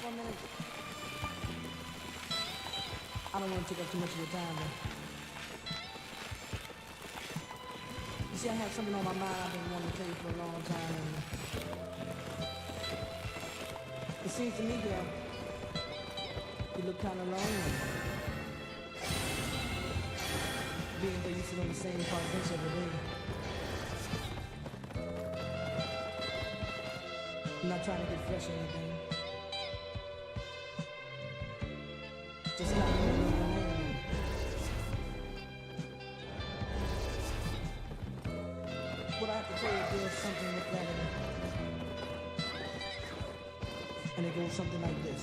for a minute? I don't want to take up too much of your time, but you see, I have something on my mind I've been wanting to tell you for a long time, and it seems to me, girl, you look kind of lonely. Being that you sit on the same park bench every day. I'm not trying to get fresh or anything. Just not remember your name. What I have to tell you, there's something with that in it. And it goes something like this.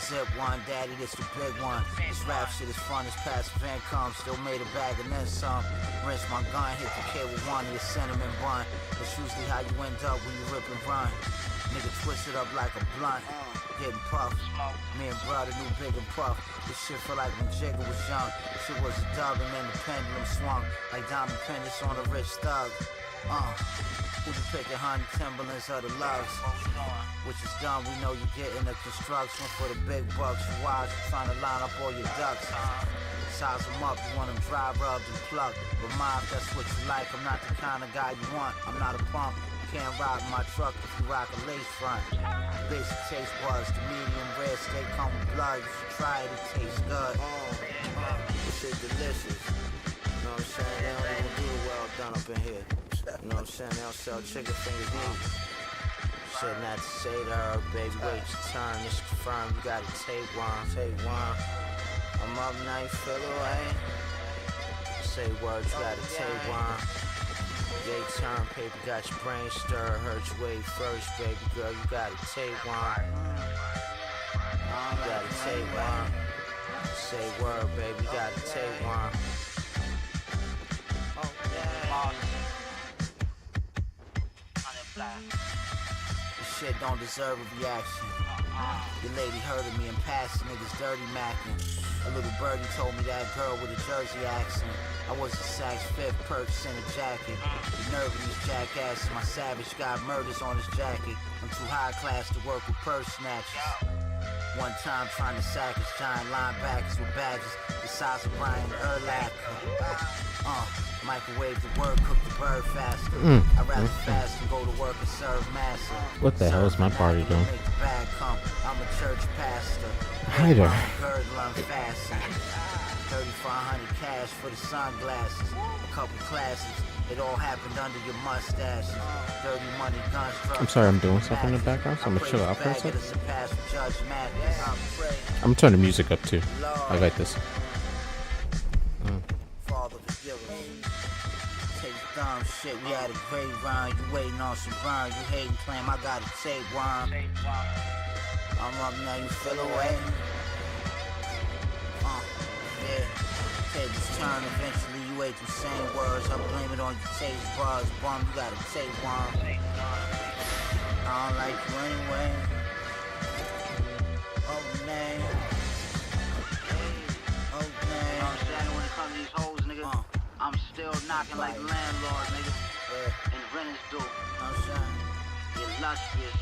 Zip one, daddy, this the big one. This rap shit is fun as passive income. Still made a bag and then some. Rinse my gun, hit the kid with one of your cinnamon bun. That's usually how you end up when you rip and run. Nigga twisted up like a blunt, getting puffed. Me and brother knew Big and Puff. This shit feel like when Jigga was young. Shit was a dub and then the pendulum swung like diamond pendants on a rich thug. Who be picking honey Timberlands or the loves? Which is done, we know you getting the construction for the big bucks. You wise, you trying to line up all your ducks. Size them up, you want them dry rubbed and plucked. But mine, if that's what you like, I'm not the kind of guy you want. I'm not a punk, you can't ride my truck if you rock a lace front. Basic taste buds, the medium rare steak come with blood. You should try it, it tastes good. This shit delicious. You know what I'm saying? They don't even do the well done up in here. You know what I'm saying? They don't sell chicken fingers neither. Shit not to say to her, baby, wait your turn. It's confirmed, you gotta take one, take one. I'm up now, you feel away. Say words, you gotta take one. Yay, turn, paper, got your brain stir. Heard you wait first, baby girl, you gotta take one. You gotta take one. Say word, baby, you gotta take one. This shit don't deserve a reaction. Your lady heard of me and passed niggas dirty macking. A little birdie told me that girl with a Jersey accent. I was a Saks Fifth purchasing a jacket. The nerve of these jackasses, my savage got murders on his jacket. I'm too high class to work with purse snatchers. One time trying to sack us giant linebackers with badges the size of Brian Urlacher. Microwave the word, cook the bird faster. I'd rather fast and go to work and serve massa. What the hell is my party doing? Make the bag come. I'm a church pastor. Hi there. Girdle unfastened. 3,500 cash for the sunglasses. A couple classes. It all happened under your mustaches. Dirty money, guns, drugs. I'm sorry, I'm doing something in the background, so I'm gonna chill out for a second. I'm gonna turn the music up too. I like this. Father, forgive us. Take dumb shit, we had a great rhyme. You waiting on some rhyme. You hating, claim I gotta take one. I'm up now, you feel away. Yeah. Tables turn eventually. You ate the same words. I blame it on your taste buds. Bum, you gotta take one. I don't like you anyway. Oh, man. Oh, man. You know what I'm saying? When it comes to these hoes, nigga, I'm still knocking like landlord, nigga. Yeah. And rent is due. You know what I'm saying? You're illustrious.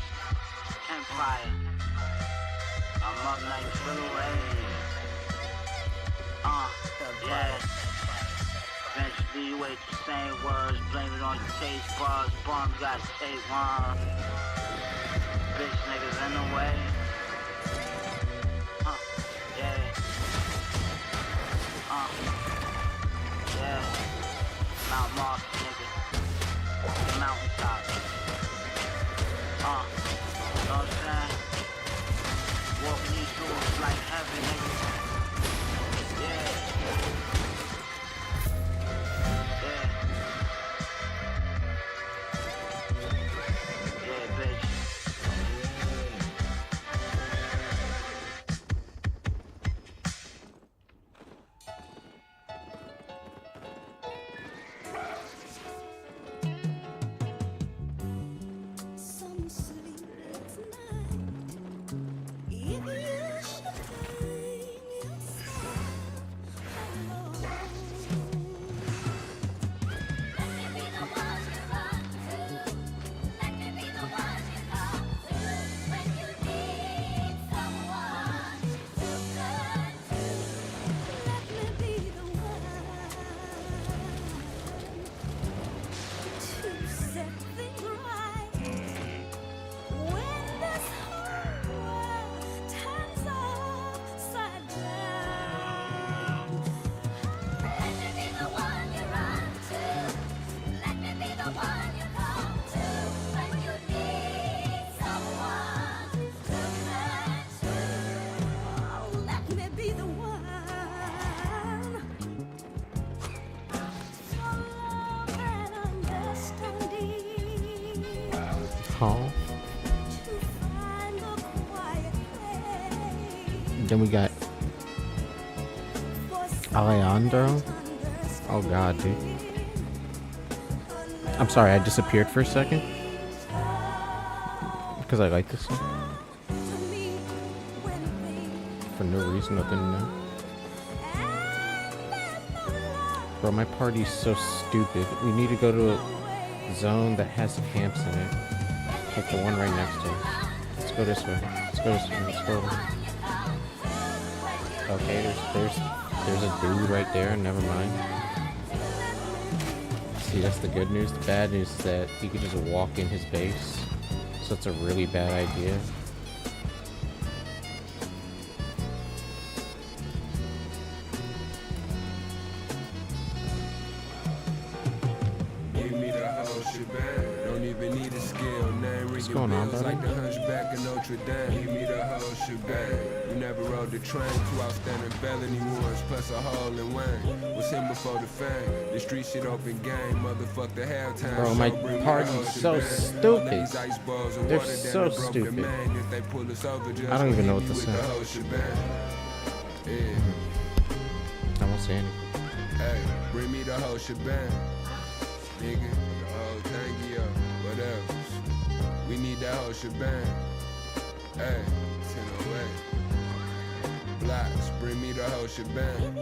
Empire. I'm up now, you feel away. Yeah. Eventually you ate the same words. Blame it on your taste buds. Bum, you gotta take one. Bitch niggas in the way. Yeah. Yeah. Mount Marcy, nigga. The mountaintop. You know what I'm saying? Walking these doors like heaven, nigga. Yeah. Yeah, bitch. Oh. Then we got Alejandro. Oh god, dude. I'm sorry, I disappeared for a second. Because I like this song. For no reason other than that. Bro, my party's so stupid. We need to go to a zone that has camps in it. Like the one right next to us. Let's go this way. Let's go this way. Let's go. Okay, there's a dude right there. Never mind. See, that's the good news. The bad news is that he could just walk in his base. So it's a really bad idea. What's going on, buddy? Like the hunchback of Notre Dame. Give me the whole shebang. You never rode the train. 2 outstanding felony warrants plus a hole in Wayne. Was him before the fame. The street shit open game. Motherfuck the halftime. Bro, my party's so stupid. They're so stupid. I don't even know what to say. I won't say anything. Hey, bring me the whole shebang. Nigga, the whole thing, yo. What else? We need that whole shebang. Hey, 1008. Blocks, bring me the whole shebang.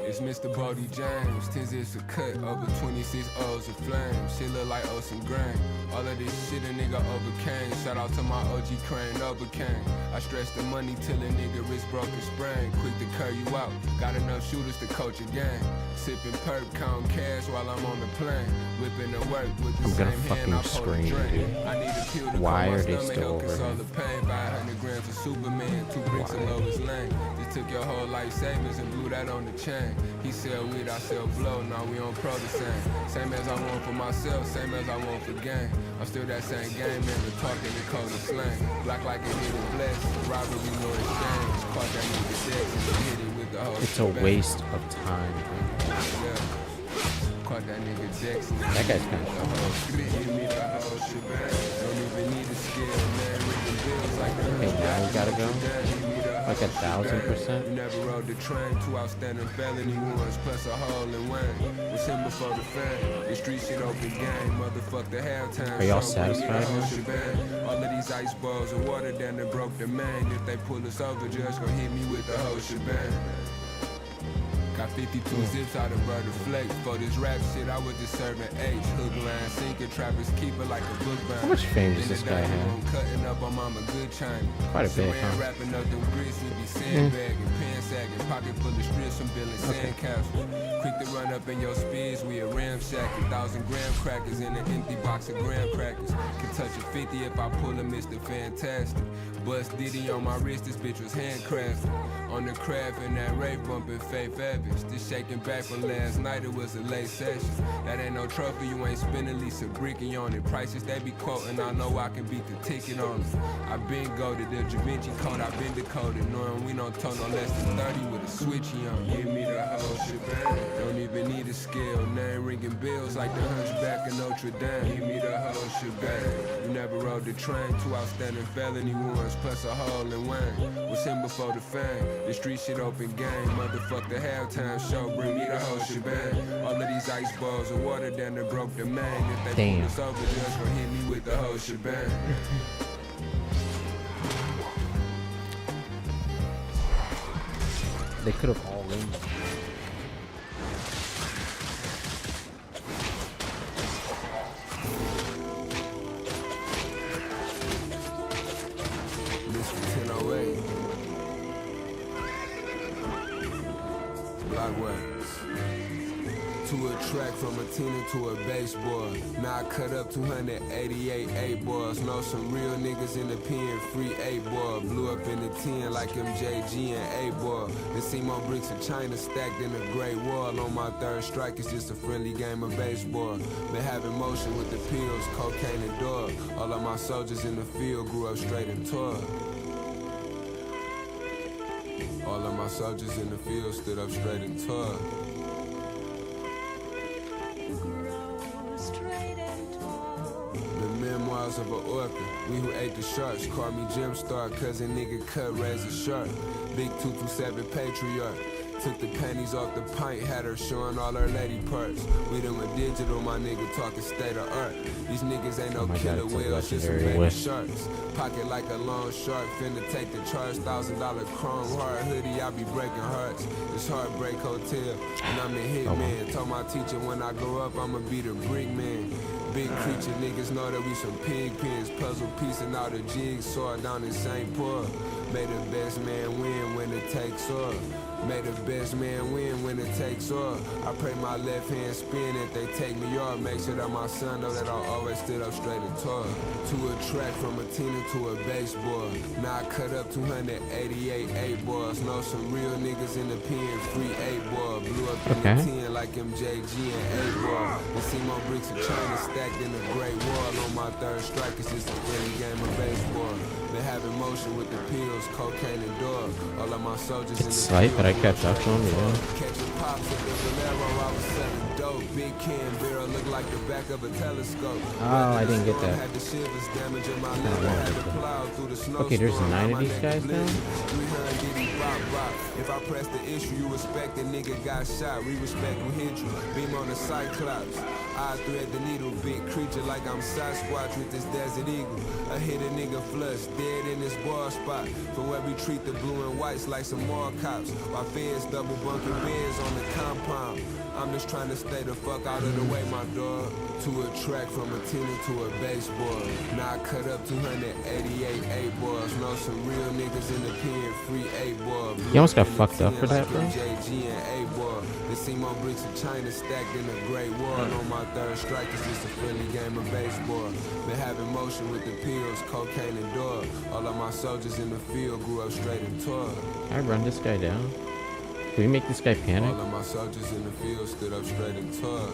It's Mr. Bodie James. 10 zips a cut, over 26 O's of flame. Shit look like Ocean Grain. All of this shit a nigga overcame. Shout out to my OG Crane, overcame. I stretched the money till a nigga wrist broke and sprain. Quick to curl you out. Got enough shooters to coach a game. Sipping perp, counting cash while I'm on the plane. Whipping the work with the I'm gonna same fucking hand I scream, dude. I need a pill to Why calm my are they stomach, still help over console here? the pain. Buy 100 grams of Superman, 2 bricks of Lois Lane. Just took your whole life savings and blew that on the chain. He sell weed, I sell blow. Now we on pro the same. Same as I want for myself, same as I want for game. I'm still that same game, man. The talking the code of slang. Black like a hit and blessed. Robbery, no exchange. Caught that nigga dead and hit it with the whole It's a waste of time, bro. yeah. Caught that nigga Dex. That guy's kind of Give me the whole shebang. Don't even need a skill, man. Ripping bills like the Okay, now we gotta go. Like 1,000%. You never rode the train. 2 outstanding felony warrants plus a hole in Wayne. Was him before the fame. The street shit open game. Motherfuck the halftime. Are y'all show. Bring me the satisfied whole now? shebang. All of these ice balls of water down there broke the main. If they pull us over, just gon' hit me with the whole shebang. Got 52 zips out of Murder Flake. For this rap shit, I was just serving H. Hook, line, sinker, trappers, keep it like a book bound. How much fame does this guy have? Cutting up on Mama Good China. Quite a bit, huh? Wrapping up them grits, we be sandbagging, pan sagging, pocket full of strips from building sandcastles. Quick to run up in your speeds, we a ramshacking. 1,000-gram crackers in an empty box of graham crackers. Can touch a 50 if I pull a Mr. Fantastic. Bust Diddy on my wrist, this bitch was handcrafted. On the craft and that rape bumping Faith Evans. This shaking back from last night, it was a late session. That ain't no trophy, you ain't spending at least a bricky on it. Prices they be quoting, I know I can beat the ticket on it. I been goaded, the Da Vinci Code, I been decoded. Knowing we don't tow no less than 30 with a switchy on. Give me the whole shebang. Don't even need a scale, name ringing bills like the hunchback of Notre Dame. Give me the whole shebang. You never rode the train, 2 outstanding felony warrants plus a hole in Wayne. Was him before the fame. The street shit open game, motherfuck the halftime show, bring me the whole shebang. All of these ice balls of water down there broke the main. If they pull us over, just gon' hit me with the whole shebang. They could have all won. Mr. 1008. Block works. To a track from a tenant to a baseboard. Now I cut up 288 8 boys. Know some real niggas in the pen, free 8 boy. Blew up in the 10 like MJG and 8 boy. Then see more bricks of China stacked in a great wall. On my third strike, it's just a friendly game of baseball. Been having motion with the pills, cocaine and dog. All of my soldiers in the field grew up straight and tall. All of my soldiers in the field stood up straight and tall. The memoir jaws of an orca. We who ate the sharks call me Gem Star, cousin nigga cut razor sharp. Big 227 patriarch. Took the panties off the pint, had her showing all her lady parts. We done went digital, my nigga talking state of art. These niggas ain't no killer whales, just some baby sharks. Pocket like a long shark, finna take the charge. $1,000 chrome hard hoodie, I be breaking hearts. It's Heartbreak Hotel, and I'm a hitman. Told my teacher when I grow up, I'ma be the brick man. Big creature, niggas know that we some pig pins. Puzzle piecing out a jigsaw down in St. Paul. May the best man win when it takes off. May the best man win when it takes off. I pray my left hand spin if they take me off. Make sure that my son know that I always stood up straight and tall. To a track from a Tina to a baseball. Now I cut up 288 8 balls. Know some real niggas in the pen, free 8 ball. Blew up in the 10 like MJG and 8 ball. And see my bricks of China stacked in a great wall. On my third strike, it's just a friendly game of baseball. Been having motion with the pills, cocaine and dog. All of my soldiers in the slight, but I catch up to him, yeah. Catching pops at the Valero, I was selling dope. Big can barrel looked like the back of a telescope. Oh, I didn't get that. Had the shivers damaging my leg. I had to plow through the snow. Okay, there's 9 of these guys now? 300 bop, bop. If I press the issue, you respect the nigga got shot. We respect who hit you. Beam on the Cyclops. I thread the needle, big creature like I'm Sasquatch with this desert eagle. I hit a nigga flush, dead in this bar spot. From where we treat the blue and whites like some more cops. While feds double bunking beds on the compound. I'm just trying to stay the fuck out of the way, my dog. To a track from a tennis to a baseball. Now I cut up 288 8 balls. Know some real niggas in the pen, free 8 ball. You almost got fucked up for that, bro. JG and 8 ball. They see my bricks of China stacked in a great wall. On my third strike, it's just a friendly game of baseball. Been having motion with the pills, cocaine and dog. All of my soldiers in the field grew up straight and tall. I run this guy down. Can we make this guy panic? All of my soldiers in the field stood up straight and tall.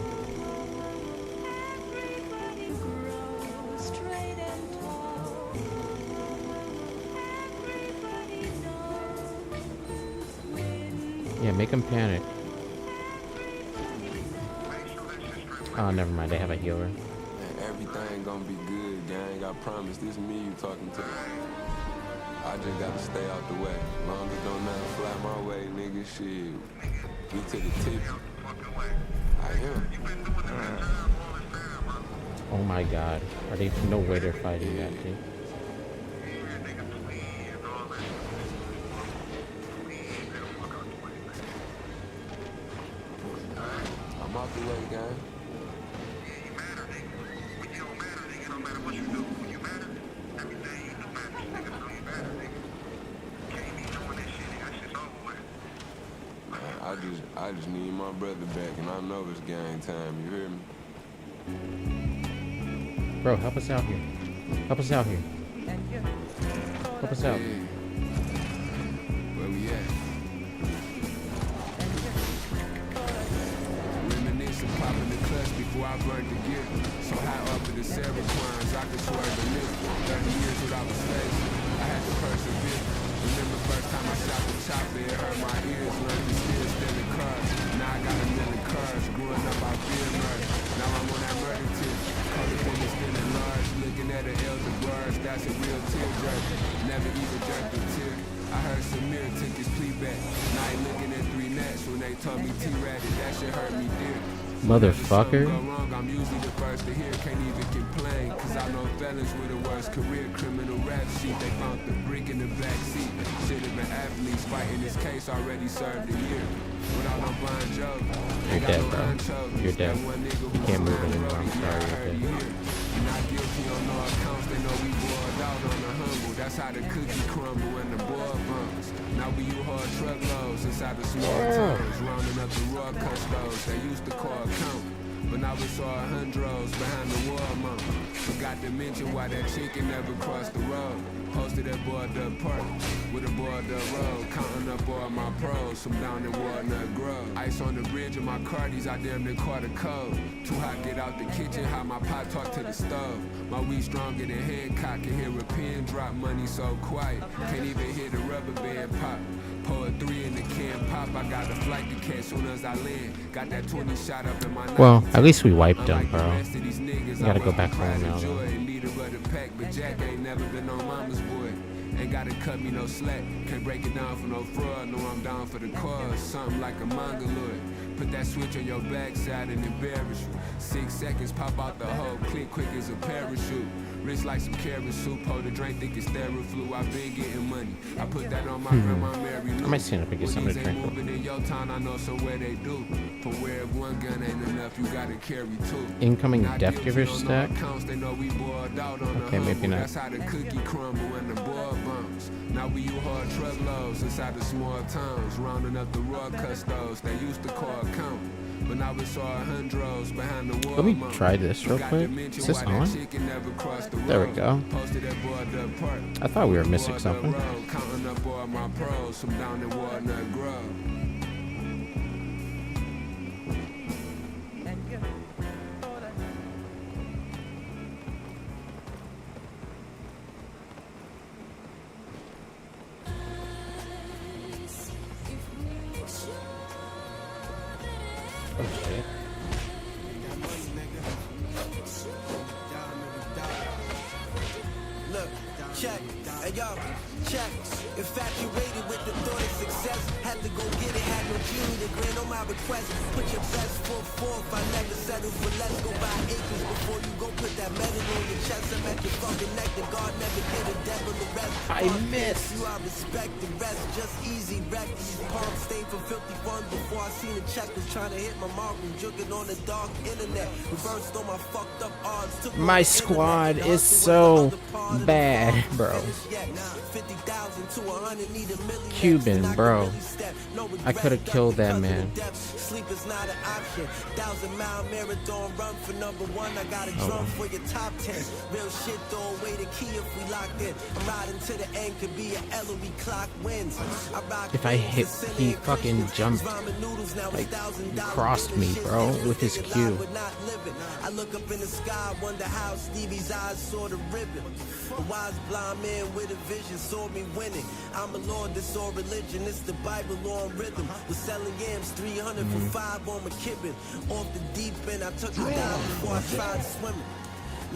Yeah, make him panic. Oh, never mind. They have a healer. Man, everything gonna be good, gang. I promise. This me you talking to. I just gotta stay out the way. Long as don't nothing fly my way, nigga. Shit. We to the tip. I am. Oh my god. Are they no way they're fighting that thing? I'm out the way, gang. I just need my brother back, and I know it's gang time, you hear me? Bro, help us out here. Help us out here. Help us out. Where we at? Reminiscing, popping the clutch before I burned the gear. So high up in the Seraquans, I could swerve the lift. 30 years without a space, I had to persevere. Remember first time I shot the chopper, it hurt my ears. Learned to steal, stealing cars. Now I got a million cars. Growing up, I fear murder. Now I'm on that murder tip. Codependent, spinning large. Looking at the elder bars, that's a real tearjerker. Never even jerked a tear. I heard Samir took his plea back. Now I ain't looking at 3 nats when they told me T-ratted. That shit hurt me dear. Motherfucker. Wrong, I'm usually the first to hear, can't even complain. Cause I know felons with the worst career, criminal rap sheet. They found the brick in the back seat. Should have been athletes fighting this case, already served a year. Without no blind joke. You're dead, bro. You're dead. You can't move anymore. I'm sorry, you're dead. Not guilty on no accounts, they know we boiled out on the humble. That's how the cookie crumble and the boil bumps. Now we U-Haul truckloads inside the small towns, rounding up the raw custos they used to call count. But now it's all hundreds behind the wall, mom. Forgot to mention why that chicken never crossed the road. Posted at Boarded Park with a Boarded Road, counting up all my pros from down in Walnut Grove. Ice on the bridge of my Cardis, I damn near caught a cold. Too hot, get out the kitchen, how my pot talk to the stove. My weed stronger than Hancock, can hear a pin drop, money so quiet. Can't even hear the rubber band pop. Pour a 3 in the can pop, I got a flight to catch soon as I land. Got that 20 shot up in my Well, at least we wiped them, bro. We gotta go back home now, though. Pack, but Jack ain't never been on mama's boy. Ain't gotta cut me no slack. Can't break it down for no fraud. Know I'm down for the cause. Something like a mongoloid. Put that switch on your backside and embarrass you. 6 seconds, pop out the whole click quick as a parachute. Rich like some carrot soup. Hold the drink, think it's Theraflu. I been getting money. I put that on my grandma Mary Lou. I might stand up and get something to drink. Moving in your town, I know somewhere they do. From where if one gun ain't enough, you gotta carry two. Incoming Death Giver stack. Okay, maybe not. That's how the cookie crumble and the board bumps. Now we use hard truckloads inside the small towns, rounding up the raw custos they used to call count. But now it's all hundreds behind the wall. Let me try this real quick. Is this on? There we go. I thought we were missing something. Counting up all my pros from down in Walnut Grove. Okay. Look, check, hey yo, check. Infatuated with the thought of success. Had to go get it, had no genie to grant on my request. Put your best foot forth, I never settle for less. Go buy acres before you go put that medal on your chest. I'm at your fucking neck, and God never did a devil the rest. I missed. You, I respect the rest, just easy wreck. These palms stained for filthy fun before I seen a check. Was trying to hit my mark and jugging on the dark internet. Reversed on my fucked up odds. Took My squad is so bad, bro. Cuban, bro. I could have killed that man. Sleep is not an option. 1,000-mile marathon run for number 1. I got a drum for your top 10. Real shit, throw away the key if we locked in. I'm riding to the end, could be an LOE clock wins. If I hit, he fucking jumped, like, crossed me, bro, with his Q. I look up in the sky, wonder how Stevie's eyes saw the ribbon. A wise blind man with a vision saw me winning. I'm a lord, this all religion, it's the Bible on rhythm. Was selling yams 300 for 5 on McKibben. Off the deep end, I took it down before I tried swimming.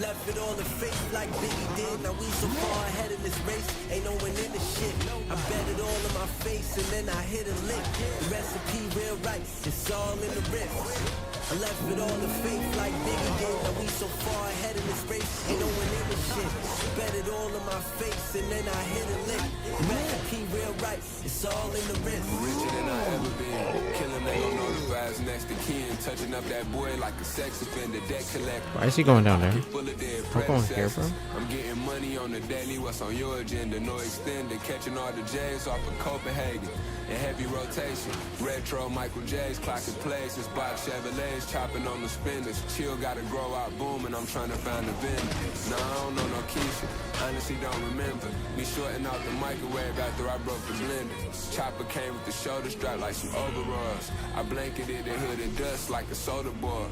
Left it on the face like Biggie did. Now we so far ahead in this race, ain't no one in the shit. I bet it all in my face and then I hit a lick. The recipe real right, it's all in the wrist. I left it all in faith like Biggie did. Now we so far ahead in this race, ain't no one in the shit. Bet it all in my face and then I hit a lick. The recipe real right, it's all in the wrist. Richer than I ever been. Killing they don't know the vibes next to kin. Touching up that boy like a sex offender. Debt collector. Why is he going down there? I'm going here, bro. I'm getting money on the daily. What's on your agenda? No extender. Catching all the J's off of Copenhagen. In heavy rotation. Retro Michael J's clocking plays. Since Bob Chevrolets chopping on the spinners. Chill gotta grow out booming. I'm trying to find a vendor. No, I don't know no Keisha. Honestly don't remember. Me shorting out the microwave after I broke the blender. Chopper came with the shoulder strap like some overalls. I blanketed the hood in dust like a soda boy.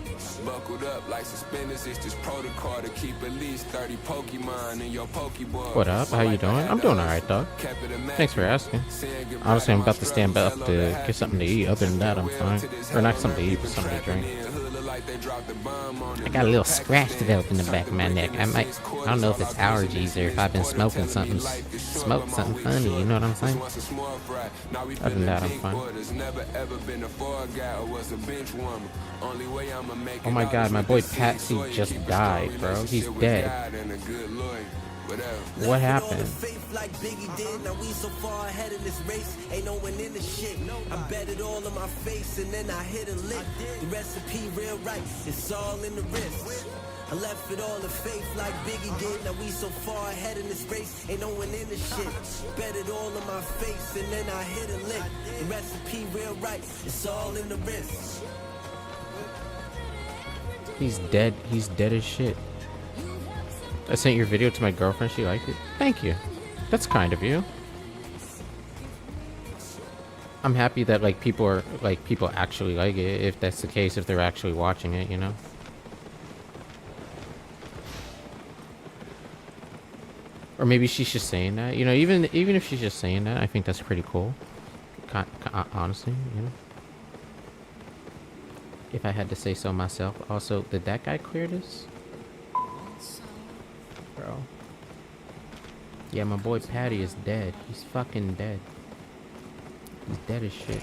Buckled up like suspenders. It's just protocol to keep at least 30 Pokemon in your Pokeball. What up? How you doing? I'm doing alright, dog. Thanks for asking. Honestly, I'm about to stand up to get something to eat. Other than that, I'm fine. Or not something to eat, but something to drink. I got a little scratch developed in the back of my neck. I don't know if it's allergies or if I've been smoking something funny, you know what I'm saying? Other than that, I'm fine. Oh my god, my boy Patsy just died, bro. He's dead. What happened? Like Biggie did, now we so far ahead in this race, ain't no one in the shit. I bet it all in my face and then I hit a lick. The recipe real right, it's all in the wrist. I left it all in faith like Biggie did. Now we so far ahead in this race, ain't no one in the shit. Bet it all in my face and then I hit a lick. The recipe real right, it's all in the wrist. He's dead. He's dead as shit. I sent your video to my girlfriend. She liked it. Thank you. That's kind of you. I'm happy that like people actually like it. If that's the case, if they're actually watching it, you know. Or maybe she's just saying that, you know. Even if she's just saying that, I think that's pretty cool. Honestly, you know. If I had to say so myself. Also, did that guy clear this? Bro. Yeah, my boy Patty is dead. He's fucking dead. He's dead as shit.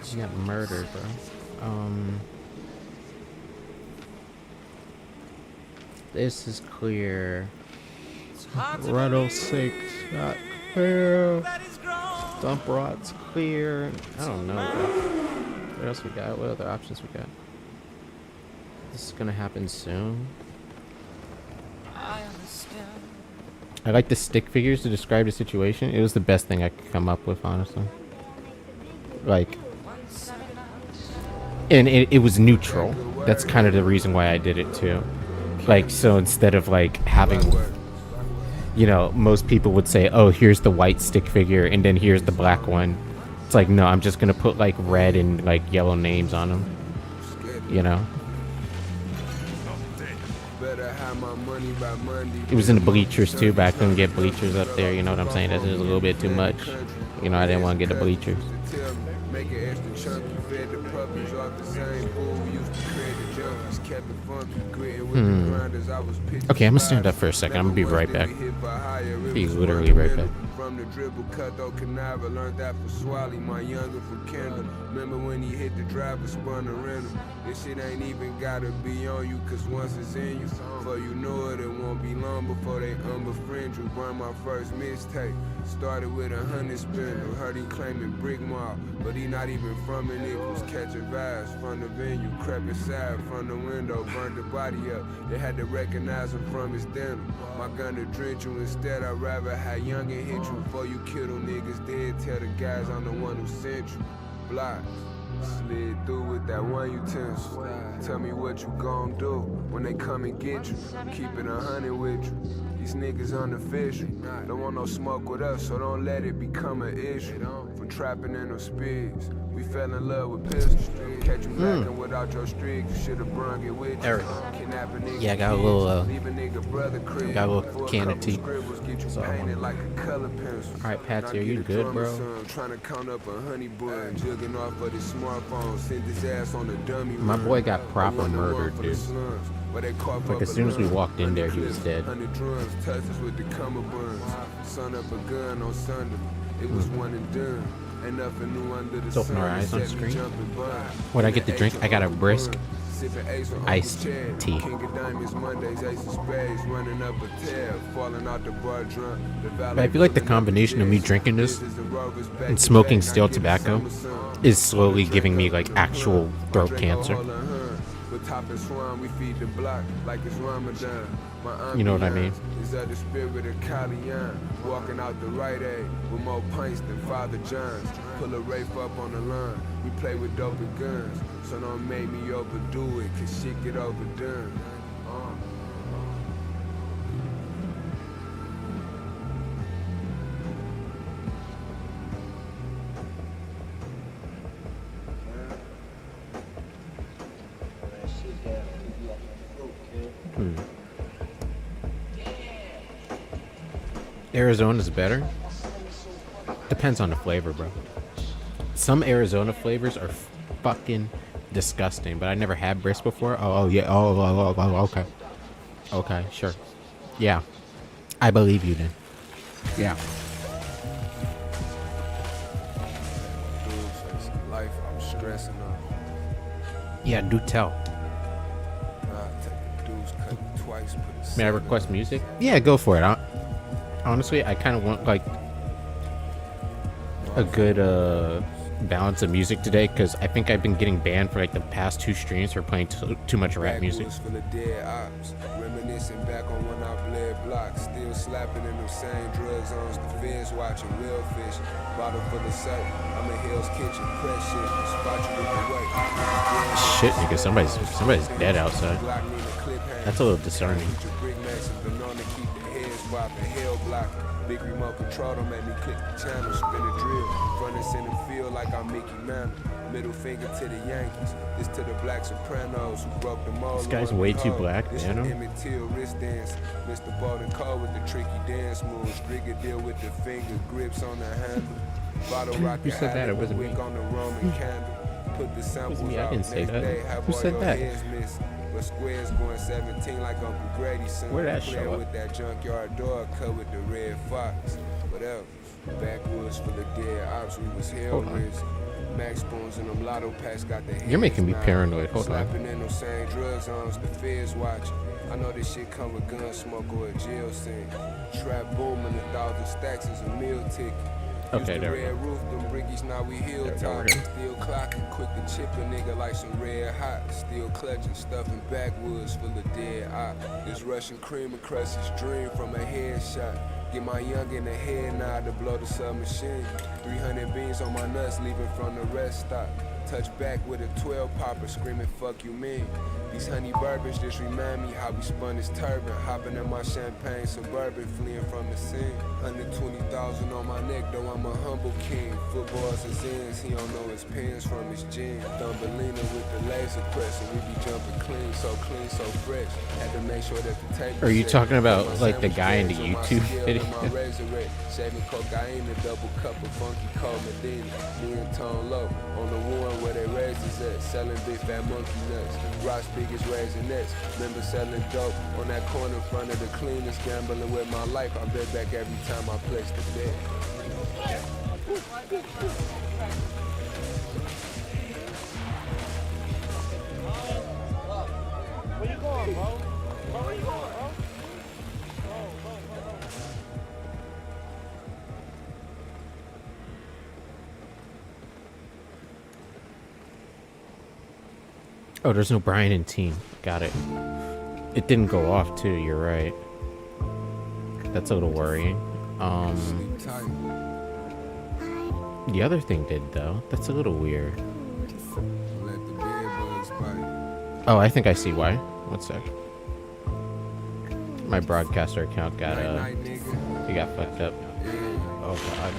He got murdered, bro. This is clear. Red 06, not clear. Dump rot's clear. I don't know, bro. What else we got? What other options we got? This is gonna happen soon. I like the stick figures to describe the situation. It was the best thing I could come up with, honestly. Like, and it was neutral. That's kind of the reason why I did it too. Like, so instead of like having, you know, most people would say, oh, here's the white stick figure and then here's the black one. It's like, no, I'm just gonna put like red and like yellow names on them, you know. It was in the bleachers too, but I couldn't get bleachers up there, you know what I'm saying? That's just a little bit too much. You know, I didn't want to get the bleachers. Okay, I'm gonna stand up for a second. I'm gonna be right back. Be literally right back. From the dribble, cut though conniver, learned that for Swally, my younger from Kendall. Remember when he hit the driver, spun the rental. This shit ain't even gotta be on you, cause once it's in you, before you know it, it won't be long before they unbefriend you. Burn my first mixtape, started with 100 spindle, heard he claiming brick mob, but he not even from it, was catching vibes from the venue, crept inside from the window, burned the body up, they had to recognize him from his denim. My gun to drench you, instead I'd rather have young and hit you. Before you kill them niggas dead, tell the guys I'm the one who sent you. Block, slid through with that one utensil. Tell me what you gon' do when they come and get you. Keep it 100 with you. These niggas unofficial. Don't want no smoke with us, so don't let it become an issue. From trapping in them speeds, we fell in love with pistols. Catch you lacking without your streak, you should've brung it with you. Yeah, I got a little can of tea. So, alright, Patsy, are you good, bro? My boy got proper murdered, dude. Like, as soon as we walked in there, he was dead. Let's open our eyes on screen. What I get to drink? I got a brisk iced tea. But I feel like the combination of me drinking this and smoking stale tobacco is slowly giving me like actual throat cancer. You know what I mean? Walking out the right aid with more pints than Father John's. Pull a Rafe up on the line. We play with dope and guns. So don't make me overdo it, cause shit get overdone. Arizona's better? Depends on the flavor, bro. Some Arizona flavors are fucking disgusting, but I never had brisk before. Oh yeah. Oh, okay. Okay, sure. Yeah. I believe you then. Yeah. Life, I'm stressing up. Yeah, do tell. May I request music? Yeah, go for it. Honestly, I kind of want like a good balance of music today, because I think I've been getting banned for like the past 2 streams for playing too much rap music. Reminiscing back on when I bled blocks, still slapping in them same drugs on the fence, watching real fish, bottle full of soap. I'm in Hell's Kitchen, press shit, spot you with the weight. Shit, nigga, somebody's dead outside. That's a little discerning. Put your brick mason, been known to keep the heads whopping, hell block. Big remote control don't make me click the channel, spin a drill. Front and center field like I'm Mickey Mantle. Middle finger to the Yankees. This to the Black Sopranos who broke the mold. This guy's way too black, This man. from Emmett Till wrist dance. Mr. Bowden Cole with the tricky dance moves. Brigadier with the finger grips on the handle. Bottle rocket said that? It wasn't me. wick on the Roman candle. Put the samples me. I out didn't say next that. day. Have Who all said your that? heads missing. But squares going 17 like Uncle Grady's son. Where'd that Playing show up? with that junkyard dog cut with the red fox. Whatever. Backwoods full of dead ops. We was hell Hold on. risen. Max spoons and them lotto packs got the You're making me heads paranoid. Hold on. Slapping in them same drugs arms, the feds watch. I know this shit come with gun smoke or a jail scene. Trap booming, 1,000 stacks is a meal ticket. Okay, Used there to we go. red roof, them brickies, now we hill There we go, top. we're good. Still clocking, quick to chip a nigga like some red hot. Still clutching, stuffing backwoods full of dead op. This Russian cream and crush his dream from a headshot. Get my young in the head nod to blow the submachine. 300 beans on my nuts, leaving from the rest stop. Touch back with a 12 popper, screaming fuck you mean. These honey bourbons just remind me how we spun this turban. Hopping in my champagne suburban, fleeing from the scene. 120,000 on my neck, though I'm a humble king. Footballs his ends, he don't know his pins from his jeans. Thumbelina with the laser press, and we be jumping clean, so fresh. Had to make sure that the tape. Are you was talking set. about, My like, the sandwich guy in the bags on my YouTube scale video? and my razor red. Shaving cocaine, a double cup of funky cold Medina. Me and Tone Low on the one where they razors at. Selling big fat monkey nuts. Rock's biggest raisinets. Remember selling dope on that corner in front of the cleanest. Gambling with my life. I bet back every time I place the bet. Where you going, bro? Bro, where you going, bro? Oh, there's no Brian in team. Got it. It didn't go off too. You're right. That's a little worrying. Sleep tight. The other thing did though. That's a little weird. Let the bed bugs bite. Oh, I think I see why. One sec. My broadcaster account got Night, night, nigga. he got fucked up. Oh god.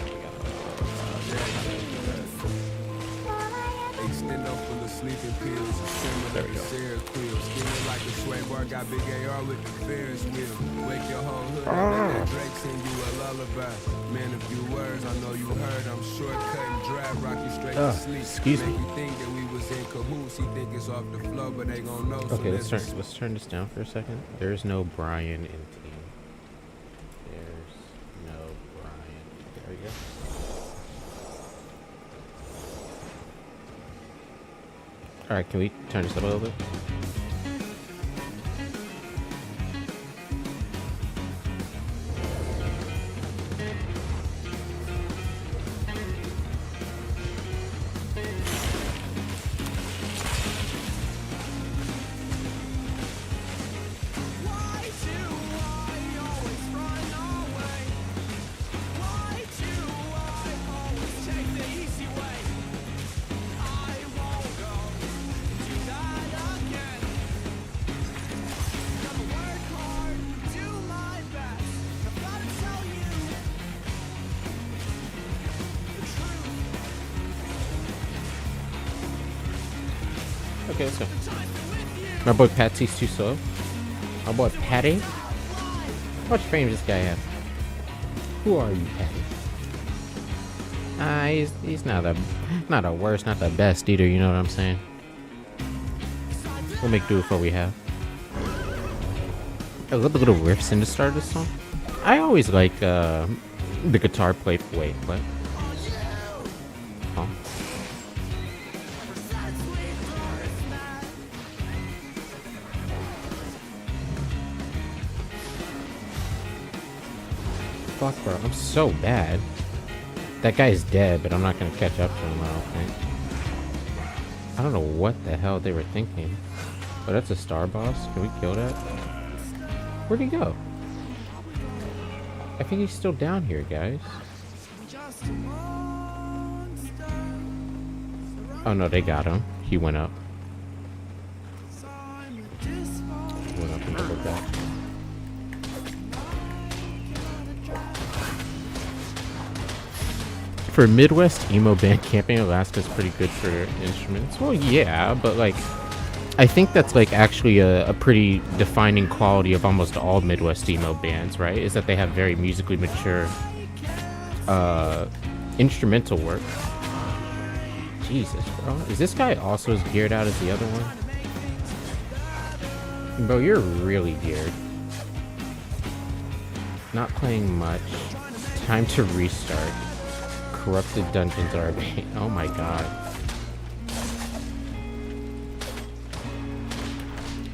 Extendo full of sleeping pills. There we go. Seroquel. Skinning like a sway bar. Got big AR with the Ferris wheel. Wake your whole hood up. Let that Drake sing you a lullaby. Man, a few words I know you heard. I'm shortcut and drive. Rock you straight to sleep. Excuse Make me. you think that we was in cahoots. He think it's off the floor, but they gon' know. So Okay, let's listen. turn this down for a second. There's no Brian in team. There's no Brian. There we go. All right, can we turn this up a little bit? Okay, let's go. My boy Patsy's too slow. My boy Patty. How much fame does this guy have? Who are you, Patty? He's not a worst, not the best either. You know what I'm saying? We'll make do with what we have. I love the little riffs in the start of this song. I always like the guitar play. Wait, what? Oh. Fuck, bro. I'm so bad. That guy's dead, but I'm not gonna catch up to him, I don't think. I don't know what the hell they were thinking. But that's a star boss. Can we kill that? Where'd he go? I think he's still down here, guys. Oh no, they got him. He went up. Went up and For Midwest emo band, Camping Alaska's pretty good for instruments. Well, yeah, but like, I think that's like actually a pretty defining quality of almost all Midwest emo bands, right? Is that they have very musically mature instrumental work. Jesus, bro. Is this guy also as geared out as the other one? Bro, you're really geared. Not playing much. Time to restart. Corrupted dungeons are a pain. Oh my god.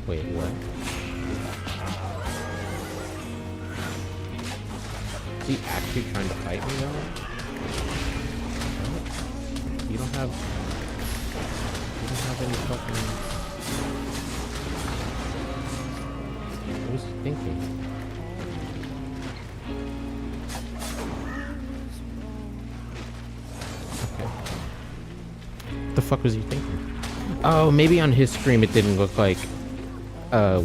Wait, what? Is he actually trying to fight me though? What? You don't have any fucking... What was he thinking? Okay. What the fuck was he thinking? Oh, maybe on his stream it didn't look like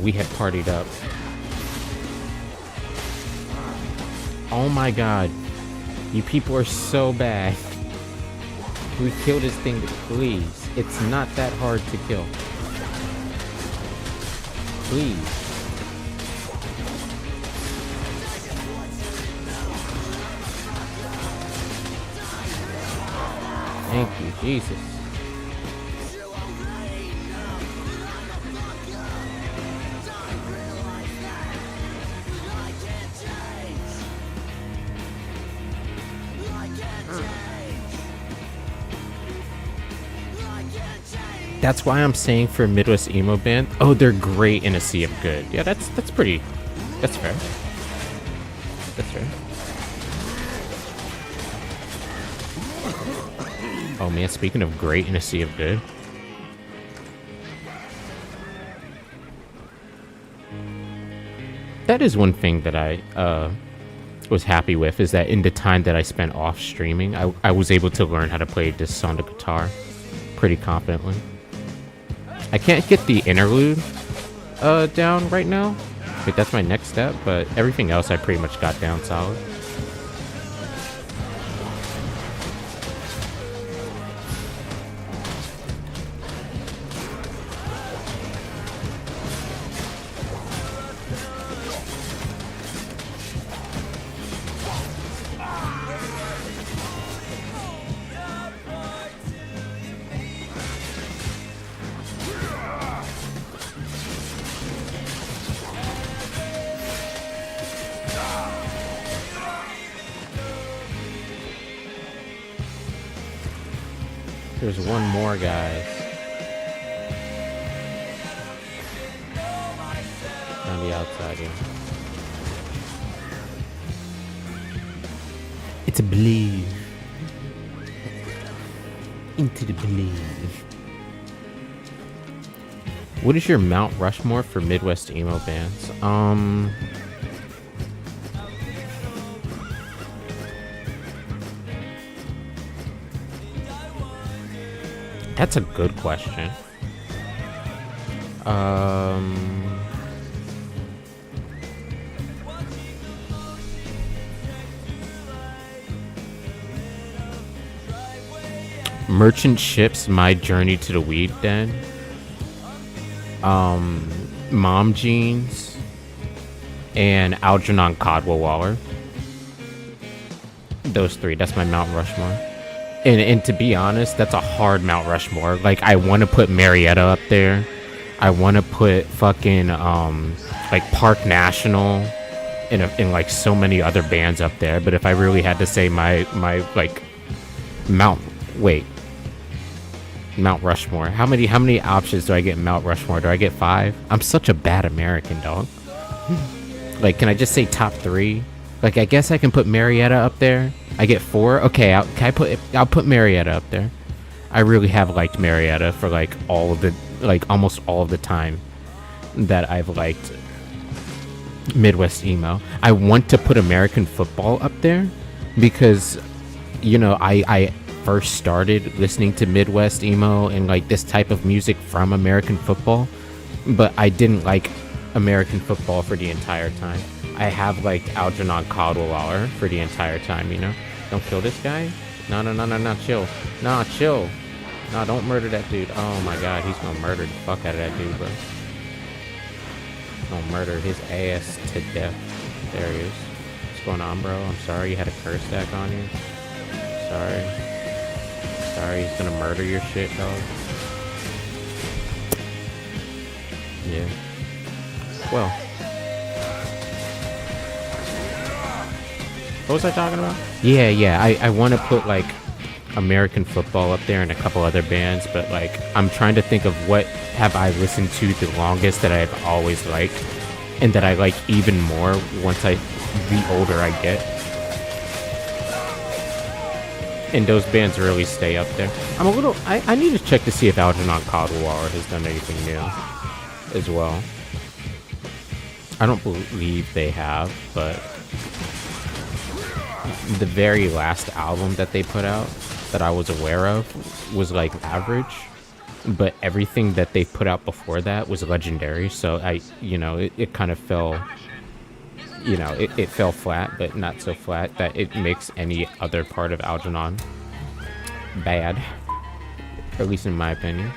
we had partied up. Oh my god. You people are so bad. We kill this thing, please. It's not that hard to kill. Please. Thank you, Jesus. That's why I'm saying for a Midwest emo band, oh, they're great in a sea of good. Yeah, that's fair. That's fair. Oh man, speaking of great in a sea of good. That is one thing that I was happy with, is that in the time that I spent off streaming, I was able to learn how to play this on the guitar pretty confidently. I can't get the interlude down right now. Wait, that's my next step, but everything else I pretty much got down solid. There's one more, guys. On the outside here. It's a believe. Into the believe. What is your Mount Rushmore for Midwest emo bands? That's a good question. Merchant Ships, My Journey to the Weed Den. Mom Jeans. And Algernon Cadwallader. Those three, that's my Mount Rushmore. And to be honest, that's a hard Mount Rushmore. Like, I want to put Marietta up there. I want to put fucking, like, Park National and like, so many other bands up there. But if I really had to say my like, Mount Rushmore. How many options do I get in Mount Rushmore? Do I get 5? I'm such a bad American, dog. Like, can I just say top 3? Like, I guess I can put Marietta up there. I get 4. Okay, I'll put Marietta up there. I really have liked Marietta for like almost all of the time that I've liked Midwest emo. I want to put American Football up there because, you know, I first started listening to Midwest emo and like this type of music from American Football, but I didn't like American Football for the entire time. I have liked Algernon Cadwallader for the entire time, you know? Don't kill this guy? No, chill. Nah, chill. Nah, don't murder that dude. Oh my god, he's gonna murder the fuck out of that dude, bro. Gonna murder his ass to death. There he is. What's going on, bro? I'm sorry you had a curse stack on you. Sorry, he's gonna murder your shit, dog. Yeah. Well. What was I talking about? Yeah. I want to put, like, American football up there and a couple other bands, but, like, I'm trying to think of what have I listened to the longest that I've always liked, and that I like even more the older I get. And those bands really stay up there. I need to check to see if Algernon Cadwallader has done anything new as well. I don't believe they have, but the very last album that they put out that I was aware of was like average, but everything that they put out before that was legendary. So it kind of fell, it fell flat, but not so flat that it makes any other part of Algernon bad, at least in my opinion.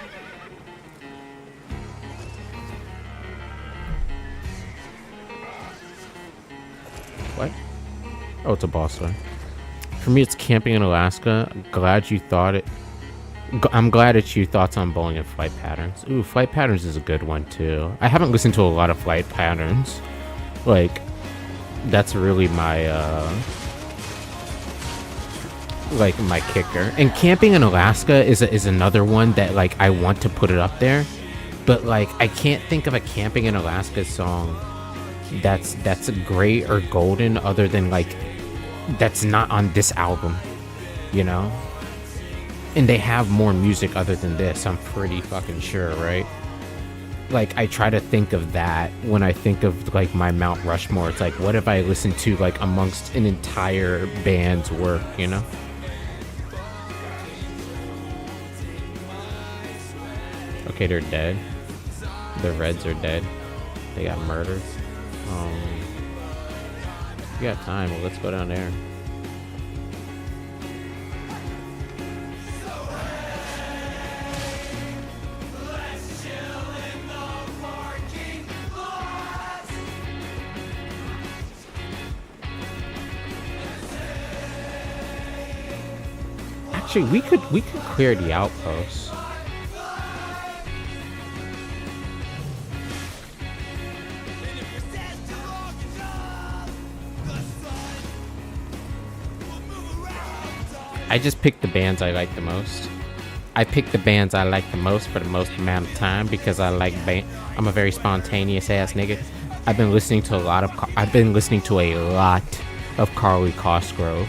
What? Oh, it's a boss fight. For me, it's Camping in Alaska. Glad you thought it. I'm glad it's your thoughts on Bowling and Flight Patterns. Ooh, Flight Patterns is a good one too. I haven't listened to a lot of Flight Patterns. Like, that's really my my kicker. And Camping in Alaska is another one that, like, I want to put it up there, but, like, I can't think of a Camping in Alaska song that's great or golden other than, like, that's not on this album, you know? And they have more music other than this, I'm pretty fucking sure, right? Like, I try to think of that when I think of, like, my Mount Rushmore. It's like, what have I listened to, like, amongst an entire band's work, you know? Okay, they're dead. The Reds are dead. They got murdered. We got time. Well, let's go down there. Actually, we could clear the outpost. I just picked the bands I like the most. I picked the bands I like the most for the most amount of time because I like I'm a very spontaneous ass nigga. I've been listening to a lot of Carly Cosgrove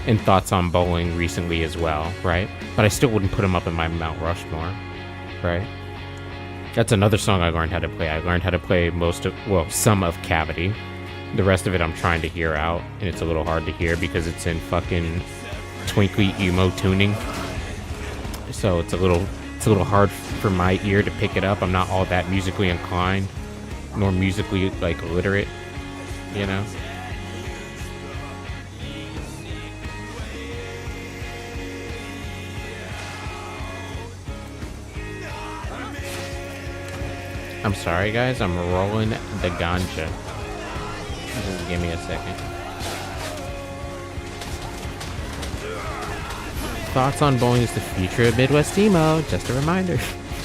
and Thoughts on Bowling recently as well, right? But I still wouldn't put him up in my Mount Rushmore, right? That's another song I learned how to play. I learned how to play some of Cavity. The rest of it I'm trying to hear out, and it's a little hard to hear because it's in fucking twinkly emo tuning. So it's a little hard for my ear to pick it up. I'm not all that musically inclined, nor musically, like, literate, you know? I'm sorry, guys. I'm rolling the ganja. Just give me a second. Thoughts on Bowling is the future of Midwest emo. Just a reminder.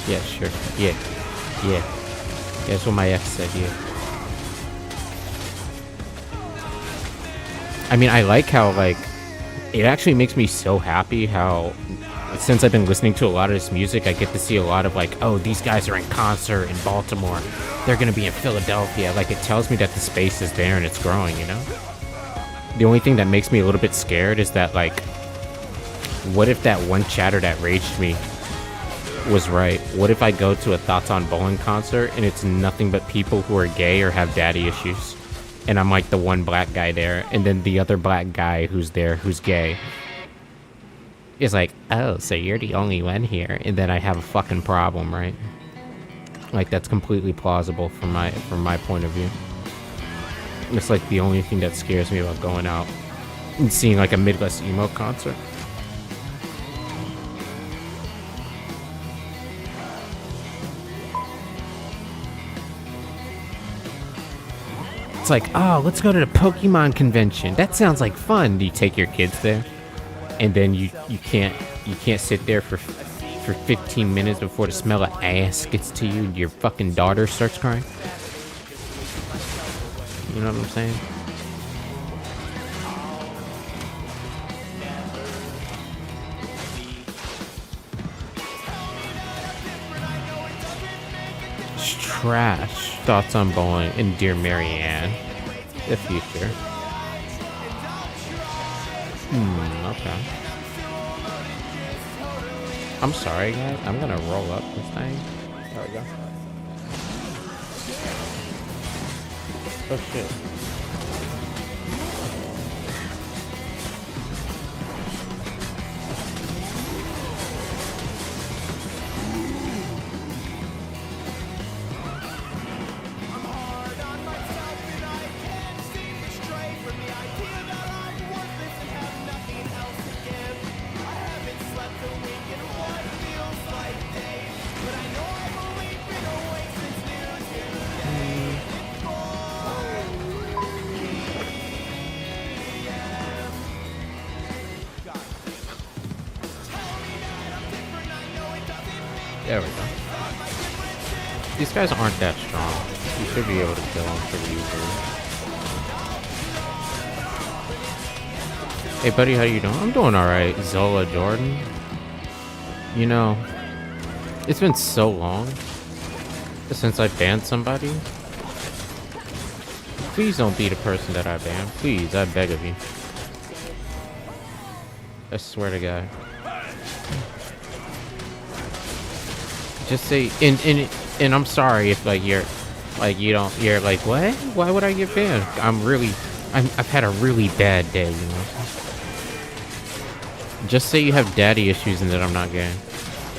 Yeah, sure. Yeah. That's what my ex said, yeah. I mean, I like how, like, it actually makes me so happy how, since I've been listening to a lot of this music, I get to see a lot of, like, oh, these guys are in concert in Baltimore. They're going to be in Philadelphia. Like, it tells me that the space is there and it's growing, you know? The only thing that makes me a little bit scared is that, like, what if that one chatter that raged me was right? What if I go to a Thoughts on Bowling concert and it's nothing but people who are gay or have daddy issues? And I'm like the one black guy there, and then the other black guy who's there who's gay is like, oh, so you're the only one here, and then I have a fucking problem, right? Like, that's completely plausible from my point of view. It's like the only thing that scares me about going out and seeing, like, a Midwest emo concert. It's like, oh, let's go to the Pokemon convention. That sounds like fun. Do you take your kids there? And then you can't sit there for 15 minutes before the smell of ass gets to you and your fucking daughter starts crying? You know what I'm saying? It's trash. Thoughts on Bowen and Dear Marianne. The future. Okay. I'm sorry, guys. I'm gonna roll up this thing. There we go. Oh shit. There we go. These guys aren't that strong. You should be able to kill them pretty easily. Hey buddy, how you doing? I'm doing alright. Zola Jordan. You know, it's been so long since I banned somebody. Please don't be the person that I banned. Please, I beg of you. I swear to God. Just say, and I'm sorry if like you're like, what? Why would I get banned? I've had a really bad day, you know. Just say you have daddy issues and that I'm not gay.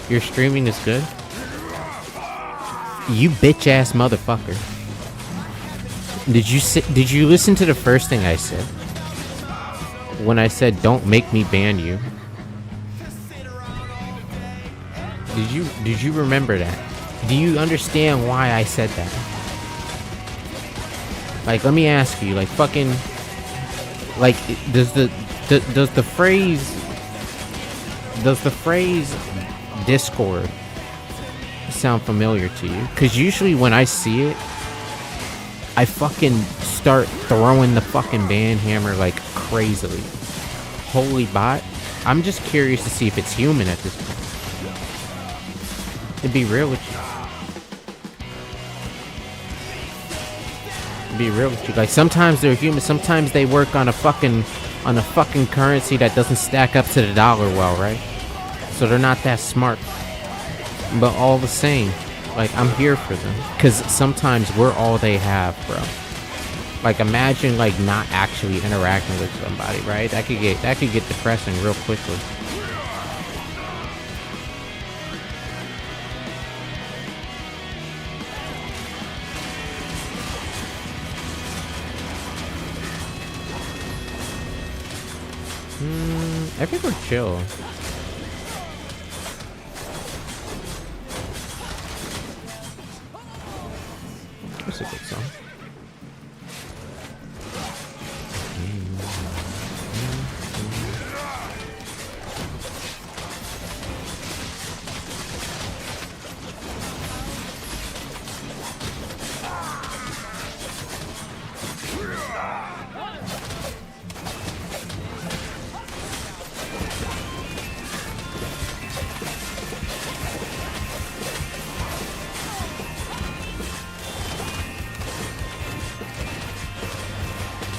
Your streaming is good. You bitch ass motherfucker. Did you listen to the first thing I said? When I said don't make me ban you. Did you remember that? Do you understand why I said that? Like, let me ask you, like, fucking, like, does the phrase Discord sound familiar to you? Because usually when I see it, I fucking start throwing the fucking ban hammer like crazily. Holy bot. I'm just curious to see if it's human at this point. To be real with you. Be real with you. Like, sometimes they're human, sometimes they work on a fucking currency that doesn't stack up to the dollar well, right? So they're not that smart. But all the same, like, I'm here for them. Cause sometimes we're all they have, bro. Like, imagine like not actually interacting with somebody, right? That could get depressing real quickly. I think we're chill. That's a good song.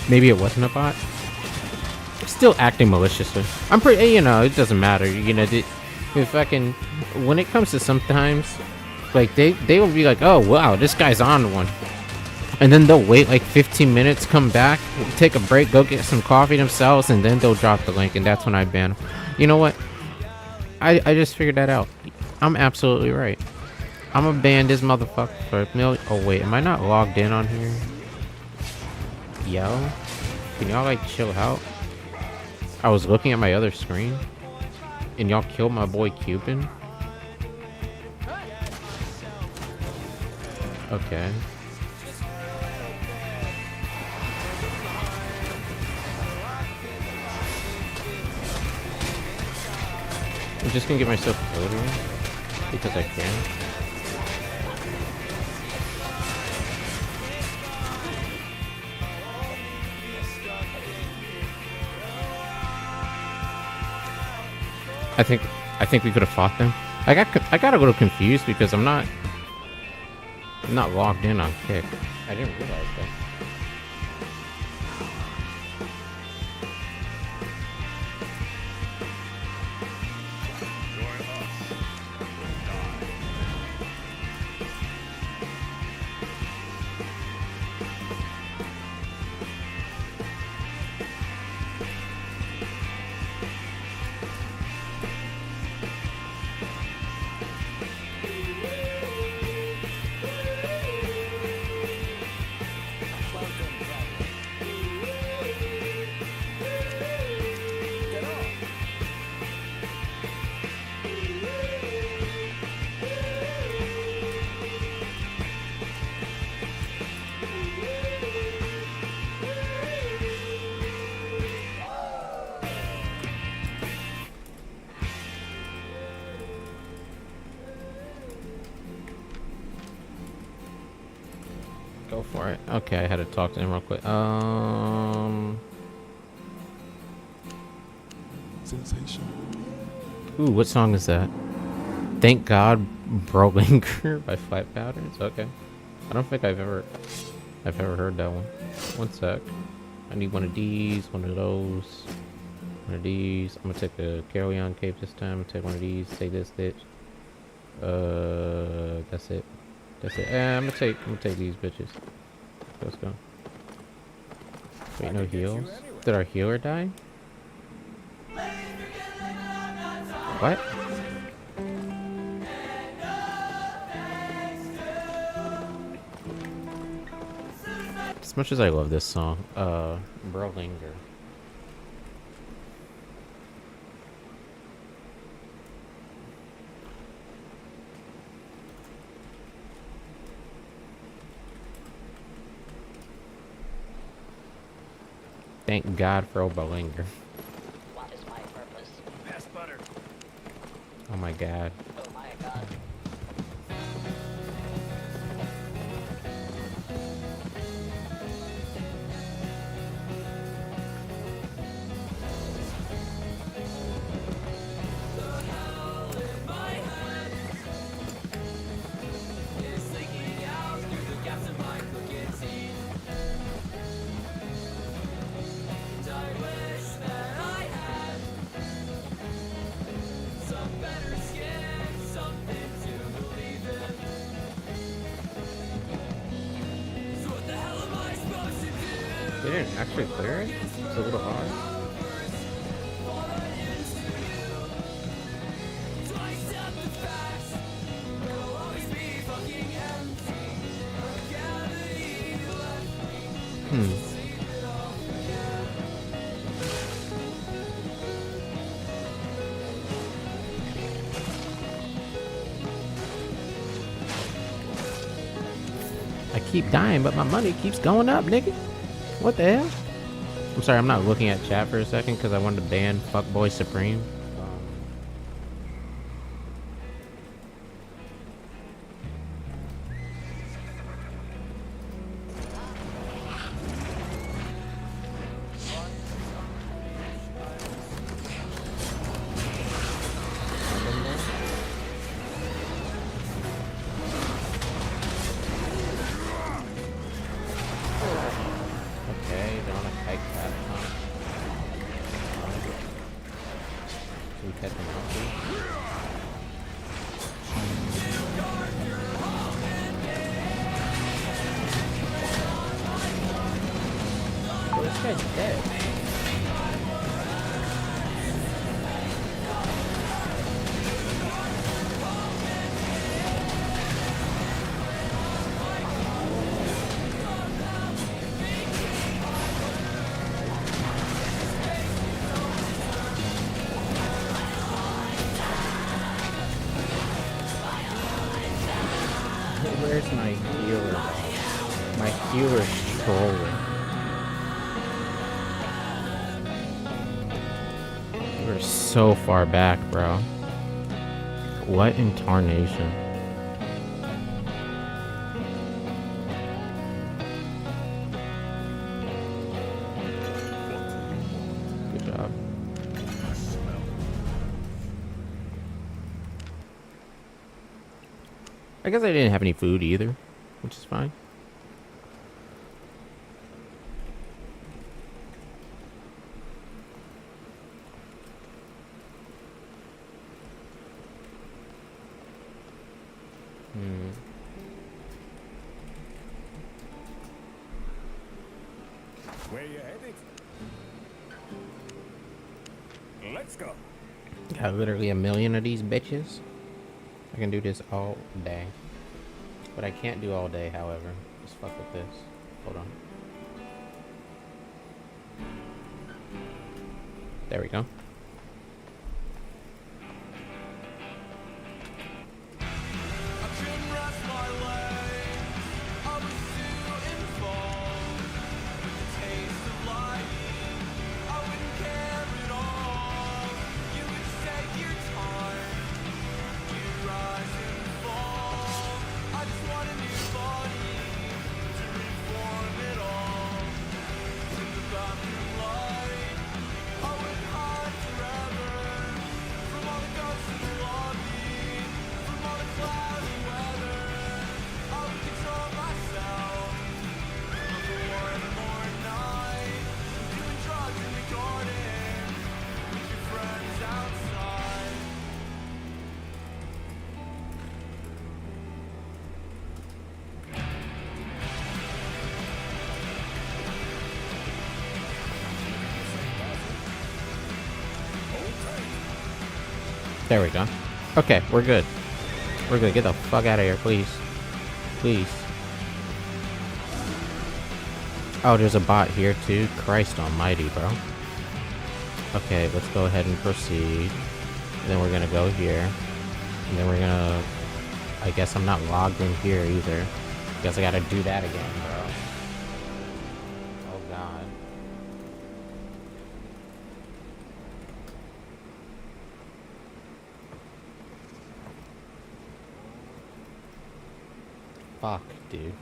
Maybe it wasn't a bot. Still acting maliciously. I'm pretty, you know, it doesn't matter. You know, if fucking, when it comes to sometimes, like, they will be like, oh, wow, this guy's on one. And then they'll wait like 15 minutes, come back, take a break, go get some coffee themselves, and then they'll drop the link, and that's when I ban them. You know what? I just figured that out. I'm absolutely right. I'm gonna ban this motherfucker for a million. Oh, wait, am I not logged in on here? Yo, can y'all like chill out? I was looking at my other screen and y'all killed my boy Cuban. Okay. I'm just gonna get myself killed here because I can. I think we could have fought them. I got a little confused because I'm not logged in on Kick. I didn't realize that. Go for it. Okay, I had to talk to him real quick. Sensational. Ooh, what song is that? Thank God, Brolinger by Flat Patterns. Okay, I don't think I've ever heard that one. One sec. I need one of these, one of those, one of these. I'm gonna take the Carry On Cape this time. Take one of these. Take this bitch. That's it. That's it. I'm gonna take these bitches. Let's go. Wait, no heals? Did our healer die? What? As much as I love this song, Brolinger. Thank God for Brolinger. What is my purpose? Pass butter. Oh my God. Oh my God. They didn't actually clear it? It's a little hard. I keep dying, but my money keeps going up, nigga. What the hell? I'm sorry, I'm not looking at chat for a second because I wanted to ban Fuckboy Supreme. Where's my healer? My healer's trolling. We're so far back, bro. What in tarnation? Good job. I guess I didn't have any food either, which is fine. Where you headed? Let's go. Got literally 1 million of these bitches. I can do this all day. But I can't do all day, however. Just fuck with this. Hold on. There we go. There we go. Okay, we're good. We're good. Get the fuck out of here, please. Please. Oh, there's a bot here too. Christ almighty, bro. Okay, let's go ahead and proceed. And then we're gonna go here. And then we're gonna... I guess I'm not logged in here either. Guess I gotta do that again, bro. Oh god. Fuck, dude.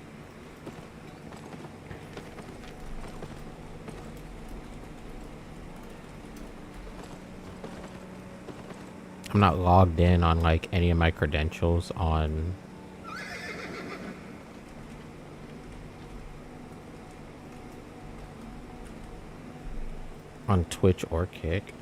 I'm not logged in on like any of my credentials on Twitch or Kick.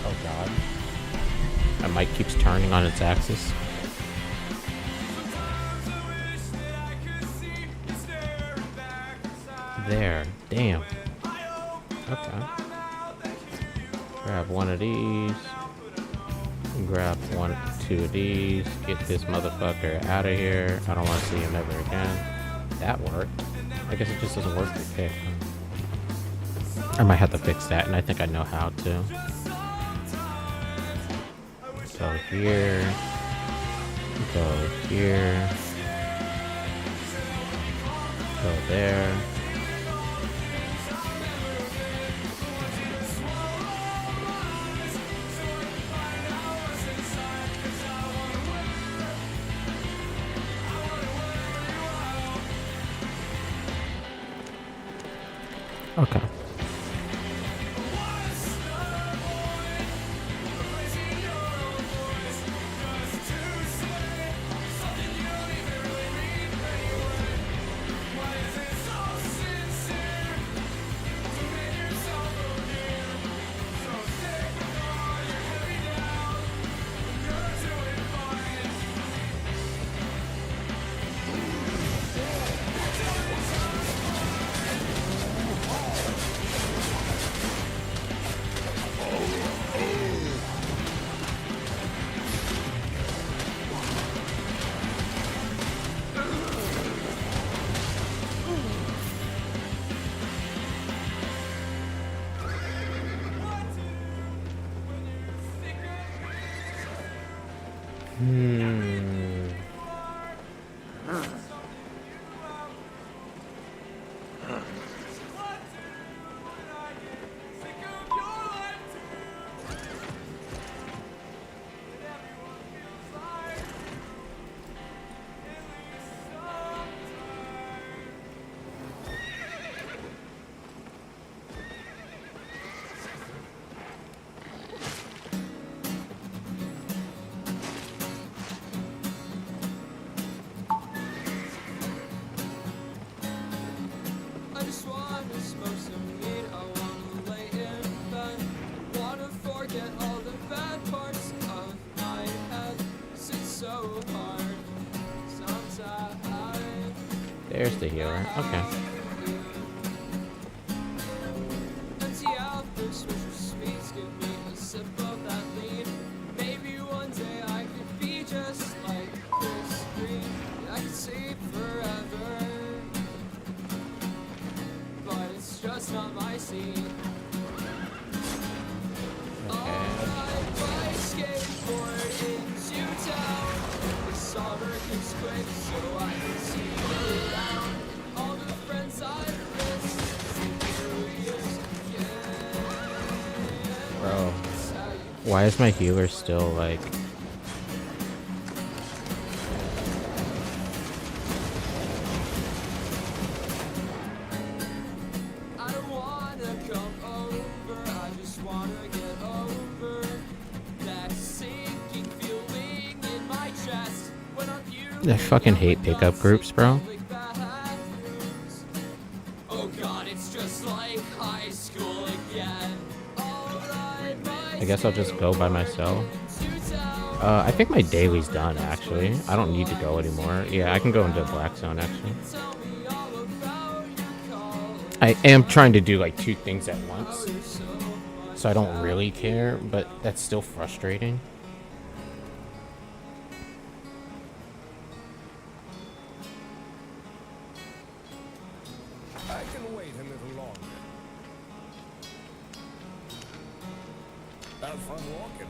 Oh god. My mic keeps turning on its axis. There. Damn. Okay. Grab one of these. Grab two of these. Get this motherfucker out of here. I don't want to see him ever again. That worked. I guess it just doesn't work with Kick. I might have to fix that, and I think I know how to. Go here. Go here. Go there. Okay. I just wanna smoke some weed, I wanna lay in bed, wanna forget all the bad parts of my head. It's so hard sometimes. There's the healer. Okay. Empty out the switch of speeds, give me a sip of that lean. Maybe one day I could be just like Chris Green. I could sleep forever, but it's just not my scene. I'll ride my skateboard into town. The summer gets quick, so I can see you around. All the friends I've missed through years, yeah. Bro, why is my healer still like? I don't wanna come over, I just wanna get over that sinking feeling in my chest when I'm I fucking hate pickup groups, bro. Oh god, it's just like high school again. I guess I'll just go by myself. I think my daily's done, actually. I don't need to go anymore. Yeah, I can go into Black Zone, actually. I am trying to do, like, 2 things at once. So I don't really care, but that's still frustrating. I can wait a little longer. Have fun walking.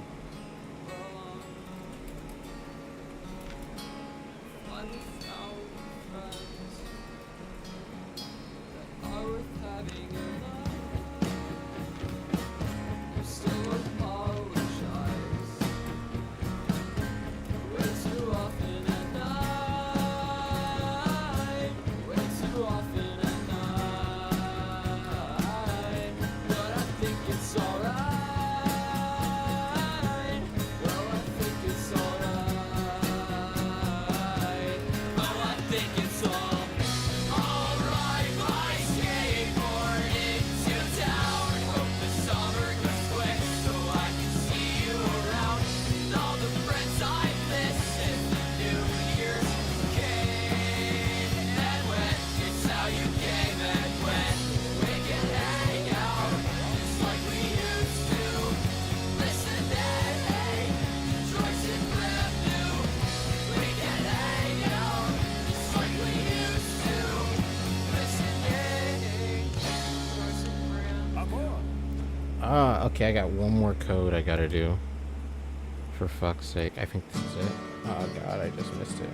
Okay, I got one more code I gotta do. For fuck's sake. I think this is it. Oh god, I just missed it.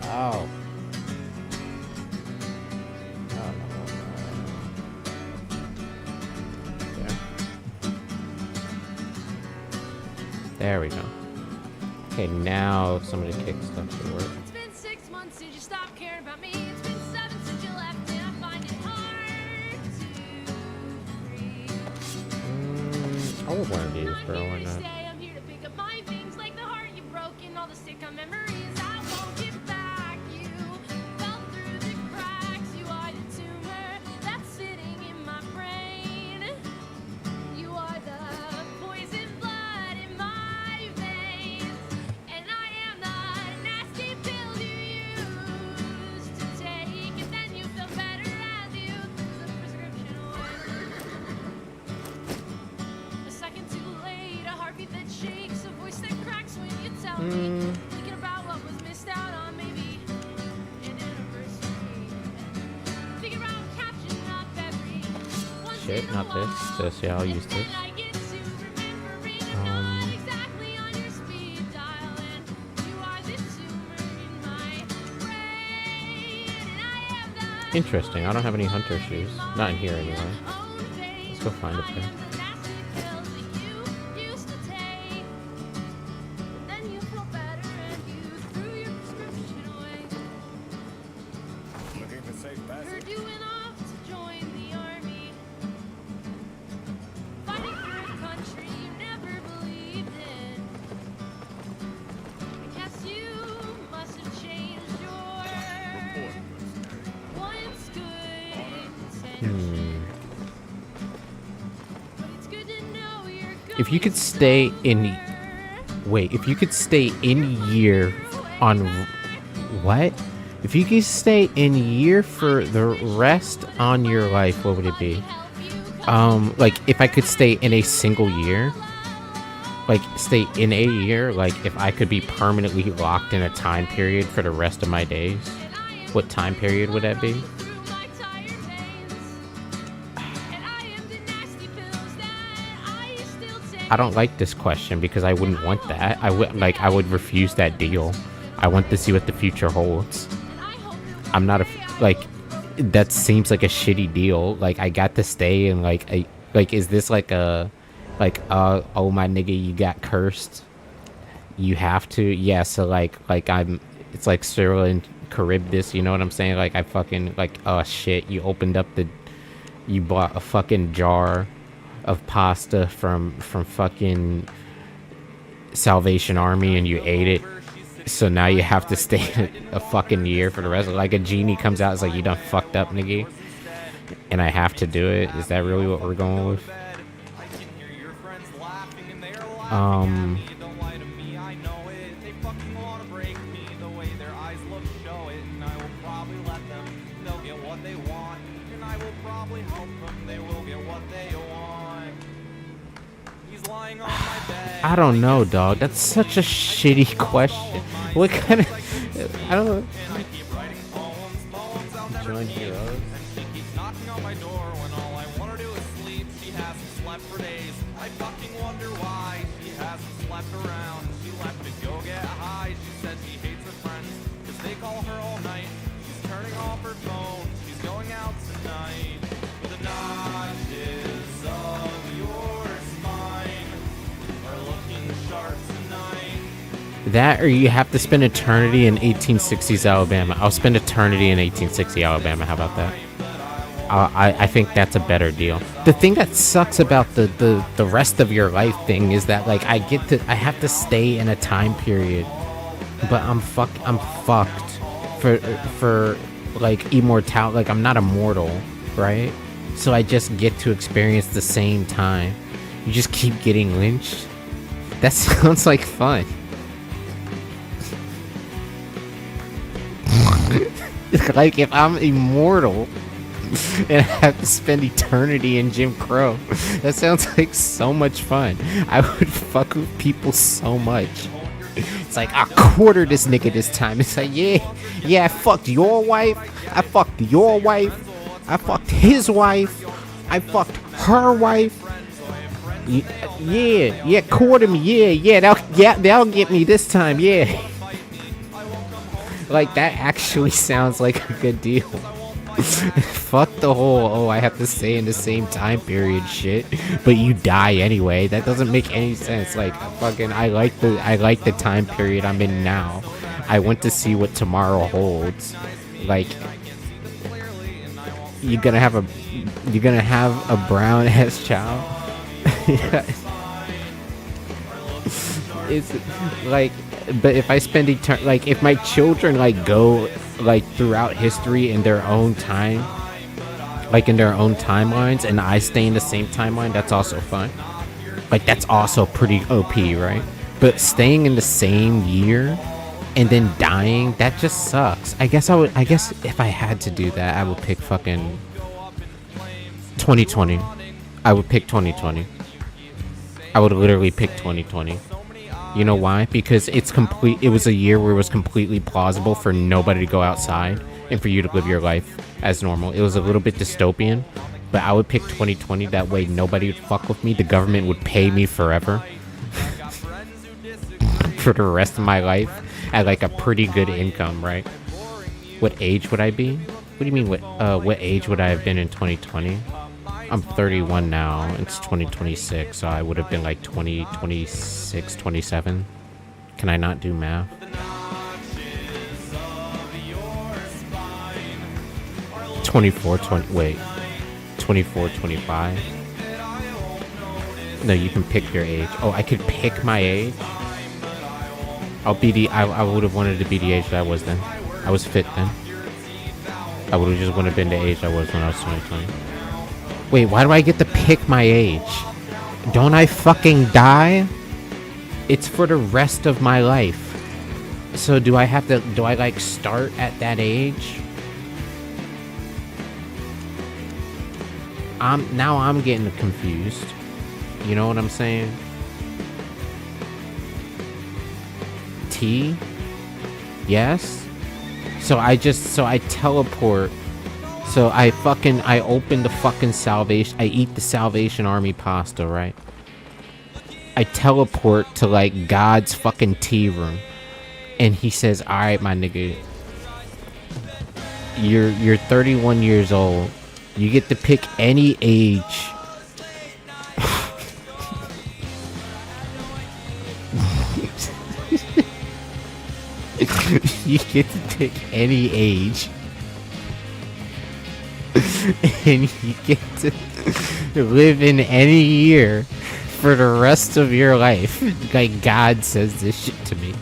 Oh. Oh no. There we go. Okay, now somebody kick stuff to work. It's been 6 months since you stopped caring about me. It's been 7 since you left, and I find it hard to breathe. I want one of these, bro. Why not? I'm here to pick up my things, like the heart you broke and all the stick-on memories I won't give back. You fell through the cracks. You are the tumor that's sitting in my brain. You are the poison blood in my veins, and I am the nasty pill you used to take, and then you feel better as you threw the prescription away. A second too late, a heartbeat that shakes, a voice that cracks when you tell me, thinking about what was missed out on, maybe an anniversary. Figure out catching up every once Shit, in a not this. while. This, yeah, I'll use And then this. I get to remembering I'm not exactly on Interesting. I don't have any hunter shoes. Not in here anyway. Let's go find a pair. Looking for safe passage? Doing off to join the army, fighting for a country you never believed in. I guess you must have changed your once good intentions. But it's good to know you're good. If you could stay in... Wait, if you could stay in year on... What? If you could stay in year for the rest on your life, what would it be? Like, if I could stay in a single year? Like, stay in a year? Like, if I could be permanently locked in a time period for the rest of my days? What time period would that be? I don't like this question because I wouldn't want that. I would refuse that deal. I want to see what the future holds. I'm not that seems like a shitty deal. Like, I got to stay and is this like a oh my nigga, you got cursed, you have to? Yeah, so it's like Cyril and Charybdis, you know what I'm saying? Like, I fucking, oh shit, you bought a fucking jar of pasta from fucking Salvation Army and you ate it, so now you have to stay a fucking year for the rest of it. Like, a genie comes out, it's like, you done fucked up, nigga, and I have to do it. Is that really what we're going with? I don't know, dog. That's such a shitty question. What kind of... I don't know. Join Heroes? That, or you have to spend eternity in 1860s Alabama. I'll spend eternity in 1860 Alabama. How about that? I think that's a better deal. The thing that sucks about the rest of your life thing is that, like, I have to stay in a time period, but I'm fucked for like immortality. Like, I'm not immortal, right? So I just get to experience the same time. You just keep getting lynched. That sounds like fun. Like, if I'm immortal and I have to spend eternity in Jim Crow, that sounds like so much fun. I would fuck with people so much. It's like, I quarter this nigga this time. It's like, yeah, I fucked your wife. I fucked your wife. I fucked his wife. I fucked her wife. Yeah, quarter me. Yeah, that'll get me this time. Yeah. Like, that actually sounds like a good deal. Fuck the whole, I have to stay in the same time period shit, but you die anyway. That doesn't make any sense. Like, fucking, I like the time period I'm in now. I want to see what tomorrow holds. Like, you're gonna have a brown ass child. It's like, but if I spend like, if my children like go like throughout history in their own time, like in their own timelines, and I stay in the same timeline, that's also fun. Like, that's also pretty OP, right? But staying in the same year and then dying, that just sucks. I guess if I had to do that, I would pick fucking 2020. I would pick 2020. I would literally pick 2020. You know why? Because it was a year where it was completely plausible for nobody to go outside and for you to live your life as normal. It was a little bit dystopian, but I would pick 2020. That way nobody would fuck with me. The government would pay me forever for the rest of my life at like a pretty good income, right? What age would I be? What do you mean, what age would I have been in 2020? I'm 31 now. It's 2026, so I would have been like 20, 26, 27. Can I not do math? 24, 24, 25. No, you can pick your age. Oh, I could pick my age? I would have wanted to be the age that I was then. I was fit then. I would have just wanted to been the age I was when I was 2020. Wait, why do I get to pick my age? Don't I fucking die? It's for the rest of my life. So do I like start at that age? Now I'm getting confused. You know what I'm saying? T? Yes? So I teleport. So I open the fucking Salvation. I eat the Salvation Army pasta, right? I teleport to like God's fucking tea room. And he says, alright, my nigga. You're 31 years old. You get to pick any age. You get to pick any age. And you get to live in any year for the rest of your life. Like God says this shit to me.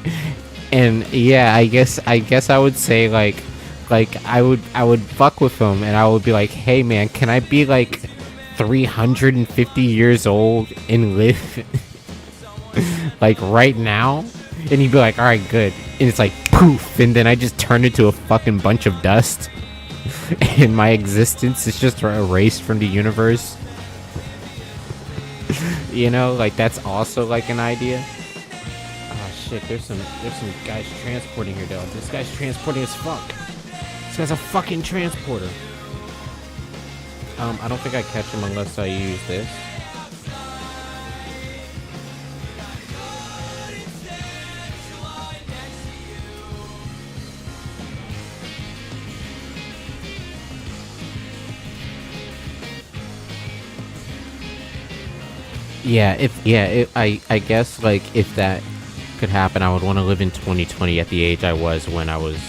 And yeah, I guess I would say like I would fuck with him and I would be like, hey man, can I be like 350 years old and live like right now? And he'd be like, alright, good. And it's like poof, and then I just turn into a fucking bunch of dust. And my existence is just erased from the universe. You know, like that's also like an idea. Oh shit, there's some guys transporting here though. This guy's transporting as fuck. This guy's a fucking transporter. I don't think I catch him unless I use this. I guess like if that could happen, I would want to live in 2020 at the age I was when it was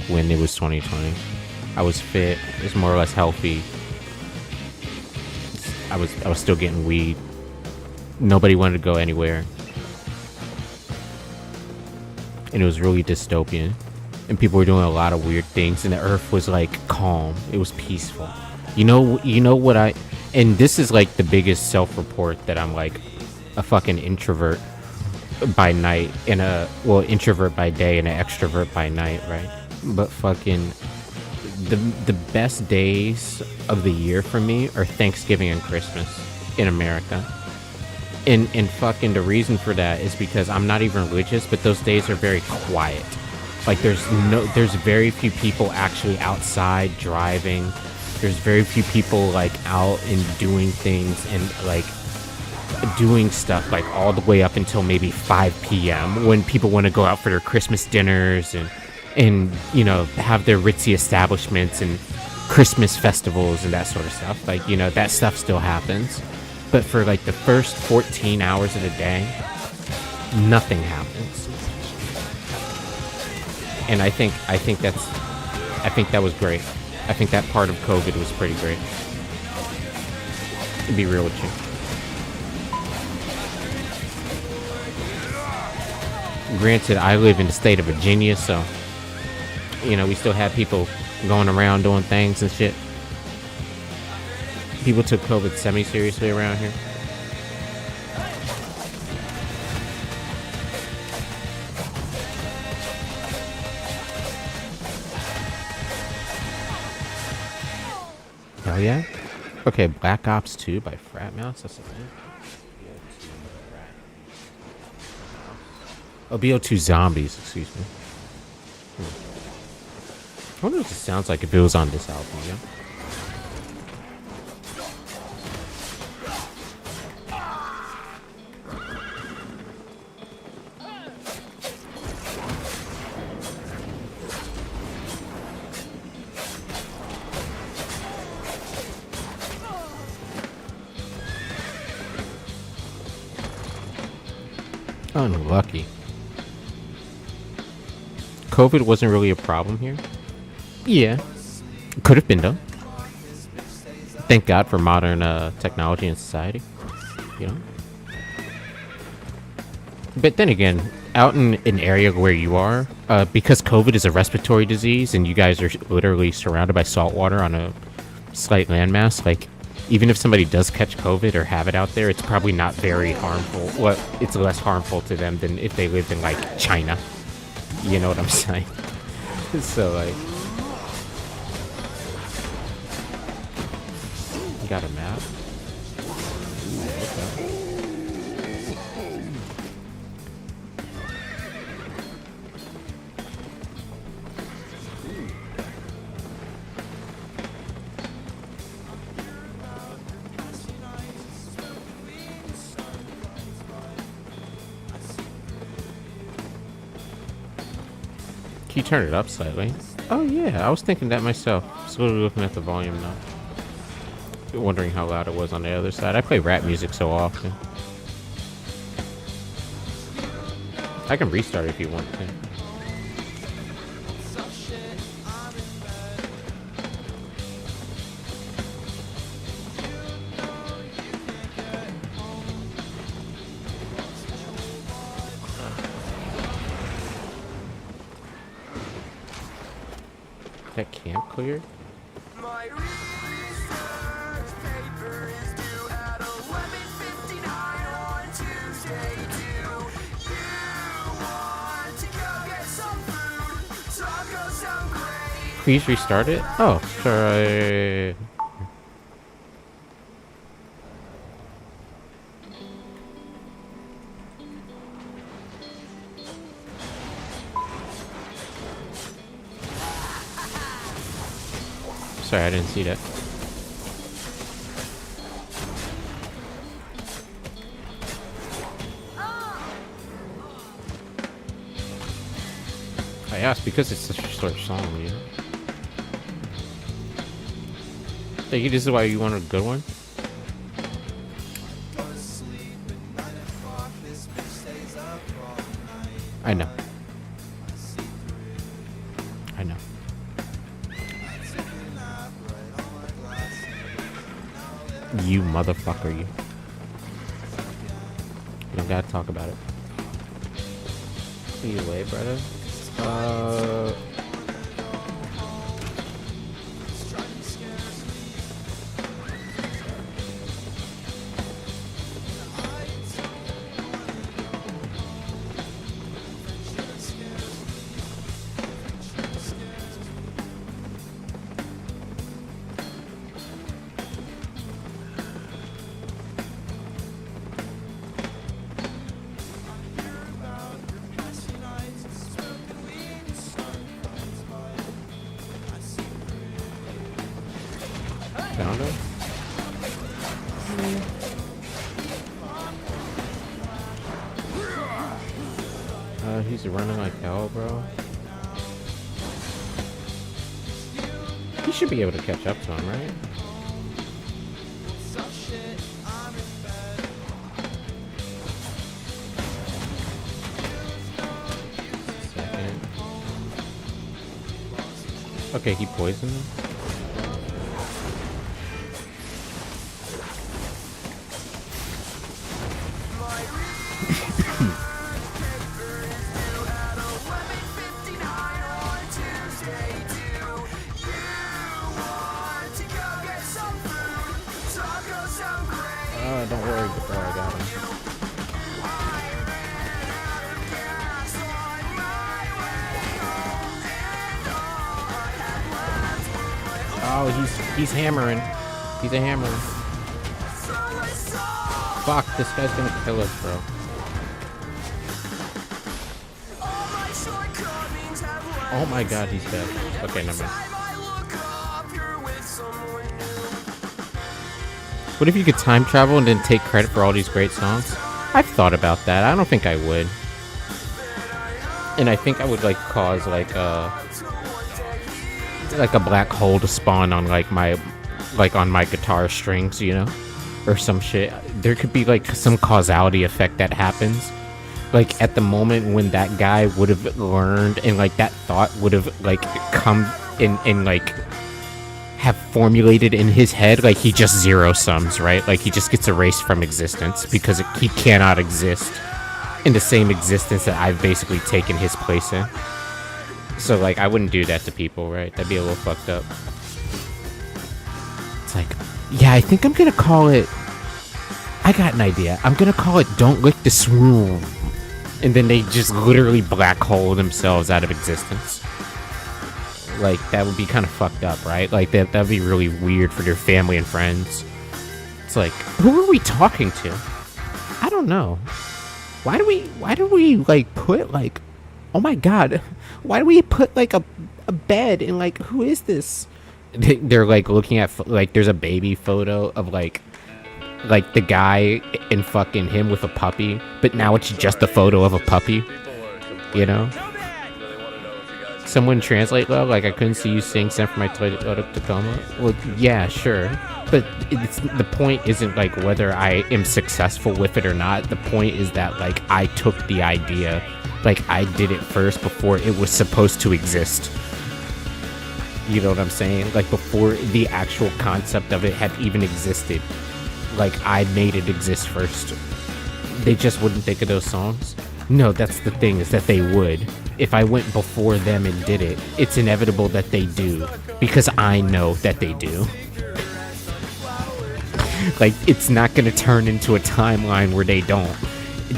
2020. I was fit, was more or less healthy. I was still getting weed. Nobody wanted to go anywhere. And it was really dystopian. And people were doing a lot of weird things, and the earth was like calm. It was peaceful. You know what and this is like the biggest self-report that I'm like a fucking introvert by night and introvert by day and an extrovert by night, right? But fucking the best days of the year for me are Thanksgiving and Christmas in America. And fucking the reason for that is because I'm not even religious, but those days are very quiet. Like there's very few people actually outside driving. There's very few people like out and doing things and like doing stuff like all the way up until maybe 5 p.m. when people want to go out for their Christmas dinners and you know have their ritzy establishments and Christmas festivals and that sort of stuff. Like, you know, that stuff still happens. But for like the first 14 hours of the day, nothing happens. And I think that was great. I think that part of COVID was pretty great. To be real with you. Granted, I live in the state of Virginia, so, you know, we still have people going around doing things and shit. People took COVID semi-seriously around here. Hell yeah. Okay, Black Ops 2 by Frat Mouse. That's a thing. Oh, BO2 Zombies, excuse me. I wonder what it sounds like if it was on this album, yeah? Unlucky. COVID wasn't really a problem here. Yeah, could have been though. Thank God for modern technology and society. You know. But then again, out in an area where you are, because COVID is a respiratory disease, and you guys are literally surrounded by salt water on a slight landmass, like, even if somebody does catch COVID or have it out there, it's probably not very harmful. Well, it's less harmful to them than if they lived in, like, China. You know what I'm saying? So, like... You got a map? Ooh, okay. Can you turn it up slightly? Oh yeah, I was thinking that myself. Just literally looking at the volume now. Wondering how loud it was on the other side. I play rap music so often. I can restart if you want to. That camp cleared? My research paper is due at 11:59 on Tuesday. Do you want to go get some food? Tacos sound great. Please restart it? Oh, sorry. Sorry, I didn't see that. I asked because it's such a short song, you know? Think this is why you wanted a good one? I know. I know. You motherfucker, you. You don't gotta talk about it. Either way, brother. Found him? He's running like hell, bro. He should be able to catch up to him, right? Second. Okay, he poisoned him. Don't worry, before I got him. Oh, he's hammering. He's a hammer. Fuck, this guy's gonna kill us, bro. Oh my god, he's dead. Okay, never mind. What if you could time travel and then take credit for all these great songs? I've thought about that. I don't think I would. And I think I would like cause like a black hole to spawn on like on my guitar strings, you know? Or some shit. There could be like some causality effect that happens like at the moment when that guy would have learned and like that thought would have like come in and like have formulated in his head, like he just zero sums, right? Like he just gets erased from existence because he cannot exist in the same existence that I've basically taken his place in. So like I wouldn't do that to people, right? That'd be a little fucked up. It's like, yeah, I think I'm gonna call it, I got an idea. I'm gonna call it Don't Lick the Swoon. And then they just literally black hole themselves out of existence. Like, that would be kind of fucked up, right? Like, that'd be really weird for their family and friends. It's like, who are we talking to? I don't know. Why do we, like, put, like, oh my god, why do we put, like, a bed and, like, who is this? They're, like, looking at, like, there's a baby photo of, like the guy and fucking him with a puppy, but now it's just a photo of a puppy, you know? Someone translate, though, like I couldn't see you sing Sent for My Toyota Tacoma. Well, yeah, sure, but the point isn't like whether I am successful with it or not. The point is that like I took the idea, like I did it first before it was supposed to exist. You know what I'm saying? Like before the actual concept of it had even existed. Like, I made it exist first. They just wouldn't think of those songs? No, that's the thing, is that they would. If I went before them and did it, it's inevitable that they do. Because I know that they do. Like, it's not gonna turn into a timeline where they don't.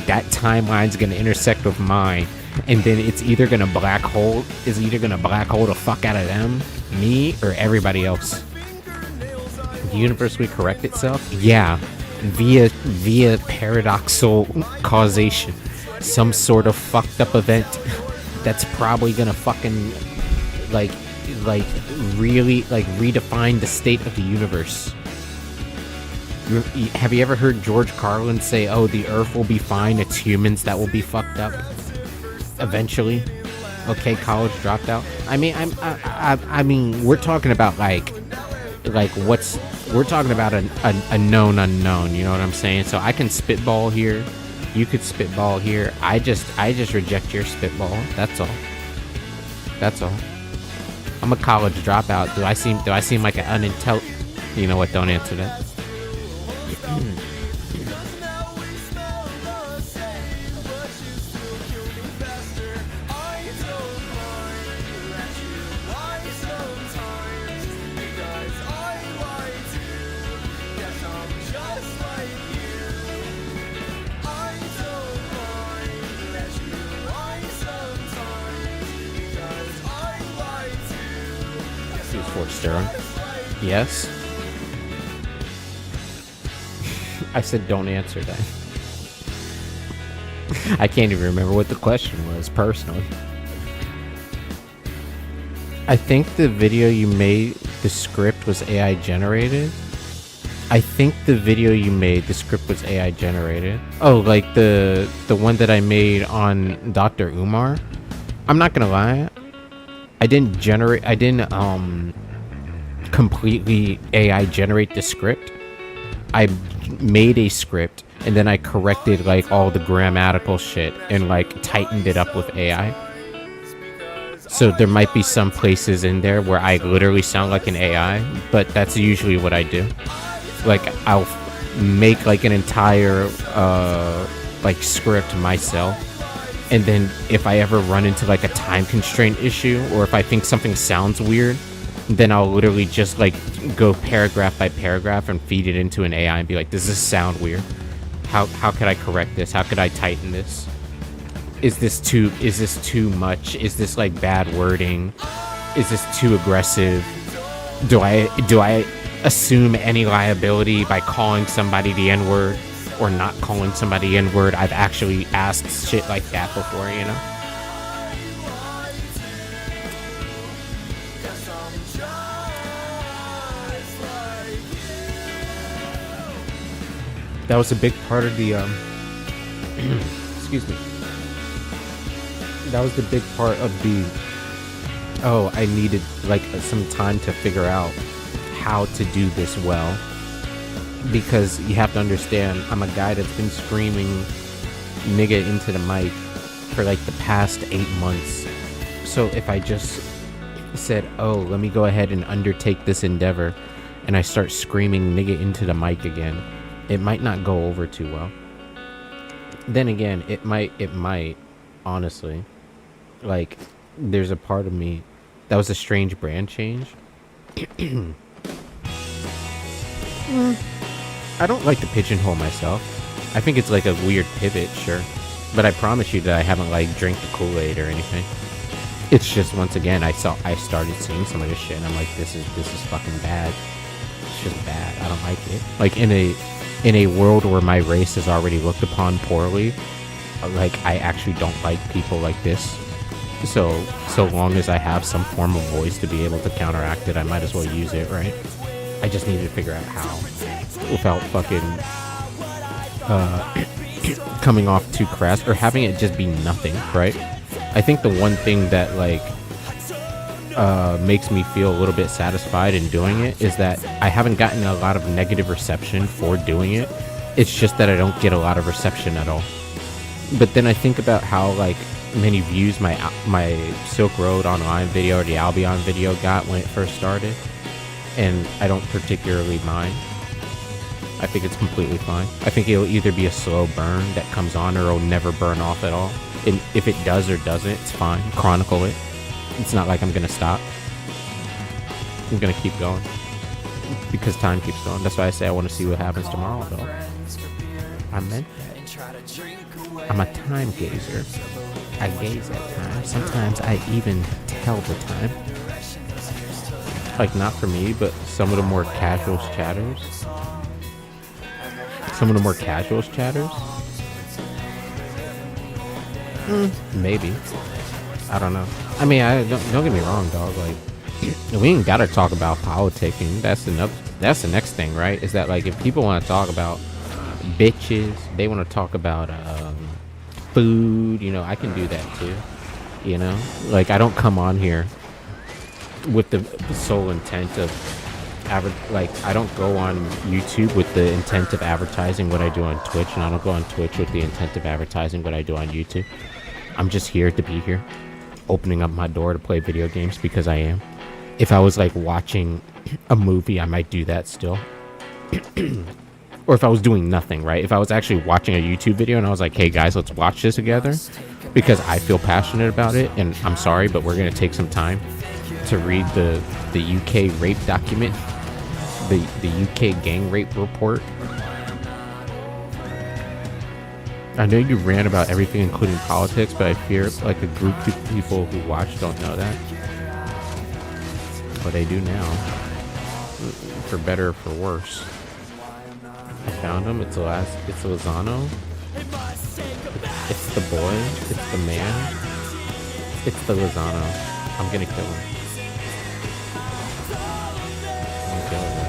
That timeline's gonna intersect with mine. And then it's either gonna black hole the fuck out of them, me, or everybody else. The universe will correct itself? Yeah, via paradoxical causation. Some sort of fucked up event that's probably gonna fucking like really like redefine the state of the universe. Have you ever heard George Carlin say, oh, the earth will be fine, it's humans that will be fucked up eventually? Okay, college dropout. I mean we're talking about we're talking about a known unknown, you know what I'm saying? So I can spitball here, you could spitball here. I just reject your spitball. That's all. I'm a college dropout. Do I seem like an unintelligent? You know what? Don't answer that. Yes. I said don't answer that. I can't even remember what the question was, personally. I think the video you made, the script was AI generated. Oh, like the one that I made on Dr. Umar? I'm not gonna lie. I didn't completely AI generate the script. I made a script and then I corrected like all the grammatical shit and like tightened it up with AI. So there might be some places in there where I literally sound like an AI, but that's usually what I do. Like I'll make like an entire like script myself, and then if I ever run into like a time constraint issue or if I think something sounds weird, then I'll literally just like go paragraph by paragraph and feed it into an AI and be like, does this sound weird? How could I correct this? How could I tighten this? Is this too much? Is this like bad wording? Is this too aggressive? Do I assume any liability by calling somebody the N-word or not calling somebody N-word? I've actually asked shit like that before, you know? That was a big part of the excuse me. That was the big part of the, oh, I needed like some time to figure out how to do this well, because you have to understand, I'm a guy that's been screaming nigga into the mic for like the past 8 months. So if I just said, oh, let me go ahead and undertake this endeavor, and I start screaming nigga into the mic again, it might not go over too well. Then again, it might, honestly. Like, there's a part of me that was a strange brand change. I don't like to pigeonhole myself. I think it's like a weird pivot, sure. But I promise you that I haven't like drank the Kool-Aid or anything. It's just, once again, I started seeing some of this shit and I'm like, this is fucking bad. It's just bad. I don't like it. Like in a world where my race is already looked upon poorly, like I actually don't like people like this. So long as I have some form of voice to be able to counteract it, I might as well use it, right? I just needed to figure out how without fucking coming off too crass or having it just be nothing, right? I think the one thing that like makes me feel a little bit satisfied in doing it is that I haven't gotten a lot of negative reception for doing it. It's just that I don't get a lot of reception at all. But then I think about how like many views my Silk Road Online video or the Albion video got when it first started, and I don't particularly mind. I think it's completely fine. I think it'll either be a slow burn that comes on or it'll never burn off at all. And if it does or doesn't, it's fine. Chronicle it. It's not like I'm gonna stop. I'm gonna keep going because time keeps going. That's why I say I want to see what happens tomorrow, though. I'm a time gazer. I gaze at time. Sometimes I even tell the time. Like, not for me, but some of the more casual chatters. Maybe. I don't know. I mean, don't get me wrong, dog. Like, we ain't gotta talk about politicking. That's the next thing, right? Is that like if people want to talk about bitches, they want to talk about food, you know, I can do that too. You know, like I don't come on here with the sole intent of I don't go on YouTube with the intent of advertising what I do on Twitch, and I don't go on Twitch with the intent of advertising what I do on YouTube. I'm just here to be here, opening up my door to play video games because I am. If I was like watching a movie, I might do that still. Or if I was doing nothing, right? If I was actually watching a YouTube video and I was like, hey guys, let's watch this together because I feel passionate about it, and I'm sorry, but we're gonna take some time to read the UK rape document, the UK gang rape report. I know you rant about everything including politics, but I fear like a group of people who watch don't know that. But they do now, for better or for worse. I found him. It's Lozano. It's the boy. It's the man. It's the Lozano. I'm gonna kill him. I'm gonna kill him.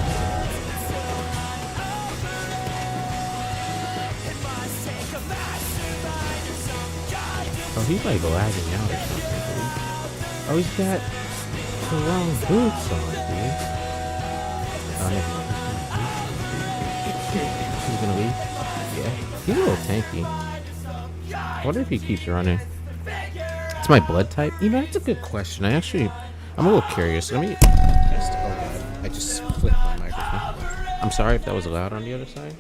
Oh, he's like lagging out or something, dude. Oh, he's got the wrong boots on, dude. Oh, never mind. He's gonna leave? Yeah. He's a little tanky. I wonder if he keeps running. It's my blood type? You know, that's a good question. I'm a little curious. Let me just, oh god, I just flipped my microphone. I'm sorry if that was loud on the other side.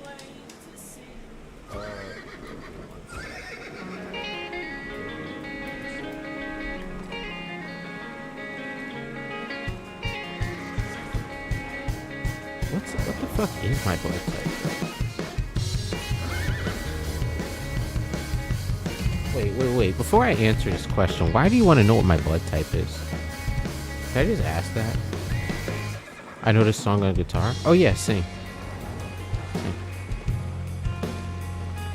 What the fuck is my blood type? Wait. Before I answer this question, why do you want to know what my blood type is? Can I just ask that? I know this song on guitar. Oh yeah, sing.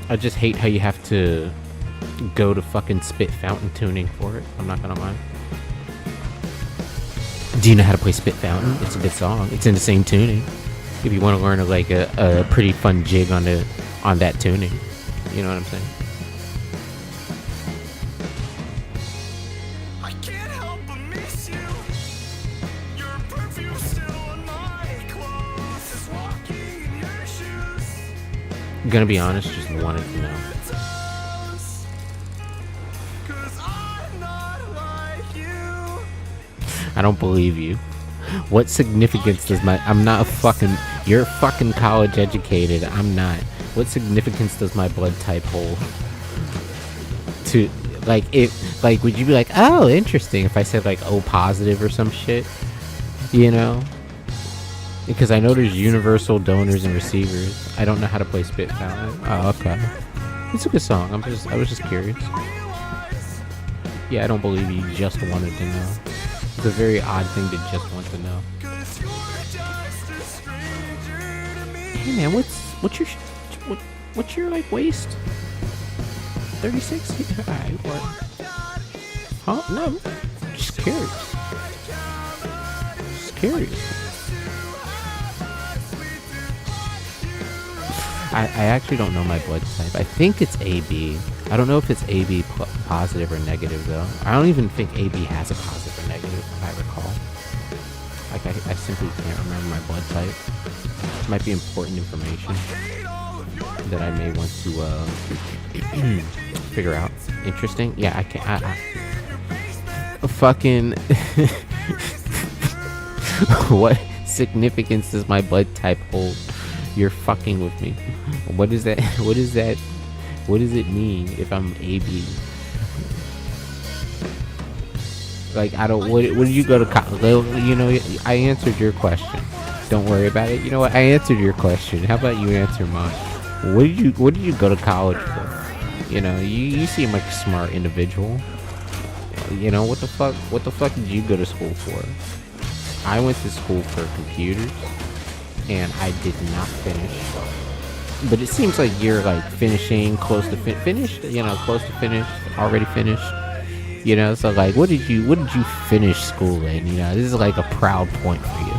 I just hate how you have to go to fucking Spit Fountain tuning for it. I'm not gonna lie. Do you know how to play Spit Fountain? It's a good song. It's in the same tuning. If you want to learn like a pretty fun jig on that tuning, you know what I'm saying? I can't help but miss you. Your perfume still on my clothes. Just walking in your shoes. I'm gonna be honest, just wanted to know. I don't believe you. What significance does my... I'm not a fucking... You're fucking college educated. I'm not. What significance does my blood type hold? To... Like, like, would you be like, oh, interesting if I said, like, O positive or some shit? You know? Because I know there's universal donors and receivers. I don't know how to play Spit Fountain. Oh, okay. It's a good song. I was just curious. Yeah, I don't believe you just wanted to know. It's a very odd thing to just want to know. Hey man, what's your like waist? 36? Alright, what? Huh? No, just curious. Just curious. I actually don't know my blood type. I think it's AB. I don't know if it's AB positive or negative though. I don't even think AB has a positive or negative, if I recall. Like I simply can't remember my blood type. This might be important information that I may want to figure out. Interesting? Yeah, I can't. Fucking. What significance does my blood type hold? You're fucking with me. What is that? What is that? What does it mean if I'm AB? Like, I don't... What did you go to college? You know, I answered your question. Don't worry about it. You know what? I answered your question. How about you answer mine? What did you go to college for? You know, you seem like a smart individual. You know, what the fuck did you go to school for? I went to school for computers. And I did not finish. But it seems like you're like finishing, close to finished, you know, close to finished, already finished. You know, so like what did you finish school in? You know, this is like a proud point for you.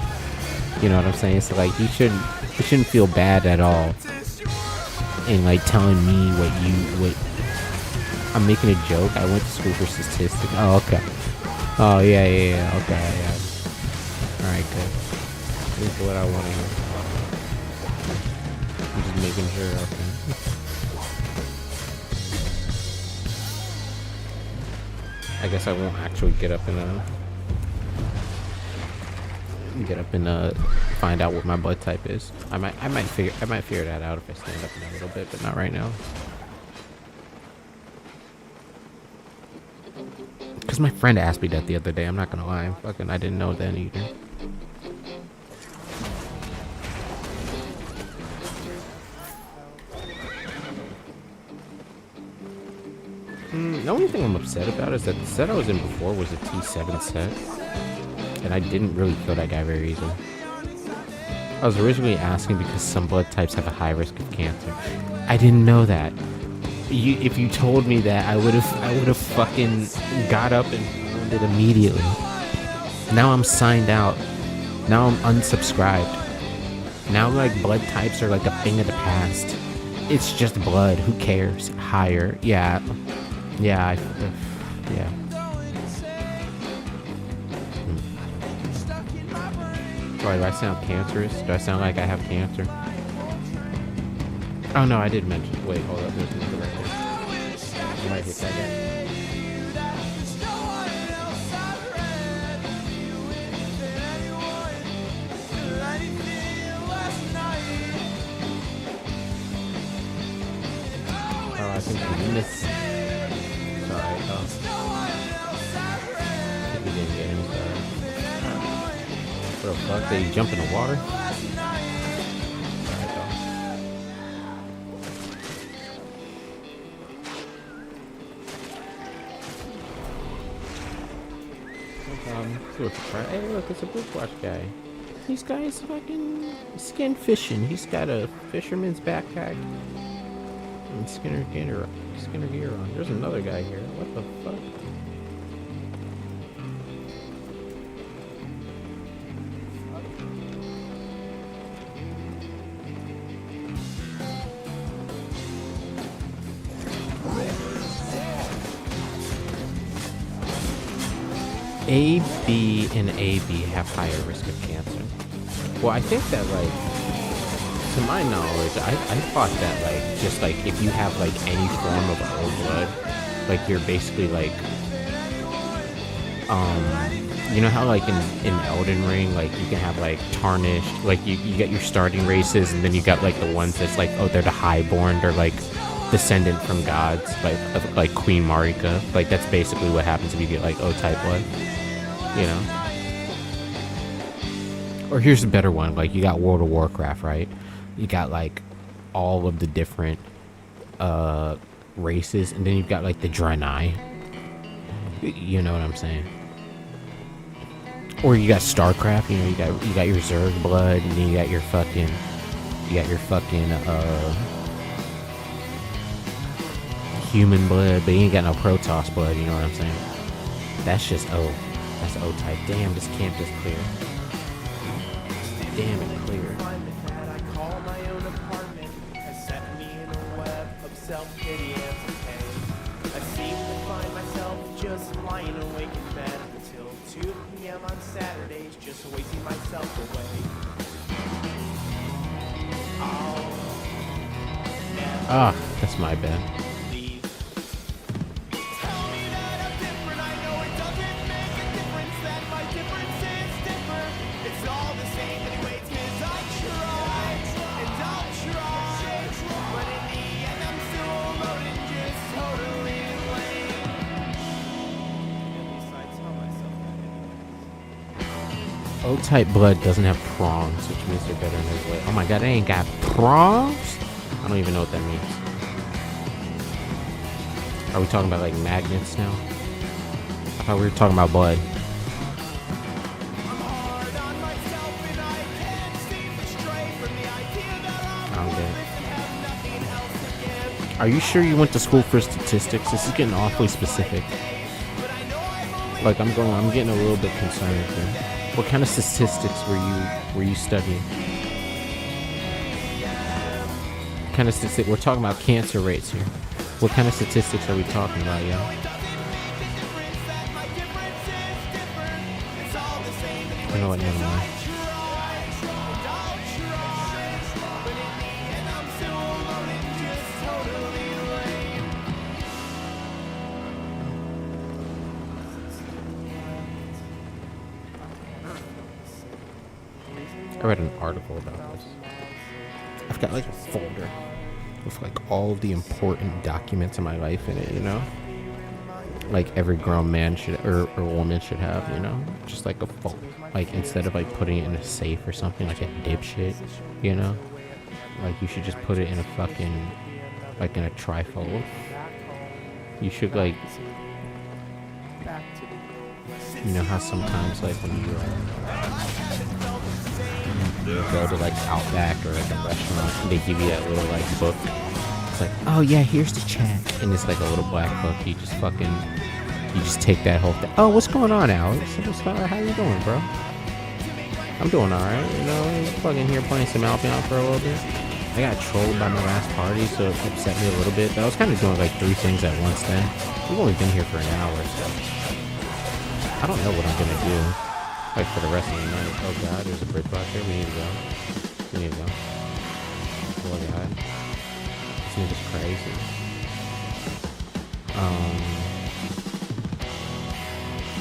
You know what I'm saying? So like you shouldn't feel bad at all in like telling me what I'm making a joke. I went to school for statistics. Oh, okay. Oh yeah, okay, yeah. Alright, good. This is what I want to hear. I'm just making sure. Okay. I guess I won't actually get up and find out what my blood type is. I might figure that out if I stand up in a little bit, but not right now. Because my friend asked me that the other day. I'm not gonna lie. I didn't know then either. The only thing I'm upset about is that the set I was in before was a T7 set, and I didn't really kill that guy very easily. I was originally asking because some blood types have a high risk of cancer. I didn't know that. If you told me that, I would have fucking got up and ruined it immediately. Now I'm signed out. Now I'm unsubscribed. Now like blood types are like a thing of the past. It's just blood. Who cares? Higher. Yeah. Yeah. Yeah. Sorry, do I sound cancerous? Do I sound like I have cancer? Oh no, I did mention. Wait, hold up. This is the right one. I might hit that guy. Oh, I think we missed. Sorry, I think we didn't get him. What the fuck? Did he jump in the water? Hey, look, it's a Bushwash guy. This guy's fucking skin fishing. He's got a fisherman's backpack and Skinner gear on. There's another guy here. What the fuck? A, B, and AB have higher risk of cancer. Well, I think that, like, to my knowledge, I thought that, like, just, like, if you have, like, any form of O blood, like, you're basically, like, You know how like in Elden Ring, like you can have like tarnished, like you get your starting races, and then you got like the ones that's like, oh, they're the highborn, they're like descendant from gods, like Queen Marika. Like that's basically what happens if you get like O-type blood, you know. Or here's a better one, like you got World of Warcraft, right? You got like all of the different races, and then you've got like the Draenei. You know what I'm saying? Or you got StarCraft, you know, you got your Zerg blood, and then you got your fucking human blood, but you ain't got no Protoss blood, you know what I'm saying? That's just O. That's O-type. Damn, this camp is clear. Damn it, clear. I call my own apartment, has set me in a web of self-pity and decay. I seem to find myself just lying awake in bed until 2 p.m. on Saturdays, just wasting myself away. Ah, that's my bad. O-type blood doesn't have prongs, which means they're better in his way. Oh my god, they ain't got prongs? I don't even know what that means. Are we talking about like magnets now? I thought we were talking about blood. I don't get it. Are you sure you went to school for statistics? This is getting awfully specific. Like I'm getting a little bit concerned here. What kind of statistics were you studying? What kind of statistics? We're talking about cancer rates here. What kind of statistics are we talking about, yo? You know what? Never mind. I read an article about this. I've got like a folder with like all of the important documents in my life in it, you know? Like every grown man should or woman should have, you know? Just like a folder. Like instead of like putting it in a safe or something like a dipshit, you know? Like you should just put it in a fucking, like in a trifold. You should like, you know how sometimes like when you go to like Outback or like a restaurant, they give you that little like book. It's like, oh yeah, here's the check, and it's like a little black book. You just take that whole thing. Oh, what's going on, Alex? How you doing, bro? I'm doing all right. You know, fucking here playing some Albion for a little bit. I got trolled by my last party, so it upset me a little bit. But I was kind of doing like 3 things at once then. We've only been here for an hour, so I don't know what I'm gonna do. Like for the rest of the night. Oh god, there's a bridge block there. We need to go. Oh god. This nigga's crazy.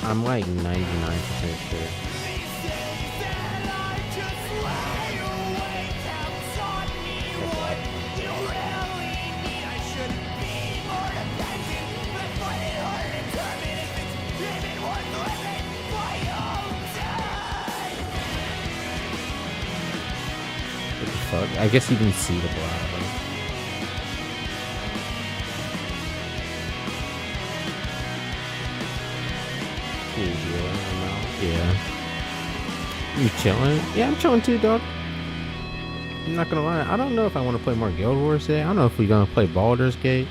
I'm like 99% sure. I guess you didn't see the blood. Yeah. You chilling? Yeah, I'm chilling too, dog. I'm not gonna lie. I don't know if I want to play more Guild Wars today. I don't know if we're gonna play Baldur's Gate.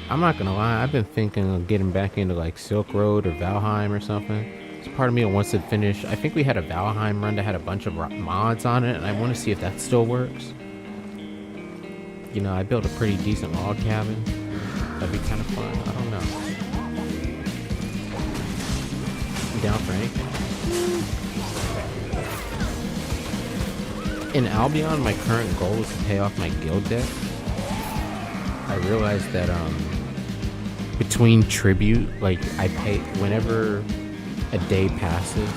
I'm not gonna lie. I've been thinking of getting back into like Silk Road or Valheim or something. It's part of me that wants to finish. I think we had a Valheim run that had a bunch of mods on it, and I want to see if that still works. You know, I built a pretty decent log cabin. That'd be kind of fun. I don't know. I'm down for anything. In Albion, my current goal is to pay off my guild debt. I realized that between tribute, like I pay whenever a day passes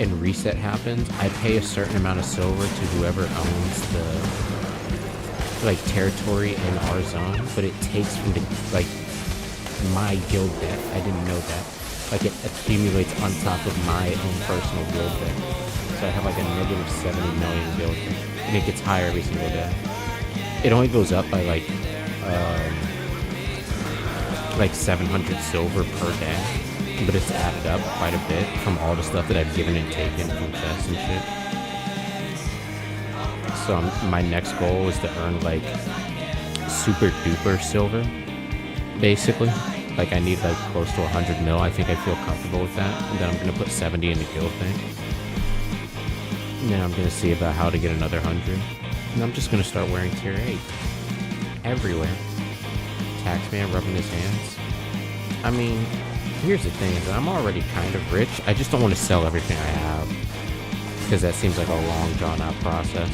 and reset happens, I pay a certain amount of silver to whoever owns the like territory in our zone, but it takes from the like my guild debt. I didn't know that. Like it accumulates on top of my own personal guild debt. So I have like a negative 70 million guild debt, and it gets higher every single day. It only goes up by like 700 silver per day, but it's added up quite a bit from all the stuff that I've given and taken from chests and shit. So my next goal is to earn like super duper silver, basically. Like I need like close to 100 mil. I think I feel comfortable with that, and then I'm gonna put 70 in the guild thing. And then I'm gonna see about how to get another 100. And I'm just gonna start wearing tier 8 everywhere. Taxman rubbing his hands. I mean, here's the thing, is that I'm already kind of rich. I just don't want to sell everything I have, because that seems like a long drawn out process,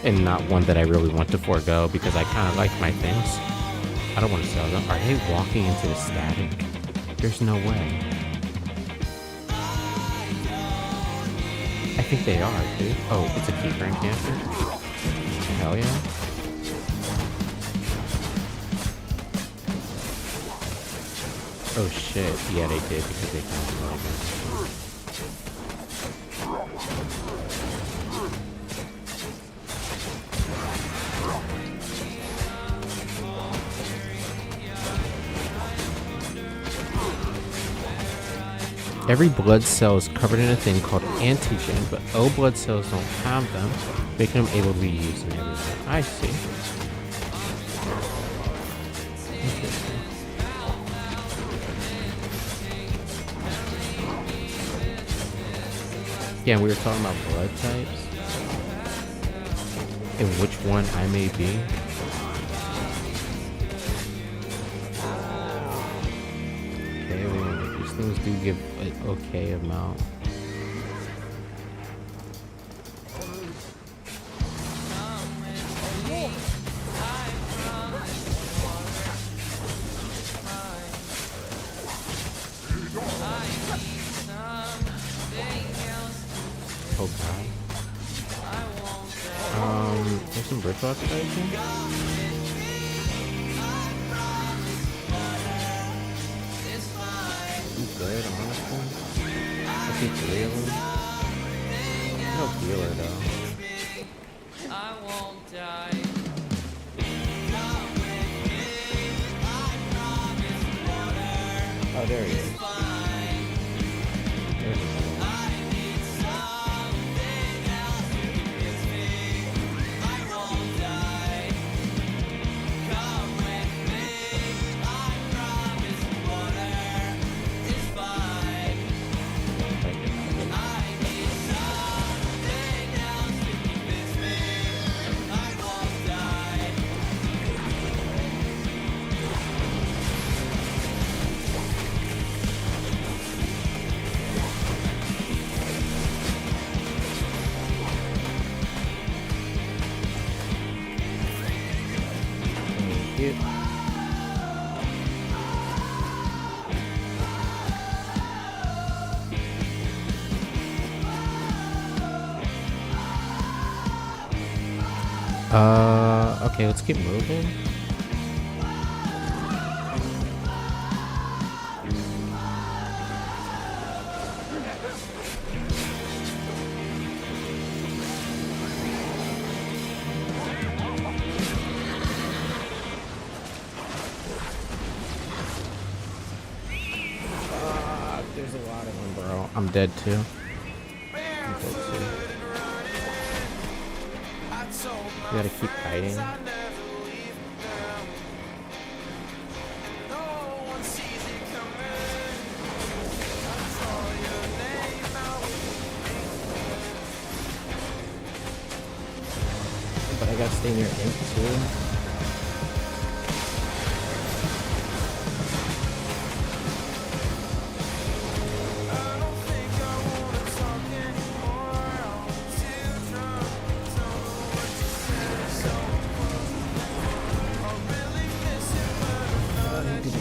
and not one that I really want to forego, because I kind of like my things. I don't want to sell them. Are they walking into the static? There's no way. I think they are, dude. Oh, it's a keeper encounter? Hell yeah. Oh shit, yeah they did, because they found the Every blood cell is covered in a thing called antigen, but O blood cells don't have them, making them able to be used in everything. I see. Yeah, we were talking about blood types and which one I may be. Okay, these things do give an okay amount. Oh god. There's some Bridgewater guys here. I'm good, honestly. I see 3 of them. No healer though. Oh, there he is. There's another one. Thank you. Okay, let's keep moving. There's a lot of them, bro. I'm dead too. I'm dead too. We gotta keep fighting. But I gotta stay near Imp too.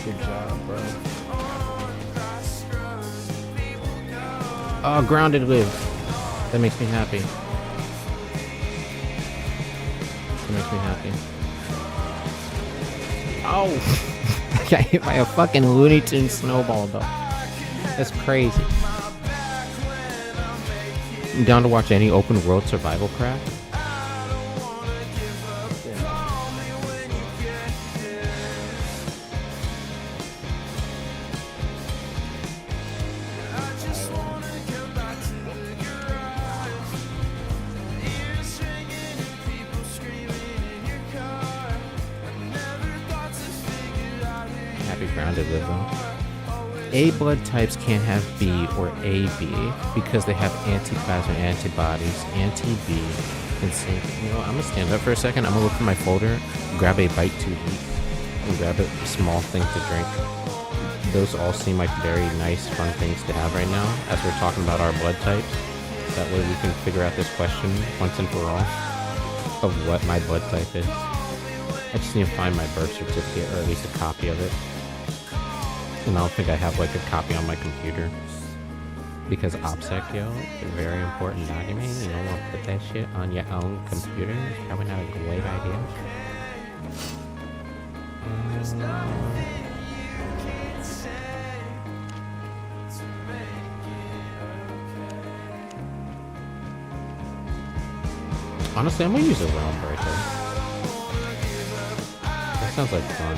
Good job, bro. Oh, Grounded lives. That makes me happy. That makes me happy. Oh! I got hit by a fucking Looney Tunes snowball, though. That's crazy. I'm down to watch any open world survival crap. Grounded live though. A blood types can't have B or AB because they have antiplasma antibodies, anti-B, and C. You know, I'm gonna stand up for a second. I'm gonna look for my folder, grab a bite to eat, and grab a small thing to drink. Those all seem like very nice, fun things to have right now as we're talking about our blood types. That way we can figure out this question once and for all of what my blood type is. I just need to find my birth certificate, or at least a copy of it. And I don't think I have like a copy on my computer. Because OPSEC, yo, is a very important document. You don't want to put that shit on your own computer. It's probably not a great idea. Honestly, I'm gonna use a realm breaker. That sounds like fun.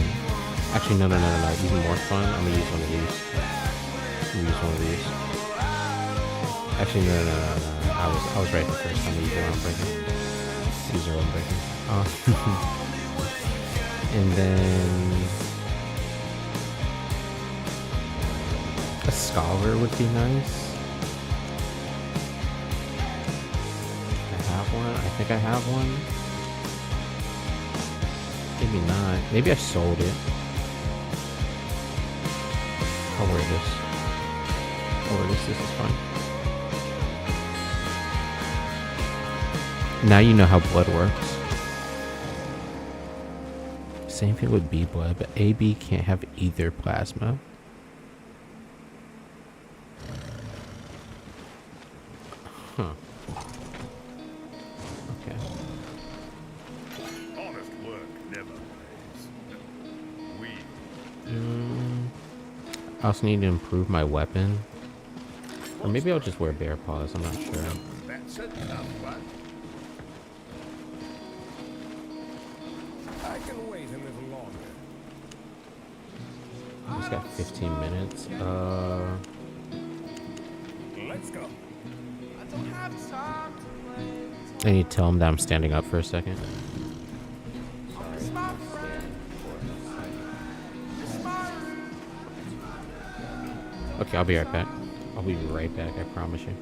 Actually, no. Even more fun. I'm gonna use one of these. Actually, no. I was right the first time. I'm gonna use a realm breaker. Use a realm breaker. And then a scholar would be nice. I think I have one. Maybe not. Maybe I sold it. I'll wear this. This is fun. Now you know how blood works. Same thing with B blood, but AB can't have either plasma. Huh. I also need to improve my weapon. Or maybe I'll just wear bear paws, I'm not sure. That's enough, what? I can wait a little longer. I just got 15 minutes. Let's go. I don't have time to wait. I need to tell him that I'm standing up for a second. Okay, I'll be right back. I'll be right back, I promise you.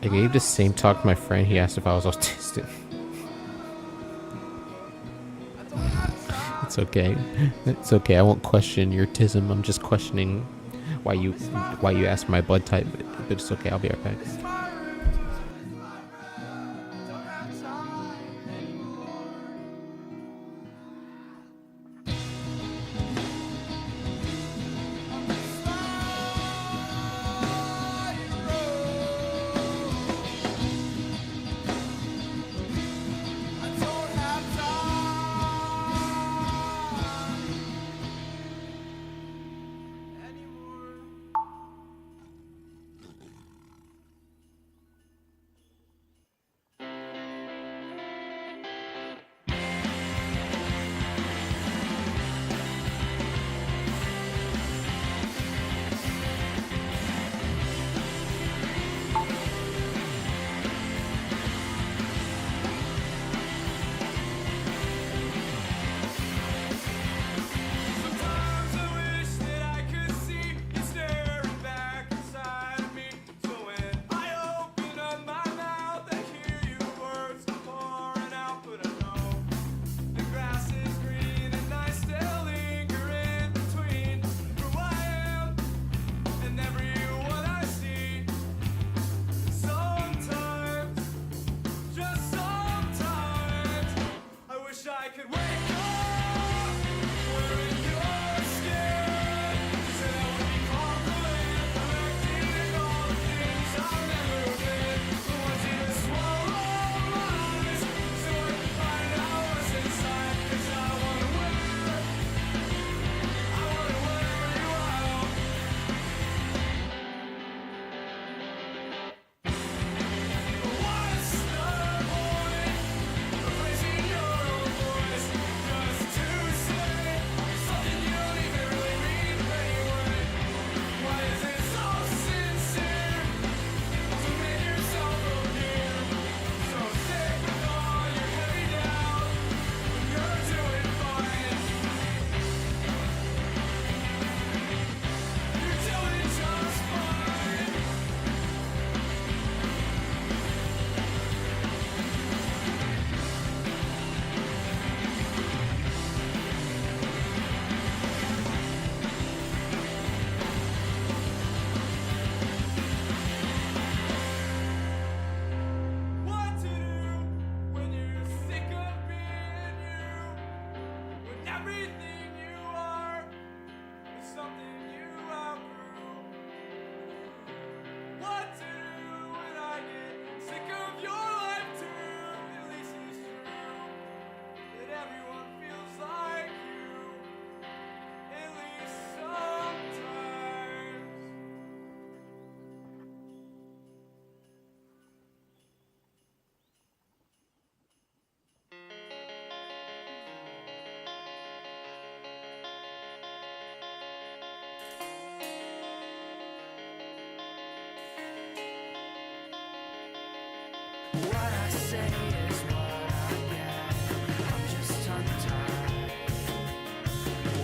I gave the same talk to my friend. He asked if I was autistic. It's okay. It's okay. I won't question your autism. I'm just questioning why you asked my blood type. But it's okay. I'll be right back. say is what I get. I'm just tongue-tied,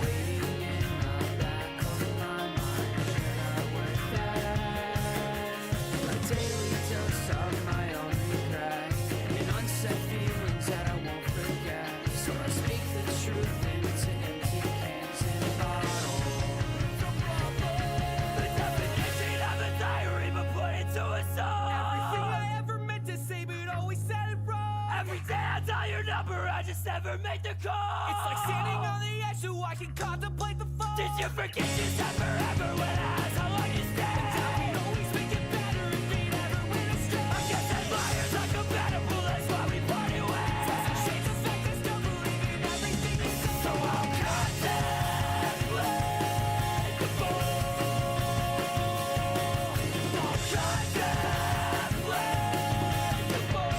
waiting in the back of my mind. Should I work that? A daily dose of my own regret and unsaid feelings that I won't forget. So I speak the truth into empty cans and bottles. The definition of a diary, but put it to a song. Everything I ever meant to say, but always said it wrong. Every day I dial your number, I just never make the call. It's like standing on the edge so I can contemplate the fall. Did you forget you said forever when I asked how long you stay? And how we always make it better if they never went astray. I guess that liars are compatible, that's why we party ways. Shades of fact, I still believe in everything you say. So I'll contemplate the fall. I'll contemplate the fall.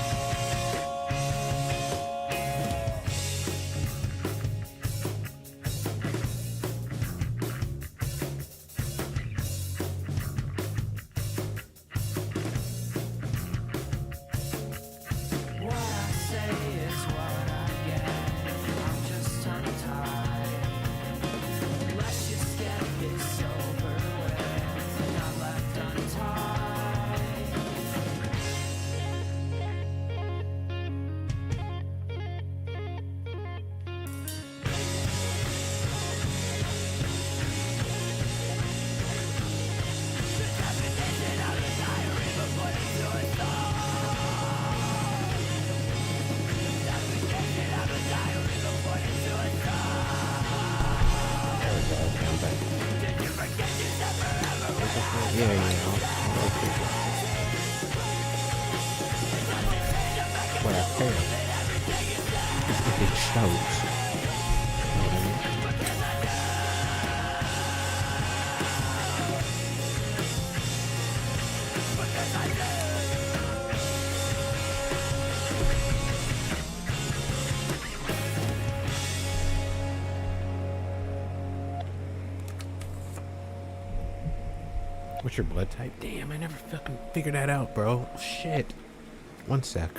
What I say is what I get. I'm just tongue-tied. Let's just get this over with. Not left untied. The definition of a diary, but put it to a song. Definition of a diary, but put it to a song. There we go. Okay, I'm back. Did you forget you said forever when I Yeah. What I feel is if it shows. You know what I mean? What's your blood type? Damn, I never fucking figured that out, bro. Shit. One sec.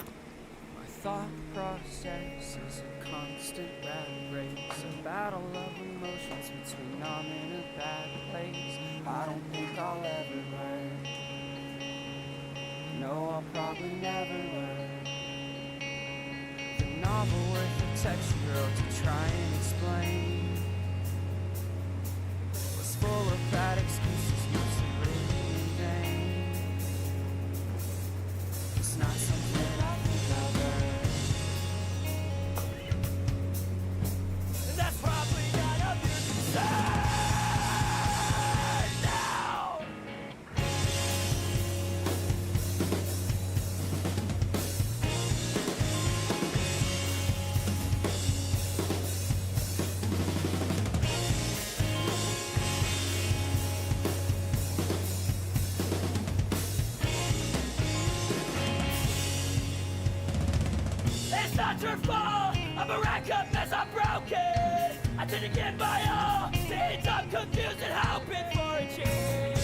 My thought process is a constant rat race, a battle of emotions between I'm in a bad place. I don't think I'll ever learn. No, I'll probably never learn. The novel worth the text you wrote to try and explain was full of bad excuses, mostly written in vain. It's not something I think I've earned. And that's probably none of your concern now. It's not your fault. I'm a rack up mess, I'm broken. I didn't give my all. Since I'm confused and hoping for a change.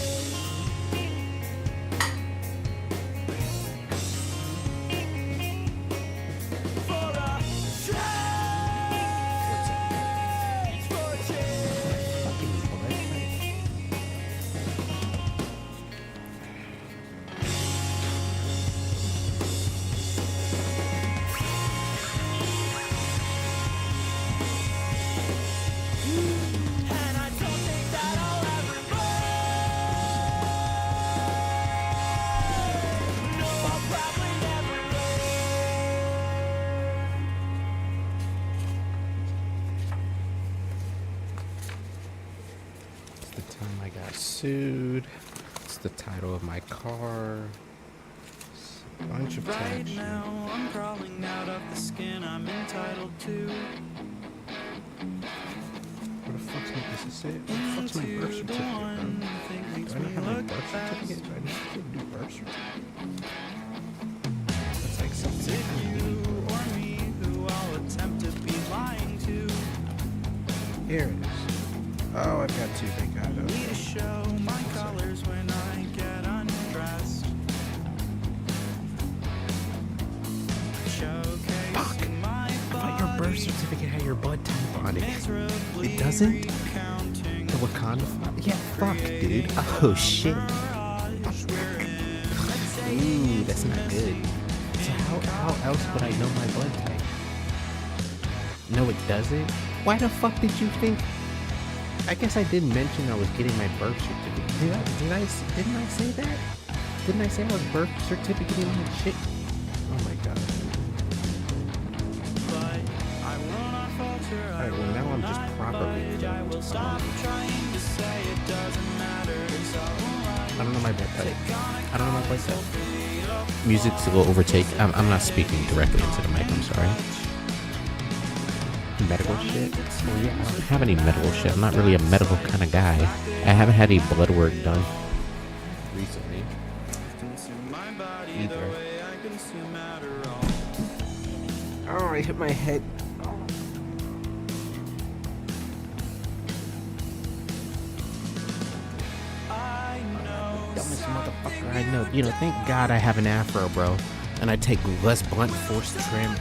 For a change. For a change. And I don't think that I'll ever learn. No, I'll probably never It's the time I got sued. It's the title of my car. It's a bunch of Right tabs. now, I'm crawling out of the skin I'm entitled to. What the fuck's my, is this it? What the fuck's my birth Into the certificate, one bro? thing Do makes I not me have my look birth best. certificate? Do I need to do birth certificate? That's like Is something. it you or me who I'll attempt to be lying to? Here it is. Oh, I've got two, thank God. Need to Okay. show my colors when I get undressed. birth certificate had your blood type on it. It doesn't? The Wakanda flag? Yeah, fuck, dude. Oh, shit. Ooh, that's not good. So how else would I know my blood type? No, it doesn't? Why the fuck did you think? I guess I did mention I was getting my birth certificate. Didn't I say that? Didn't I say I was birth certificating that shit? Oh my god. Alright, well now I'm just properly. I don't know my blood type. I don't know my blood type. Music's a little overtake. I'm not speaking directly into the mic, I'm sorry. Medical shit? Well, yeah, I don't have any medical shit. I'm not really a medical kind of guy. I haven't had any blood work done recently. Either. Oh, I hit my head. Dumbest motherfucker I know. You know, thank God I have an afro, bro. And I take less blunt force trim.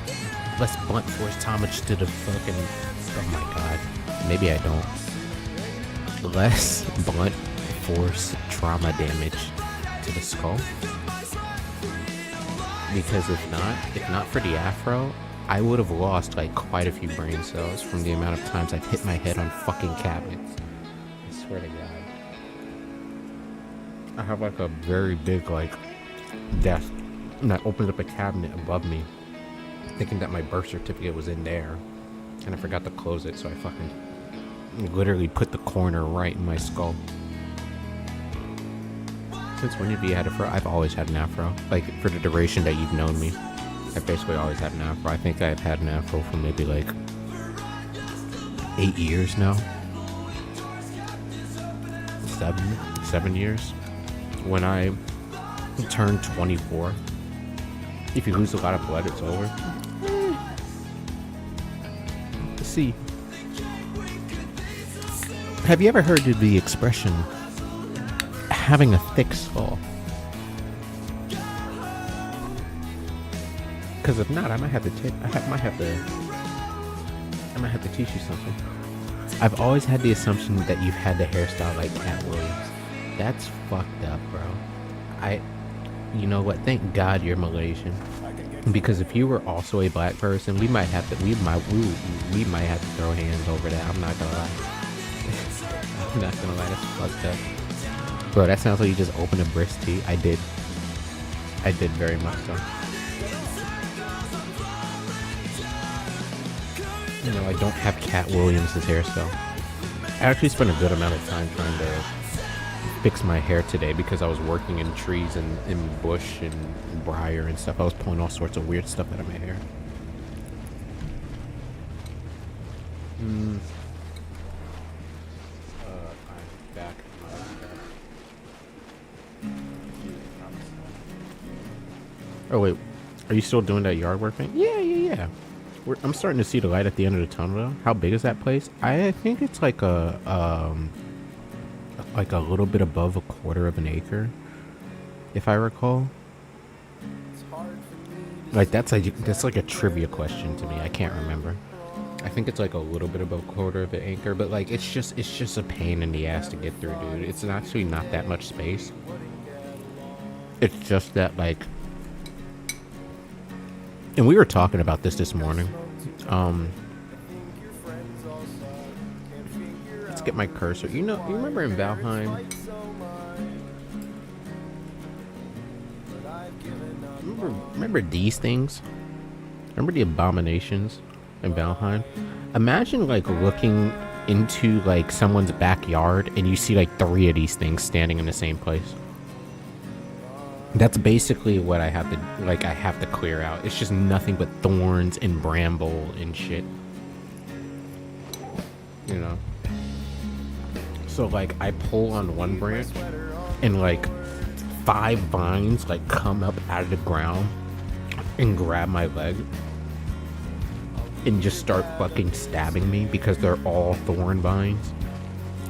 Less blunt force damage to the fucking. Oh my god. Maybe I don't. Less blunt force trauma damage to the skull. Because if not for the afro, I would have lost like quite a few brain cells from the amount of times I've hit my head on fucking cabinets. I swear to god. I have like a very big like desk, and I opened up a cabinet above me, thinking that my birth certificate was in there, and I forgot to close it, so I fucking literally put the corner right in my skull. Since when have you had a fro? I've always had an afro. Like, for the duration that you've known me, I've basically always had an afro. I think I've had an afro for maybe like 8 years now. 7 years. When I turned 24, if you lose a lot of blood, it's over. Let's see. Have you ever heard of the expression having a thick skull? Because if not, I might have to teach you something. I've always had the assumption that you've had the hairstyle like Cat Williams. That's fucked up, bro. You know what? Thank God you're Malaysian. Because if you were also a black person, we might have to throw hands over that. I'm not gonna lie. I'm not gonna lie, that's fucked up. Bro, that sounds like you just opened a brisk tea. I did very much so. You know, I don't have Cat Williams' hairstyle. I actually spent a good amount of time trying to fix my hair today because I was working in trees and in bush and briar and stuff. I was pulling all sorts of weird stuff out of my hair. I'm back. Oh wait, are you still doing that yard work thing? Yeah. I'm starting to see the light at the end of the tunnel. How big is that place? I think it's like a little bit above 1/4 of an acre, if I recall. Like that's like a trivia question to me. I can't remember. I think it's like a little bit above 1/4 of an acre, but like it's just a pain in the ass to get through, dude. It's actually not that much space. It's just that like. And we were talking about this morning. Let's get my cursor. You remember in Valheim? Remember these things? Remember the abominations in Valheim? Imagine like looking into like someone's backyard and you see like 3 of these things standing in the same place. That's basically what I have to clear out. It's just nothing but thorns and bramble and shit. You know? So like I pull on one branch and like 5 vines like come up out of the ground and grab my leg and just start fucking stabbing me because they're all thorn vines.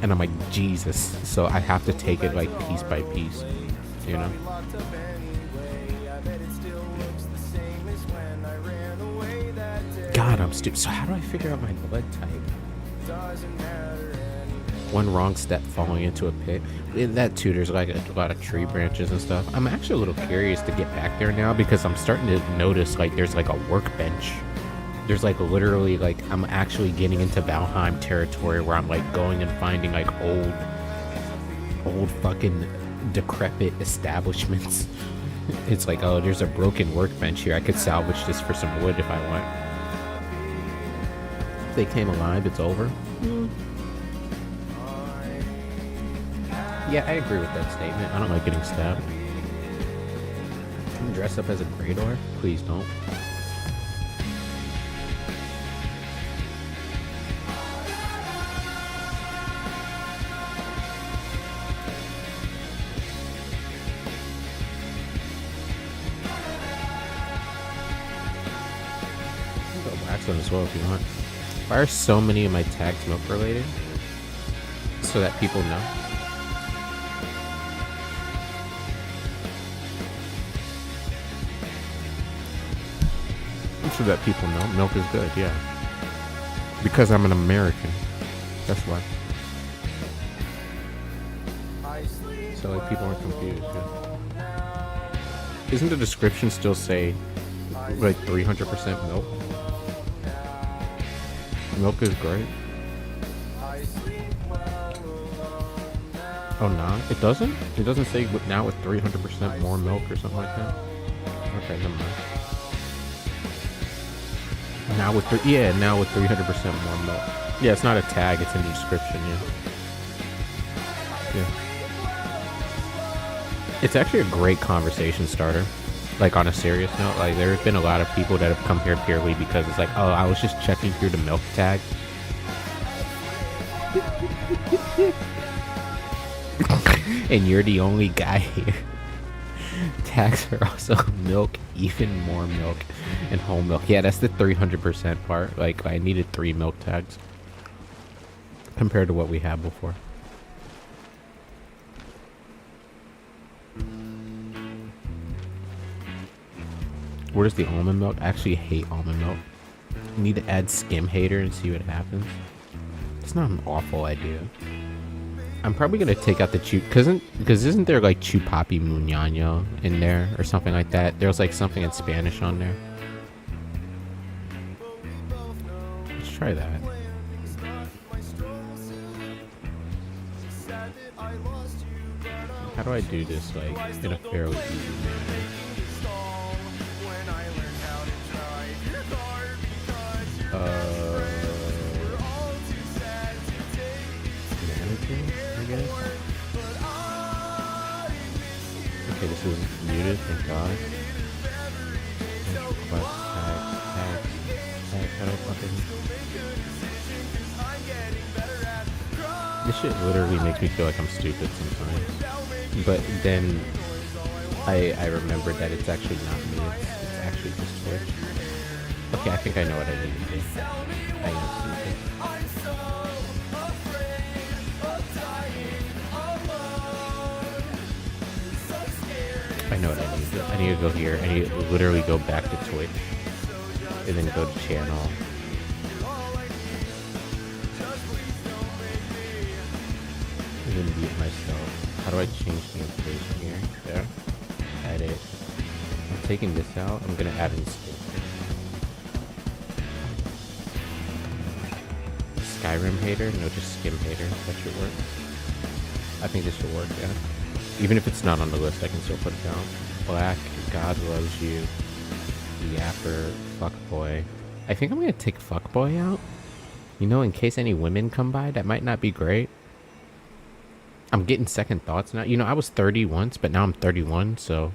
And I'm like, Jesus. So I have to take it like piece by piece, you know? God God, I'm stupid. So how do I figure out my blood type? One wrong step falling into a pit. In that too, there's like a lot of tree branches and stuff. I'm actually a little curious to get back there now because I'm starting to notice like there's like a workbench. There's like literally like I'm actually getting into Valheim territory where I'm like going and finding like old fucking decrepit establishments. It's like, oh, there's a broken workbench here. I could salvage this for some wood if I want. If they came alive, it's over. Yeah, I agree with that statement. I don't like getting stabbed. Can you dress up as a Greydor? Please don't. On as well if you want. Why are so many of my tags milk related? So that people know. So that people know milk is good, yeah. Because I'm an American. That's why. So like people aren't confused. Yeah. Isn't the description still say like 300% milk? Milk is great. Oh, nah, it doesn't? It doesn't say now with 300% more milk or something like that? Okay, never mind. Now with, now with 300% more milk. Yeah, it's not a tag, it's in the description, yeah. It's actually a great conversation starter. Like on a serious note, like there have been a lot of people that have come here purely because it's like, oh, I was just checking through the milk tag. And you're the only guy here. Tags are also milk, even more milk, and whole milk. Yeah, that's the 300% part. Like I needed 3 milk tags compared to what we had before. Where's the almond milk? I actually hate almond milk. I need to add skim hater and see what happens. It's not an awful idea. I'm probably gonna take out the because isn't there like chupapi muñaño in there or something like that? There's like something in Spanish on there. Let's try that. How do I do this like in a fairly easy manner? Managing, I guess. Okay, this is muted, thank God. Request tag. How do I fucking... This shit literally makes me feel like I'm stupid sometimes. But then I remembered that it's actually not me, it's actually just Twitch. Okay, I think I know what I need to do. I am stupid. I know what I need to do. I need to go here. I need to literally go back to Twitch. And then go to channel. And then mute myself. How do I change the information here? There. Edit. I'm taking this out. I'm gonna add in skip. Skyrim hater? No, just skim hater. That should work. I think this should work, yeah. Even if it's not on the list, I can still put it down. Black, God loves you. Yapper, fuckboy. I think I'm gonna take fuckboy out. You know, in case any women come by, that might not be great. I'm getting second thoughts now. You know, I was 30 once, but now I'm 31, so...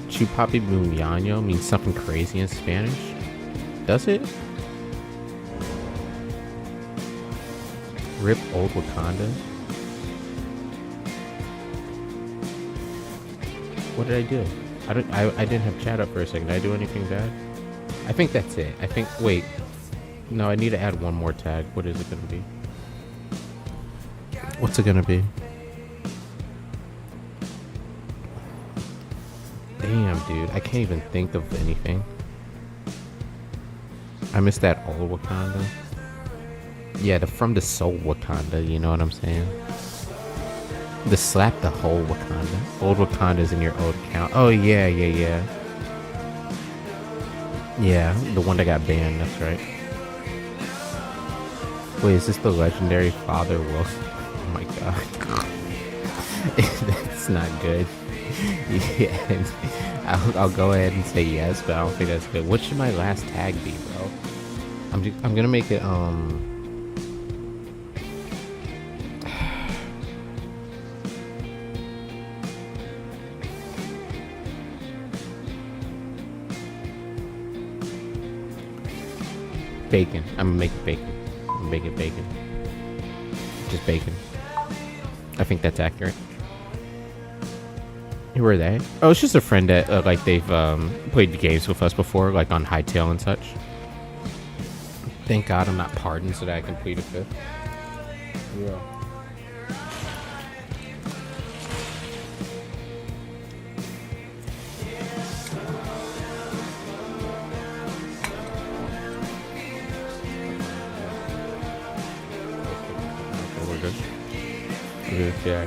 Chupapi muñaño means something crazy in Spanish. Does it? Rip old Wakanda. What did I do? I didn't have chat up for a second. Did I do anything bad? I think that's it. I think, wait. No, I need to add one more tag. What is it gonna be? What's it gonna be? Damn, dude. I can't even think of anything. I miss that old Wakanda. Yeah, from the soul Wakanda, you know what I'm saying? The slap the whole Wakanda. Old Wakanda's in your old account. Oh, yeah. Yeah, the one that got banned, that's right. Wait, is this the legendary Father Wilson? Oh my god. That's not good. Yeah, I'll go ahead and say yes, but I don't think that's good. What should my last tag be, bro? I'm gonna make it, bacon. I'm gonna make it bacon. I'm gonna make it bacon. Just bacon. I think that's accurate. Who are they? Oh, it's just a friend that like they've played the games with us before, like on Hightail and such. Thank God I'm not pardoned so that I can plead a fifth. Yeah. We're good. Yeah.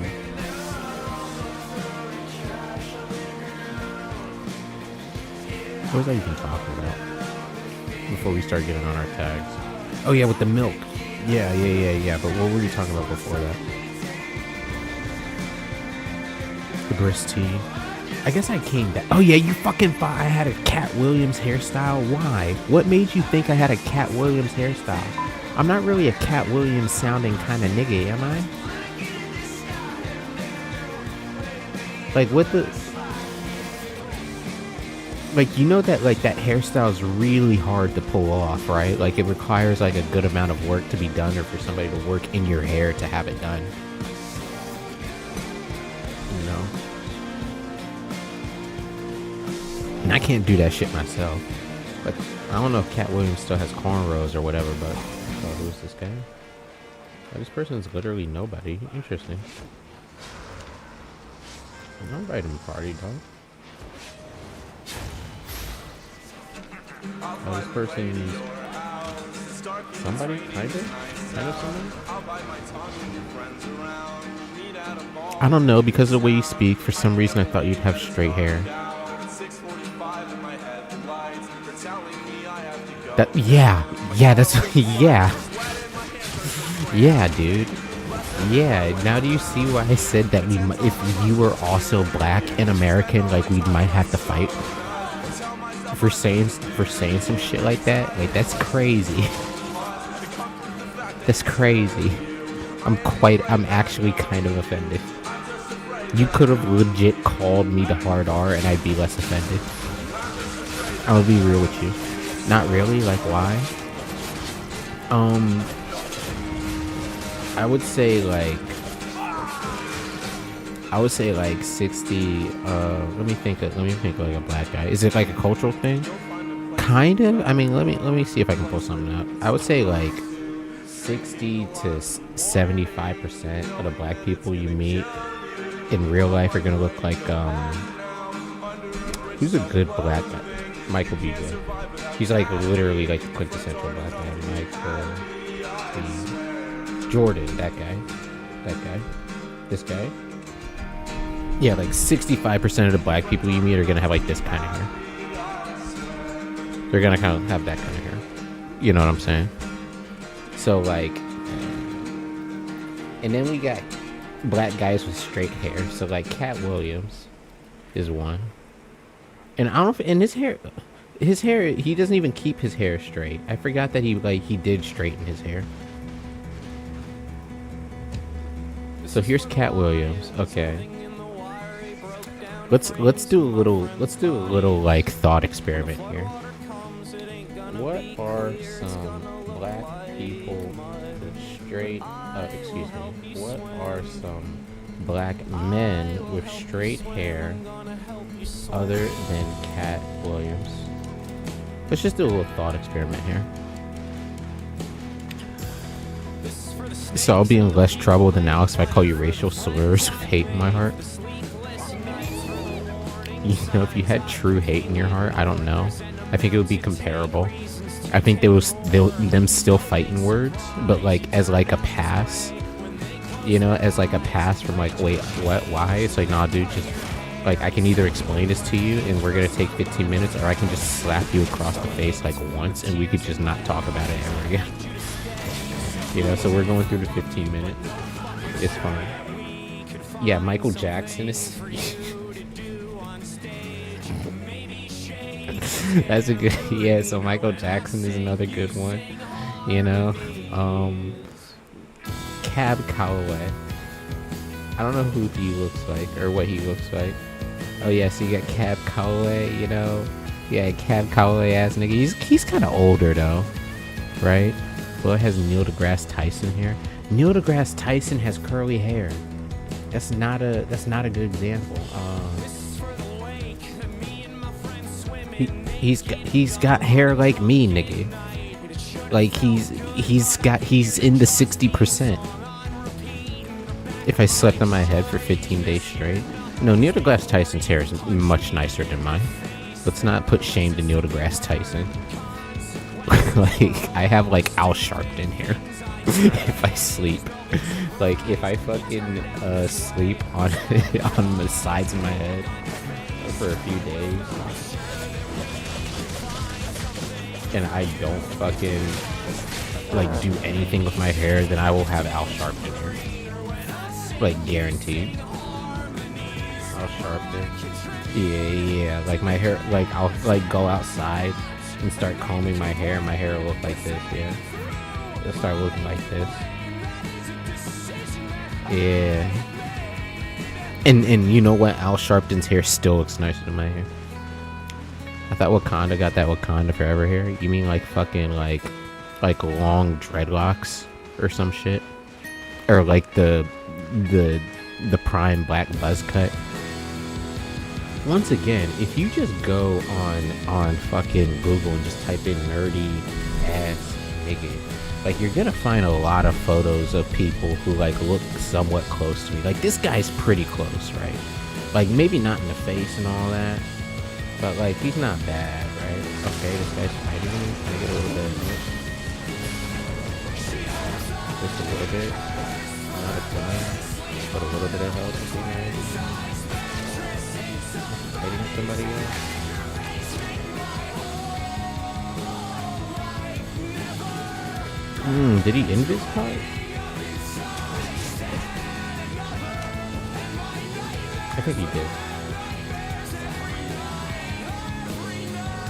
What was I even talking about before we start getting on our tags? Oh yeah, with the milk. Yeah. But what were you talking about before that? The Briss tea. I guess I came back. Oh yeah, you fucking thought I had a Cat Williams hairstyle? Why? What made you think I had a Cat Williams hairstyle? I'm not really a Cat Williams sounding kind of nigga, am I? Like what the... Like, you know that, like, that hairstyle is really hard to pull off, right? Like, it requires, like, a good amount of work to be done or for somebody to work in your hair to have it done. You know? And I can't do that shit myself. But I don't know if Cat Williams still has cornrows or whatever, but... Oh, who's this guy? Oh, this person's literally nobody. Interesting. I'm not inviting to party, dog. Oh, this person... Somebody? Kind of somebody? I don't know, because of the way you speak, for some reason I thought you'd have straight hair. That... Yeah, that's... Yeah. Yeah, dude. Yeah, now do you see why I said that we, if you were also black and American, like, we might have to fight? For saying some shit like that? Like, that's crazy. That's crazy. I'm actually kind of offended. You could have legit called me the hard R and I'd be less offended. I'm gonna be real with you. Not really, like, why? I would say like 60, let me think like a black guy. Is it like a cultural thing? Kind of. I mean, let me see if I can pull something up. I would say like 60 to 75% of the black people you meet in real life are gonna look like, who's a good black guy? Michael B. Good. He's like literally like the quintessential black guy. Jordan, that guy. This guy. Yeah, like 65% of the black people you meet are gonna have like this kind of hair. They're gonna kind of have that kind of hair. You know what I'm saying? So like, and then we got black guys with straight hair. So like Cat Williams is one. And I don't, and his hair, he doesn't even keep his hair straight. I forgot that he did straighten his hair. So here's Cat Williams. Okay. Let's do a little like thought experiment here. What are some black people with straight what are some black men with straight hair other than Cat Williams? Let's just do a little thought experiment here. So I'll be in less trouble than Alex if I call you racial slurs with hate in my heart. if you had true hate in your heart, I don't know. I think it would be comparable. I think them still fighting words, but like as like a pass, as like a pass from like, wait, what, why? It's like, nah, dude, just like, I can either explain this to you and we're gonna take 15 minutes, or I can just slap you across the face like once and we could just not talk about it ever again. So we're going through the 15 minutes. It's fine. Yeah, Michael Jackson is that's a good, yeah, so Michael Jackson is another good one. Cab Calloway. I don't know who he looks like or what he looks like. Oh yeah, so you got Cab Calloway, yeah, Cab Calloway ass nigga. He's kind of older though, right? Well, it has Neil deGrasse Tyson here. Neil deGrasse Tyson has curly hair. That's not a good example. He's got hair like me, nigga. Like he's in the 60%. If I slept on my head for 15 days straight. No, Neil deGrasse Tyson's hair is much nicer than mine. Let's not put shame to Neil deGrasse Tyson. Like, I have like Al Sharpton hair. If I sleep. Like, if I fucking sleep on on the sides of my head for a few days, and I don't fucking like do anything with my hair, then I will have Al Sharpton hair. Like, guaranteed. Al Sharpton. Yeah. Like my hair, like I'll like go outside and start combing my hair, and my hair will look like this. Yeah, it'll start looking like this. Yeah. And you know what? Al Sharpton's hair still looks nicer than my hair. I thought Wakanda got that Wakanda Forever hair. You mean like fucking like long dreadlocks or some shit? Or like the prime black buzz cut? Once again, if you just go on fucking Google and just type in nerdy ass nigga, like, you're gonna find a lot of photos of people who like look somewhat close to me. Like, this guy's pretty close, right? Like, maybe not in the face and all that, but like, he's not bad, right? Okay, this guy's fighting me. Can I get a little bit of this? Just a little bit. Not a ton, but a little bit of help would be nice. Fighting somebody else. Did he end this part? I think he did.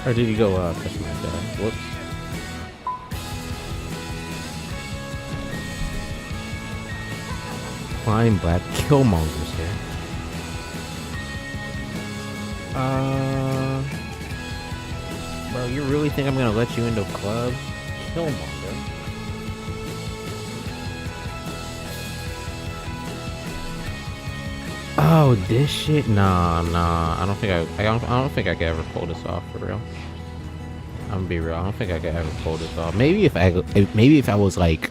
Or did he go up? That's my bad. Whoops. Flying Black Killmonger's here. Bro, you really think I'm gonna let you into a club? Killmonger. Oh, this shit? Nah. I don't think I could ever pull this off for real. I'm gonna be real. I don't think I could ever pull this off. Maybe if I was like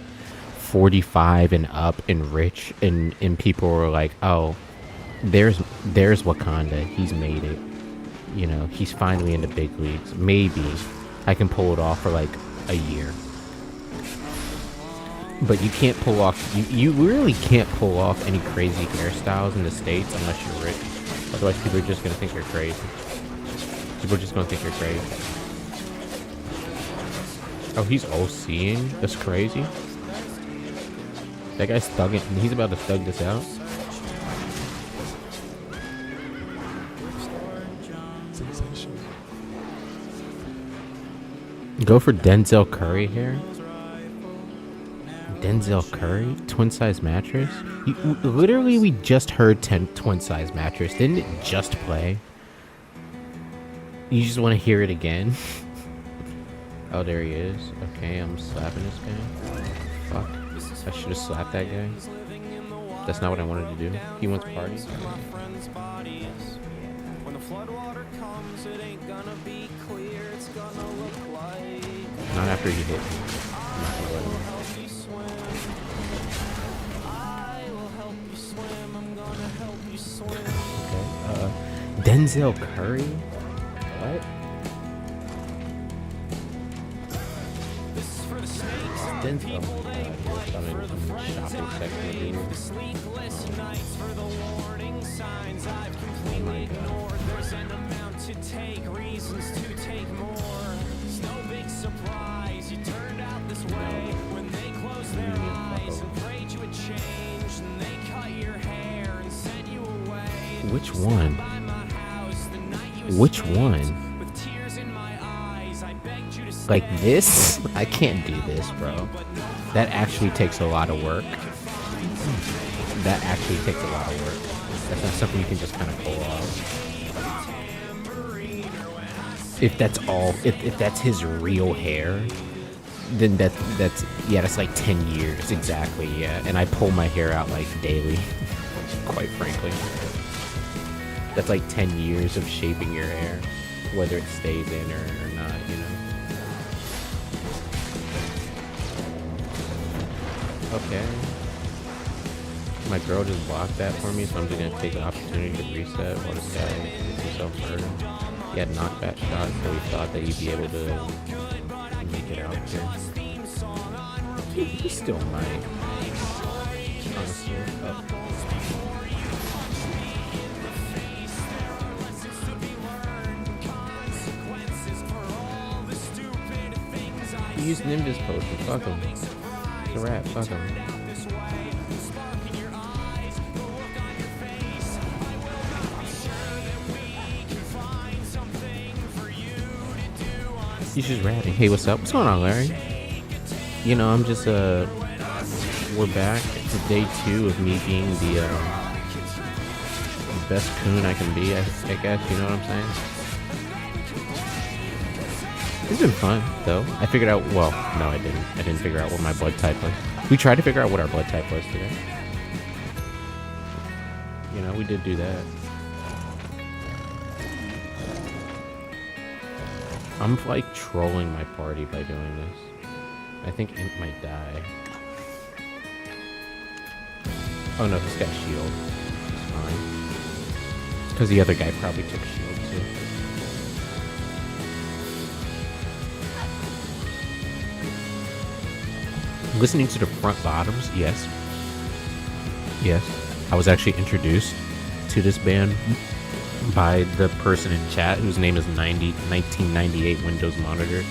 45 and up and rich, and people were like, oh, there's Wakanda. He's made it. You know, he's finally in the big leagues. Maybe I can pull it off for like a year. But you can't pull off, you really can't pull off any crazy hairstyles in the States unless you're rich. Otherwise people are just gonna think you're crazy. People are just gonna think you're crazy. Oh, he's OCing? That's crazy. That guy's thugging, he's about to thug this out. Go for Denzel Curry here. Denzel Curry? Twin size mattress? Literally, we just heard twin size mattress. Didn't it just play? You just want to hear it again? Oh, there he is. Okay, I'm slapping this guy. Fuck. I should have slapped that guy. That's not what I wanted to do. He wants parties. Not after you hit me. I'm not gonna let him. Denzel Curry? What? Denzel. I'm in shopping section here. Oh my god. There's an amount to take, reasons to take more. It's no big surprise you turned out this way. When they closed their eyes and prayed you would change, and they cut your hair and sent you away. Which one? By my house the night you Which escaped. one? With tears in my eyes, I begged you to stay. Like this? I can't do this, bro. That actually takes a lot of work. That actually takes a lot of work. That's not something you can just kind of pull off. If that's all, if that's his real hair, then that's like 10 years exactly, yeah. And I pull my hair out like daily, quite frankly. That's like 10 years of shaping your hair, whether it stays in or not, you know. Okay. My girl just blocked that for me, so I'm just gonna take the opportunity to reset while this guy gets himself murdered. He had knockback shots, so he thought that he'd be able to make it out here. He still might. Honestly. Oh. He used Nimbus potion. Fuck him. It's a rat. Fuck him. He's just ratting. Hey, what's up? What's going on, Larry? You know, I'm just, we're back to day 2 of me being the best coon I can be, I guess, you know what I'm saying? It's been fun, though. I figured out, well, no, I didn't. I didn't figure out what my blood type was. We tried to figure out what our blood type was today. You know, we did do that. I'm like trolling my party by doing this. I think Imp might die. Oh no, this got shield. It's fine. Because the other guy probably took shield too. Listening to the front bottoms, yes. Yes. I was actually introduced to this band by the person in chat whose name is 1998 Windows Monitor.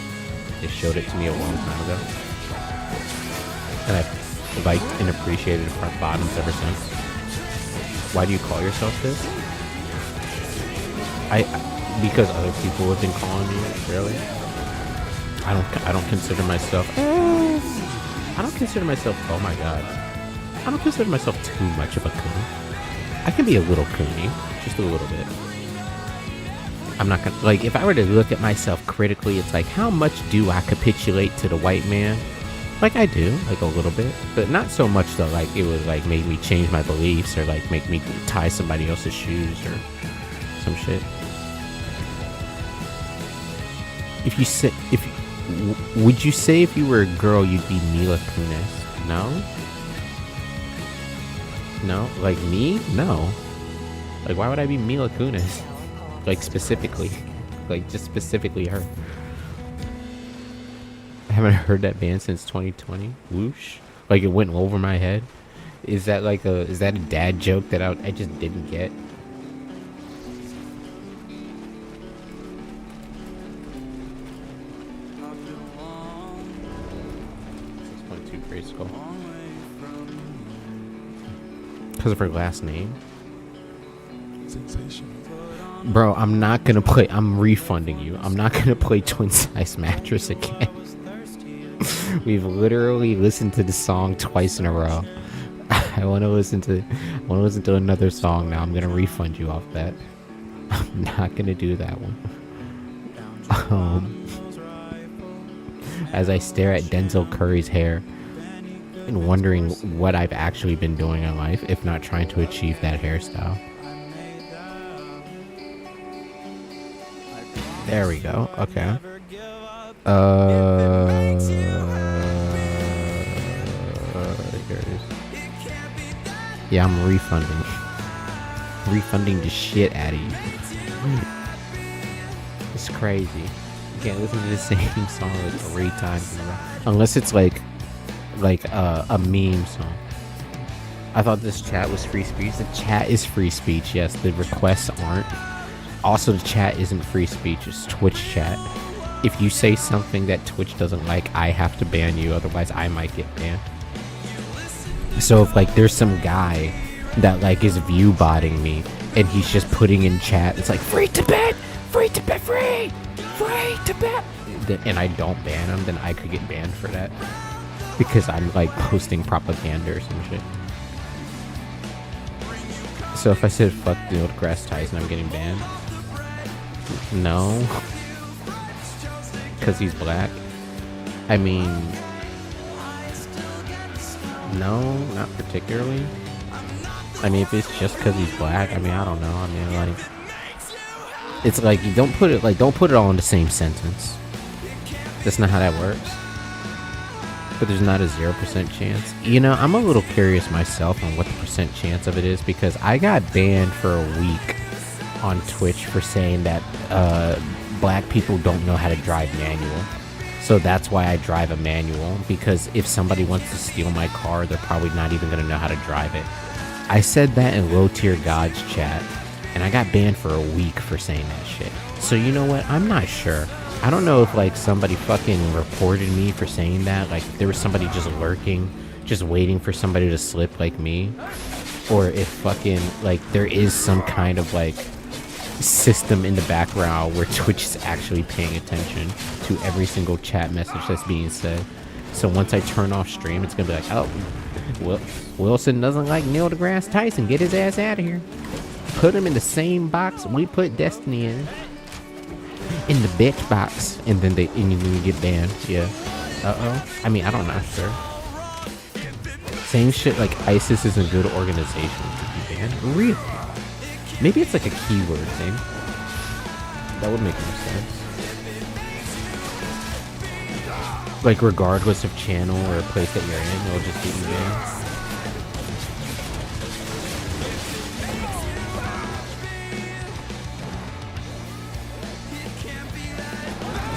They showed it to me a long time ago. And I've liked and appreciated the front bottoms ever since. Why do you call yourself this? Because other people have been calling me it, really. I don't consider myself oh my god. I don't consider myself too much of a coon. I can be a little coony, just a little bit. I'm not gonna, like, if I were to look at myself critically, it's like, how much do I capitulate to the white man? Like, I do, like, a little bit, but not so much that, like, it would, like, make me change my beliefs or, like, make me tie somebody else's shoes or some shit. If you say, would you say if you were a girl, you'd be Mila Kunis? No? No? Like me? No. Like, why would I be Mila Kunis? Like, specifically. Like, just specifically her. I haven't heard that band since 2020. Whoosh. Like, it went over my head. Is that like is that a dad joke that I just didn't get? 6.2 grade school. Because of her last name? Bro, I'm not gonna play. I'm refunding you. I'm not gonna play Twin Size Mattress again. We've literally listened to the song twice in a row. I want to listen to another song now. I'm gonna refund you off that. I'm not gonna do that one. As I stare at Denzel Curry's hair and wondering what I've actually been doing in life, if not trying to achieve that hairstyle. There we go. Okay. Here it is. Yeah, I'm refunding the shit out of you. It's crazy. You can't listen to the same song like 3 times in a row. Unless it's like a meme song. I thought this chat was free speech. The chat is free speech, yes. The requests aren't. Also, the chat isn't free speech. It's Twitch chat. If you say something that Twitch doesn't like, I have to ban you. Otherwise, I might get banned. So if like there's some guy that like is view botting me and he's just putting in chat, it's like free Tibet, free Tibet, free Tibet, and I don't ban him, then I could get banned for that because I'm like posting propaganda or some shit. So if I said fuck Neil deGrasse Tyson, I'm getting banned? No. Because he's black? I mean, no, not particularly. I mean, if it's just because he's black, I mean, I don't know. I mean, like, it's like you don't put it all in the same sentence. That's not how that works. But there's not a 0% chance. You know, I'm a little curious myself on what the percent chance of it is, because I got banned for a week on Twitch for saying that black people don't know how to drive manual. So that's why I drive a manual, because if somebody wants to steal my car, they're probably not even going to know how to drive it. I said that in Low Tier God's chat, and I got banned for a week for saying that shit. So you know what? I'm not sure. I don't know if like somebody fucking reported me for saying that, like there was somebody just lurking, just waiting for somebody to slip like me, or if fucking like there is some kind of like system in the background where Twitch is actually paying attention to every single chat message that's being said. So once I turn off stream, it's gonna be like, oh, well, Wilson doesn't like Neil deGrasse Tyson, get his ass out of here. Put him in the same box we put Destiny in the bitch box, and then you get banned. Yeah. I mean, I don't know, sure. Saying shit like ISIS is a good organization to be banned? Really? Maybe it's like a keyword thing. That would make more sense. Like regardless of channel or place that you're in, it'll just get you banned.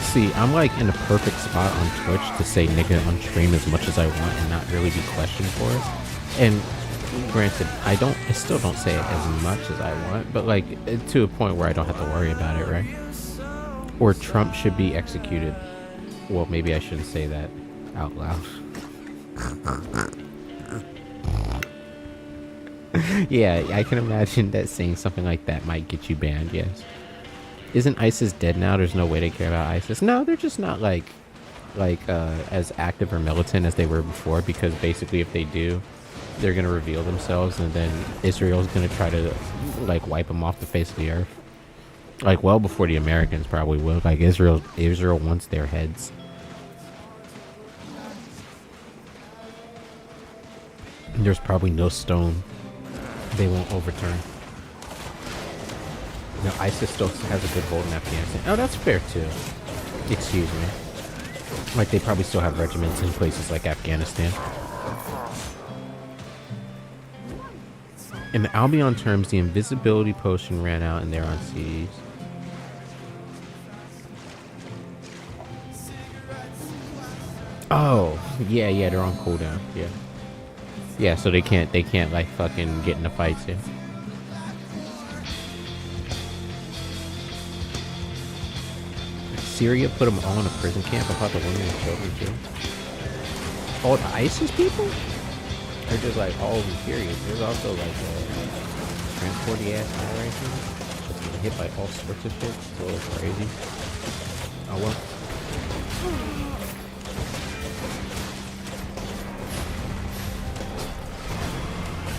See, I'm like in a perfect spot on Twitch to say nigga on stream as much as I want and not really be questioned for it. And granted, I still don't say it as much as I want, but like to a point where I don't have to worry about it, right? Or Trump should be executed. Well, maybe I shouldn't say that out loud. Yeah, I can imagine that saying something like that might get you banned, yes. Isn't ISIS dead now? There's no way they care about ISIS. No, they're just not like as active or militant as they were before, because basically if they do, they're going to reveal themselves, and then Israel's going to try to like wipe them off the face of the earth. Like well before the Americans probably will. Like Israel wants their heads. There's probably no stone they won't overturn. No, ISIS still has a good hold in Afghanistan. Oh, that's fair too. Excuse me. Like they probably still have regiments in places like Afghanistan. In the Albion terms, the invisibility potion ran out and they're on CDs. Oh, yeah, they're on cooldown. Yeah, so they can't like fucking get into fights, yeah. Syria put them all in a prison camp. I thought the women and children too. Oh, the ISIS people? They're just like all over period. There's also like transporty ass generation that's getting hit by all sorts of shit. It's a little crazy. Oh well.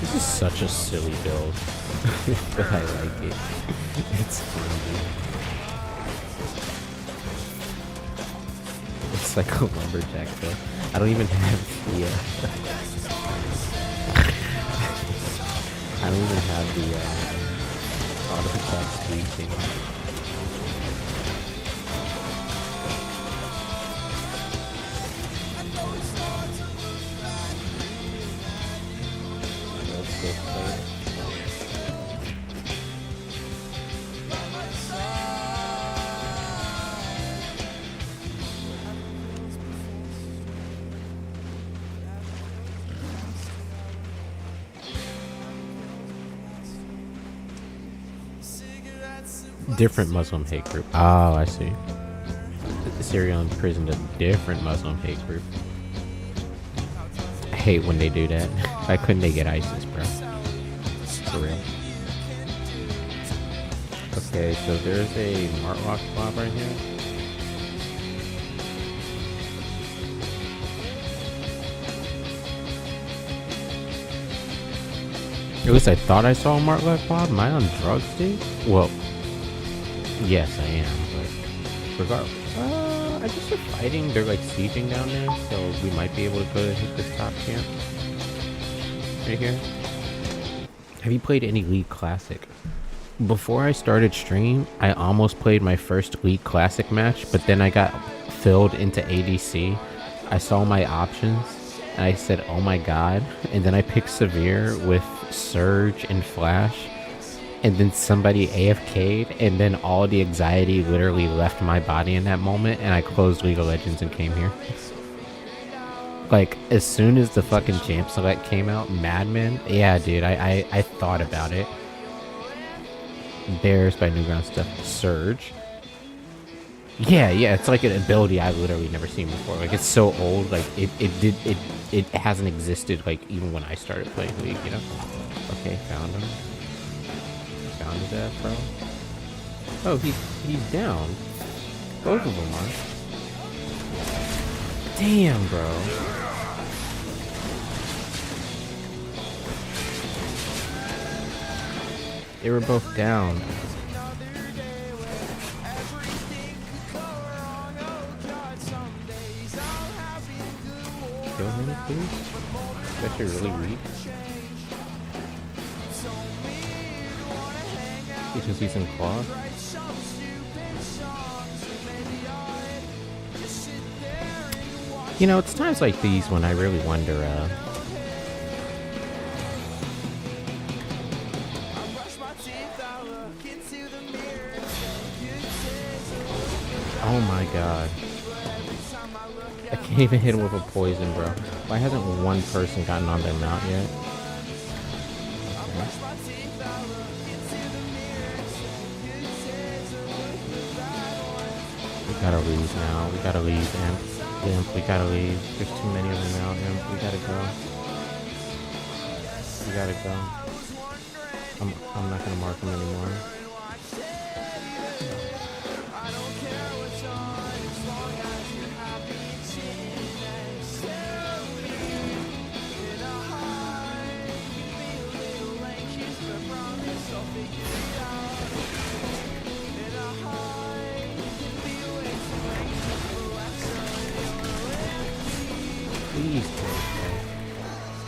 This is such a silly build, but I like it. It's funny. It's like a lumberjack build. I don't even have the I don't even have the auto attack speed thing. Let's go play it. Different Muslim hate group. Oh, I see. Syria imprisoned a different Muslim hate group. I hate when they do that. Why couldn't they get ISIS, bro? For real. Okay, so there's a Martlock Bob right here. At least I thought I saw a Martlock Bob. Am I on drugs, dude? Well, yes, I am, but regardless. I guess they're fighting. They're like sieging down there, so we might be able to go to hit this top camp. Right here. Have you played any League Classic? Before I started stream, I almost played my first League Classic match, but then I got filled into ADC. I saw my options, and I said, oh my god. And then I picked Severe with Surge and Flash. And then somebody AFK'd, and then all the anxiety literally left my body in that moment, and I closed League of Legends and came here. Like, as soon as the fucking Champ Select came out, Madman, yeah, dude, I thought about it. Bears by Newground stuff. Surge. Yeah, it's like an ability I've literally never seen before. Like, it's so old, like, it hasn't existed, like, even when I started playing League, you know? Okay, found him. Found his ass, bro. Oh, he's down. Both of them are. Damn, bro. They were both down. Kill him, please. That's really weak. Because he's in claw. You know, it's times like these when I really wonder, oh my god. I can't even hit him with a poison, bro. Why hasn't one person gotten on their mount yet? Okay. We gotta leave now. We gotta leave, Imp. We gotta leave. There's too many of them now, Imp. We gotta go. We gotta go. I'm not gonna mark them anymore. Please,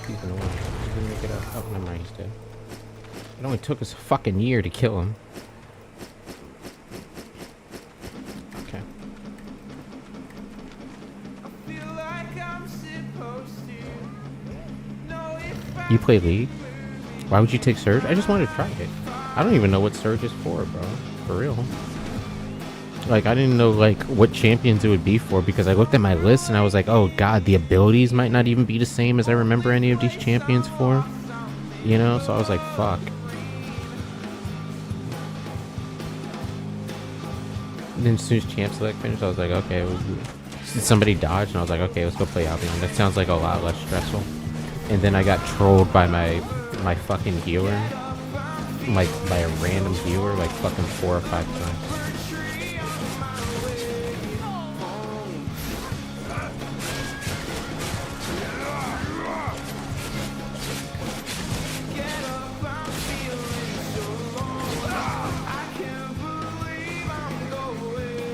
he's gonna win. He's gonna make it up. Oh, never mind, he's dead. It only took us a fucking year to kill him. Okay. You play League? Why would you take Surge? I just wanted to try it. I don't even know what Surge is for, bro. For real. Like, I didn't know, like, what champions it would be for, because I looked at my list and I was like, oh god, the abilities might not even be the same as I remember any of these champions for. You know? So I was like, fuck. And then as soon as Champ Select finished, I was like, okay, somebody dodged, and I was like, okay, let's go play Albion. That sounds like a lot less stressful. And then I got trolled by my fucking viewer. Like, by a random viewer, like, fucking 4 or 5 times.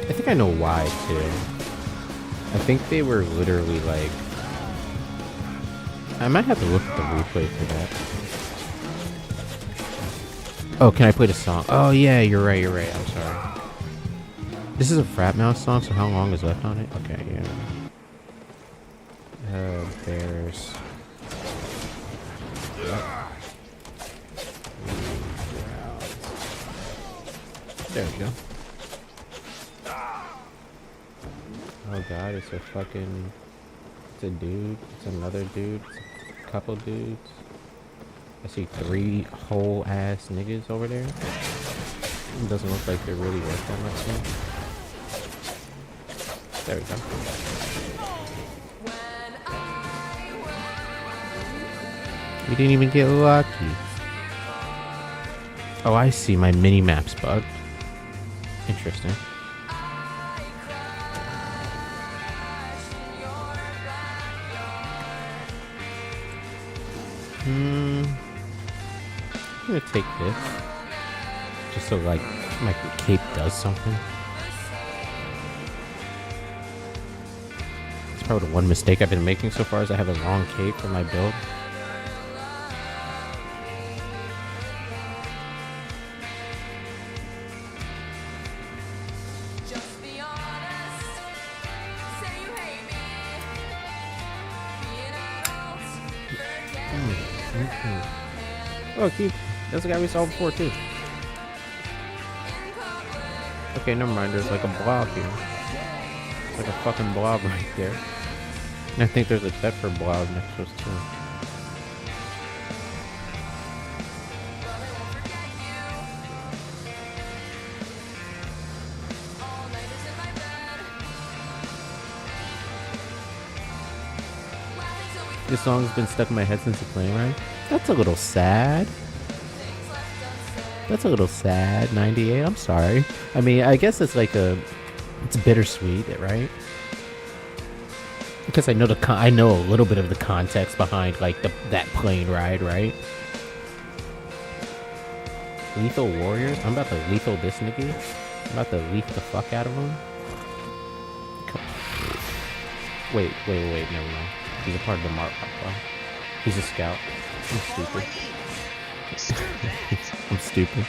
I think I know why, too. I think they were literally like... I might have to look at the replay for that. Oh, can I play the song? Oh, yeah, you're right, I'm sorry. This is a Frat Mouse song, so how long is left on it? Okay, yeah. There's... There we go. Oh god, it's a fucking... It's a dude. It's another dude. It's a couple dudes. I see 3 whole ass niggas over there. It doesn't look like they're really worth that much. There we go. We didn't even get lucky. Oh, I see. My mini map's bugged. Interesting. I'm gonna take this. Just so, like, my cape does something. It's probably the one mistake I've been making so far is I have the wrong cape for my build. Oh, keep. That's the guy we saw before, too. Okay, never mind. There's like a blob here. It's like a fucking blob right there. And I think there's a Tedford blob next to us, too. This song's been stuck in my head since it's playing, right? That's a little sad. That's a little sad, 98. I'm sorry. I mean, I guess it's like it's bittersweet, right? Because I know I know a little bit of the context behind like that plane ride, right? Lethal Warriors. I'm about to lethal this nigga. I'm about to lethal the fuck out of him. Wait. Never mind. He's a part of the Mark. He's a scout. I'm stupid. I'm stupid.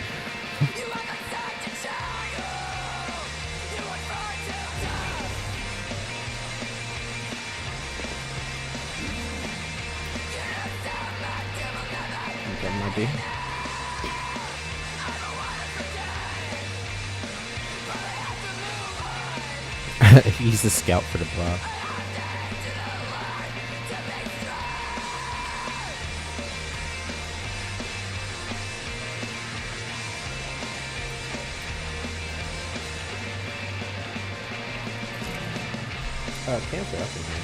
That might be. He's the scout for the block. Cancel up in here.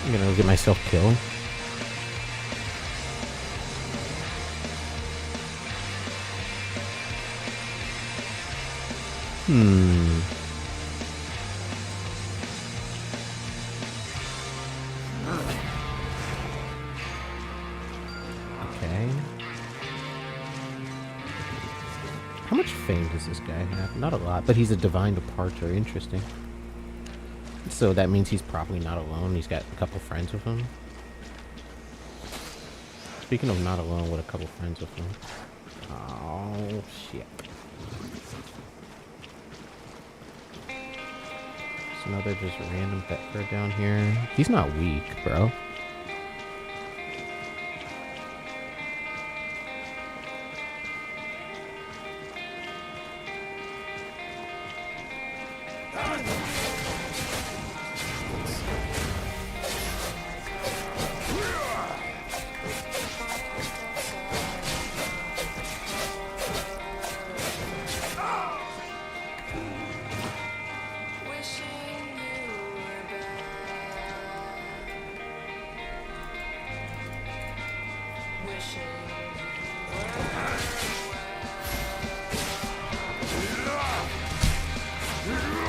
I'm gonna get myself killed. Okay. How much fame does this guy have? Not a lot, but he's a divine departure. Interesting. So that means he's probably not alone. He's got a couple friends with him. Speaking of not alone, with a couple friends with him. Oh, shit. There's another just random Thetford down here. He's not weak, bro.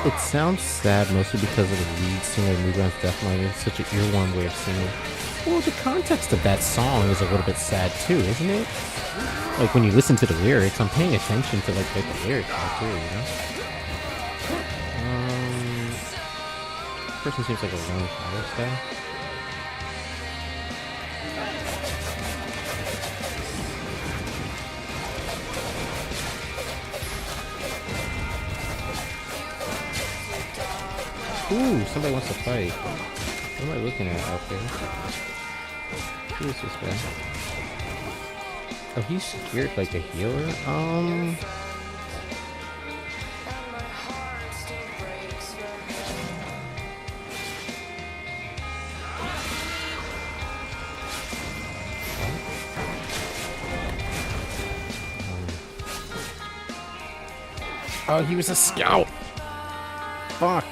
It sounds sad mostly because of the lead singer Newground's Deathline. It's such an earworm way of singing. Well, the context of that song is a little bit sad too, isn't it? Like when you listen to the lyrics, I'm paying attention to like the lyrics too, you know? Person seems like a lone fire guy. Ooh, somebody wants to fight. What am I looking at out there? Who is this guy? Oh, he's scared like a healer? Oh, he was a scout. Fuck.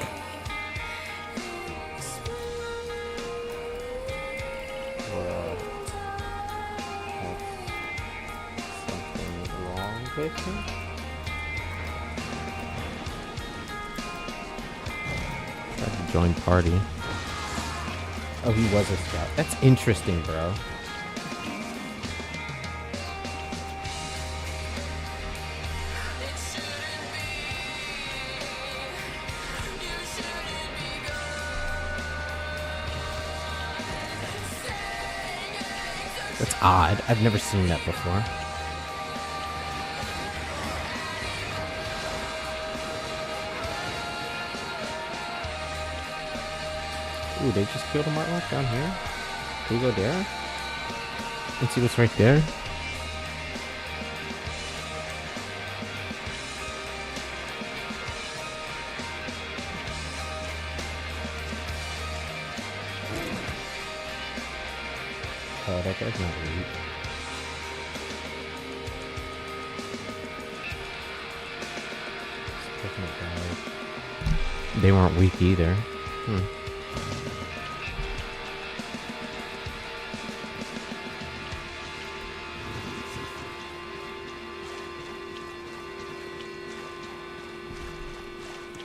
Something wrong with him? Tried to join party. Oh, he was a scout. That's interesting, bro. That's odd. I've never seen that before. Ooh, they just killed a Martlock down here. Can we go there? Let's see what's right there. Oh, that guy's not weak. They weren't weak either.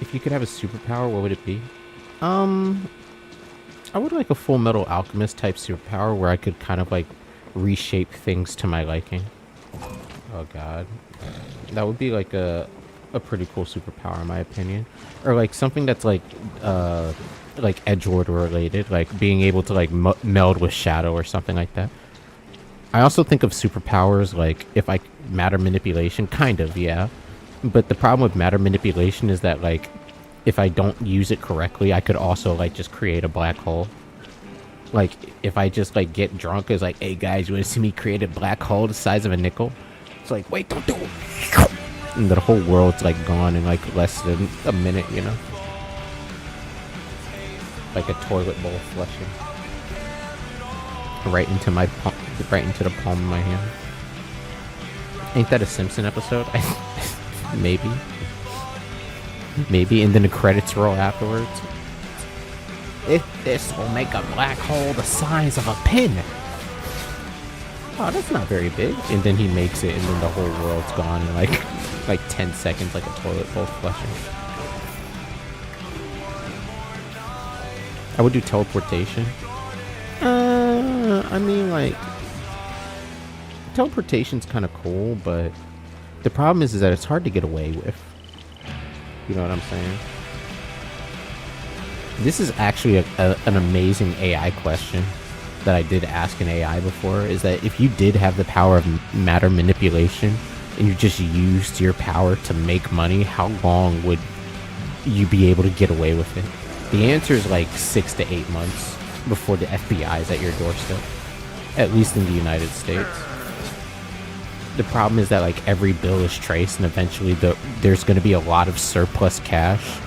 If you could have a superpower, what would it be? I would like a Full Metal Alchemist type superpower where I could kind of like reshape things to my liking. Oh god. That would be like a pretty cool superpower in my opinion. Or like something that's like Edgelord related, like being able to like meld with Shadow or something like that. I also think of superpowers like if I matter manipulation, kind of, yeah. But the problem with matter manipulation is that like if I don't use it correctly, I could also like just create a black hole. Like if I just like get drunk, it's like, hey guys, you want to see me create a black hole the size of a nickel? It's like, wait, don't do it. And the whole world's like gone in like less than a minute, you know? Like a toilet bowl flushing. Right into my palm, right into the palm of my hand. Ain't that a Simpson episode? Maybe. Maybe, and then the credits roll afterwards. If this will make a black hole the size of a pin. Oh, that's not very big. And then he makes it, and then the whole world's gone in like 10 seconds, like a toilet bowl flushing. I would do teleportation. I mean, like, teleportation's kind of cool, but the problem is that it's hard to get away with. You know what I'm saying? This is actually an amazing AI question that I did ask an AI before, is that if you did have the power of matter manipulation and you just used your power to make money, how long would you be able to get away with it? The answer is like 6 to 8 months before the FBI is at your doorstep, at least in the United States. The problem is that like every bill is traced, and eventually there's going to be a lot of surplus cash,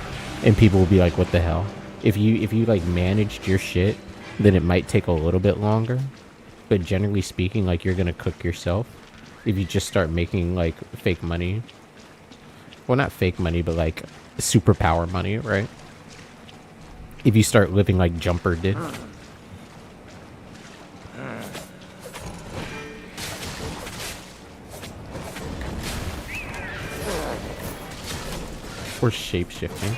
and people will be like, what the hell? If you like managed your shit, then it might take a little bit longer, but generally speaking, like you're going to cook yourself if you just start making like fake money. Well, not fake money, but like superpower money, right? If you start living like Jumper did. Or shape-shifting.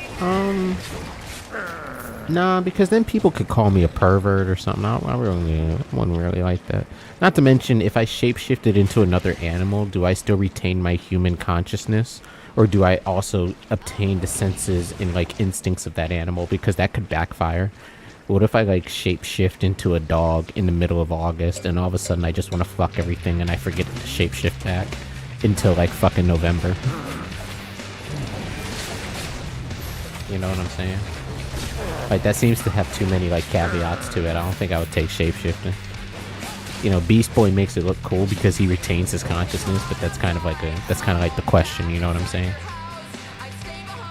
Nah, because then people could call me a pervert or something. I wouldn't really like that. Not to mention, if I shape-shifted into another animal, do I still retain my human consciousness? Or do I also obtain the senses and like instincts of that animal? Because that could backfire. What if I like shape-shift into a dog in the middle of August, and all of a sudden I just want to fuck everything and I forget to shape-shift back until like fucking November? You know what I'm saying? Like, that seems to have too many like caveats to it. I don't think I would take shapeshifting. You know, Beast Boy makes it look cool because he retains his consciousness, but that's kind of like the question. You know what I'm saying?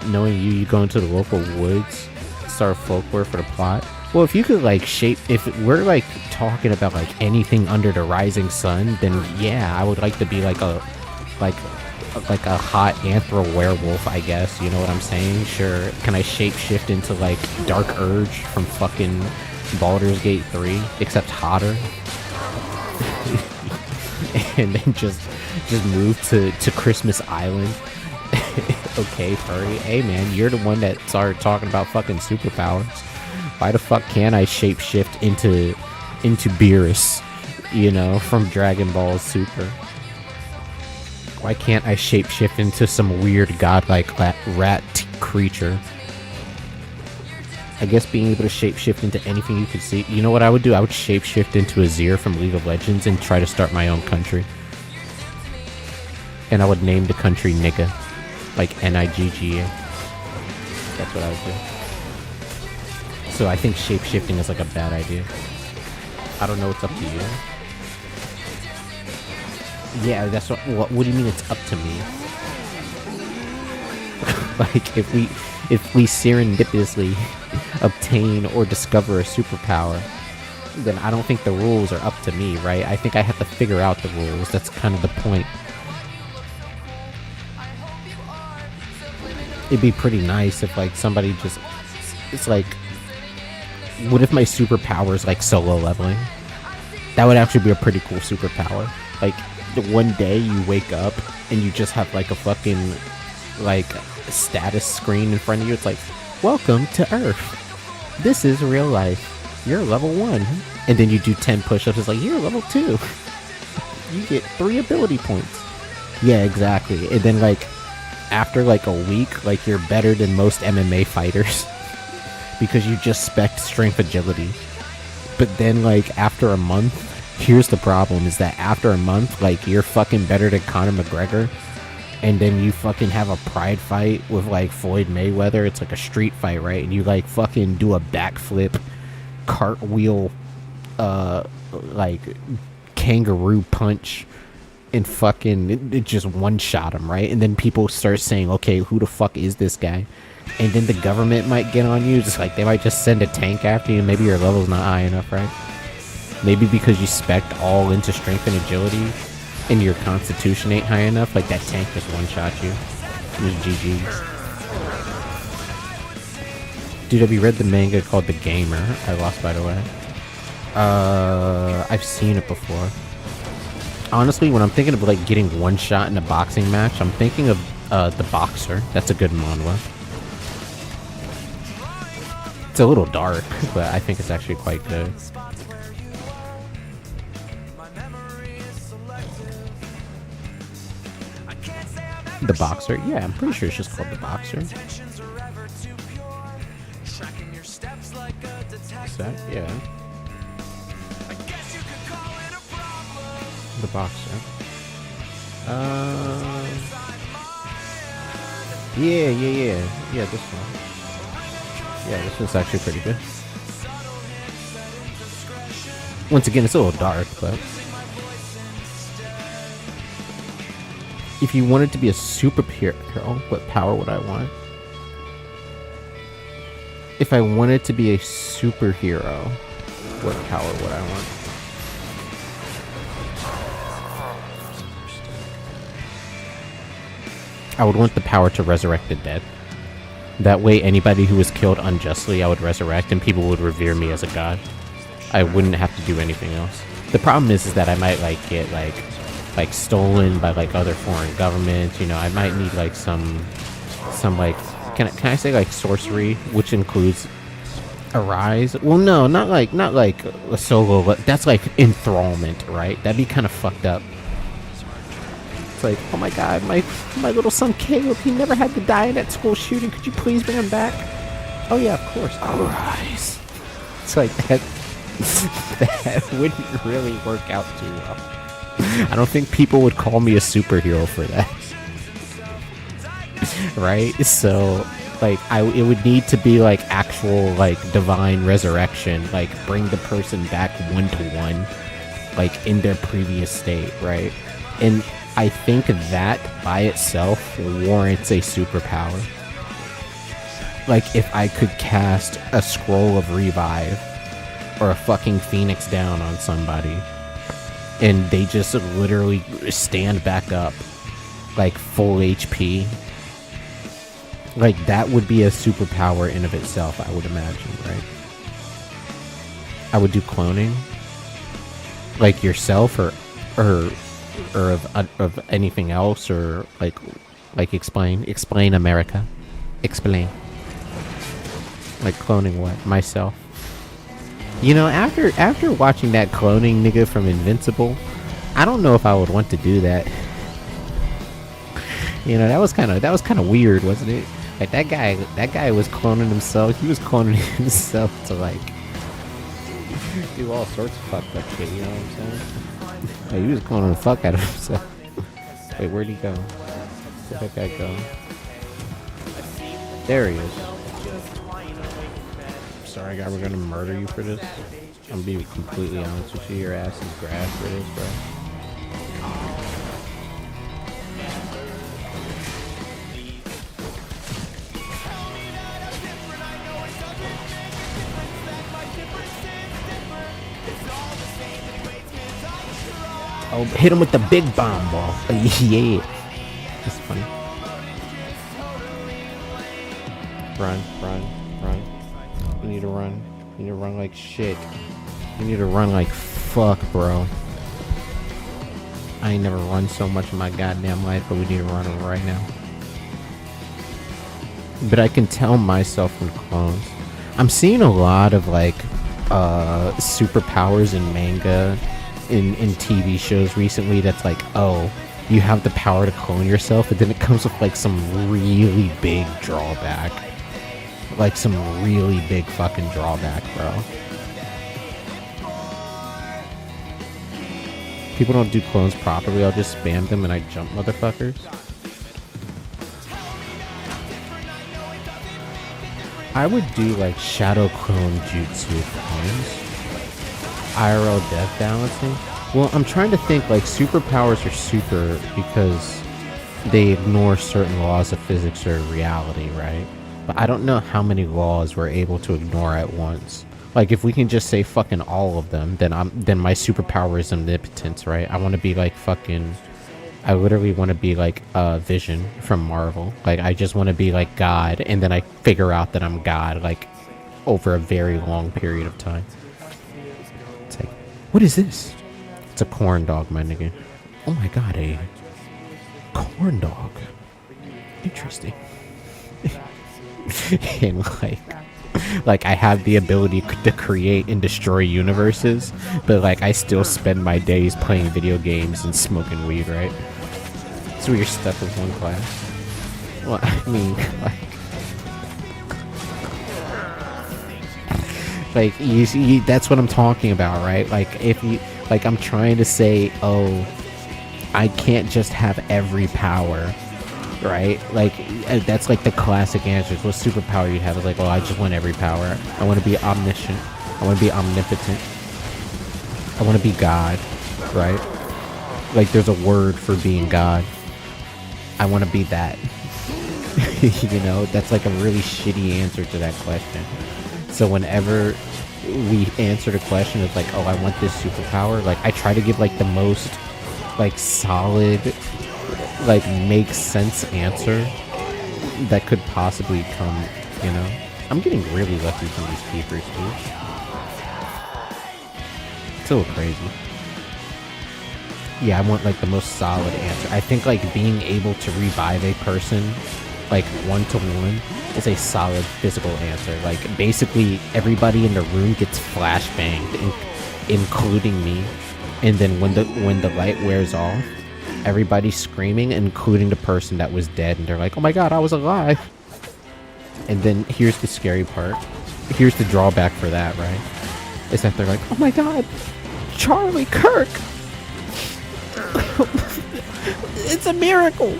Knowing you go into the local woods, start folklore for the plot. Well, if you could like if we're like talking about like anything under the rising sun, then yeah, I would like to be like like a hot anthro werewolf, I guess. You know what I'm saying? Sure. Can I shapeshift into like Dark Urge from fucking Baldur's Gate 3, except hotter? And then just move to Christmas Island. Okay, furry. Hey man, you're the one that started talking about fucking superpowers. Why the fuck can't I shapeshift into Beerus, you know, from Dragon Ball Super? Why can't I shapeshift into some weird godlike rat creature? I guess being able to shapeshift into anything you could see. You know what I would do? I would shapeshift into Azir from League of Legends and try to start my own country. And I would name the country Nigga. Like Nigga. That's what I would do. So I think shapeshifting is like a bad idea. I don't know, it's up to you. Yeah, that's what do you mean it's up to me? Like if we serendipitously obtain or discover a superpower, then I don't think the rules are up to me, right? I think I have to figure out the rules. That's kind of the point. It'd be pretty nice if like somebody just, it's like, what if my superpower is like solo leveling? That would actually be a pretty cool superpower. Like one day you wake up and you just have like a fucking like status screen in front of you. It's like, welcome to Earth. This is real life. You're level 1. And then you do 10 push-ups. It's like, you're level 2. You get 3 ability points. Yeah, exactly. And then like after like a week, like you're better than most MMA fighters because you just spec'd strength agility. But then like after a month, here's the problem, is that after a month, like you're fucking better than Conor McGregor, and then you fucking have a pride fight with like Floyd Mayweather. It's like a street fight, right? And you like fucking do a backflip, cartwheel, like kangaroo punch, and fucking it just one-shot him, right? And then people start saying, okay, who the fuck is this guy? And then the government might get on you. Just like they might just send a tank after you. Maybe your level's not high enough, right? Maybe because you spec'd all into strength and agility and your constitution ain't high enough, like that tank just one-shot you. It was GG's. Dude, have you read the manga called The Gamer? I lost, by the way. I've seen it before. Honestly, when I'm thinking of like getting one shot in a boxing match, I'm thinking of The Boxer. That's a good manhwa. It's a little dark, but I think it's actually quite good. The Boxer? Yeah, I'm pretty sure it's just called The Boxer. Is that? Yeah. The Boxer. Yeah, this one. Yeah, this one's actually pretty good. Once again, it's a little dark, but if you wanted to be a superhero, what power would I want? If I wanted to be a superhero, what power would I want? I would want the power to resurrect the dead. That way, anybody who was killed unjustly, I would resurrect, and people would revere me as a god. I wouldn't have to do anything else. The problem is that I might like get like stolen by like other foreign governments. You know, I might need like some like can I say like sorcery, which includes arise. Well, no, not like a solo, but that's like enthrallment, right? That'd be kind of fucked up. It's like, oh my god, my little son Caleb, he never had to die in that school shooting. Could you please bring him back? Oh yeah, of course. Arise. It's like that. That wouldn't really work out too well. I don't think people would call me a superhero for that. Right? So, like, it would need to be like actual like divine resurrection, like bring the person back 1-to-1, like in their previous state, right? And I think that by itself warrants a superpower. Like if I could cast a scroll of revive or a fucking phoenix down on somebody and they just literally stand back up like full HP. Like that would be a superpower in of itself, I would imagine, right? I would do cloning, like yourself, or of anything else, or like explain America, explain. Like cloning what? Myself. You know, after watching that cloning nigga from Invincible, I don't know if I would want to do that. You know, that was kind of weird, wasn't it? Like that guy was cloning himself. He was cloning himself to like do all sorts of fucked up shit. You know what I'm saying? Like, he was cloning the fuck out of himself. Wait, where'd he go? Where'd that guy go? There he is. Sorry, guy, we're gonna murder you for this. I'm being completely honest with you. Your ass is grass for this, bro. Oh, hit him with the big bomb ball. Yeah. That's funny. Run. You need to run. You need to run like shit. You need to run like fuck, bro. I ain't never run so much in my goddamn life, but we need to run right now. But I can tell myself from clones. I'm seeing a lot of like superpowers in manga, in TV shows recently. That's like, oh, you have the power to clone yourself, but then it comes with like some really big drawback. Like some really big fucking drawback, bro. People don't do clones properly. I'll just spam them and I jump motherfuckers. I would do like shadow clone jutsu clones. IRL death balancing. Well, I'm trying to think, like, superpowers are super because they ignore certain laws of physics or reality, right? But I don't know how many laws we're able to ignore at once. Like, if we can just say fucking all of them, then my superpower is omnipotence, right? I want to be like fucking... I literally want to be like Vision from Marvel. Like, I just want to be like God, and then I figure out that I'm God, like, over a very long period of time. It's like, what is this? It's a corn dog, my nigga. Oh my god, a corn dog. Interesting. And like I have the ability to create and destroy universes, but like I still spend my days playing video games and smoking weed, right? So you're stuck with one class. Well, I mean, like you see, that's what I'm talking about, right? Like if you, like I'm trying to say, oh, I can't just have every power. Right? Like, that's like the classic answers. What superpower you have is like, oh, I just want every power. I want to be omniscient. I want to be omnipotent. I want to be God. Right? Like, there's a word for being God. I want to be that. You know? That's like a really shitty answer to that question. So whenever we answer the question, it's like, oh, I want this superpower. Like, I try to give like the most like solid, like makes sense answer that could possibly come, you know? I'm getting really lucky from these keepers, dude. It's a little crazy. Yeah, I want like the most solid answer. I think like being able to revive a person like 1-to-1 is a solid physical answer. Like basically everybody in the room gets flashbanged, including me. And then when the light wears off, everybody's screaming, including the person that was dead, and they're like, oh my god, I was alive. And then here's the scary part. Here's the drawback for that, right? Is that they're like, oh my god, Charlie Kirk. It's a miracle.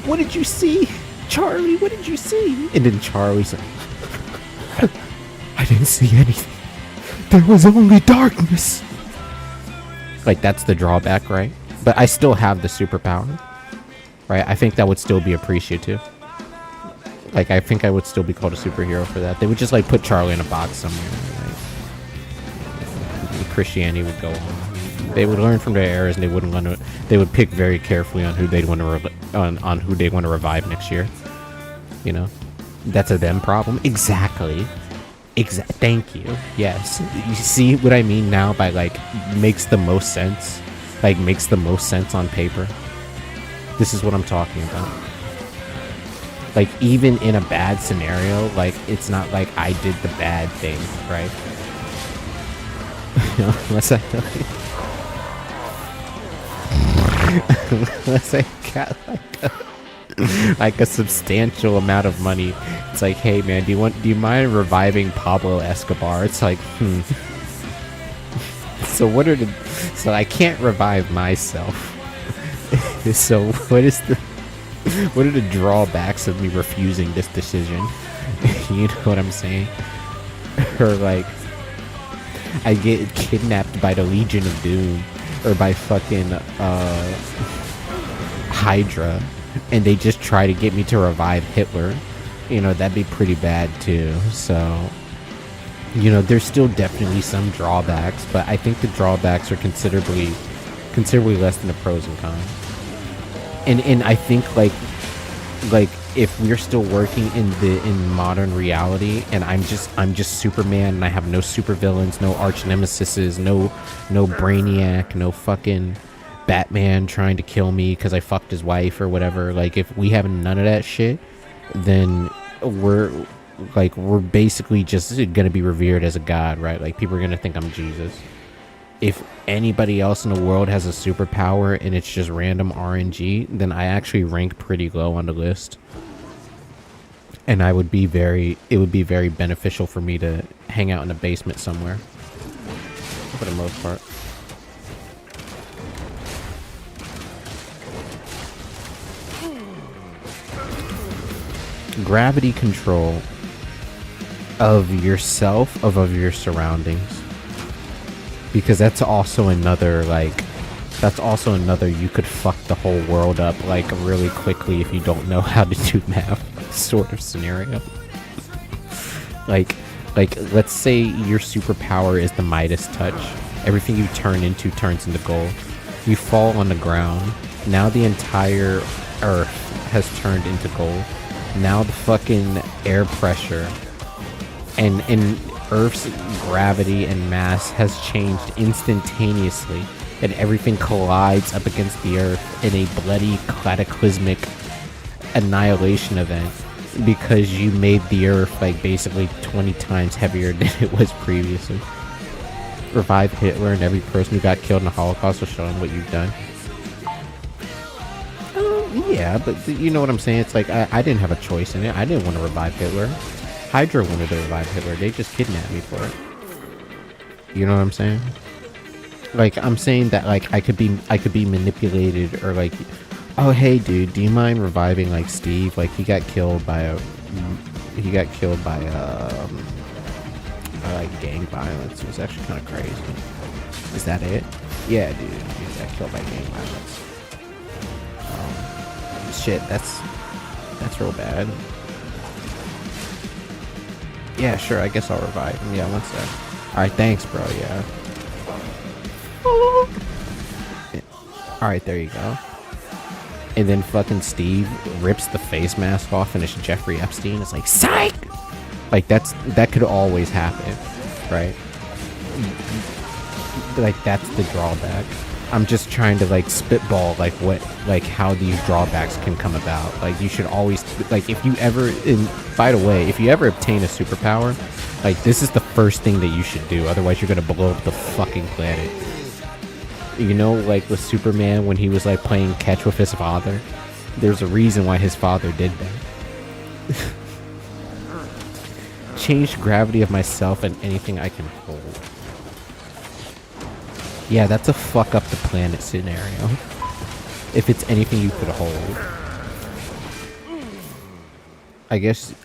What did you see? Charlie, what did you see? And then Charlie's like, I didn't see anything. There was only darkness. Like, that's the drawback, right? But I still have the superpower, right? I think that would still be appreciative. Like, I think I would still be called a superhero for that. They would just, like, put Charlie in a box somewhere, right? Christianity would go on. They would learn from their errors, and they wouldn't want to. They would pick very carefully on who they'd want to on who they want to revive next year. You know, that's a them problem. Exactly. Thank you. Yes. You see what I mean now by like makes the most sense. Like makes the most sense on paper. This is what I'm talking about. Like even in a bad scenario, like it's not like I did the bad thing, right? You know, unless I got like a substantial amount of money. It's like, hey man, do you mind reviving Pablo Escobar? It's like, So I can't revive myself. So what are the drawbacks of me refusing this decision? You know what I'm saying? Or like I get kidnapped by the Legion of Doom or by fucking Hydra, and they just try to get me to revive Hitler. You know, that'd be pretty bad too. So, you know, there's still definitely some drawbacks, but I think the drawbacks are considerably less than the pros and cons. And I think like if we're still working in modern reality, and I'm just Superman, and I have no supervillains, no arch nemesises, no Brainiac, no fucking Batman trying to kill me because I fucked his wife or whatever. Like if we have none of that shit, then we're basically just gonna be revered as a god, right? Like people are gonna think I'm Jesus. If anybody else in the world has a superpower and it's just random RNG, then I actually rank pretty low on the list. And it would be very beneficial for me to hang out in a basement somewhere. For the most part. Gravity control of yourself, of your surroundings. Because that's also another you could fuck the whole world up like really quickly if you don't know how to do math sort of scenario. like let's say your superpower is the Midas touch. Everything you turn into turns into gold. You fall on the ground. Now the entire earth has turned into gold. Now the fucking air pressure and Earth's gravity and mass has changed instantaneously, and everything collides up against the Earth in a bloody cataclysmic annihilation event because you made the Earth like basically 20 times heavier than it was previously. Revive Hitler, and every person who got killed in the Holocaust will show them what you've done. Yeah, but you know what I'm saying? It's like I didn't have a choice in it. I didn't want to revive Hitler. Hydra wanted to revive Hitler. They just kidnapped me for it. You know what I'm saying? Like I'm saying that like I could be manipulated, or like, oh hey dude, do you mind reviving like Steve? Like he got killed by like gang violence. It was actually kind of crazy. Is that it? Yeah, dude. He got killed by gang violence. Shit, that's real bad. Yeah, sure, I guess I'll revive him. Yeah, one sec. Alright, thanks, bro, yeah. Alright, there you go. And then fucking Steve rips the face mask off and it's Jeffrey Epstein. It's like, psych! Like, that could always happen, right? Like, that's the drawback. I'm just trying to like spitball how these drawbacks can come about. Like you should always like if you ever by the way, if you ever obtain a superpower, like this is the first thing that you should do. Otherwise you're gonna blow up the fucking planet. You know, like with Superman when he was like playing catch with his father. There's a reason why his father did that. Change the gravity of myself and anything I can hold. Yeah, that's a fuck up the planet scenario. If it's anything you could hold. I guess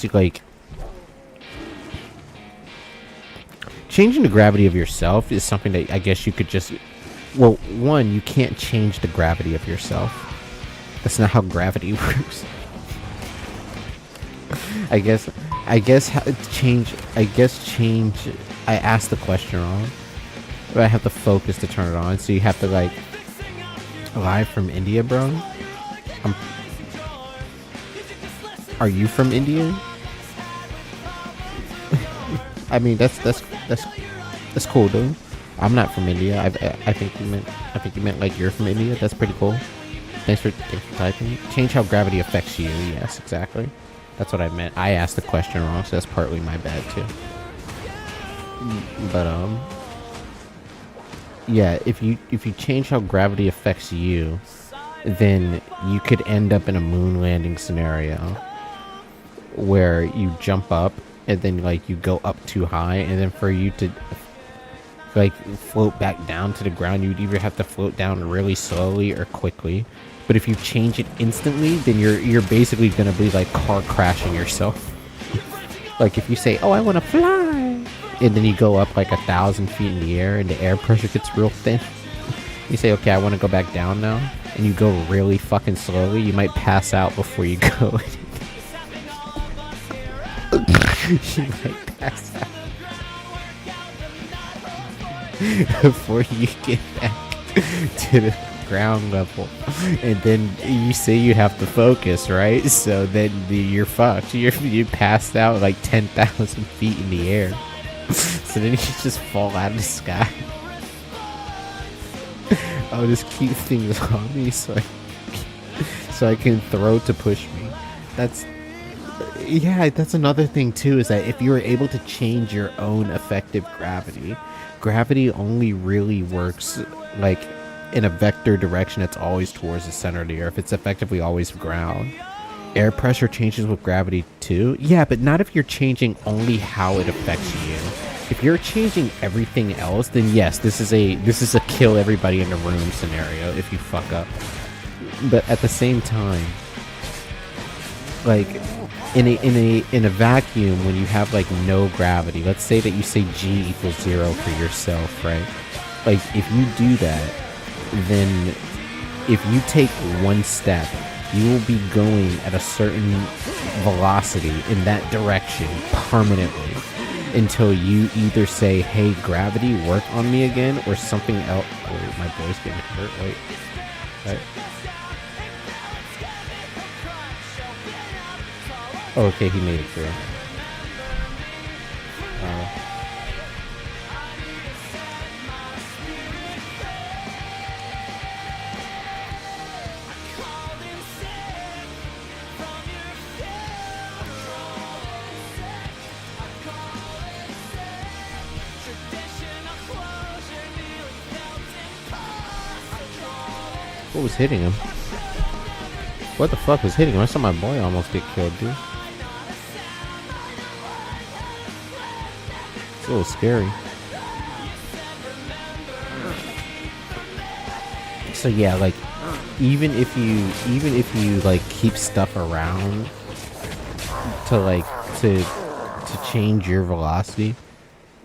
you like changing the gravity of yourself is something that I guess you could just, well, one, you can't change the gravity of yourself. That's not how gravity works. I guess change I asked the question wrong. I have to focus to turn it on. So you have to like live from India, bro. Are you from India? I mean, that's cool, dude. I'm not from India. I think you meant like you're from India. That's pretty cool. Thanks for typing. Change how gravity affects you. Yes, exactly. That's what I meant. I asked the question wrong, so that's partly my bad too. But yeah, if you change how gravity affects you, then you could end up in a moon landing scenario where you jump up and then like you go up too high, and then for you to like float back down to the ground, you'd either have to float down really slowly or quickly. But if you change it instantly, then you're basically gonna be like car crashing yourself. Like if you say, oh, I want to fly, and then you go up like 1,000 feet in the air and the air pressure gets real thin. You say, okay, I want to go back down now, and you go really fucking slowly, you might pass out before you go. You might pass out before you get back to the ground level, and then you say you have to focus, right? So then you're fucked. You passed out like 10,000 feet in the air. So then you just fall out of the sky. I'll just keep things on me so I can throw to push me. That's another thing too, is that if you were able to change your own effective gravity only really works like in a vector direction that's always towards the center of the earth. It's effectively always ground. Air pressure changes with gravity too. Yeah, but not if you're changing only how it affects you. If you're changing everything else, then yes, this is a kill everybody in the room scenario if you fuck up. But at the same time, like in a vacuum, when you have like no gravity, let's say that you say G equals 0 for yourself, right? Like if you do that, then if you take one step, you will be going at a certain velocity in that direction permanently until you either say, hey, gravity, work on me again, or something else. Oh, my boy's getting hurt. Wait. Right. Oh, okay, he made it through. What was hitting him? What the fuck was hitting him? I saw my boy almost get killed, dude. It's a little scary. So yeah, like even if you like keep stuff around to change your velocity.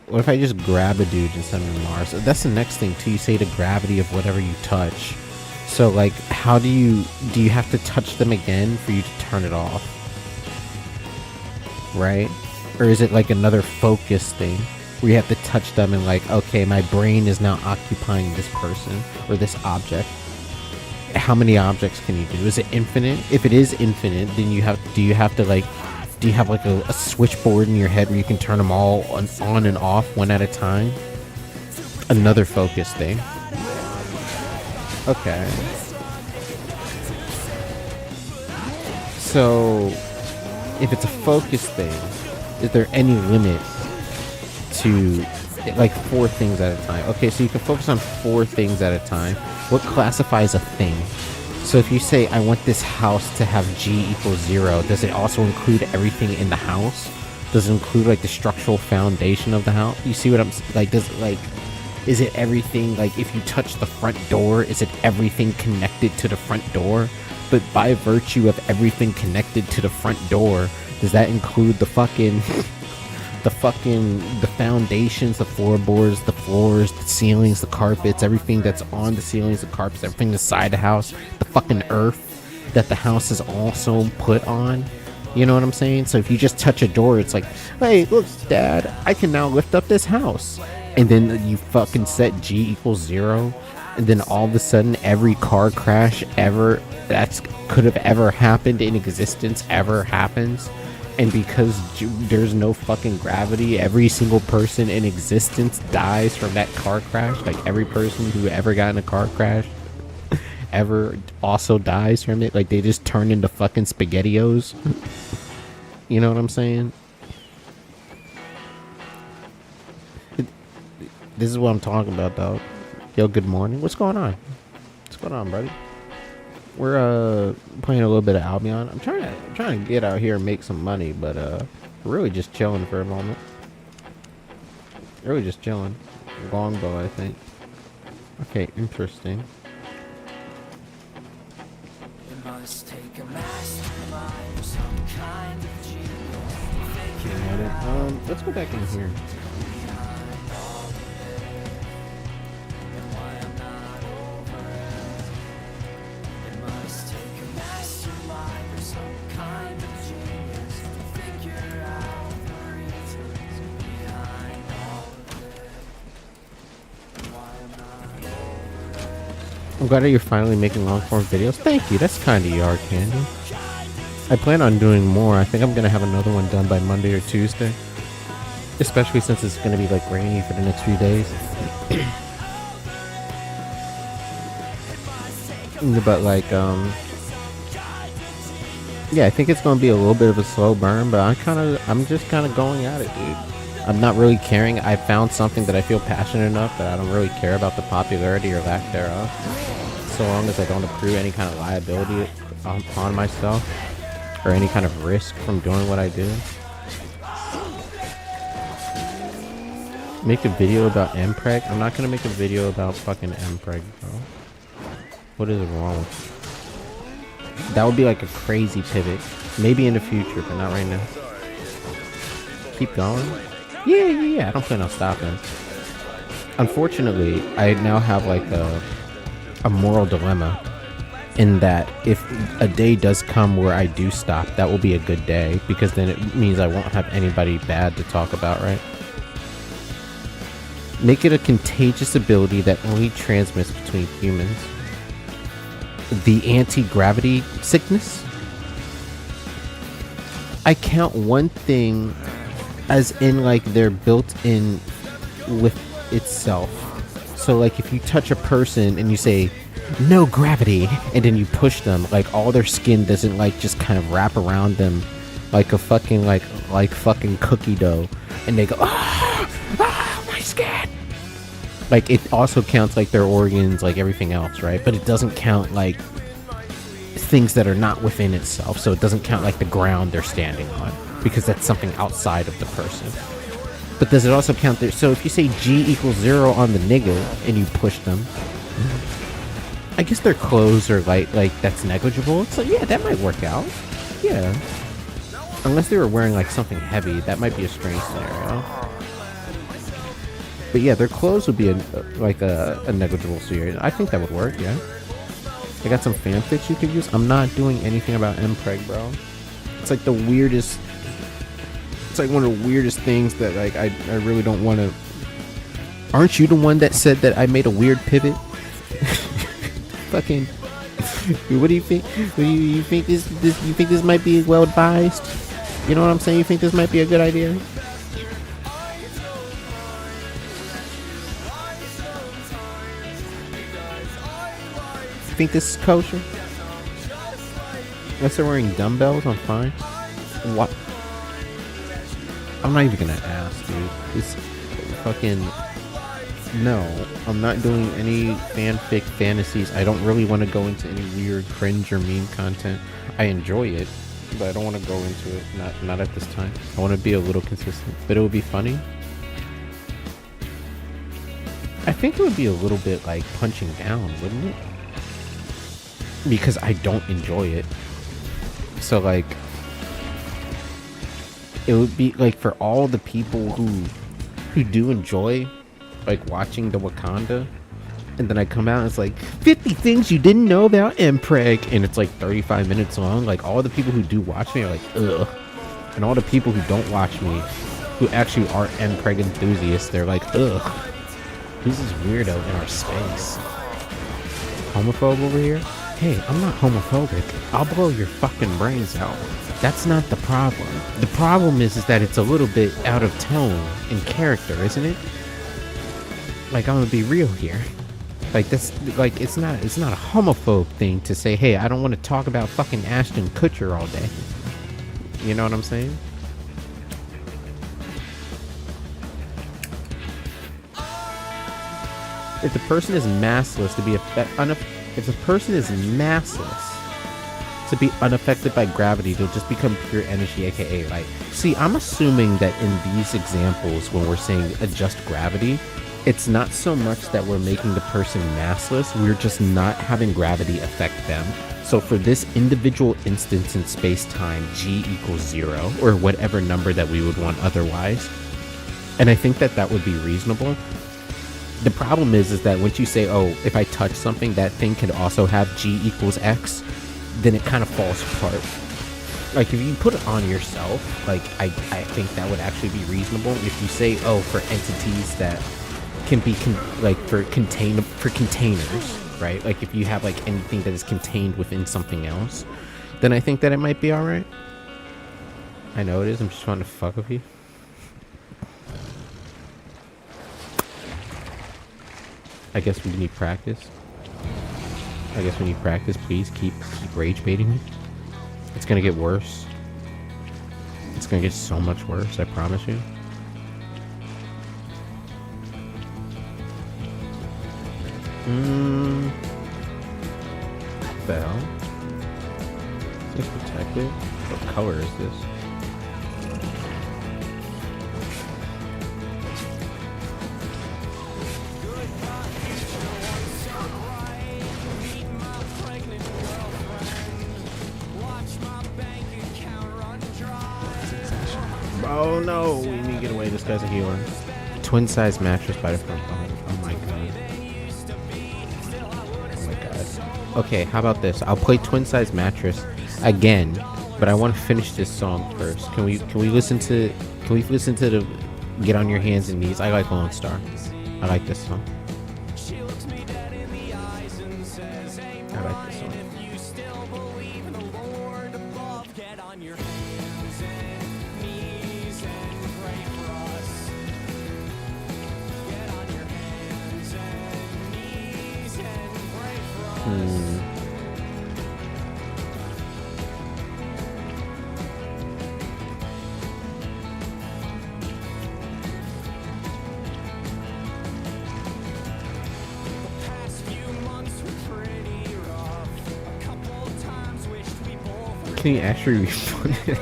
What if I just grab a dude and send him to Mars? That's the next thing too. You say the gravity of whatever you touch. So like, how do you have to touch them again for you to turn it off? Right? Or is it like another focus thing where you have to touch them and like, okay, my brain is now occupying this person or this object. How many objects can you do? Is it infinite? If it is infinite, then do you have like a switchboard in your head where you can turn them all on and off one at a time? Another focus thing. Okay. So, if it's a focus thing, is there any limit to like 4 things at a time? Okay, so you can focus on 4 things at a time. What classifies a thing? So if you say, I want this house to have G equals 0, does it also include everything in the house? Does it include like the structural foundation of the house? You see what I'm like? Is it everything? Like if you touch the front door, is it everything connected to the front door? But by virtue of everything connected to the front door, does that include the foundations, the floorboards, the floors, the ceilings, the carpets, everything that's on the ceilings, the carpets, everything inside the house, the fucking earth that the house is also put on? You know what I'm saying? So if you just touch a door, it's like, hey, look, Dad, I can now lift up this house. and then you fucking set G equals 0, and then all of a sudden every car crash ever that's could have ever happened in existence ever happens, and because there's no fucking gravity, every single person in existence dies from that car crash. Like every person who ever got in a car crash ever also dies from it. Like they just turn into fucking SpaghettiOs. You know what I'm saying? This is what I'm talking about, dog. Yo, good morning. What's going on? What's going on, buddy? We're playing a little bit of Albion. I'm trying to get out here and make some money, but really just chilling for a moment. Really just chilling. Longbow, I think. Okay, interesting. Let's go back in here. I'm glad that you're finally making long form videos. Thank you. That's kind of you, Art Candy. I plan on doing more. I think I'm going to have another one done by Monday or Tuesday. Especially since it's going to be like rainy for the next few days. But like, yeah, I think it's going to be a little bit of a slow burn, but I'm just kind of going at it, dude. I'm not really caring. I found something that I feel passionate enough that I don't really care about the popularity or lack thereof. So long as I don't accrue any kind of liability upon myself or any kind of risk from doing what I do. Make a video about Mpreg? I'm not gonna make a video about fucking Mpreg, bro. What is wrong with you? That would be like a crazy pivot. Maybe in the future, but not right now. Keep going? Yeah. I don't plan on stopping. Unfortunately, I now have like a moral dilemma in that if a day does come where I do stop, that will be a good day, because then it means I won't have anybody bad to talk about, right? Make it a contagious ability that only transmits between humans. The anti-gravity sickness? I count one thing as in like they're built in with itself. So like if you touch a person and you say no gravity and then you push them, like all their skin doesn't like just kind of wrap around them like a fucking like fucking cookie dough, and they go my skin. Like it also counts like their organs, like everything else, right? But it doesn't count like things that are not within itself. So it doesn't count like the ground they're standing on, because that's something outside of the person. But does it also count there? So if you say G equals 0 on the nigga and you push them, I guess their clothes are like that's negligible. It's like, yeah, that might work out. Yeah. Unless they were wearing like something heavy, that might be a strange scenario. But yeah, their clothes would be a negligible scenario. I think that would work, yeah. I got some fanfics you could use. I'm not doing anything about Mpreg, bro. It's like the weirdest. It's like one of the weirdest things that like I really don't want to. Aren't you the one that said that I made a weird pivot? Fucking. What do you think? You think this? You think this might be well advised? You know what I'm saying? You think this might be a good idea? Think this is kosher? Unless they're wearing dumbbells, I'm fine. What? I'm not even gonna ask, dude. This fucking no. I'm not doing any fanfic fantasies. I don't really want to go into any weird cringe or meme content. I enjoy it, but I don't want to go into it. Not at this time. I want to be a little consistent, but it would be funny. I think it would be a little bit like punching down, wouldn't it? Because I don't enjoy it. So like it would be like for all the people who do enjoy like watching the Wakanda, and then I come out and it's like 50 things you didn't know about Mpreg, and it's like 35 minutes long. Like all the people who do watch me are like ugh, and all the people who don't watch me who actually are MPreg enthusiasts, they're like, ugh, who's this weirdo in our space? Homophobe over here? Hey, I'm not homophobic. I'll blow your fucking brains out. That's not the problem. The problem is that it's a little bit out of tone in character, isn't it? Like, I'm gonna be real here. Like, that's like, it's not a homophobe thing to say, hey, I don't want to talk about fucking Ashton Kutcher all day. You know what I'm saying? If the person is massless to be if the person is massless to be unaffected by gravity, they'll just become pure energy, aka like, see, I'm assuming that in these examples when we're saying adjust gravity, it's not so much that we're making the person massless, we're just not having gravity affect them. So for this individual instance in space-time, g equals 0, or whatever number that we would want otherwise, and I think that that would be reasonable. The problem is that once you say, oh, if I touch something, that thing can also have g equals x, then it kind of falls apart. Like, if you put it on yourself, like, I think that would actually be reasonable. If you say, oh, for entities that can be, for containers, right? Like, if you have, like, anything that is contained within something else, then I think that it might be alright. I know it is, I'm just trying to fuck with you. I guess we need practice. Please keep rage baiting me. It's gonna get worse. It's gonna get so much worse, I promise you. What the hell? Is this protected? What color is this? Oh no, we need to get away. This guy's a healer. Twin size mattress by the front bottom. Oh my god. Oh my god. Okay, how about this? I'll play twin size mattress again, but I want to finish this song first. Can we listen to the Get on Your Hands and Knees? I like Lone Star. I like this song. I like this song. Can you actually refund it?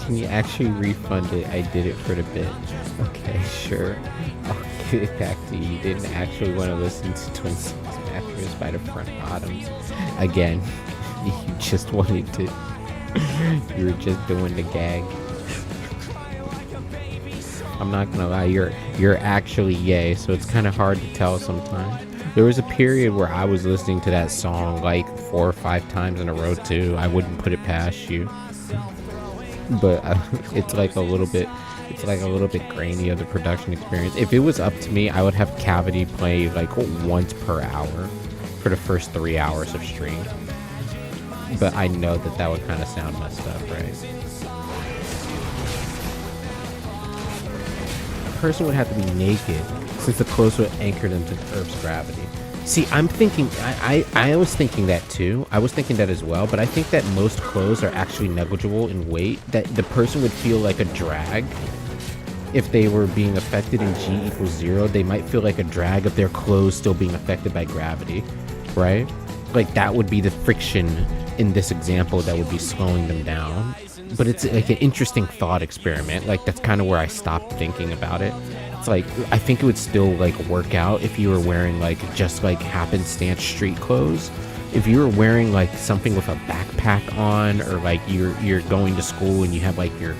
Can you actually refund it? I did it for the bit. Okay, sure. I'll give it back to you. You didn't actually want to listen to Twin Size Mattress by the front bottoms. Again, you just wanted to. You were just doing the gag. I'm not gonna lie, you're actually yay, so it's kind of hard to tell sometimes. There was a period where I was listening to that song like 4 or 5 times in a row too. I wouldn't put it past you, but it's like a little bit grainy of the production experience. If it was up to me, I would have Cavity play like once per hour for the first 3 hours of stream. But I know that would kind of sound messed up, right? A person would have to be naked, since the clothes would anchor them to the Earth's gravity. See, I'm thinking, I was thinking that too. I was thinking that as well, but I think that most clothes are actually negligible in weight, that the person would feel like a drag. If they were being affected in G equals 0, they might feel like a drag of their clothes still being affected by gravity, right? Like, that would be the friction in this example that would be slowing them down. But it's like an interesting thought experiment. Like, that's kind of where I stopped thinking about it. It's like, I think it would still like work out if you were wearing like just like happenstance street clothes. If you were wearing like something with a backpack on, or like you're going to school and you have like your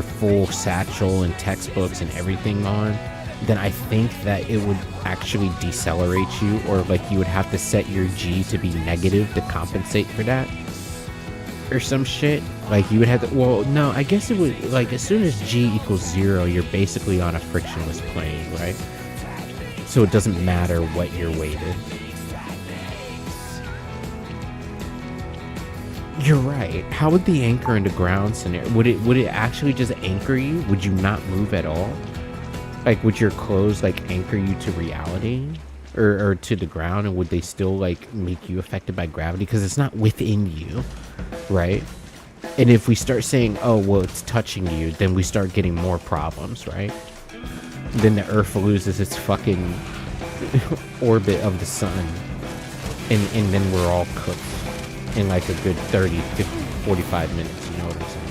full satchel and textbooks and everything on, then I think that it would actually decelerate you, or like you would have to set your G to be negative to compensate for that. or some shit, like you would have to, well, no, I guess it would, like, as soon as G equals 0, you're basically on a frictionless plane, right? So it doesn't matter what your weight is. You're right. How would the anchor into ground scenario, would it actually just anchor you? Would you not move at all? Like, would your clothes, like, anchor you to reality? Or to the ground, and would they still, like, make you affected by gravity? Because it's not within you, right? And if we start saying, oh, well, it's touching you, then we start getting more problems, right? Then the Earth loses its fucking orbit of the sun, and then we're all cooked in like a good 30, 50, 45 minutes, you know what I'm saying?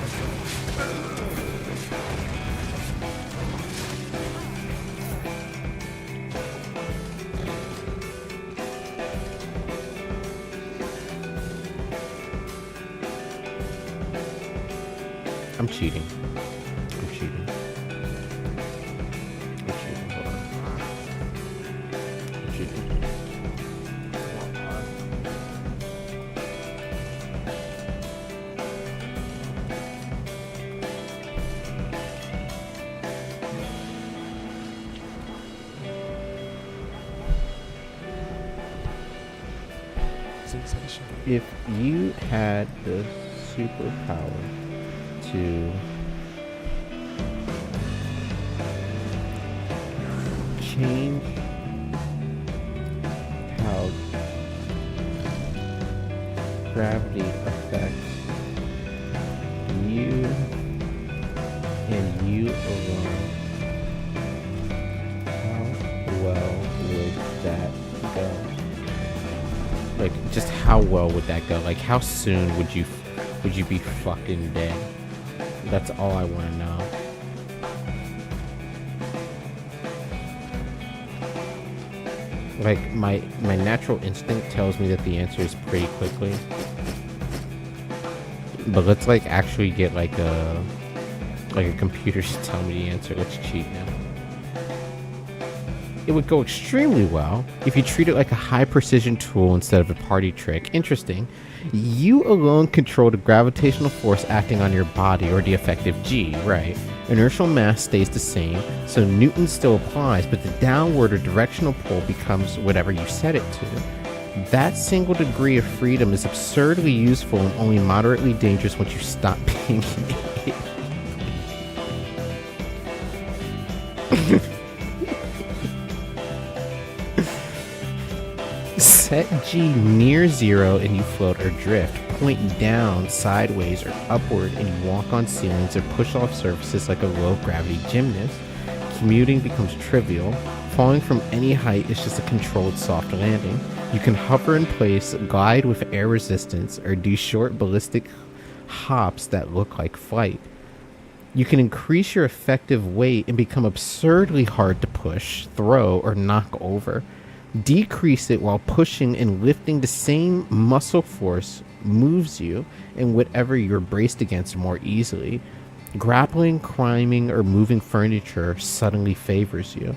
I'm cheating. I'm cheating. I'm cheating. Hold on. I'm cheating. If you had the superpower to change how gravity affects you and you alone, how well would that go? Like, just how well would that go? Like, how soon would you be fucking dead? That's all I want to know. Like, my natural instinct tells me that the answer is pretty quickly. But let's, like, actually get, like a computer to tell me the answer. Let's cheat now. It would go extremely well if you treat it like a high-precision tool instead of a party trick. Interesting. You alone control the gravitational force acting on your body, or the effective G, right? Inertial mass stays the same, so Newton still applies, but the downward or directional pull becomes whatever you set it to. That single degree of freedom is absurdly useful and only moderately dangerous once you stop being an idiot. Set G near 0 and you float or drift. Point down, sideways, or upward and you walk on ceilings or push off surfaces like a low-gravity gymnast. Commuting becomes trivial. Falling from any height is just a controlled soft landing. You can hover in place, glide with air resistance, or do short ballistic hops that look like flight. You can increase your effective weight and become absurdly hard to push, throw, or knock over. Decrease it while pushing and lifting the same muscle force moves you and whatever you're braced against more easily. Grappling, climbing, or moving furniture suddenly favors you.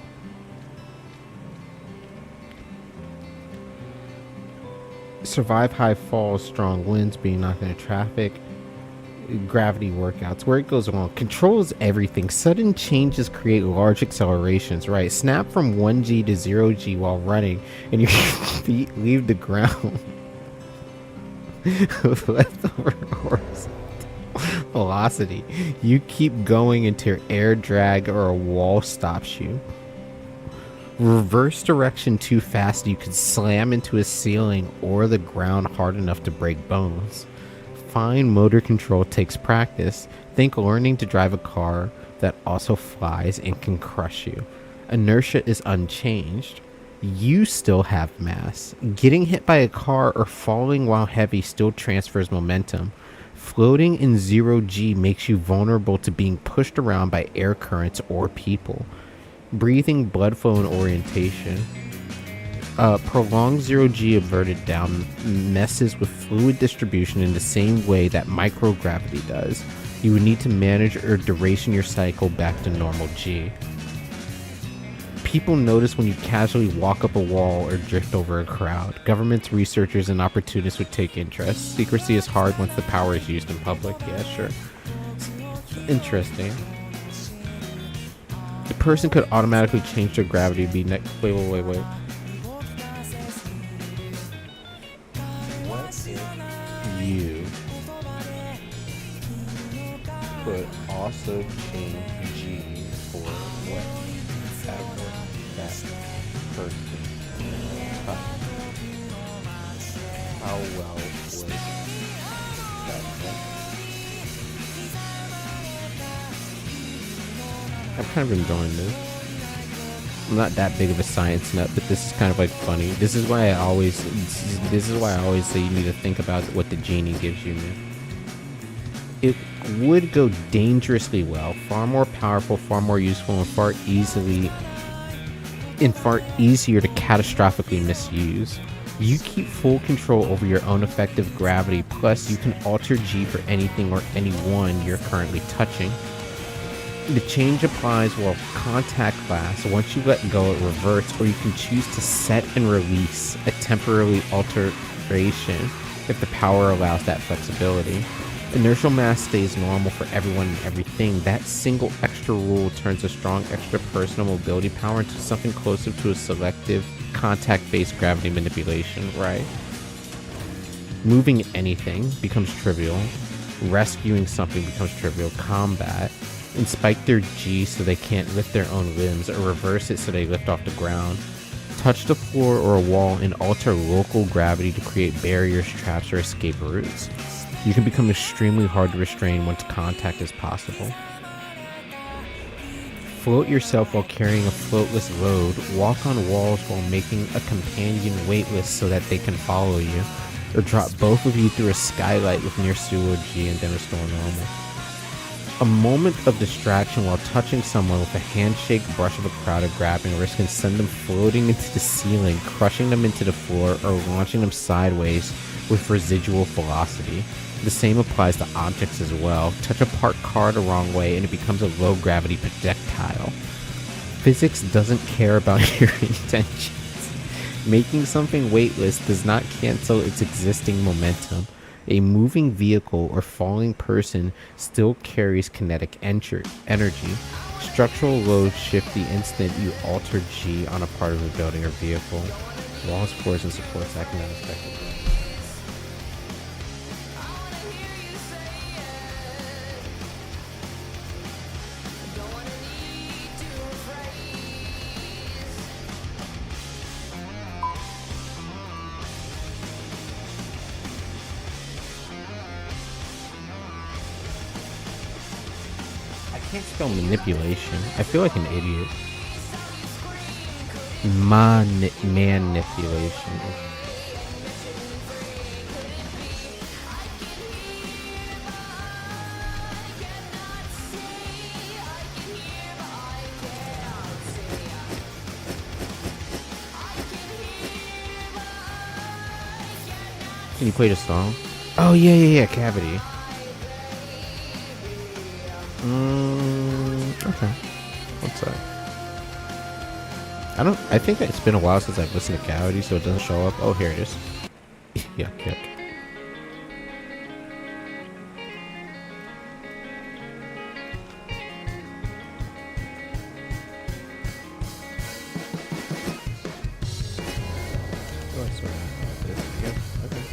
Survive high falls, strong winds, being knocked into traffic. Gravity workouts, where it goes wrong. Controls everything. Sudden changes create large accelerations, right? Snap from 1G to 0G while running and your feet leave the ground with leftover horizontal velocity. You keep going until air drag or a wall stops you. Reverse direction too fast, you could slam into a ceiling or the ground hard enough to break bones. Fine motor control takes practice. Think learning to drive a car that also flies and can crush you. Inertia is unchanged. You still have mass. Getting hit by a car or falling while heavy still transfers momentum. Floating in 0G makes you vulnerable to being pushed around by air currents or people. Breathing, blood flow, and orientation. Prolonged 0G averted down messes with fluid distribution in the same way that microgravity does. You would need to manage or duration your cycle back to normal G. People notice when you casually walk up a wall or drift over a crowd. Governments, researchers, and opportunists would take interest. Secrecy is hard once the power is used in public. Yeah, sure. Interesting. The person could automatically change their gravity to be next. Wait. What if you could also change G for whatever that person touched? How well would that work? I've kind of enjoying this. I'm not that big of a science nut, but this is kind of like funny. This is why I always say you need to think about what the genie gives you, man. It would go dangerously well, far more powerful, far more useful, and far easier to catastrophically misuse. You keep full control over your own effective gravity, plus you can alter G for anything or anyone you're currently touching. The change applies while contact lasts. Once you let go, it reverts, or you can choose to set and release a temporary alteration if the power allows that flexibility. Inertial mass stays normal for everyone and everything. That single extra rule turns a strong extra personal mobility power into something closer to a selective contact-based gravity manipulation, right? Moving anything becomes trivial. Rescuing something becomes trivial. Combat. And spike their G so they can't lift their own limbs, or reverse it so they lift off the ground. Touch the floor or a wall and alter local gravity to create barriers, traps, or escape routes. You can become extremely hard to restrain once contact is possible. Float yourself while carrying a floatless load. Walk on walls while making a companion weightless so that they can follow you. Or drop both of you through a skylight with near pseudo G and then restore normal. A moment of distraction while touching someone with a handshake, brush of a crowd, or grabbing wrist can send them floating into the ceiling, crushing them into the floor, or launching them sideways with residual velocity. The same applies to objects as well. Touch a parked car the wrong way and it becomes a low gravity projectile. Physics doesn't care about your intentions. Making something weightless does not cancel its existing momentum. A moving vehicle or falling person still carries kinetic energy. Structural loads shift the instant you alter G on a part of a building or vehicle. Walls, floors, and supports act unexpectedly. I can't spell manipulation. I feel like an idiot. Manipulation. Can you play the song? Oh yeah, Cavity. Okay. What's that? I think it's been a while since I've listened to Cavity, so it doesn't show up. Oh, here it is. Yuck. Oh, I swear. Yep, okay.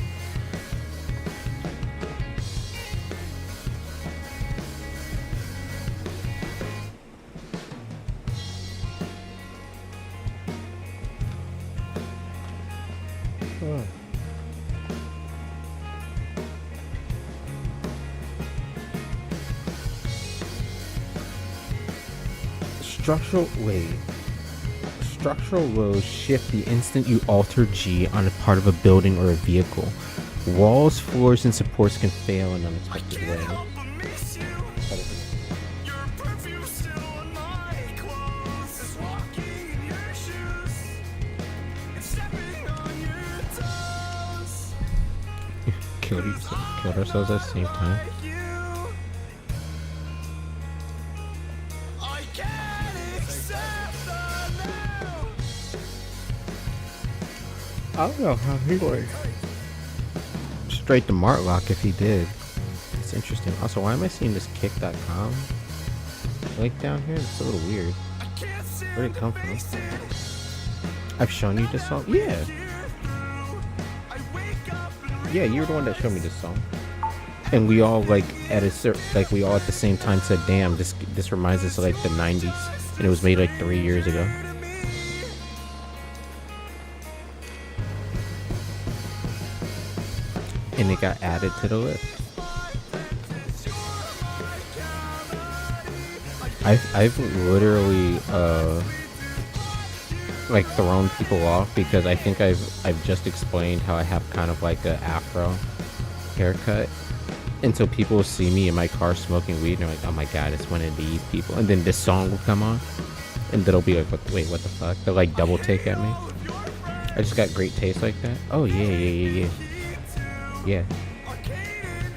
Structural loads shift the instant you alter G on a part of a building or a vehicle. Walls, floors, and supports can fail in unexpected ways. Killed ourselves at the same time. I don't know how he would. Straight to Martlock if he did. It's interesting. Also, why am I seeing this kick.com link down here? It's a little weird. Where did it come from? I've shown you this song? Yeah. Yeah, you're the one that showed me this song. And we all like at we all at the same time said, damn, this reminds us of like the 90s. And it was made like 3 years ago. And it got added to the list. I've literally like thrown people off because I think I've just explained how I have kind of like a afro haircut, and so people will see me in my car smoking weed and they're like, oh my god, it's one of these people, and then this song will come on and they'll be like, wait, what the fuck? They'll like double take at me. I just got great taste like that. Oh yeah.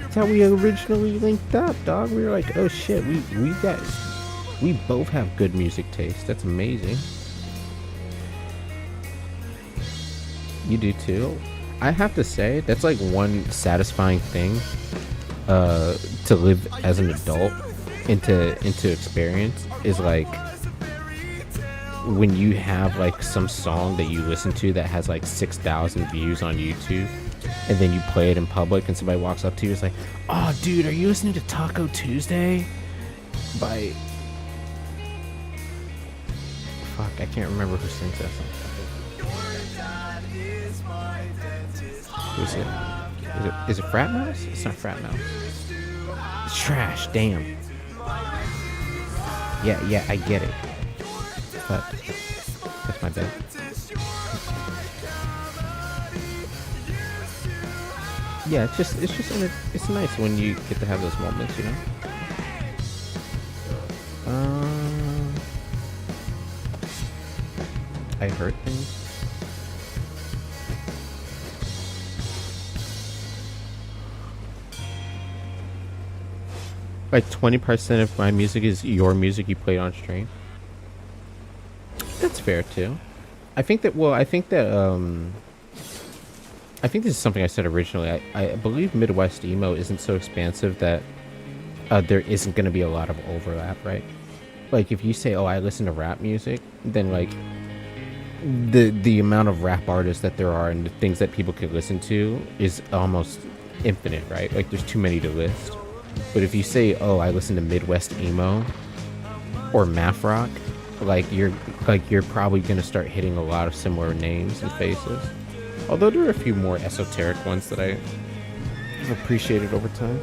That's how we originally linked up, dog. We were like, oh shit, we both have good music taste. That's amazing. You do too. I have to say, that's like one satisfying thing to live as an adult into experience is like when you have like some song that you listen to that has like 6,000 views on YouTube, and then you play it in public and somebody walks up to you and is like, oh dude, are you listening to Taco Tuesday by fuck, I can't remember who sings that song. Who's it? Is it Frat Mouse? It's not Frat Mouse. It's Trash, damn. Yeah, I get it. But that's my bad. Yeah, it's nice when you get to have those moments, you know. I heard things. Like 20% of my music is your music you played on stream. That's fair too. I think that I think this is something I said originally. I believe Midwest emo isn't so expansive that there isn't going to be a lot of overlap, right? Like if you say, oh, I listen to rap music, then like the amount of rap artists that there are and the things that people could listen to is almost infinite, right? Like there's too many to list. But if you say, oh, I listen to Midwest emo or math rock, you're probably gonna start hitting a lot of similar names and faces. Although there are a few more esoteric ones that I've appreciated over time.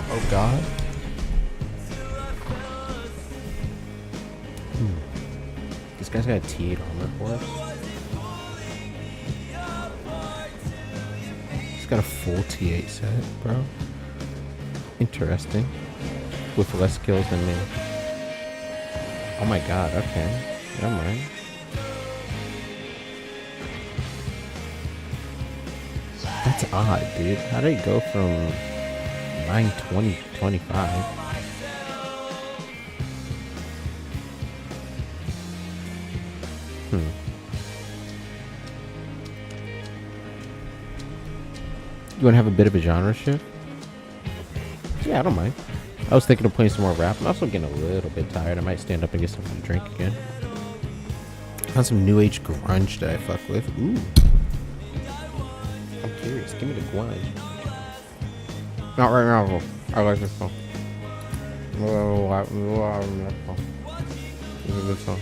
Oh God. This guy's got a T8 armor force. Got a full T8 set, bro. Interesting. With less kills than me. Oh my god, okay. Never mind. That's odd, dude. How did it go from 920 to 25? You want to have a bit of a genre shift? Yeah, I don't mind. I was thinking of playing some more rap. I'm also getting a little bit tired. I might stand up and get something to drink again. Found some new age grunge that I fuck with. Ooh. I'm curious. Give me the grunge. Not right now, though. I like this song. This is a good song.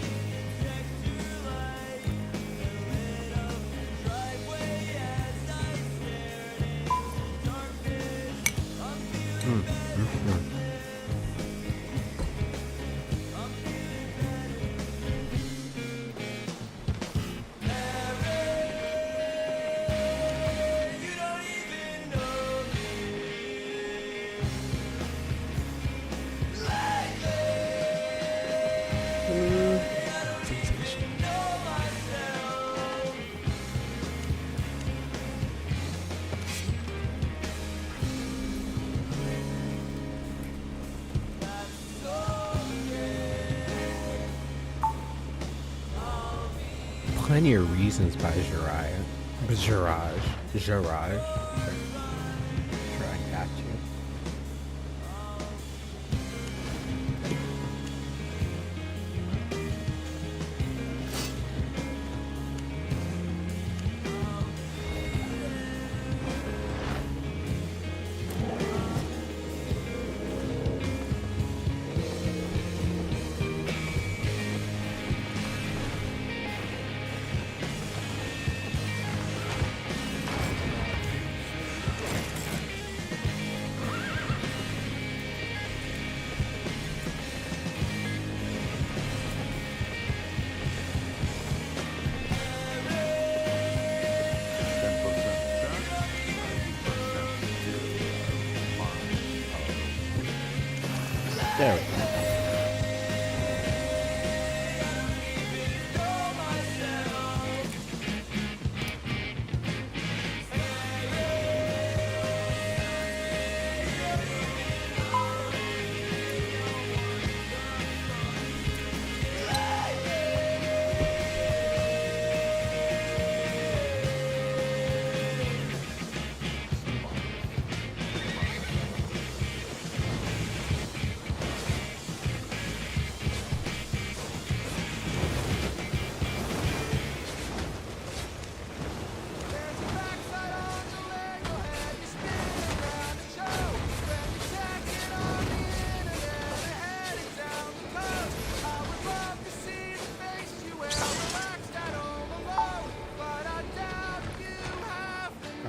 Plenty of Reasons by Jiraj. Jiraj. Sure, I got you. There we go.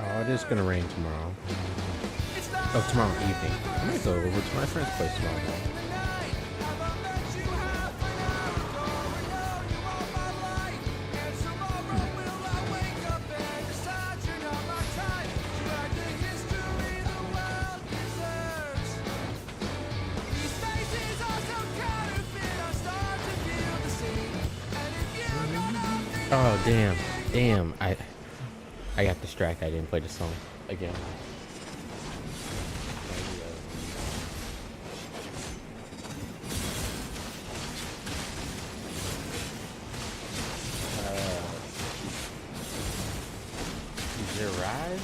Oh, it is gonna rain tomorrow. Oh, tomorrow evening. I might go over to my friend's place tomorrow morning. Oh, damn, I got distracted. I didn't play the song again. Jiraj?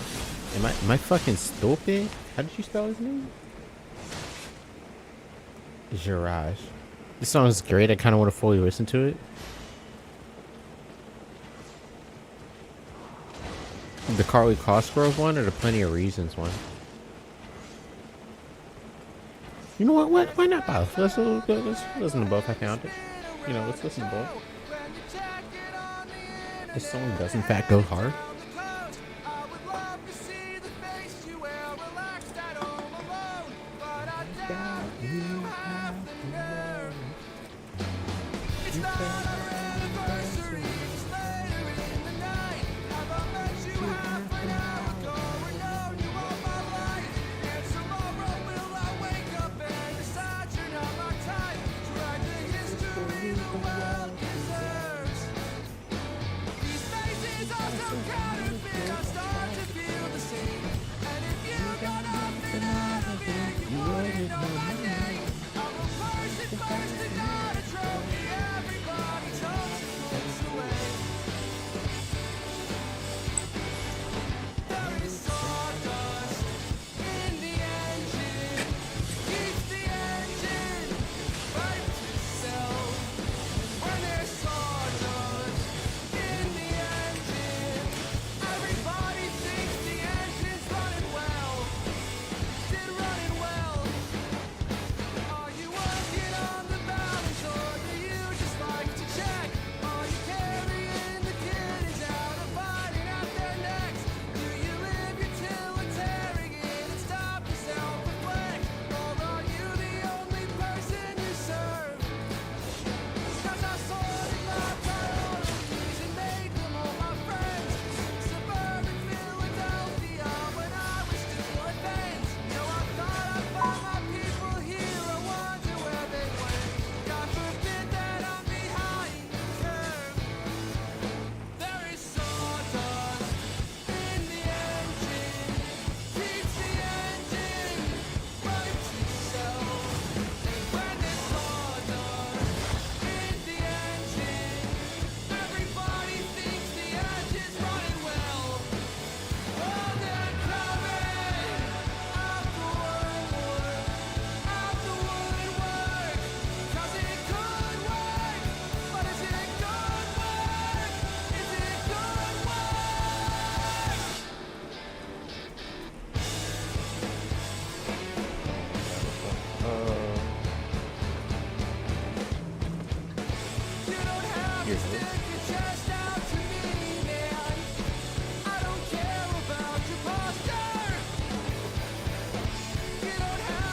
Am I fucking stupid? How did you spell his name? Jiraj. This song is great. I kind of want to fully listen to it. The Carly Cosgrove one or the Plenty of Reasons one? You know what? Why not both? Let's listen to both. I found it. You know, let's listen to both. This song does in fact go hard. These faces are so kind.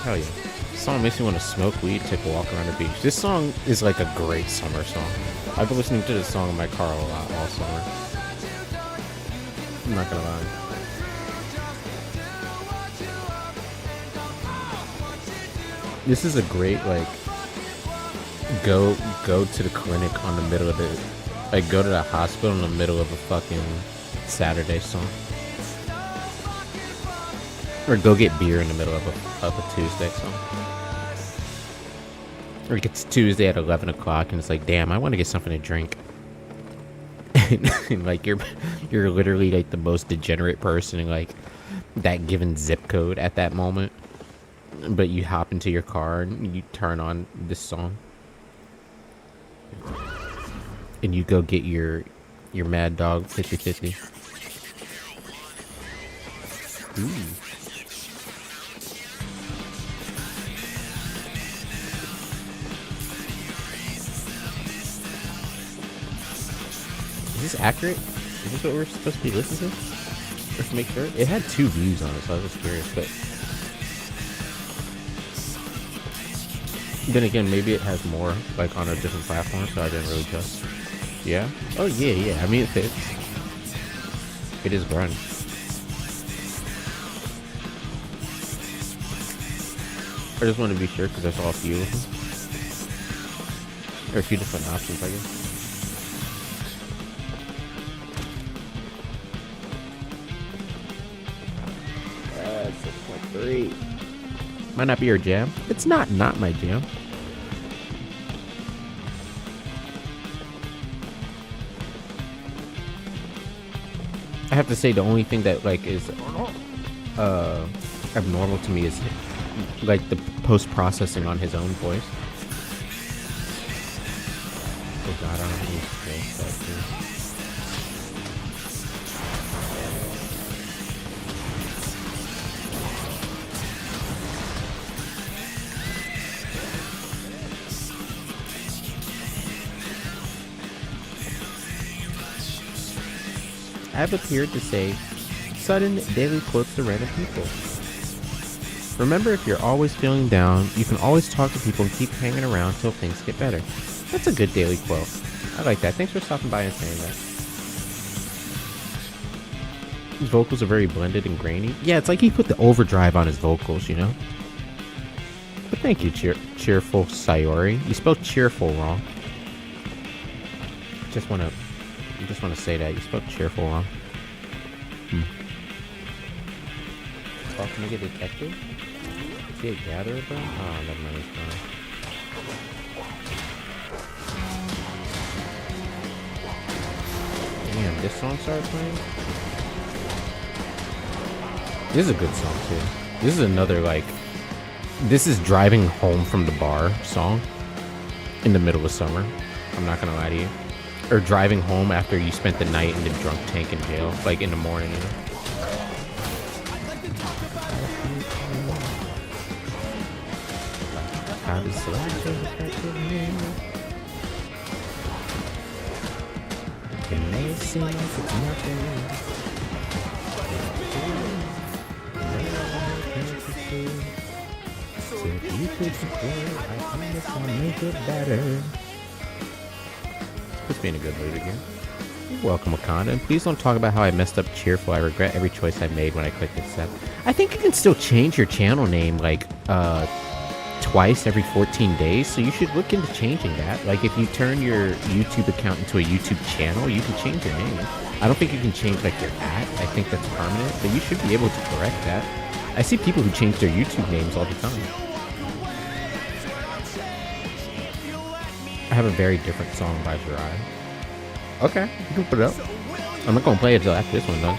Hell yeah. This song makes me want to smoke weed, take a walk around the beach. This song is like a great summer song. I've been listening to this song in my car a lot all summer. I'm not gonna lie. This is a great, like, go to the clinic on the middle of the, like, go to the hospital in the middle of a fucking Saturday song. Or go get beer in the middle of a Tuesday song. Or it gets Tuesday at 11 o'clock and it's like, damn, I want to get something to drink. And like, you're literally like the most degenerate person in like that given zip code at that moment. But you hop into your car and you turn on this song. And you go get your Mad Dog 50/50. Ooh. Is this accurate? Is this what we're supposed to be listening to? Let's make sure. It had 2 views on it, so I was just curious, but then again, maybe it has more, like, on a different platform, so I didn't really just. Yeah? Oh, yeah. I mean, it fits. It is grunge. I just want to be sure, because I saw a few of them. Or a few different options, I guess. Might not be your jam. It's not my jam. I have to say the only thing that like is abnormal to me is like the post-processing on his own voice. Oh god, I don't have any space back here. I've appeared to say sudden daily quotes to random people. Remember, if you're always feeling down, you can always talk to people and keep hanging around till things get better. That's a good daily quote. I like that. Thanks for stopping by and saying that. His vocals are very blended and grainy. Yeah, it's like he put the overdrive on his vocals, you know? But thank you, Cheerful Sayori. You spelled cheerful wrong. Just want to say that you spelled cheerful wrong. Oh, can I get a detective? Is he a gatherer, bro? Oh, never mind, he's gone. Damn, this song started playing? This is a good song, too. This is another, like, this is driving home from the bar song in the middle of summer. I'm not gonna lie to you. Or driving home after you spent the night in the drunk tank in jail, like in the morning, you know? It may seem like it's nothing. So if you could support, I promise I'll make it better. Puts me in a good mood again. Welcome, Wakanda, and please don't talk about how I messed up Cheerful. I regret every choice I made when I clicked accept. I think you can still change your channel name like twice every 14 days, so you should look into changing that. Like if you turn your YouTube account into a YouTube channel, you can change your name. I don't think you can change like your @ I think that's permanent, but you should be able to correct that. I see people who change their YouTube names all the time. I have a very different song by Jirai. Okay, you can put it up. I'm not gonna play it until after this one done.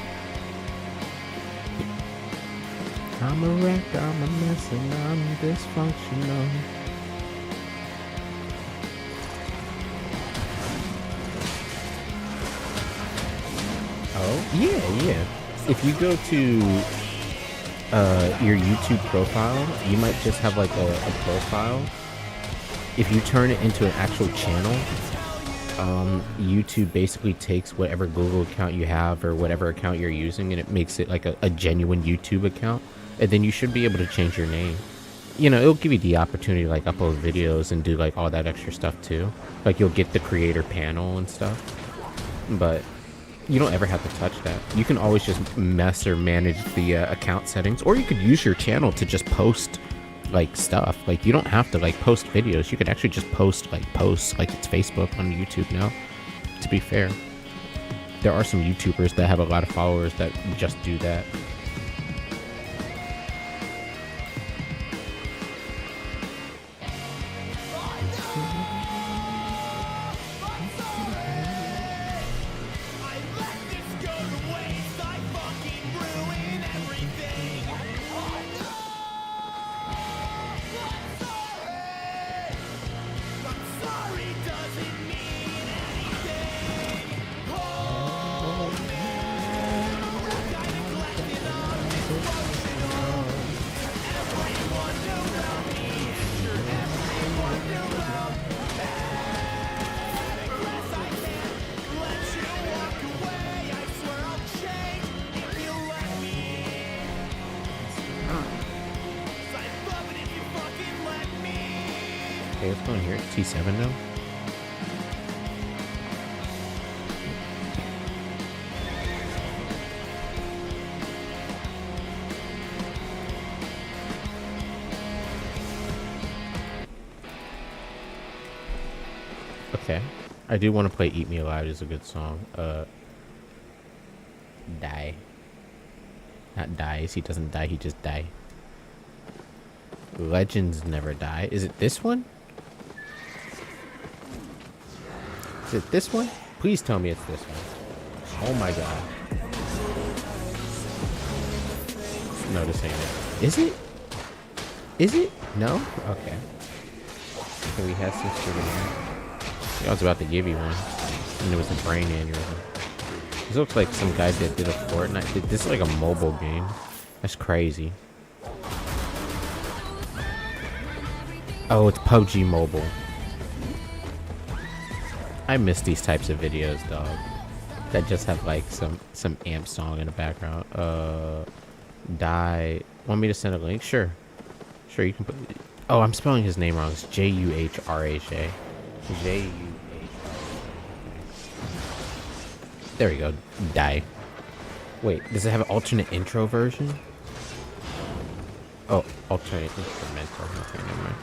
I'm a wreck, I'm a mess, and I'm dysfunctional. Oh, yeah. If you go to your YouTube profile, you might just have like a profile. If you turn it into an actual channel, YouTube basically takes whatever Google account you have or whatever account you're using and it makes it like a genuine YouTube account, and then you should be able to change your name. you know, it'll give you the opportunity to like upload videos and do like all that extra stuff too. Like you'll get the creator panel and stuff, but you don't ever have to touch that. You can always just mess or manage the account settings, or you could use your channel to just post like stuff. Like you don't have to like post videos. You could actually just post like posts, like it's Facebook on YouTube now. To be fair, there are some YouTubers that have a lot of followers that just do that. Okay, what's going here? T7 now? Okay. I do want to play Eat Me Alive. It's a good song. Die. Not dies. He doesn't die. He just die. Legends never die. Is it this one? Is it this one? Please tell me it's this one. Oh my god. No, this ain't it. Is it? Is it? No? Okay. Okay, we had some shit in here. I was about to give you one. And it was a brain aneurysm. This looks like some guy that did a Fortnite. This is like a mobile game. That's crazy. Oh, it's PUBG Mobile. I miss these types of videos, dog. That just have like some amp song in the background. Die. Want me to send a link? Sure. Sure, you can put... Oh, I'm spelling his name wrong. It's J-U-H-R-A-J. J-U-H-R-A-J. There we go. Die. Wait, does it have an alternate intro version? Oh, alternate instrumental. Okay, never mind.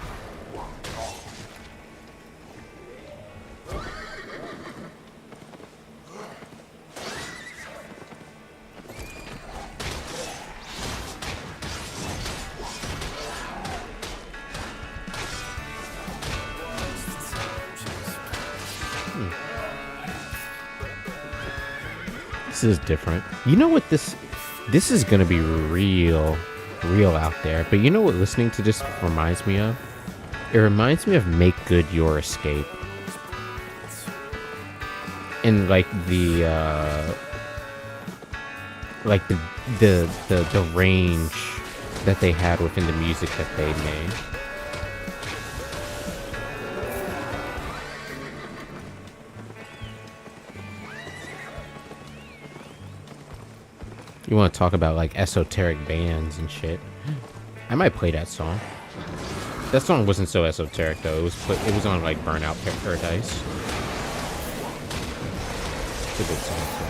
This is different. You know what this is gonna be real out there. But you know what listening to this reminds me of? It reminds me of Make Good Your Escape. And like the range that they had within the music that they made. You want to talk about like esoteric bands and shit? I might play that song. That song wasn't so esoteric though. It was on like Burnout Paradise. It's a good song too.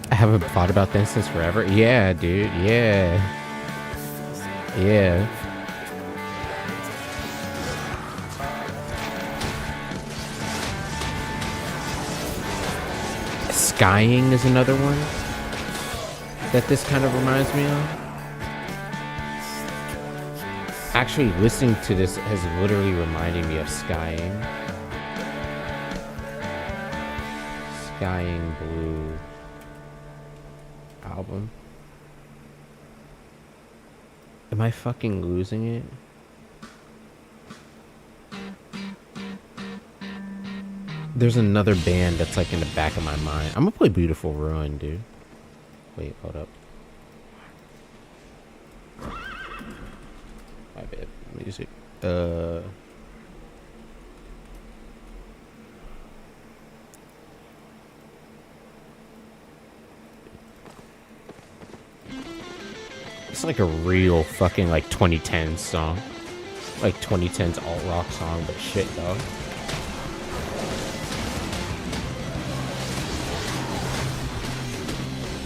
I haven't thought about that since forever. Yeah, dude. Yeah. Yeah. Skying is another one that this kind of reminds me of. Actually, listening to this has literally reminded me of Skying. Skying Blue album. Am I fucking losing it? There's another band that's like in the back of my mind. I'm gonna play Beautiful Ruin, dude. Wait, hold up. My bad. Music. It's like a real fucking like 2010s song. Like 2010s alt rock song, but shit, dog.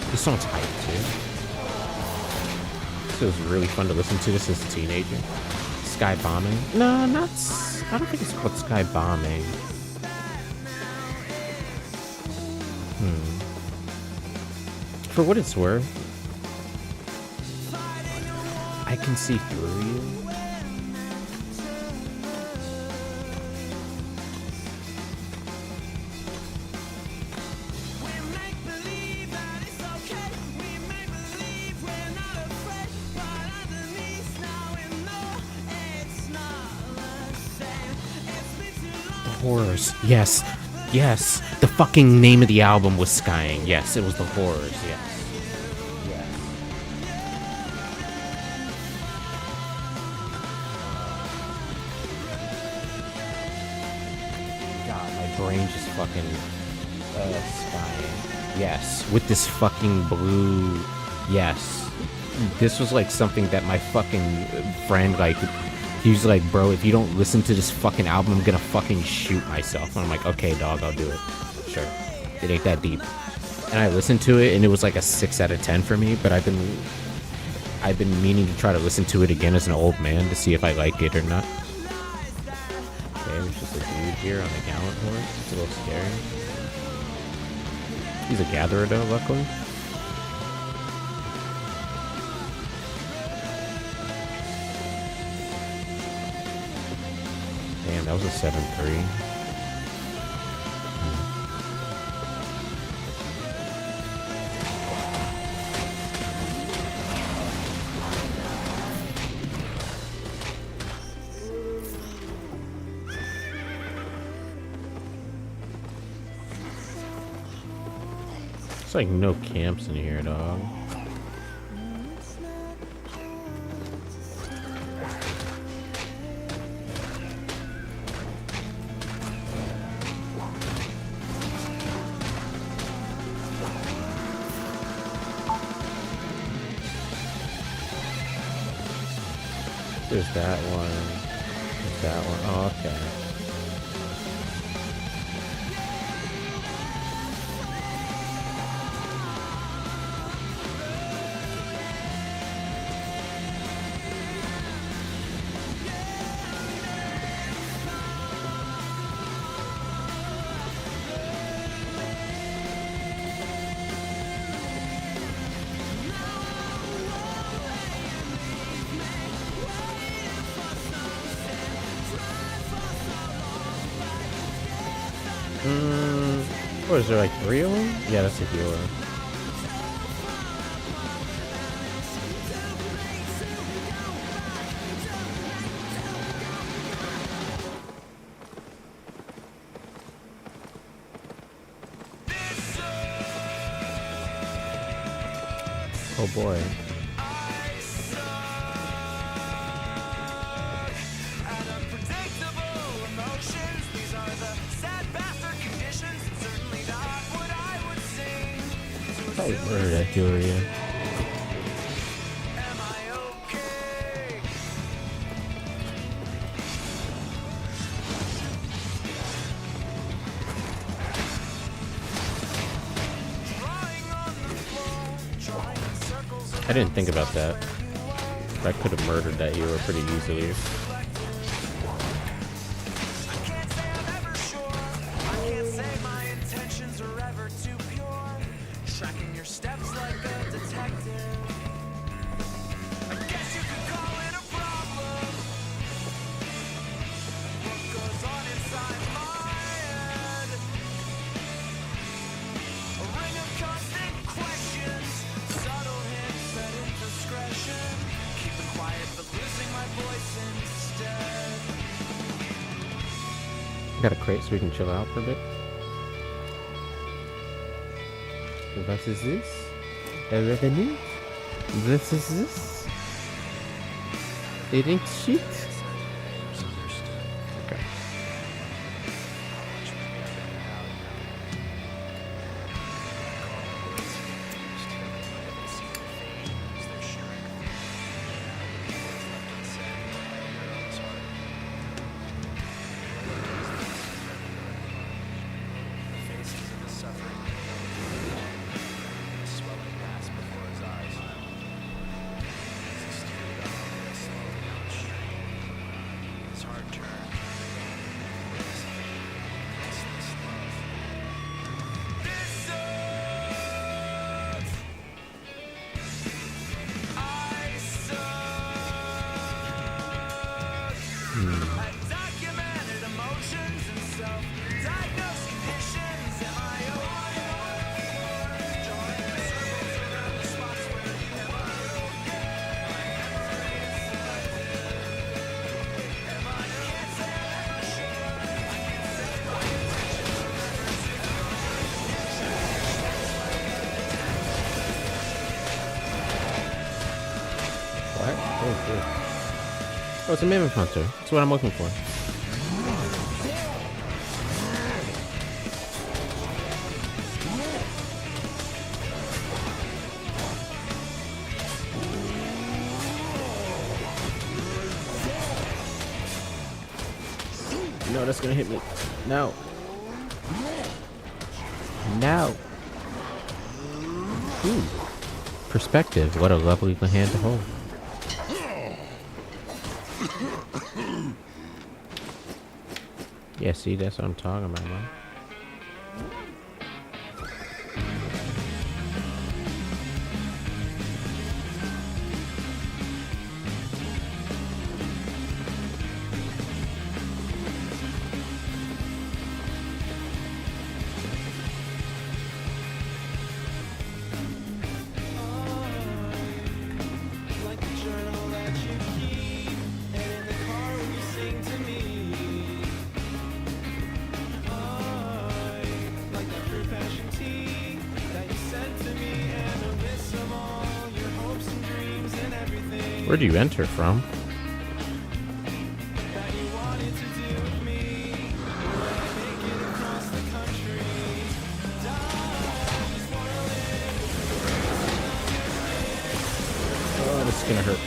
This song's hype too. This was really fun to listen to this as a teenager. Sky Bombing? No, not. I don't think it's called Sky Bombing. For what it's worth, I can see through you. Horrors. Yes. Yes. The fucking name of the album was Skying. Yes, it was The Horrors. Yes. God, my brain just fucking Skying. Yes. With this fucking blue. Yes. This was like something that my fucking friend like. He was like, bro, if you don't listen to this fucking album, I'm gonna fucking shoot myself. And I'm like, okay, dog, I'll do it. Sure. It ain't that deep. And I listened to it, and it was like a 6 out of 10 for me, but I've been meaning to try to listen to it again as an old man to see if I like it or not. Okay, there's just a dude here on a gallant horse. It's a little scary. He's a gatherer, though, luckily. Damn, that was a 7-3. It's like no camps in here, dog. There's that one. There's that one. Oh, okay. What is there, like 3 of them? Yeah, that's a healer. Oh boy. Probably murdered that Julia. I didn't think about that. I could have murdered that hero pretty easily. Got a crate so we can chill out for a bit. What is this? A revenue? This is this? They didn't cheat. Okay. What? Oh, good. Oh, it's a Mammoth Hunter. That's what I'm looking for. No, that's gonna hit me. No. No. Ooh. Perspective. What a lovely hand to hold. Yeah, see, that's what I'm talking about, man. Like the journal that you keep, and in the car when you sing to me. Like that fruit passion tea that you sent to me, and a list of all your hopes and dreams and everything Where'd you enter from? that you wanted to do with me. When I make it across the country, Oh, this is gonna hurt.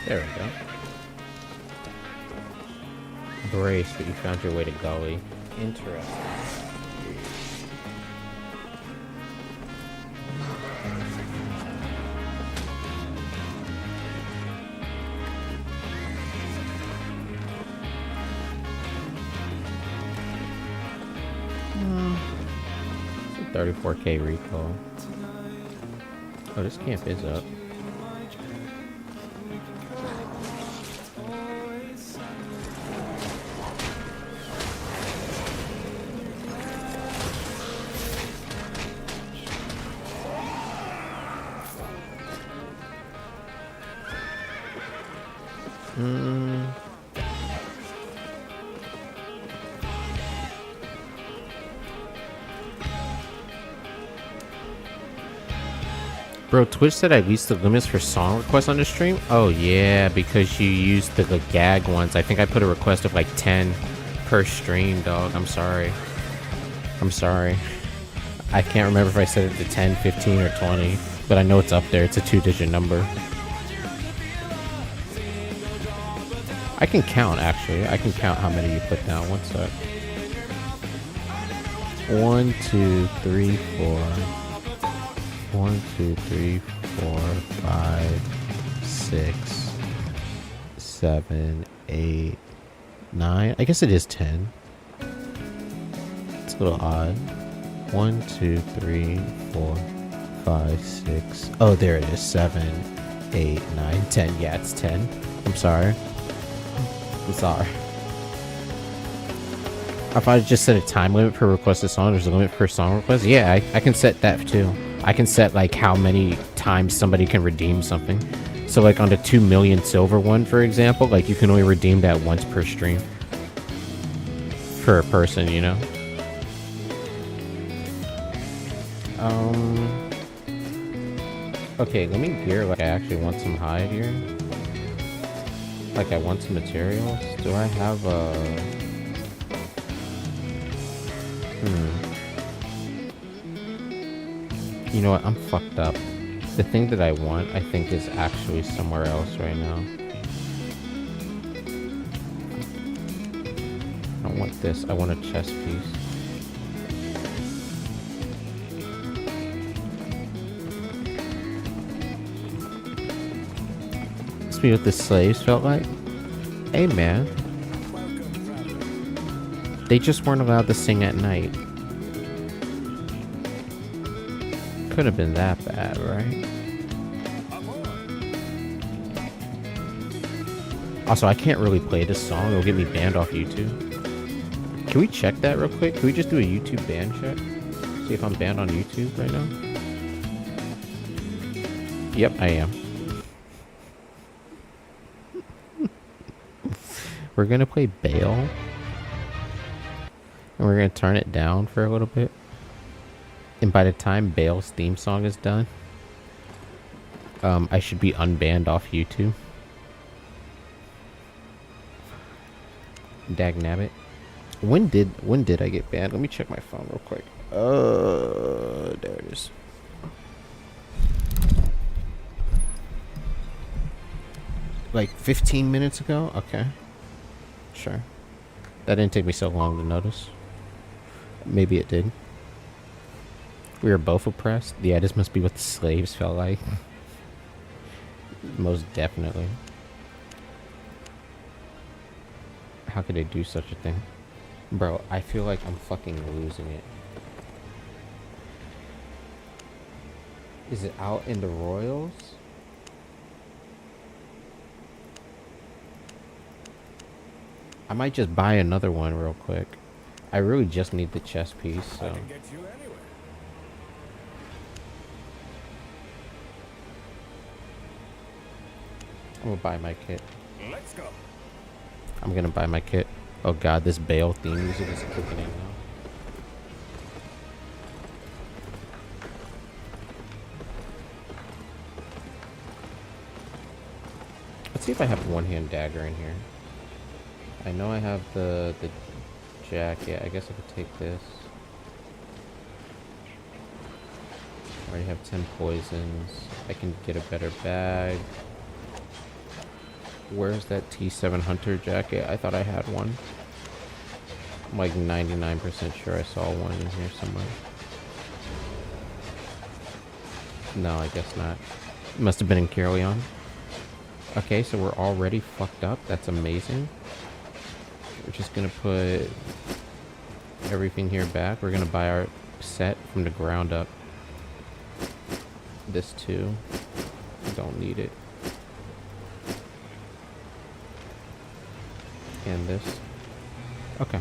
There we go. Brace, but you found your way to Gully. Interesting. It's a 34K recall. Oh, this camp is up. Bro, Twitch said I leased the limits for song requests on the stream? Oh yeah, because you used the gag ones. I think I put a request of like 10 per stream, dog. I'm sorry. I'm sorry. I can't remember if I set it to 10, 15, or 20, but I know it's up there. It's a 2-digit number. I can count, actually. I can count how many you put down. One sec. 1, 2, 3, 4. 1, 2, 3, 4, 5, 6, 7, 8, 9. I guess it is 10. It's a little odd. 1, 2, 3, 4, 5, 6. Oh, there it is. 7, 8, 9, 10. Yeah, it's 10. I'm sorry. I'm sorry. If I just set a time limit per requested song, there's a limit per song request. Yeah, I can set that too. I can set like how many times somebody can redeem something. So like on the 2 million silver one, for example, like you can only redeem that once per stream. For a person, you know? Okay, let me gear like I actually want some hide here. Like I want some materials. Do I have a... You know what? I'm fucked up. The thing that I want, I think, is actually somewhere else right now. I don't want this. I want a chest piece. Let's see what the slaves felt like. Hey, man. They just weren't allowed to sing at night. Could have been that bad, right? Also, I can't really play this song. It'll get me banned off YouTube. Can we check that real quick? Can we just do a YouTube ban check? See if I'm banned on YouTube right now? Yep, I am. We're gonna play Bale. And we're gonna turn it down for a little bit. And by the time Bale's theme song is done, I should be unbanned off YouTube. Dagnabbit. When did I get banned? Let me check my phone real quick. There it is. Like 15 minutes ago? Okay. Sure. That didn't take me so long to notice. Maybe it did. We were both oppressed. Yeah, this must be what the slaves felt like. Most definitely. How could they do such a thing? Bro, I feel like I'm fucking losing it. Is it out in the Royals? I might just buy another one real quick. I really just need the chest piece, so... I can get you anywhere. I'm gonna buy my kit. Let's go. I'm gonna buy my kit. Oh god, this Bale theme music is kicking in now. Let's see if I have one-hand dagger in here. I know I have the jacket. I guess I could take this. I already have 10 poisons. I can get a better bag. Where's that T7 Hunter jacket? I thought I had one. I'm like 99% sure I saw one in here somewhere. No, I guess not. It must have been in Caerleon. Okay, so we're already fucked up. That's amazing. We're just gonna put everything here back. We're gonna buy our set from the ground up. This too. Don't need it. And this. Okay.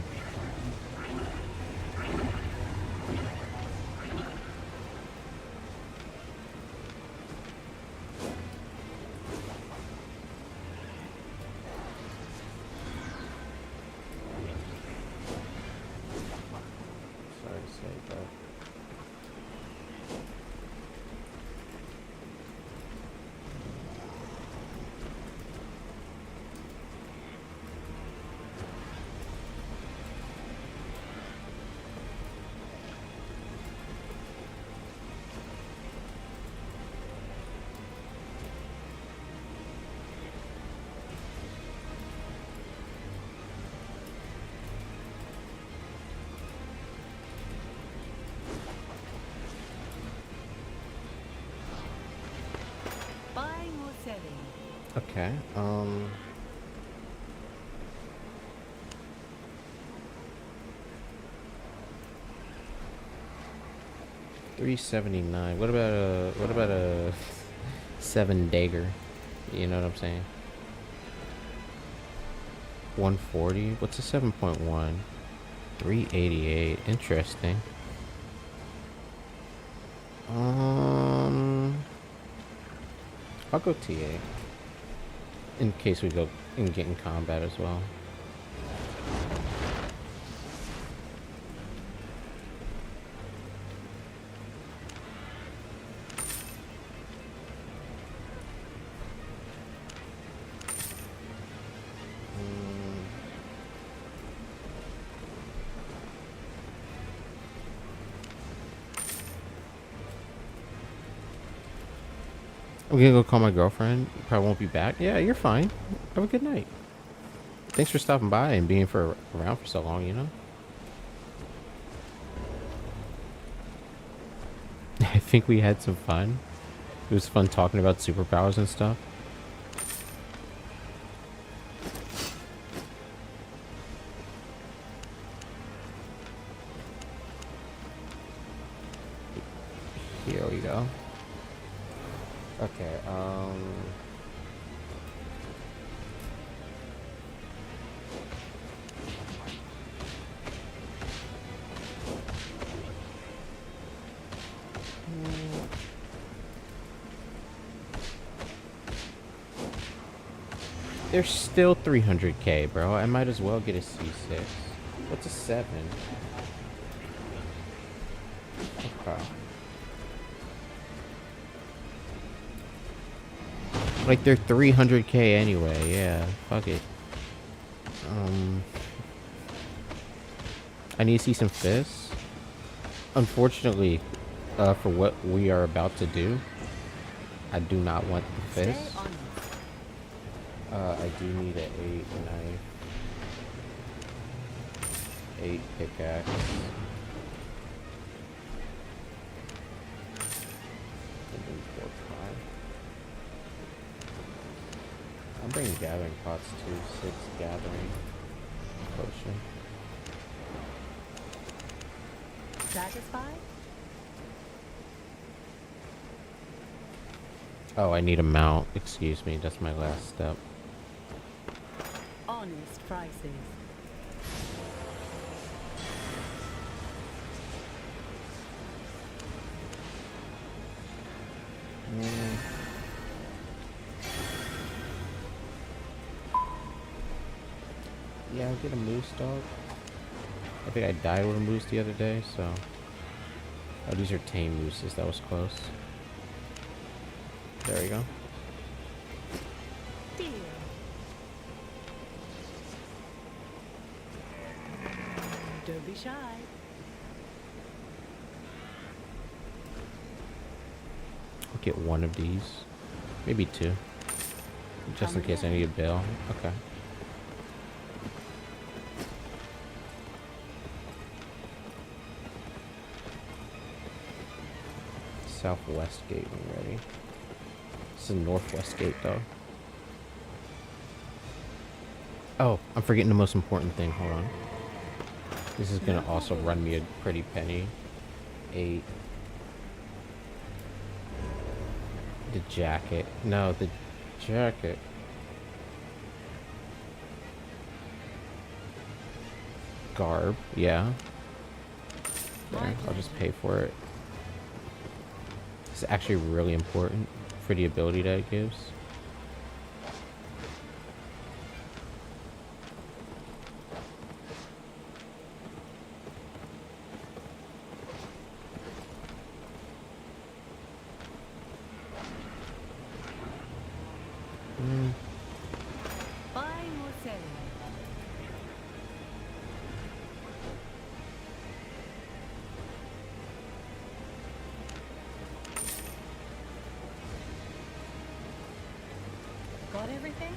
Sorry to say, but okay, 379. What about a 7 dagger? You know what I'm saying? 140. What's a 7.1? 388. Interesting. I'll go TA. In case we go and get in combat as well. I'm gonna go call my girlfriend. Probably won't be back. Yeah, you're fine. Have a good night. Thanks for stopping by and being around for so long, you know? I think we had some fun. It was fun talking about superpowers and stuff. Here we go. Okay, there's still 300k, bro. I might as well get a C6. What's a 7? Okay. Like, they're 300k anyway. Yeah, fuck it. I need to see some fists. Unfortunately, for what we are about to do, I do not want the fists. I do need an 8 knife, 8 pickaxe. I'm bringing gathering pots too. 6 gathering potion. Satisfied? Oh, I need a mount. Excuse me. That's my last step. Honest prices. Yeah, I'll get a moose dog. I think I died with a moose the other day, so... Oh, these are tame mooses. That was close. There we go. Deal. Don't be shy. I'll get one of these. Maybe 2. Just in case I need a bail. Okay. Southwest gate when ready. This is northwest gate though. Oh, I'm forgetting the most important thing. Hold on. This is gonna also run me a pretty penny. 8. The jacket. No, the jacket. Garb. Yeah. There. I'll just pay for it. It's actually really important for the ability that it gives. Buying or selling? Got everything?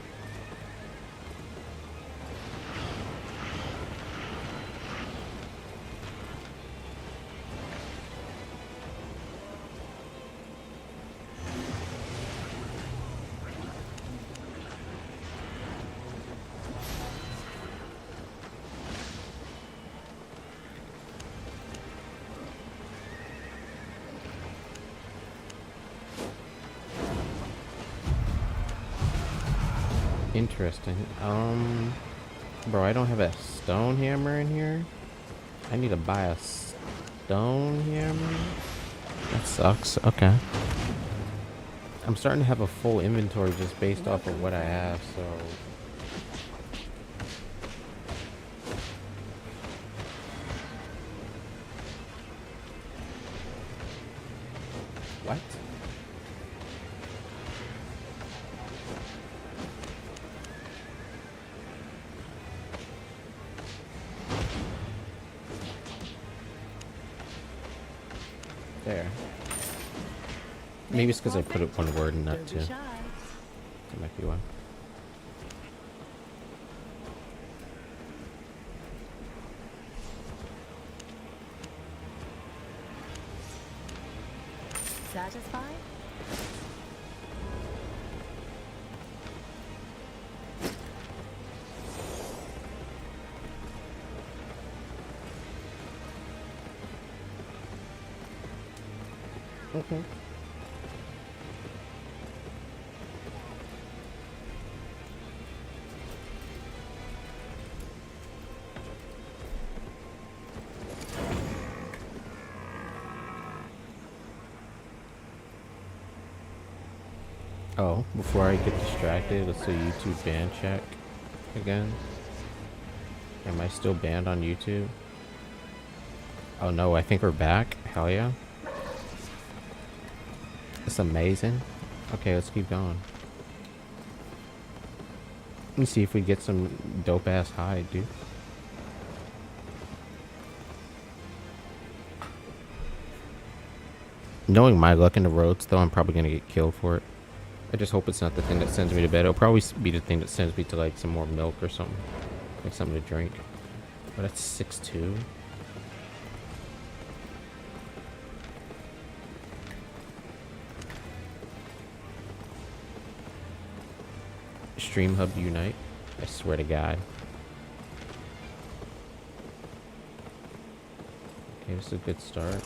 Interesting. Bro, I don't have a stone hammer in here. I need to buy a stone hammer. That sucks. Okay. I'm starting to have a full inventory just based off of what I have, so... What? There. Maybe it's because I put it one word in that too. Don't be shy. That might be why. Satisfied? Okay. Oh, before I get distracted, let's do YouTube ban check again. Am I still banned on YouTube? Oh no, I think we're back. Hell yeah. It's amazing. Okay, let's keep going. Let me see if we get some dope ass hide, dude. Knowing my luck in the roads, though, I'm probably gonna get killed for it. I just hope it's not the thing that sends me to bed. It'll probably be the thing that sends me to like some more milk or something. Like something to drink. But that's 6'2". Stream Hub Unite. I swear to God. Okay, this is a good start.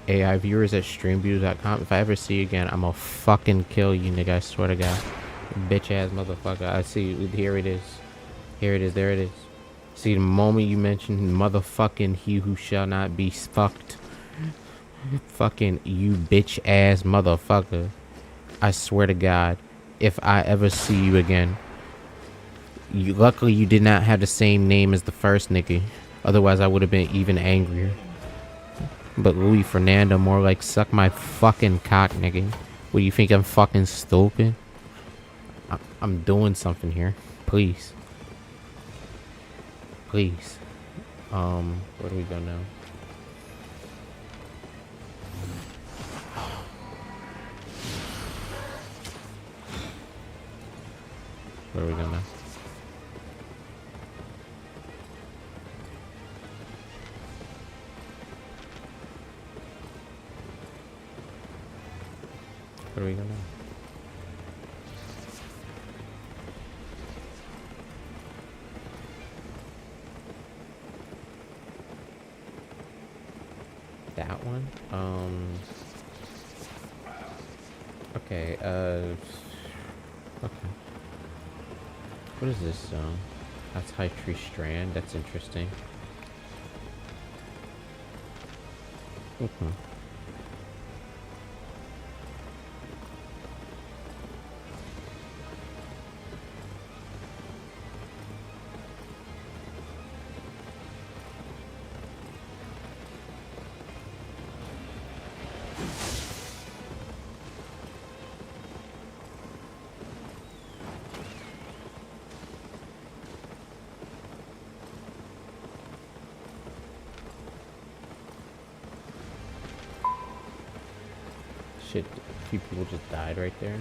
AI viewers at streamviews.com. If I ever see you again, I'm gonna fucking kill you, nigga. I swear to God. Bitch ass motherfucker. I see. Here it is. Here it is. There it is. See, the moment you mentioned motherfucking he who shall not be fucked. Fucking you bitch ass motherfucker. I swear to God. If I ever see you again. Luckily you did not have the same name as the first nigga. Otherwise I would have been even angrier. But Louis Fernando, more like suck my fucking cock, nigga. What, you think I'm fucking stupid? I'm doing something here. Please. Please. Where do we go now? Where do we go now? Where are we going now? That one? Okay, okay. What is this zone? That's High Tree Strand. That's interesting. Okay. Shit, a few people just died right there.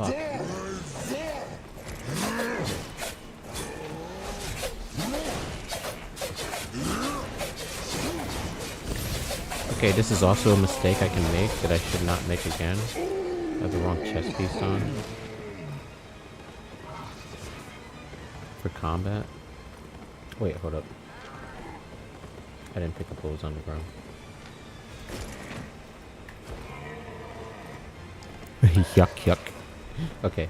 fuck. Okay, this is also a mistake I can make that I should not make again. I have the wrong chest piece on. For combat. Wait, hold up. I didn't pick up what was on the ground. Yuck, yuck. Okay.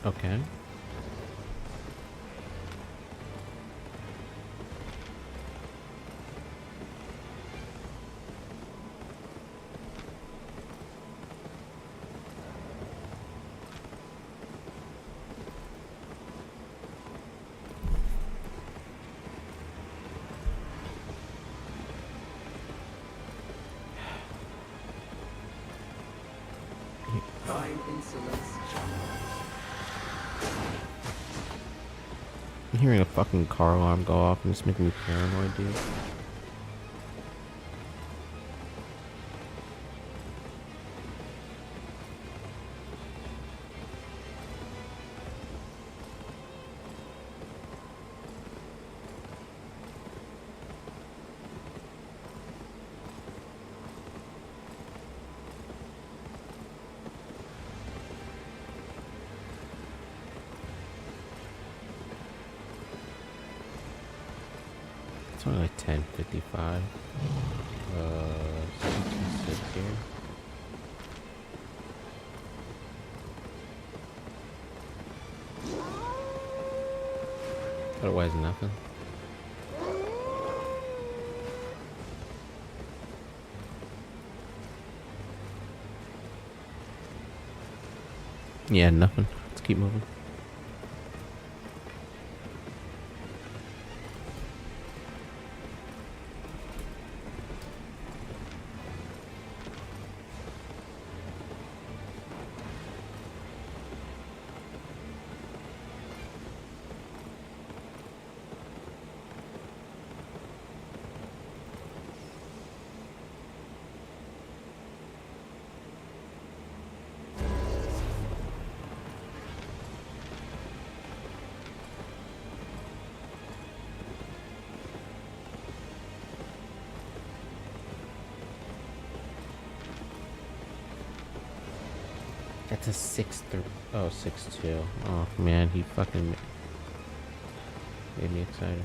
Okay. I'm hearing a fucking car alarm go off and it's making me paranoid, dude. It's only like 10:55. Sit here. Otherwise, nothing. Yeah, nothing. Let's keep moving. That's a 6-3. Oh, 6-2. Oh man, he fucking made me excited.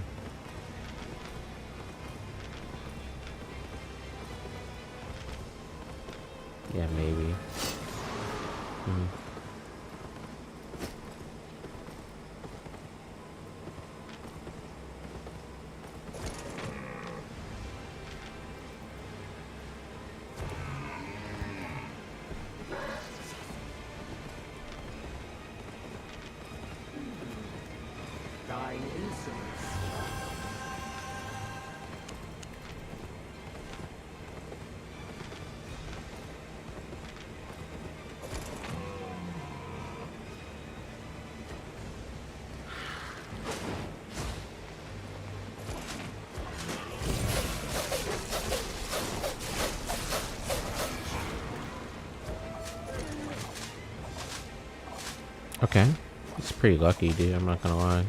Yeah, maybe. Okay. It's pretty lucky, dude. I'm not gonna lie.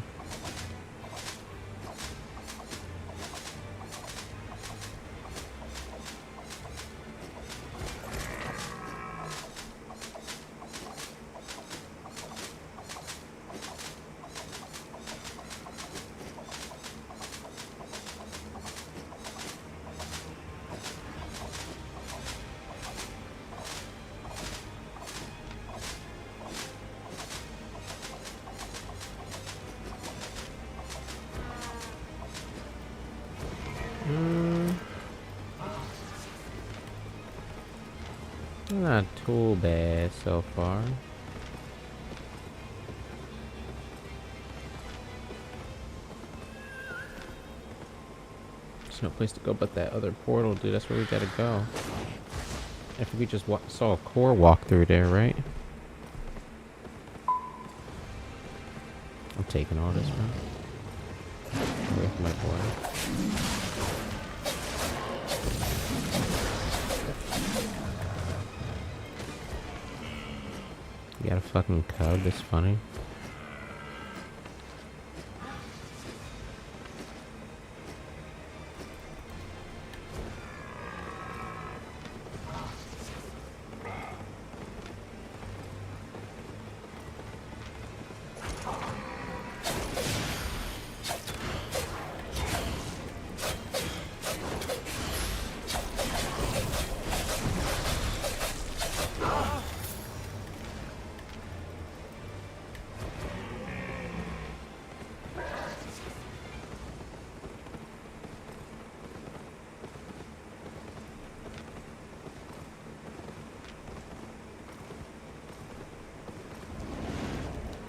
Not too bad so far. There's no place to go but that other portal, dude. That's where we gotta go. If we just saw a core walk through there, right? I'm taking all this, man. Away from my boy. You got a fucking cub, that's funny.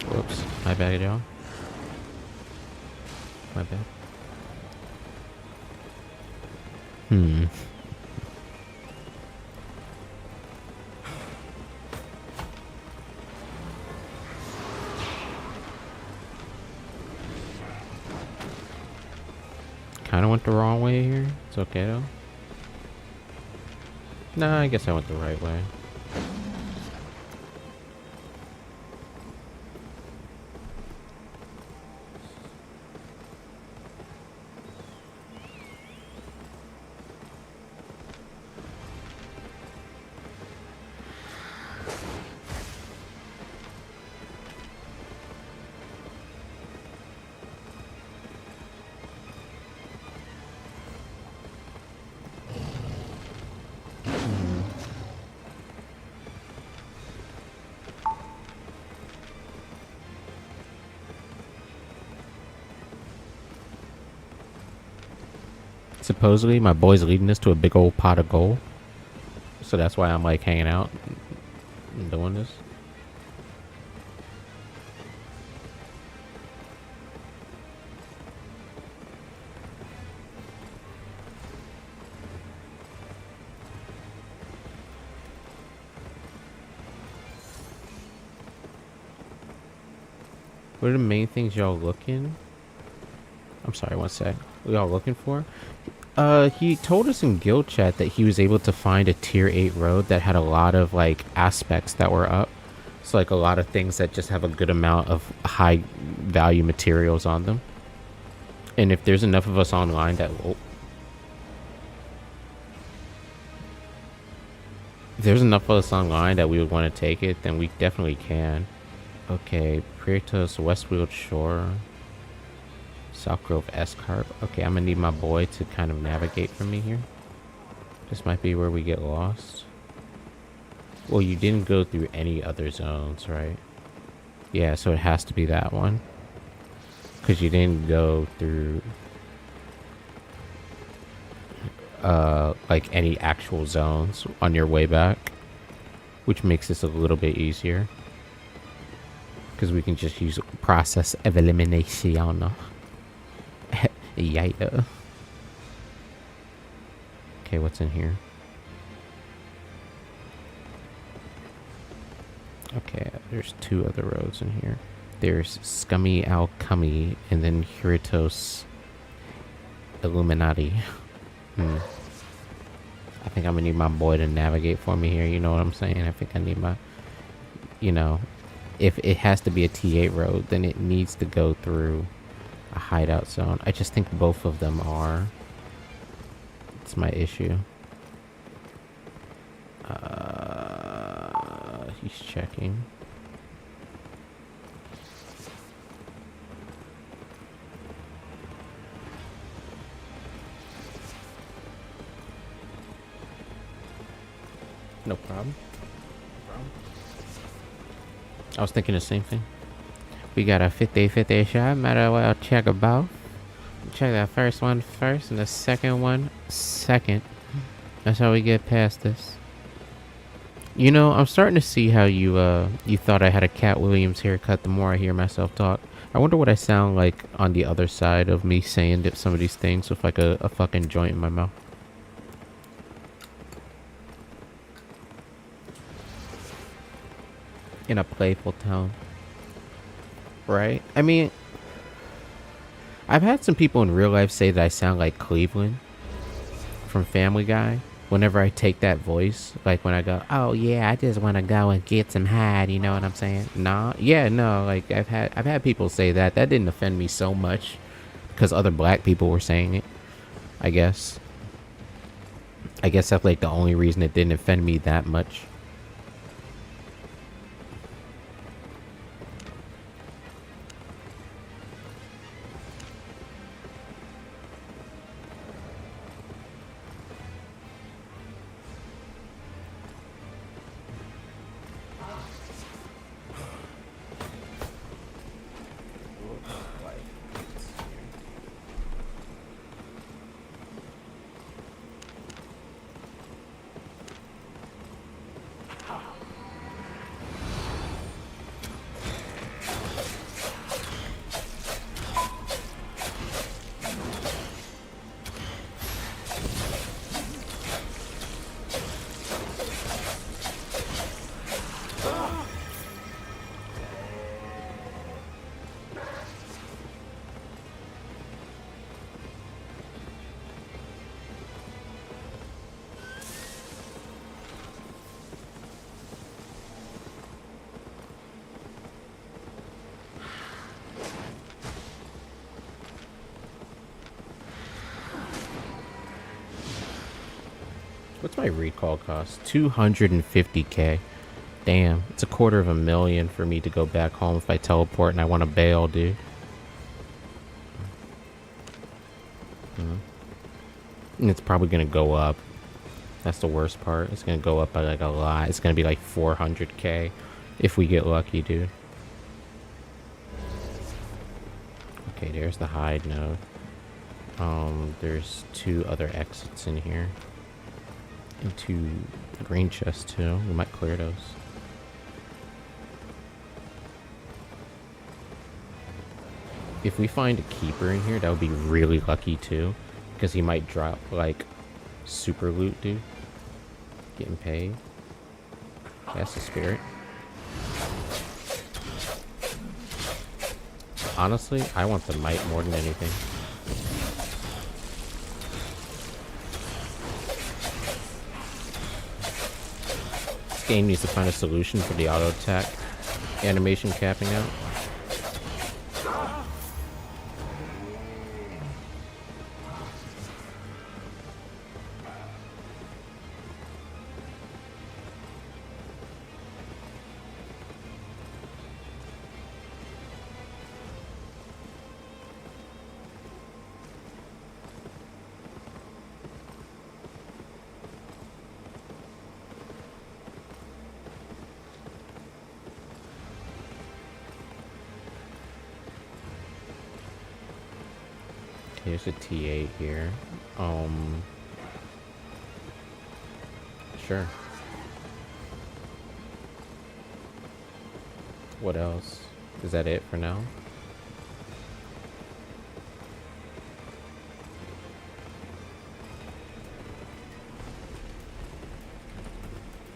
Whoops, my bad, y'all. My bad. Kinda went the wrong way here. It's okay though. Nah, I guess I went the right way. Supposedly, my boy's leading us to a big old pot of gold. So that's why I'm like hanging out and doing this. What are the main things y'all looking? I'm sorry, one sec. What y'all looking for? He told us in guild chat that he was able to find a tier 8 road that had a lot of like aspects that were up. So like a lot of things that just have a good amount of high value materials on them. And if there's enough of us online that if there's enough of us online that we would want to take it, then we definitely can. Okay, Praetos, Westfield Shore, South Grove Escarp. Okay, I'm gonna need my boy to kind of navigate for me here. This might be where we get lost. Well, you didn't go through any other zones, right? Yeah, so it has to be that one. Because you didn't go through like any actual zones on your way back, which makes this a little bit easier. Because we can just use process of elimination. Yeah. Okay, what's in here? Okay, there's two other roads in here. There's Scummy Alchemy and then Huritos Illuminati. I think I'm gonna need my boy to navigate for me here, you know what I'm saying? I think I need my, you know, if it has to be a T8 road, then it needs to go through a hideout zone. I just think both of them are. It's my issue. He's checking. No problem. I was thinking the same thing. We got a 50-50 shot. Might as well check both. Check that first one first and the second one second. That's how we get past this. You know, I'm starting to see how you thought I had a Cat Williams haircut the more I hear myself talk. I wonder what I sound like on the other side of me saying some of these things with like a fucking joint in my mouth. in a playful tone. Right? I mean, I've had some people in real life say that I sound like Cleveland from Family Guy. Whenever I take that voice, like when I go, oh yeah, I just want to go and get some hide, you know what I'm saying? Nah, yeah, no, like I've had people say that. That didn't offend me so much because other black people were saying it, I guess. I guess that's like the only reason it didn't offend me that much. What's my recall cost? 250k. Damn, it's $250,000 for me to go back home if I teleport and I want to bail, dude. And it's probably gonna go up. That's the worst part. It's gonna go up by like a lot. It's gonna be like 400k if we get lucky, dude. Okay, there's the hide node. There's 2 other exits in here. And 2 green chests too. We might clear those. If we find a keeper in here, that would be really lucky too. Because he might drop like super loot, dude. Getting paid. That's the spirit. Honestly, I want the might more than anything. This game needs to find a solution for the auto attack animation capping out. Here's a T8 here. Sure. What else? Is that it for now?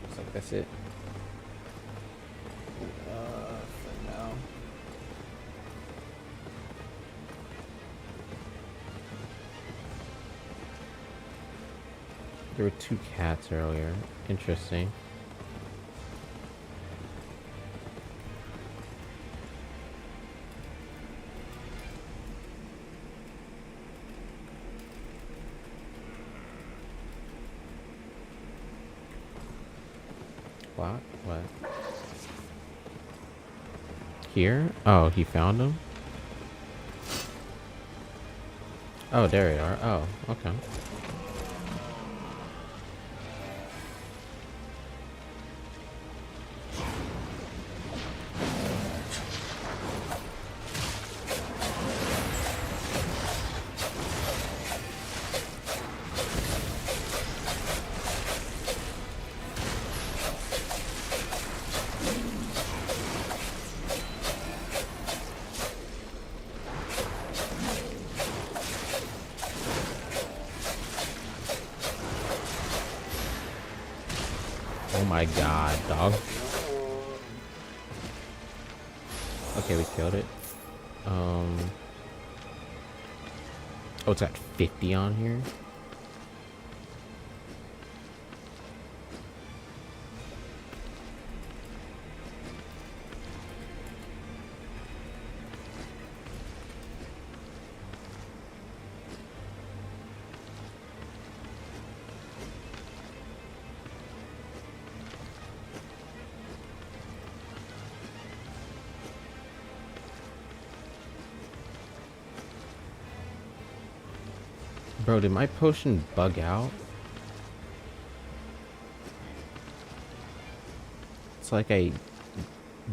Looks like that's it. For now. There were 2 cats earlier. Interesting. What? What? Here? Oh, he found them? Oh, there they are. Oh, okay. Oh my god, dog. Okay, we killed it. Oh, it's got 50 on here. Bro, did my potion bug out? It's like I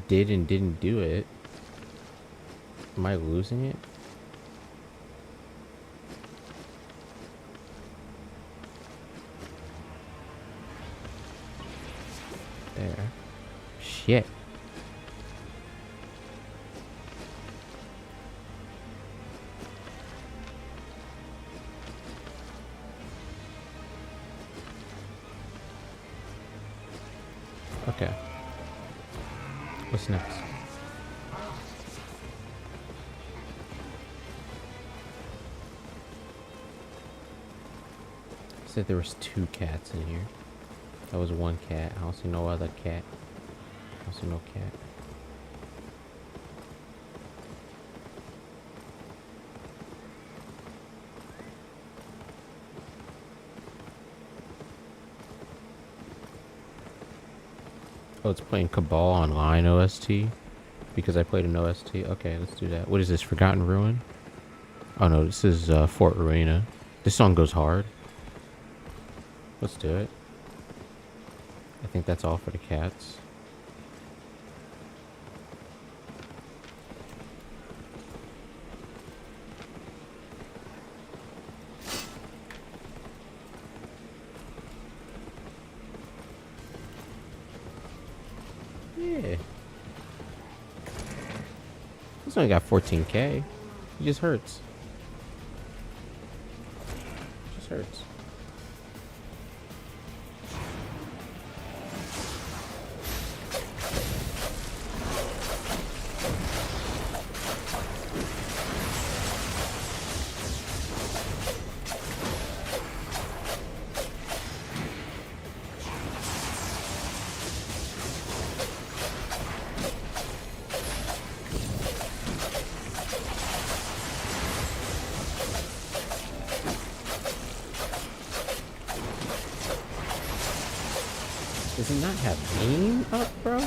did and didn't do it. Am I losing it? There. Shit. Okay. What's next? Said there was 2 cats in here. That was 1 cat. I don't see no other cat. I don't see no cat. Oh, it's playing Cabal Online OST because I played an OST. Okay, let's do that. What is this? Forgotten Ruin? Oh no, this is Fort Ruina. This song goes hard. Let's do it. I think that's all for the cats. Yeah. This only got 14k. It just hurts. It just hurts. Does it not have aim up, bro?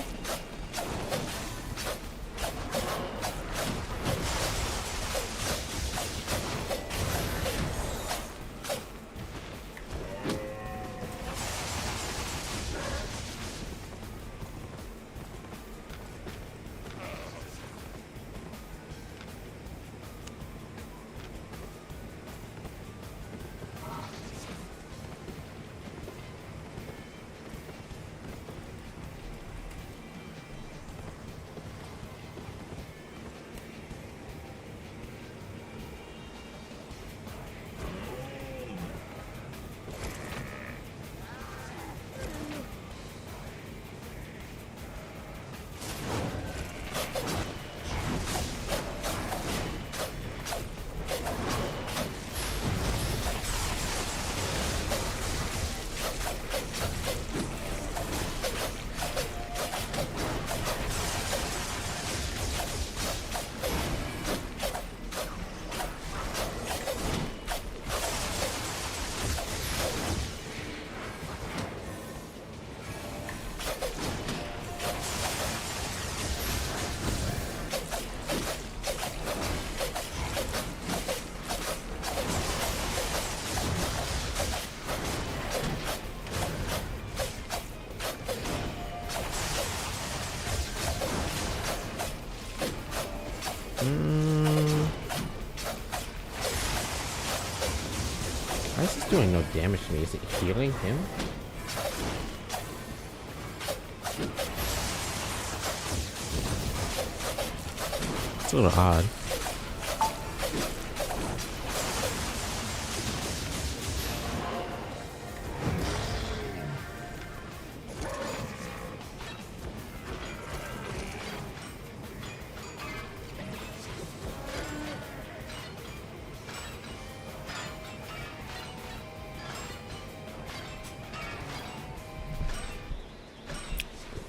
Why is this doing no damage to me? Is it healing him? It's a little odd.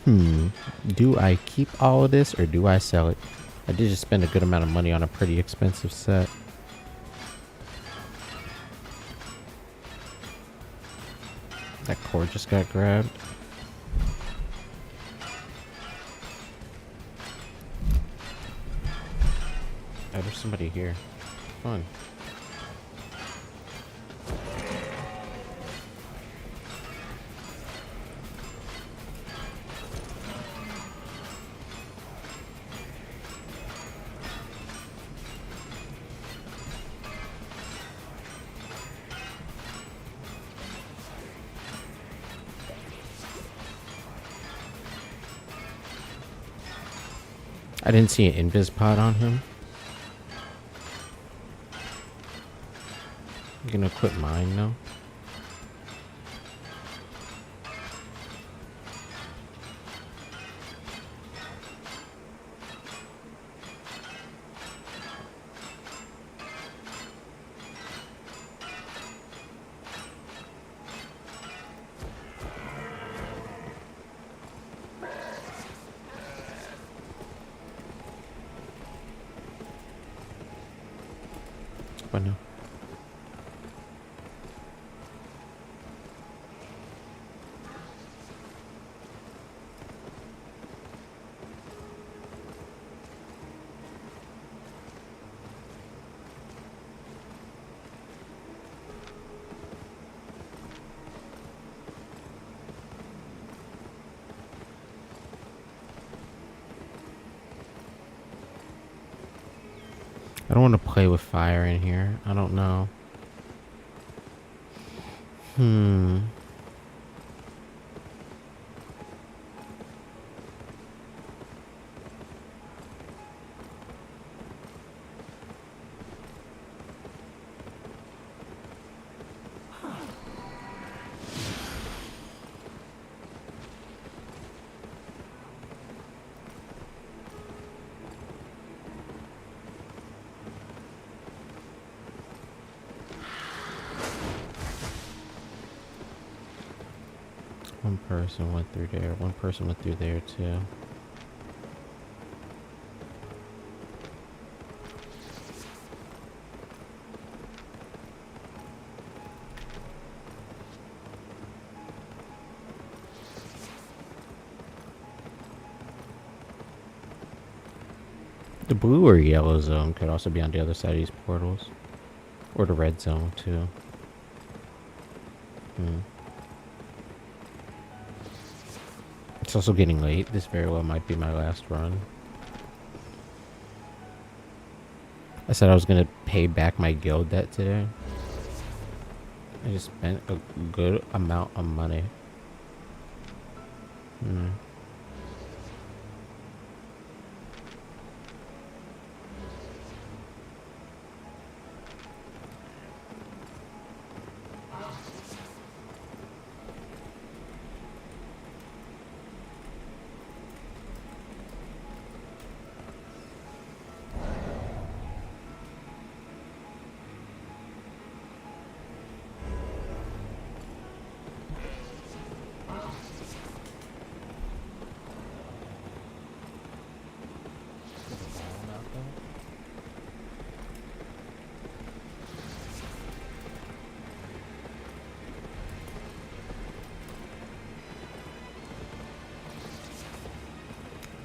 Do I keep all of this or do I sell it? I did just spend a good amount of money on a pretty expensive set. That cord just got grabbed. Oh, there's somebody here. Fun. I didn't see an invis pod on him. I'm gonna quit mine now. But no. I don't want to play with fire in here. I don't know. One person went through there. One person went through there too. The blue or yellow zone could also be on the other side of these portals. Or the red zone too. It's also getting late. This very well might be my last run. I said I was gonna pay back my guild debt today. I just spent a good amount of money.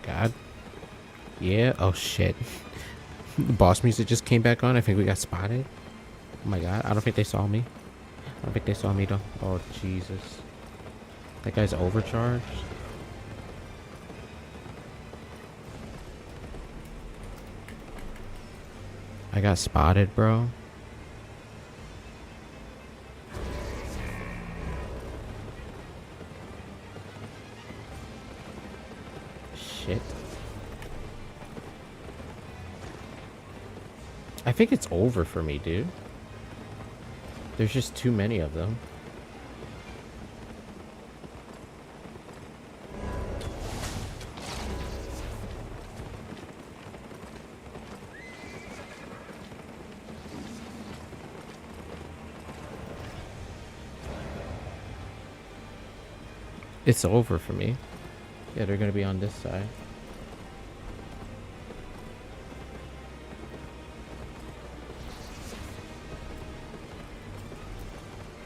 God. Yeah. Oh shit. The boss music just came back on. I think we got spotted. Oh my god. I don't think they saw me. I don't think they saw me though. Oh Jesus. That guy's overcharged. I got spotted, bro. Shit. I think it's over for me, dude. There's just too many of them. It's over for me. Yeah, they're gonna be on this side.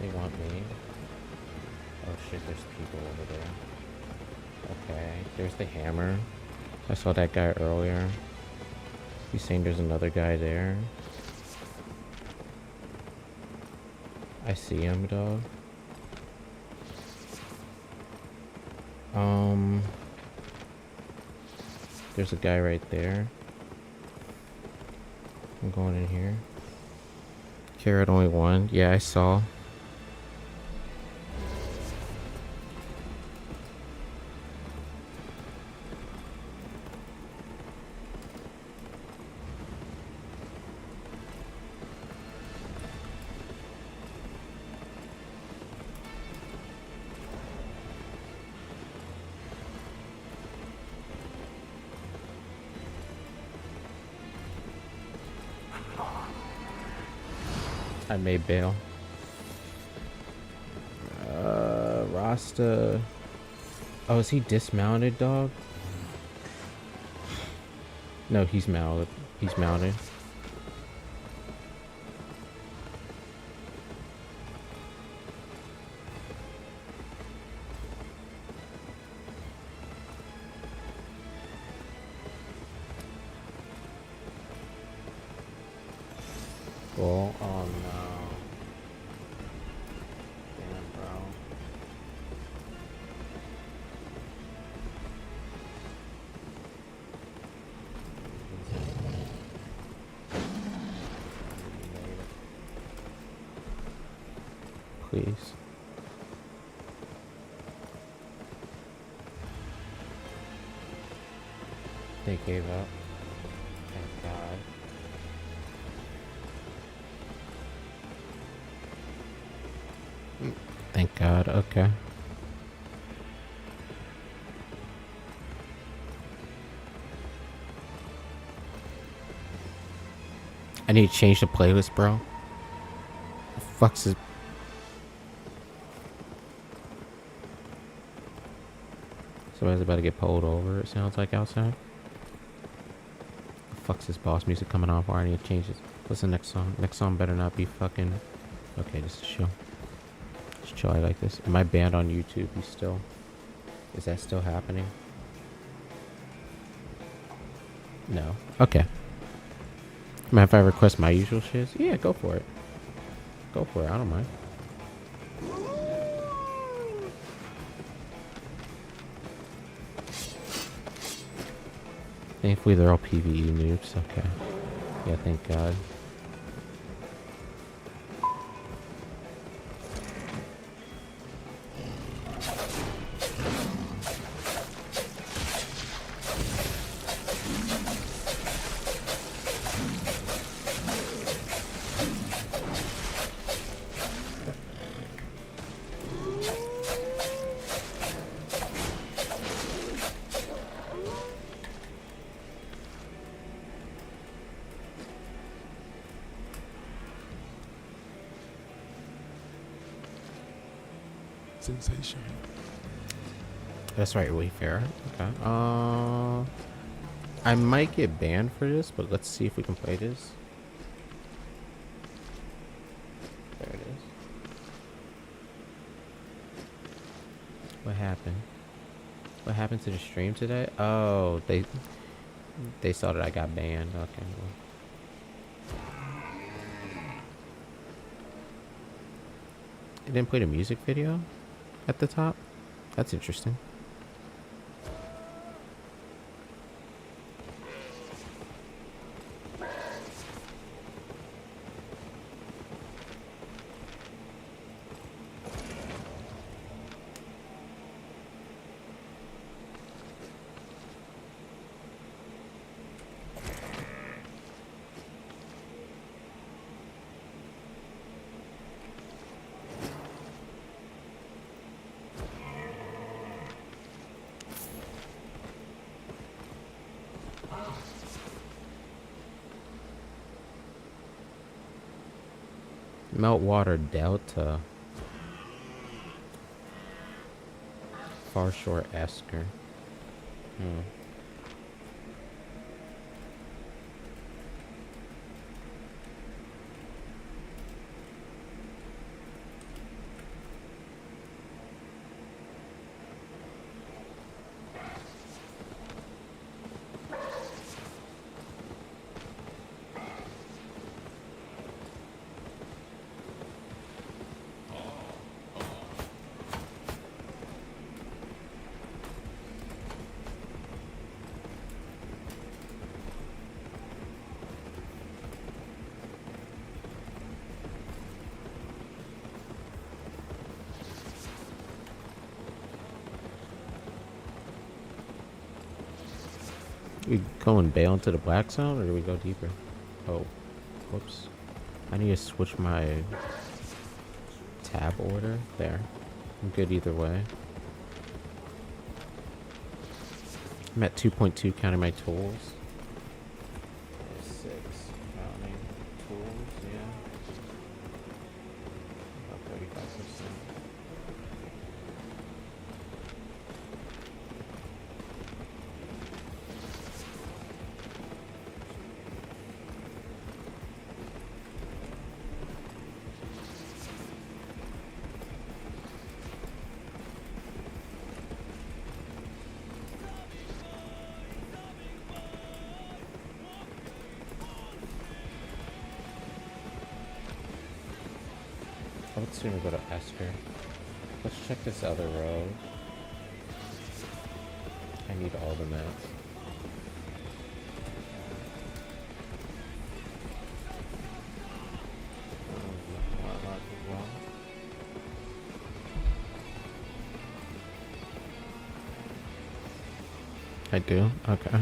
They want me. Oh shit, there's people over there. Okay, there's the hammer. I saw that guy earlier. He's saying there's another guy there. I see him, dog. There's a guy right there. I'm going in here. Carrot only one. Yeah, I saw. I made bail. Rasta. Oh, is he dismounted, dog? No, he's mounted. He's mounted. Cool. Oh no. Damn, bro. Please. They gave up. Thank God. Thank God, okay. I need to change the playlist, bro. The fuck's is... Somebody's about to get pulled over, it sounds like, outside. The fuck's this boss music coming off, or I need to change this. What's the next song? Next song better not be fucking... Okay, this is chill. Just chill, I like this. Am I banned on YouTube? You still... Is that still happening? No. Okay. Mind if I request my usual shits? Yeah, go for it. Go for it, I don't mind. Thankfully they're all PvE noobs, okay. Yeah, thank God. Sensation. That's right, Wayfarer. Okay. I might get banned for this, but let's see if we can play this. There it is. What happened? What happened to the stream today? Oh, they saw that I got banned. Okay. Well. It didn't play the music video at the top? That's interesting. Meltwater Delta. Far Shore Esker. We go and bail into the black zone, or do we go deeper? Oh, whoops. I need to switch my tab order. There. I'm good either way. I'm at 2.2 counting my tools. 6 counting tools, yeah. About 35%. I would sooner go to Esker. Let's check this other road. I need all the mats. I do? Okay.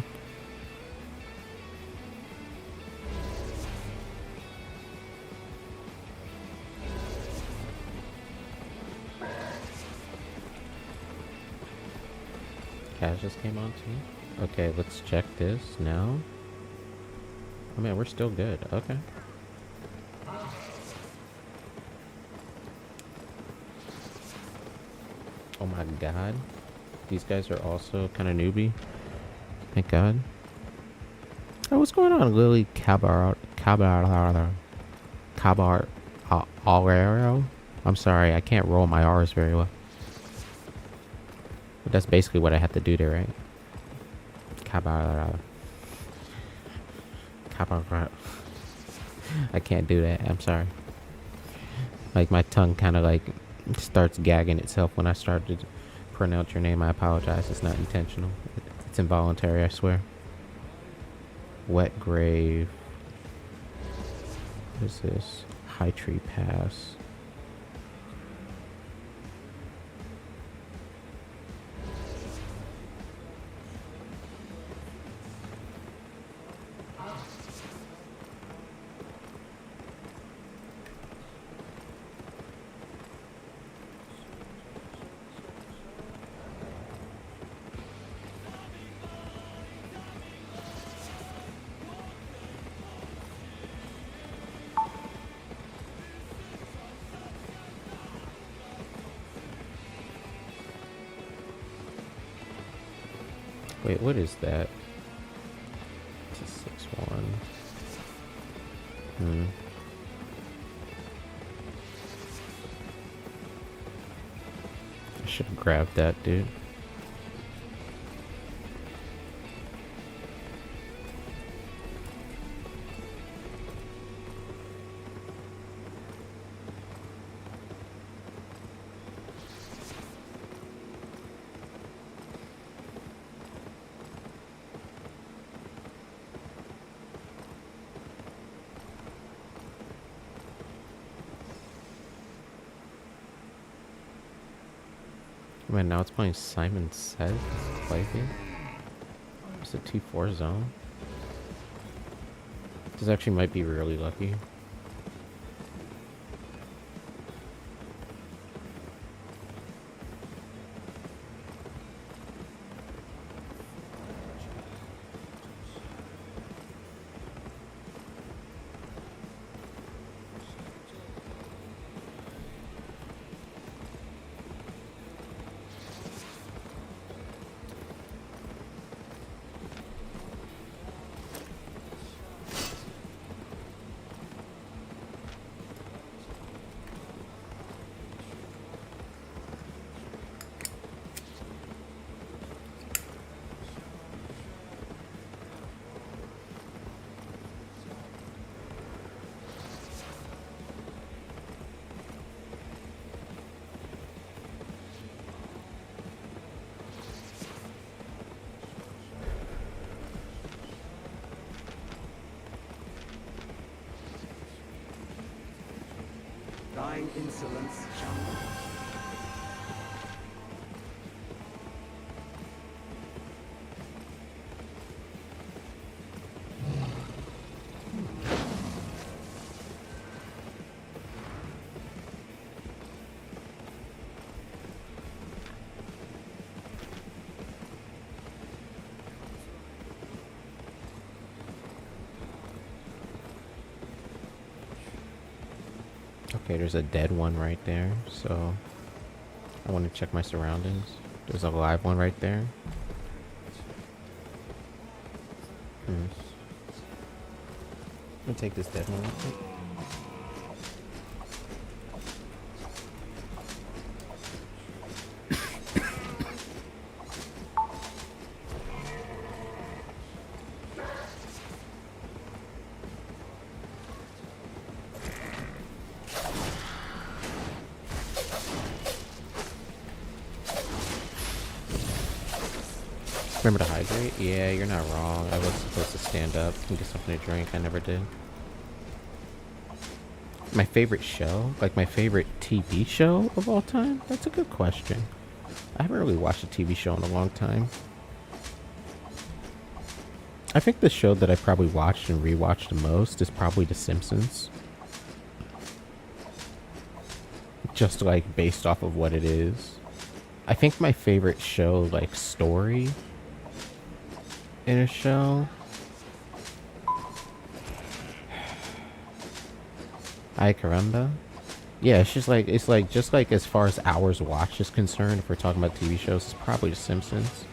Cash just came on too. Okay, let's check this now. Oh man, we're still good. Okay. Oh my god. These guys are also kind of newbie. Thank god. Oh, what's going on, Lily Caballero? I'm sorry, I can't roll my R's very well. But that's basically what I have to do there, right? Caballero. I can't do that. I'm sorry. Like, my tongue kind of like starts gagging itself when I start to pronounce your name. I apologize. It's not intentional. It's involuntary, I swear. Wet Grave. What is this? High Tree Pass. Wait, what is that? T61. I should have grabbed that, dude. Man, now it's playing Simon Says Playfield. It's a T4 zone. This actually might be really lucky. satisfying insolence, shall we? Okay, there's a dead one right there, so I want to check my surroundings. There's a live one right there. I'm gonna take this dead one real quick. Remember to hydrate? Yeah, you're not wrong. I was supposed to stand up and get something to drink. I never did. My favorite show? Like my favorite TV show of all time? That's a good question. I haven't really watched a TV show in a long time. I think the show that I probably watched and rewatched the most is probably The Simpsons. Just like based off of what it is. I think my favorite show, like story in a show. Ay caramba. Yeah, it's just like just like as far as hours watched is concerned, if we're talking about TV shows, it's probably The Simpsons.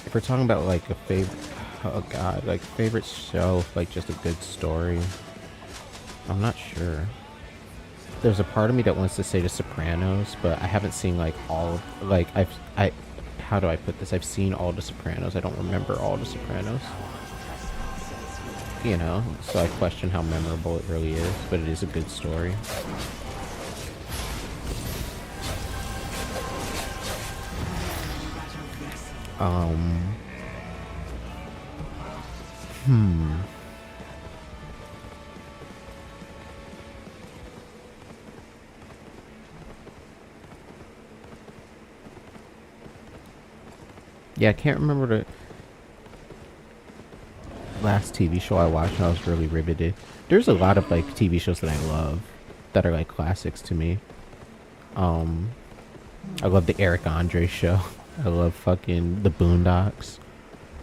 If we're talking about like a favorite, oh god, like favorite show, like just a good story, I'm not sure. There's a part of me that wants to say The Sopranos, but I haven't seen like all of, like how do I put this? I've seen all The Sopranos. I don't remember all The Sopranos. You know, so I question how memorable it really is, but it is a good story. Yeah, I can't remember the last TV show I watched and I was really riveted. There's a lot of like TV shows that I love that are like classics to me. I love the Eric Andre show. I love fucking The Boondocks.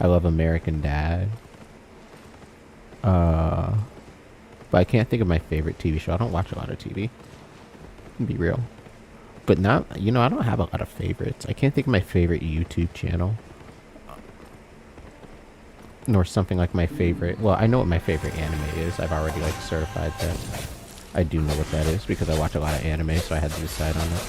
I love American Dad. But I can't think of my favorite TV show. I don't watch a lot of TV. To be real. But not, you know, I don't have a lot of favorites. I can't think of my favorite YouTube channel. Nor something like my favorite. Well, I know what my favorite anime is. I've already like certified that. I do know what that is because I watch a lot of anime, so I had to decide on it.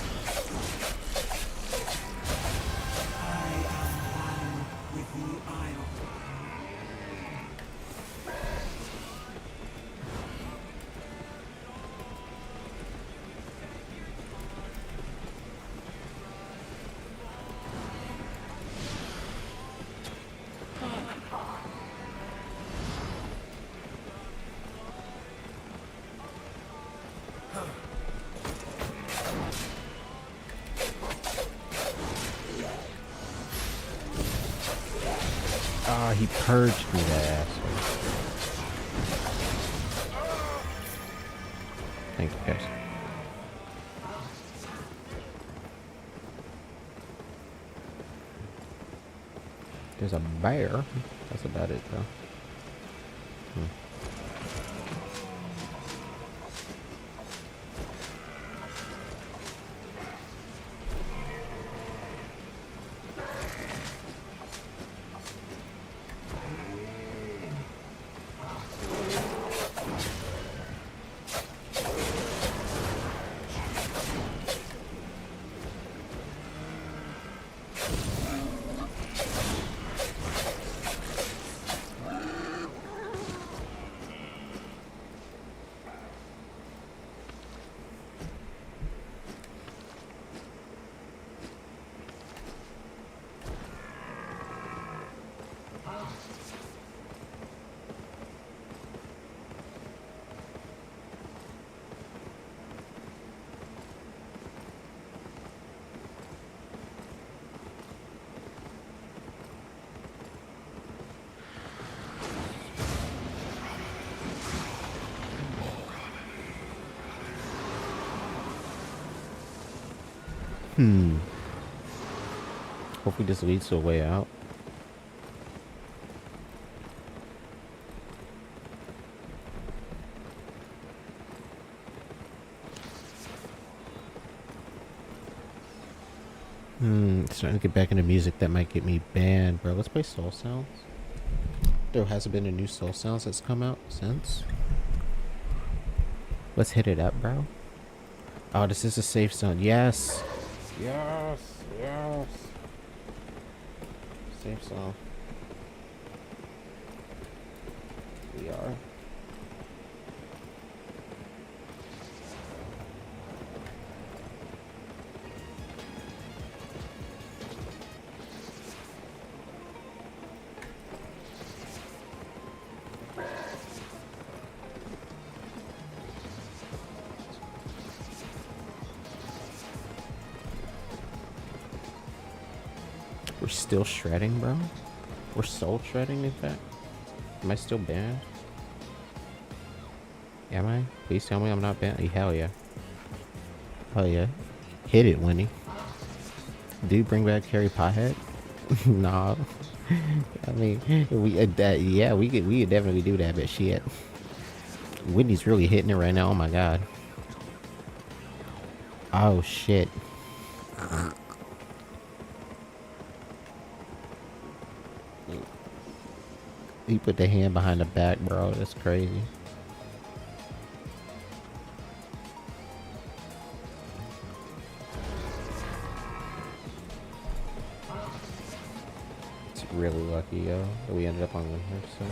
Ah, he purged me, that asshole. Thank you, guys. There's a bear. That's about it, though. Hopefully this leads to a way out. Starting to get back into music that might get me banned, bro. Let's play Soul Sounds. There hasn't been a new Soul Sounds that's come out since. Let's hit it up, bro. Oh, this is a safe zone. Yes. Yes. Yes. Safe zone. We are. We're still shredding, bro? We're soul shredding, in fact? Am I still banned? Am I? Please tell me I'm not banned. Hell yeah. Hell yeah. Hit it, Winnie. Dude, bring back Harry Pothead? Nah. I mean, yeah, we could definitely do that, but shit. Whitney's really hitting it right now. Oh my god. Oh shit. He put the hand behind the back, bro. That's crazy. It's really lucky, yo, that we ended up on her, so.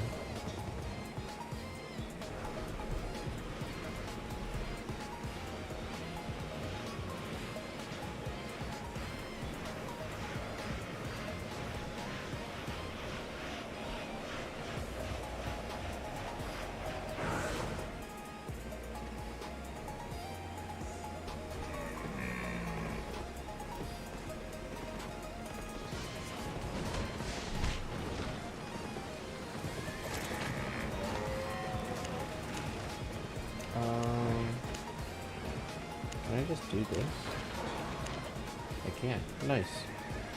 Can I just do this? I can't. Nice.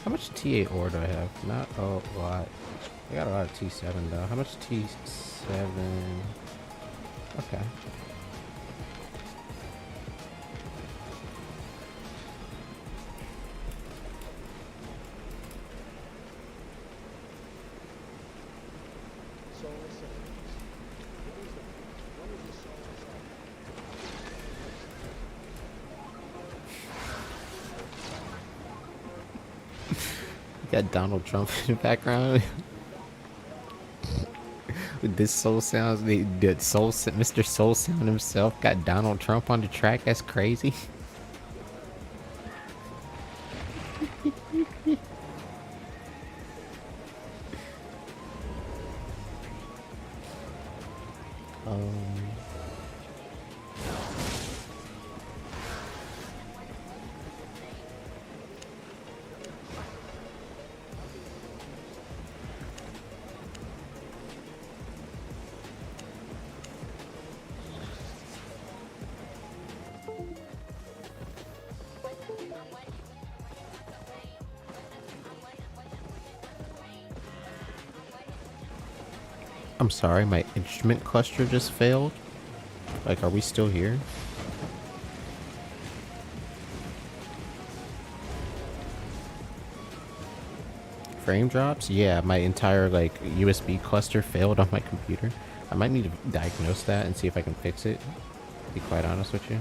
How much TA ore do I have? Not a lot. I got a lot of T7 though. How much T7? Okay. Got Donald Trump in the background. With this Soul Sounds, Mr. Soul Sound himself got Donald Trump on the track. That's crazy. I'm sorry, my instrument cluster just failed. Like, are we still here? Frame drops? Yeah, my entire, like, USB cluster failed on my computer. I might need to diagnose that and see if I can fix it, to be quite honest with you.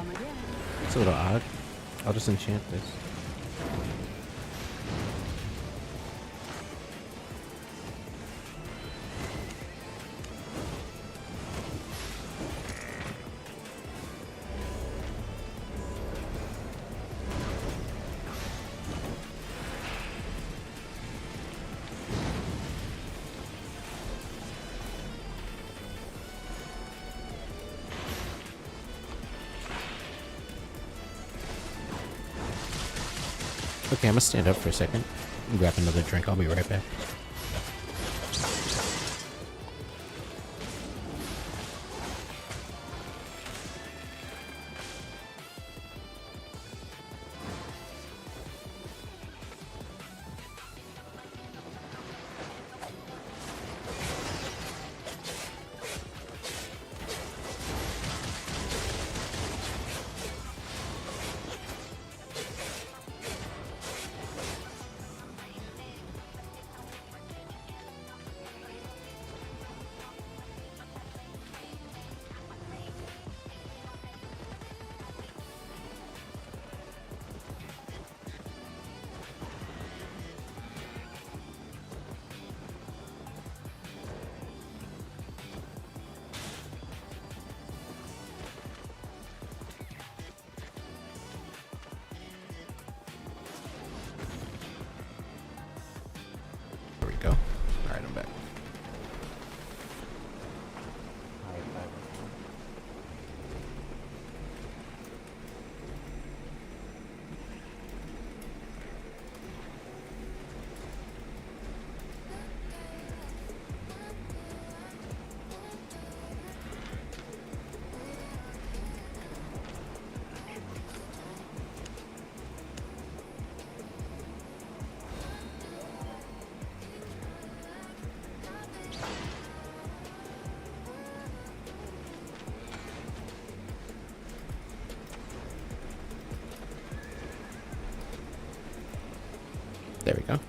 come again. It's a little odd. I'll just enchant this. Okay, I'm gonna stand up for a second. Grab another drink. I'll be right back. There we go. Alright, I'm back. There we go.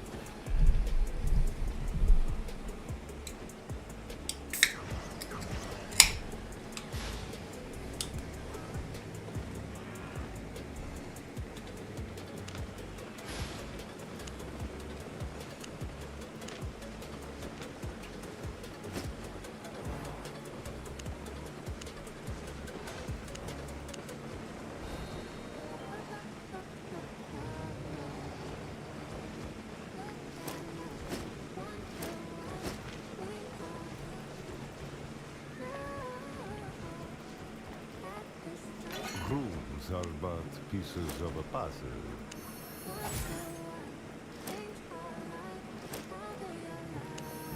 Rules are but pieces of a puzzle.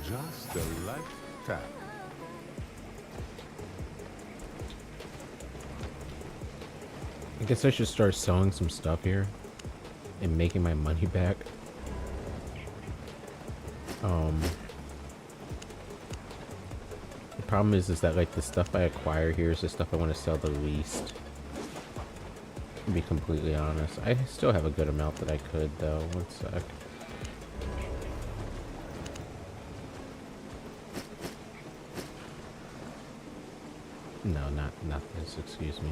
Just a light tap. I guess I should start selling some stuff here and making my money back. The problem is that like the stuff I acquire here is the stuff I want to sell the least. To be completely honest, I still have a good amount that I could though. One sec. No, not this. Excuse me.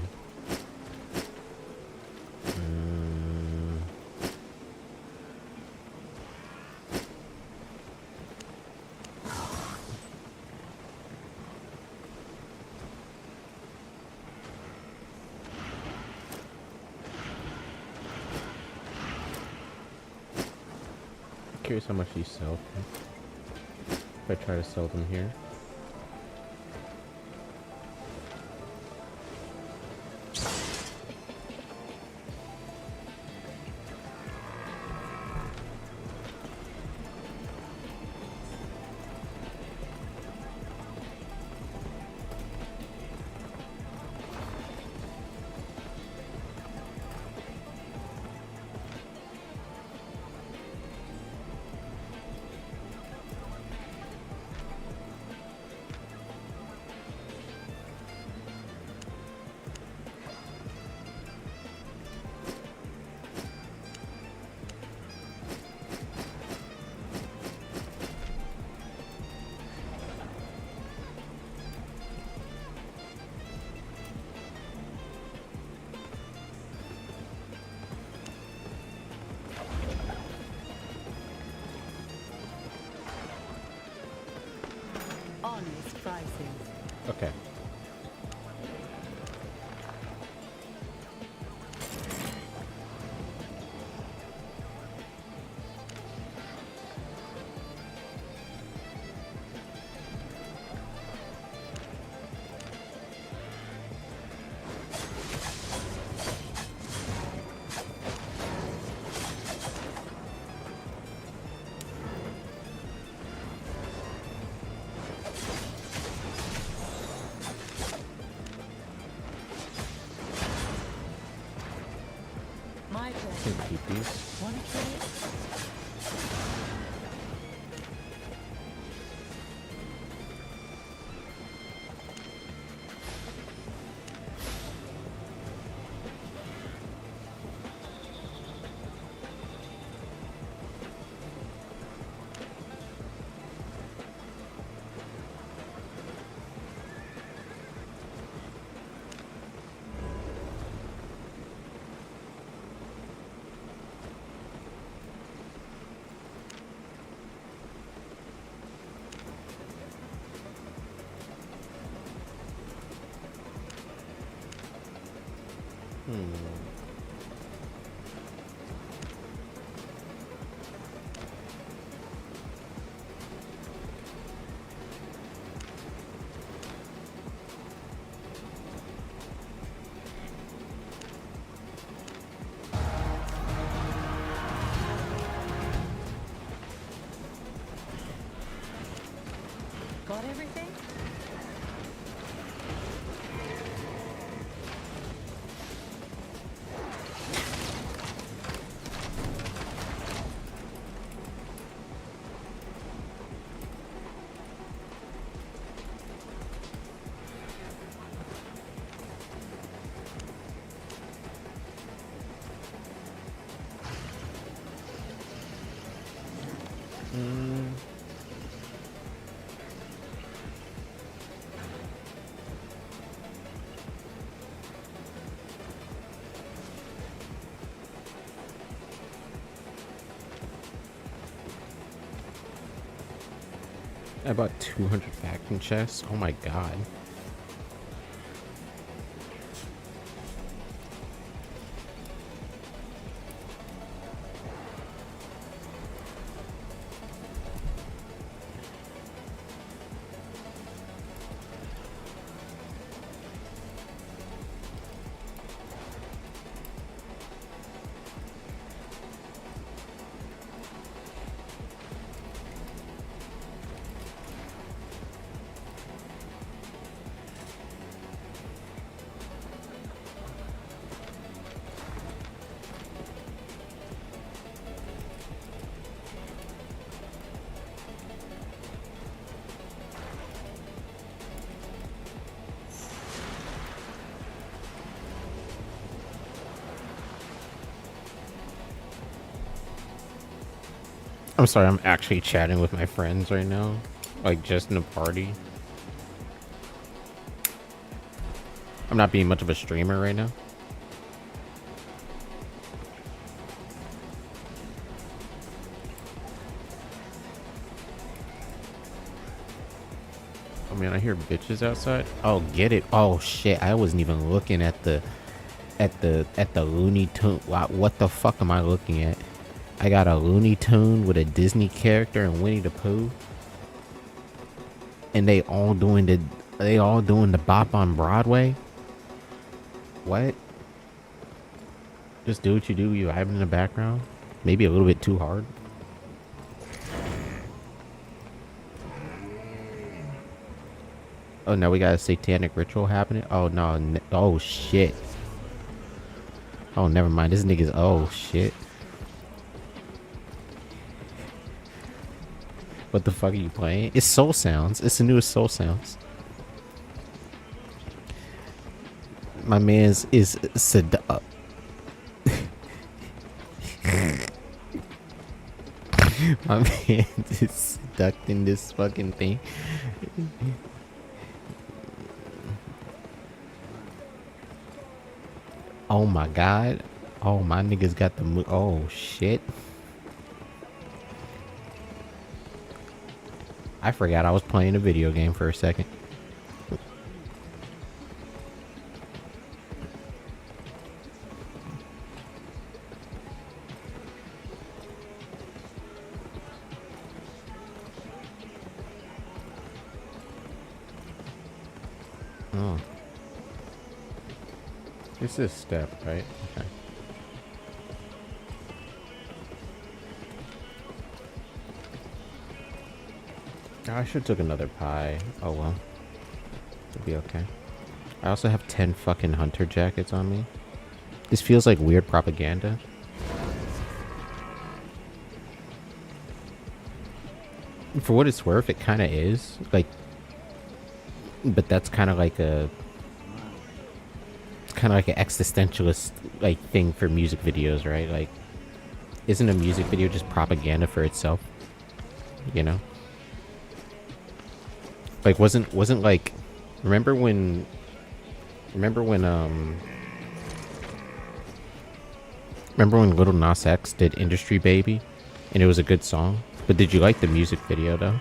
Curious how much these sell for. If I try to sell them here. prices. Okay. My Can pleasure. keep these. Want to trade? Got everything? I bought 200 vacuum chests. Oh my god. I'm sorry, I'm actually chatting with my friends right now. Like, just in a party. I'm not being much of a streamer right now. Oh man, I hear bitches outside. Oh, get it. Oh shit, I wasn't even looking at the Looney Tune. Wow, what the fuck am I looking at? I got a Looney Tune with a Disney character and Winnie the Pooh. And they all doing the bop on Broadway? What? Just do what you do, you vibing in the background? Maybe a little bit too hard. Oh, now we got a satanic ritual happening? Oh, no. Oh, shit. Oh, never mind. This nigga's... Oh, shit. What the fuck are you playing? It's Soul Sounds. It's the newest Soul Sounds. My man's is my man is seducting this fucking thing. Oh my god. Oh, my niggas got the oh shit. I forgot I was playing a video game for a second. Oh. This is step, right? Okay. Oh, I should have took another pie. Oh well. It'll be okay. I also have 10 fucking hunter jackets on me. This feels like weird propaganda. For what it's worth, it kind of is. Like, but that's kind of like a... It's kind of like an existentialist like thing for music videos, right? Like, isn't a music video just propaganda for itself? You know? Like, wasn't like... Remember when Little Nas X did Industry Baby? And it was a good song? But did you like the music video, though?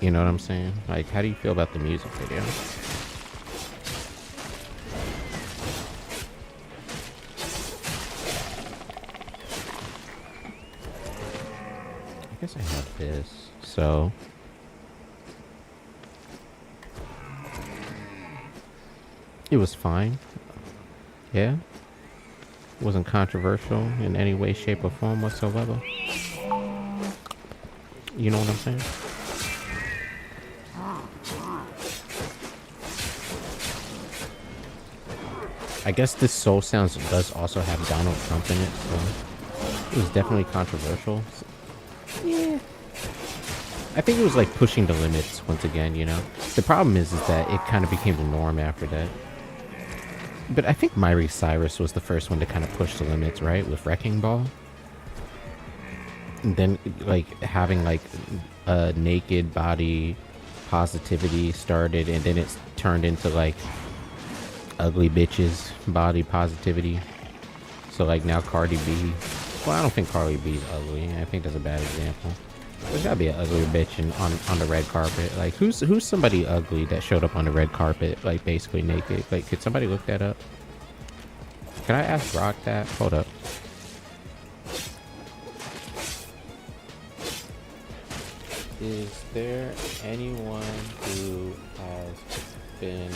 You know what I'm saying? Like, how do you feel about the music video? I guess I have this, so... It was fine. Yeah? It wasn't controversial in any way, shape, or form whatsoever. You know what I'm saying? I guess this Soul Sounds does also have Donald Trump in it, so it was definitely controversial. Yeah. I think it was like pushing the limits once again, you know? The problem is that it kind of became the norm after that. But I think Miley Cyrus was the first one to kind of push the limits, right? With Wrecking Ball. And then, like, having, like, a naked body positivity started, and then it's turned into, like, ugly bitches body positivity. So, like, now Cardi B... Well, I don't think Cardi B's ugly. I think that's a bad example. There's gotta be an ugly bitch on the red carpet. Like, who's somebody ugly that showed up on the red carpet, like, basically naked? Like, could somebody look that up? Can I ask Rock that? Hold up. Is there anyone who has been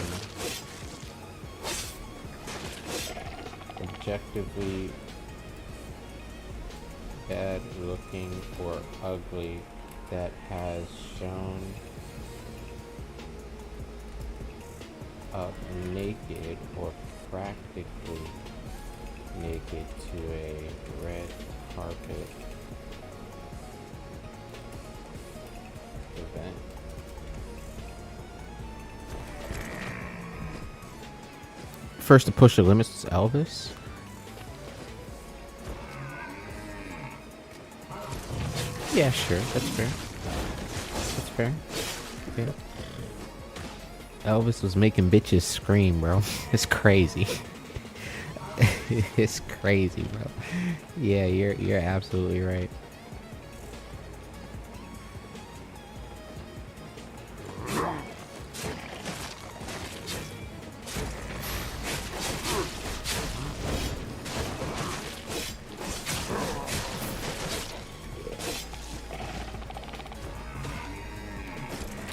objectively bad looking or ugly that has shown up naked or practically naked to a red carpet event? First to push the limits is Elvis. Yeah, sure. That's fair. That's fair. Yeah. Elvis was making bitches scream, bro. It's crazy. It's crazy, bro. Yeah, you're absolutely right.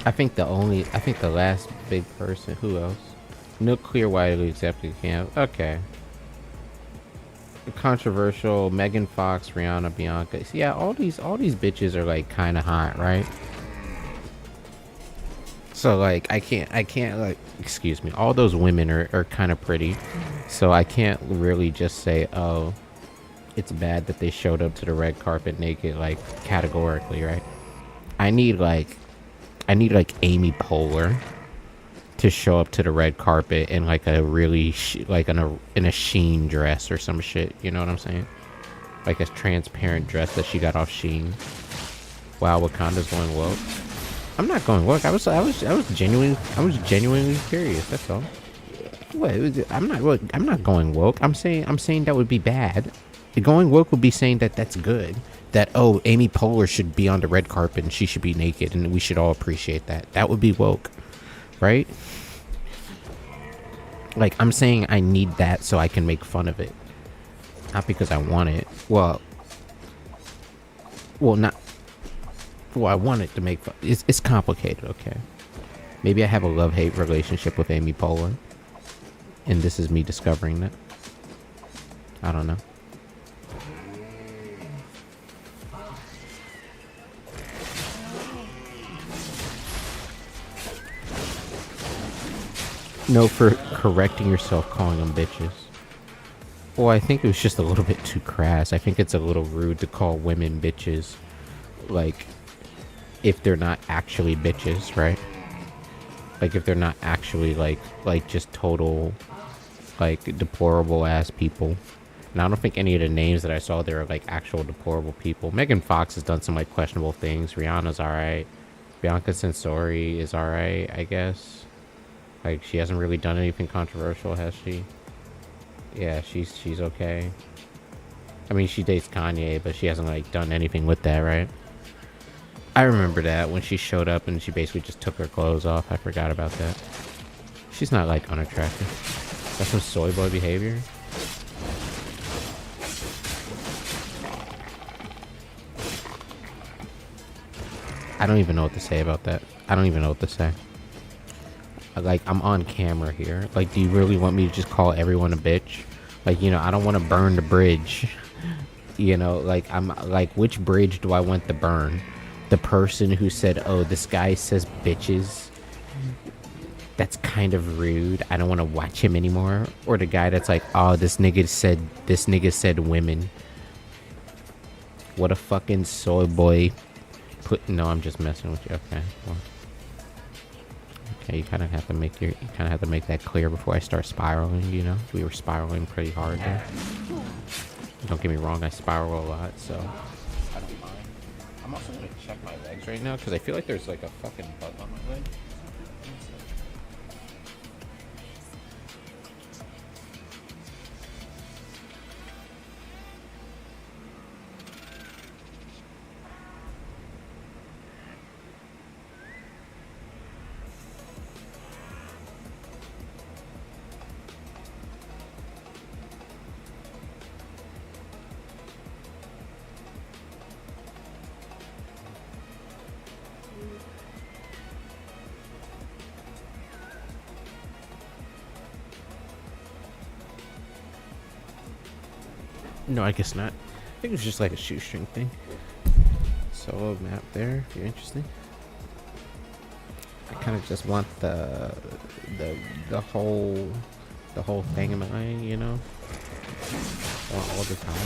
I think the last big person, who else? Nuclear widely accepted camp. Okay. Controversial, Megan Fox, Rihanna, Bianca. Yeah, all these bitches are like kind of hot, right? So like I can't like, excuse me, all those women are kind of pretty. So I can't really just say, oh, it's bad that they showed up to the red carpet naked, like categorically, right? I need like Amy Poehler to show up to the red carpet in like a really in a Shein dress or some shit. You know what I'm saying? Like a transparent dress that she got off Shein. Wow, Wakanda's going woke. I'm not going woke. I was genuinely curious. That's all. What? I'm not going woke. I'm saying that would be bad. Going woke would be saying that that's good. That, oh, Amy Poehler should be on the red carpet and she should be naked and we should all appreciate that. That would be woke, right? Like, I'm saying I need that so I can make fun of it. Not because I want it. Well, I want it to make fun. It's complicated, okay? Maybe I have a love-hate relationship with Amy Poehler. And this is me discovering that. I don't know. No, for correcting yourself, calling them bitches. Well, I think it was just a little bit too crass. I think it's a little rude to call women bitches, like, if they're not actually bitches, right? Like, if they're not actually, like just total, like, deplorable ass people. And I don't think any of the names that I saw there are, like, actual deplorable people. Megan Fox has done some, like, questionable things. Rihanna's alright. Bianca Censori is alright, I guess. Like, she hasn't really done anything controversial, has she? Yeah, she's okay. I mean, she dates Kanye, but she hasn't, like, done anything with that, right? I remember that when she showed up and she basically just took her clothes off. I forgot about that. She's not, like, unattractive. That's some soy boy behavior. I don't even know what to say about that. I don't even know what to say. Like, I'm on camera here. Like, do you really want me to just call everyone a bitch? Like, you know, I don't want to burn the bridge. You know, like, I'm like, which bridge do I want to burn? The person who said, oh, this guy says bitches. That's kind of rude. I don't want to watch him anymore. Or the guy that's like, oh, this nigga said women. What a fucking soy boy. No, I'm just messing with you. Okay, well. Okay, you kind of have to make that clear before I start spiraling, you know? We were spiraling pretty hard there. Don't get me wrong, I spiral a lot, so I don't mind. I'm also gonna check my legs right now because I feel like there's like a fucking bug on my leg. No, I guess not. I think it was just like a shoestring thing. Solo map there, if you're interested. I kind of just want the whole thing in my eye, you know? All the time.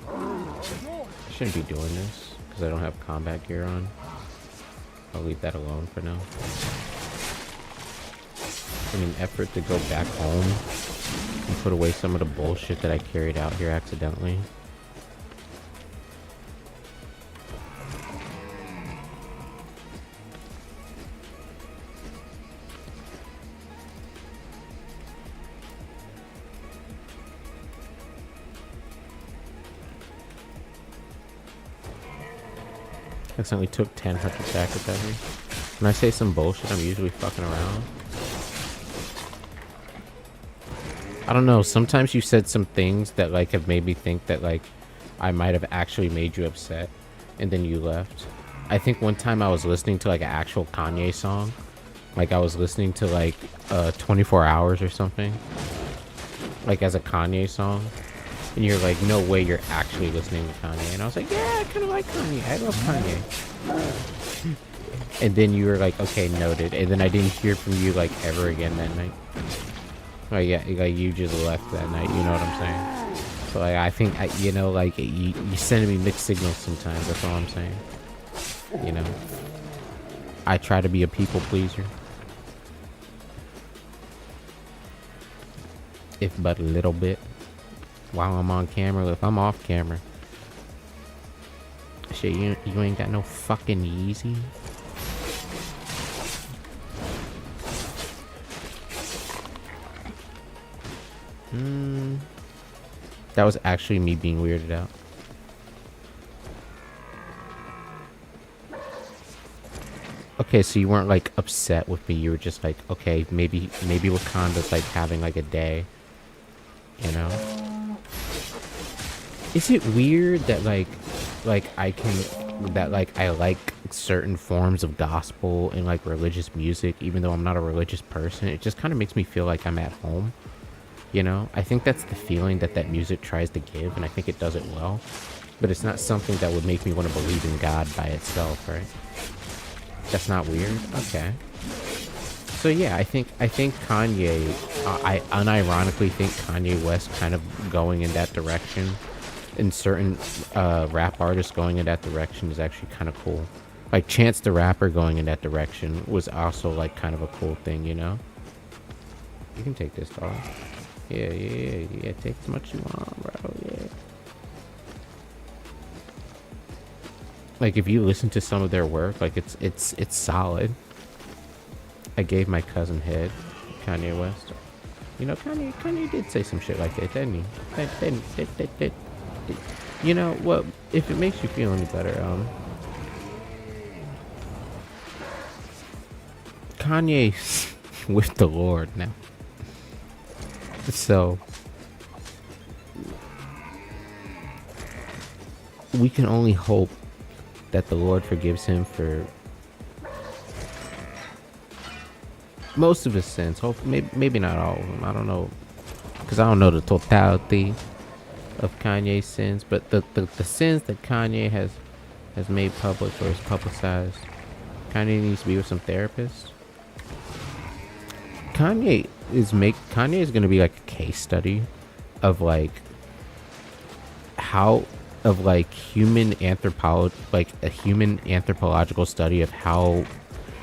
I shouldn't be doing this. I don't have combat gear on. I'll leave that alone for now. In an effort to go back home and put away some of the bullshit that I carried out here accidentally. Accidentally took 10 hunter jackets at me. When I say some bullshit, I'm usually fucking around. I don't know, sometimes you said some things that like have made me think that like I might have actually made you upset and then you left. I think one time I was listening to like an actual Kanye song. Like I was listening to like 24 Hours or something. Like as a Kanye song. And you're like, no way you're actually listening to Kanye. And I was like, yeah, I kind of like Kanye. I love Kanye. And then you were like, okay, noted. And then I didn't hear from you like ever again that night. Like, yeah, like you just left that night. You know what I'm saying? So like, I think, you know, like you sending me mixed signals sometimes. That's all I'm saying. You know, I try to be a people pleaser. If but a little bit. While I'm on camera, if I'm off camera, Shit, you ain't got no fucking Yeezy. That was actually me being weirded out. Okay, so you weren't like upset with me. You were just like, okay, maybe Wakanda's like having like a day, you know? Is it weird that I like certain forms of gospel and like religious music, even though I'm not a religious person? It just kind of makes me feel like I'm at home, you know? I think that's the feeling that music tries to give, and I think it does it well. But it's not something that would make me want to believe in God by itself, right? That's not weird? Okay. So yeah, I think Kanye, I unironically think Kanye West kind of going in that direction, and certain rap artists going in that direction is actually kind of cool. Like Chance the Rapper going in that direction was also like kind of a cool thing, you know? You can take this, dog. Yeah, take as much as you want, bro, yeah. Like if you listen to some of their work, like it's solid. I gave my cousin head, Kanye West. You know, Kanye did say some shit like that, didn't he? You know what? If it makes you feel any better, Kanye's with the Lord now. So we can only hope that the Lord forgives him for most of his sins. Hopefully, maybe not all of them. I don't know, because I don't know the totality of Kanye's sins, but the sins that Kanye has made public or is publicized, Kanye needs to be with some therapists. Kanye is going to be like a case study of like how of like human anthropological study of how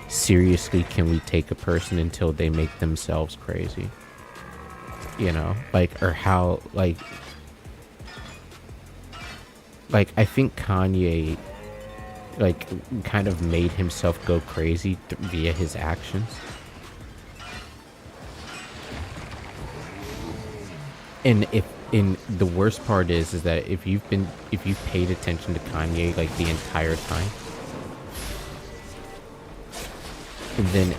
seriously can we take a person until they make themselves crazy, you know, like, or how like I think Kanye like kind of made himself go crazy via his actions. And the worst part is that if you've paid attention to Kanye like the entire time, then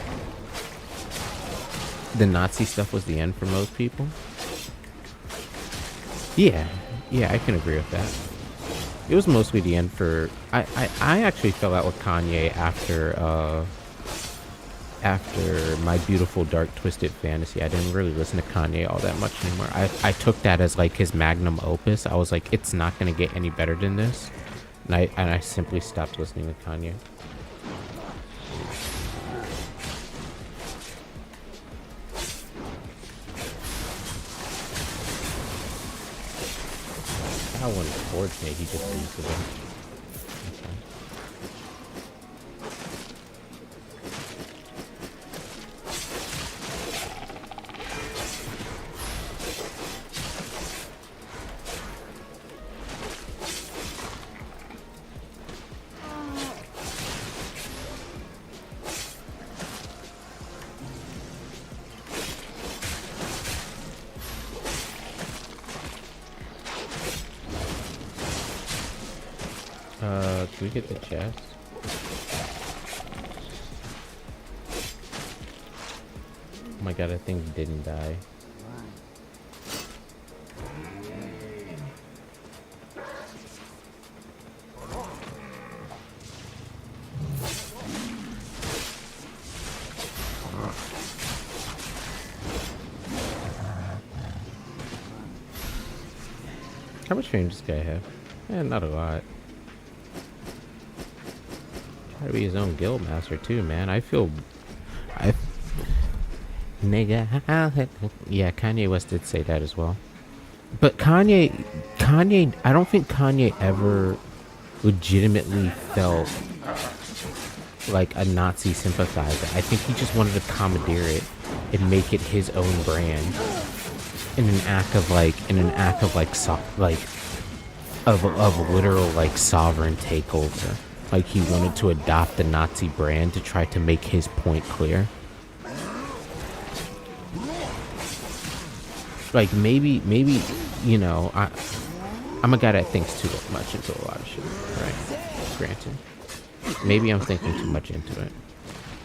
the Nazi stuff was the end for most people. Yeah, I can agree with that. It was mostly the end for I actually fell out with Kanye after My Beautiful Dark Twisted Fantasy. I didn't really listen to Kanye all that much anymore. I took that as like his magnum opus. I was like, it's not gonna get any better than this, and I simply stopped listening to Kanye. That one towards me, he just leaves it in. Can we get the chest? Oh my god, that thing didn't die. How much fame does this guy have? Eh, not a lot. Try to be his own guild master too, man. Nigga. Yeah, Kanye West did say that as well. But Kanye, I don't think Kanye ever legitimately felt like a Nazi sympathizer. I think he just wanted to commandeer it and make it his own brand in an act of of literal like sovereign takeover. Like he wanted to adopt the Nazi brand to try to make his point clear. Like maybe you know, I'm a guy that thinks too much into a lot of shit, right? Granted, maybe I'm thinking too much into it.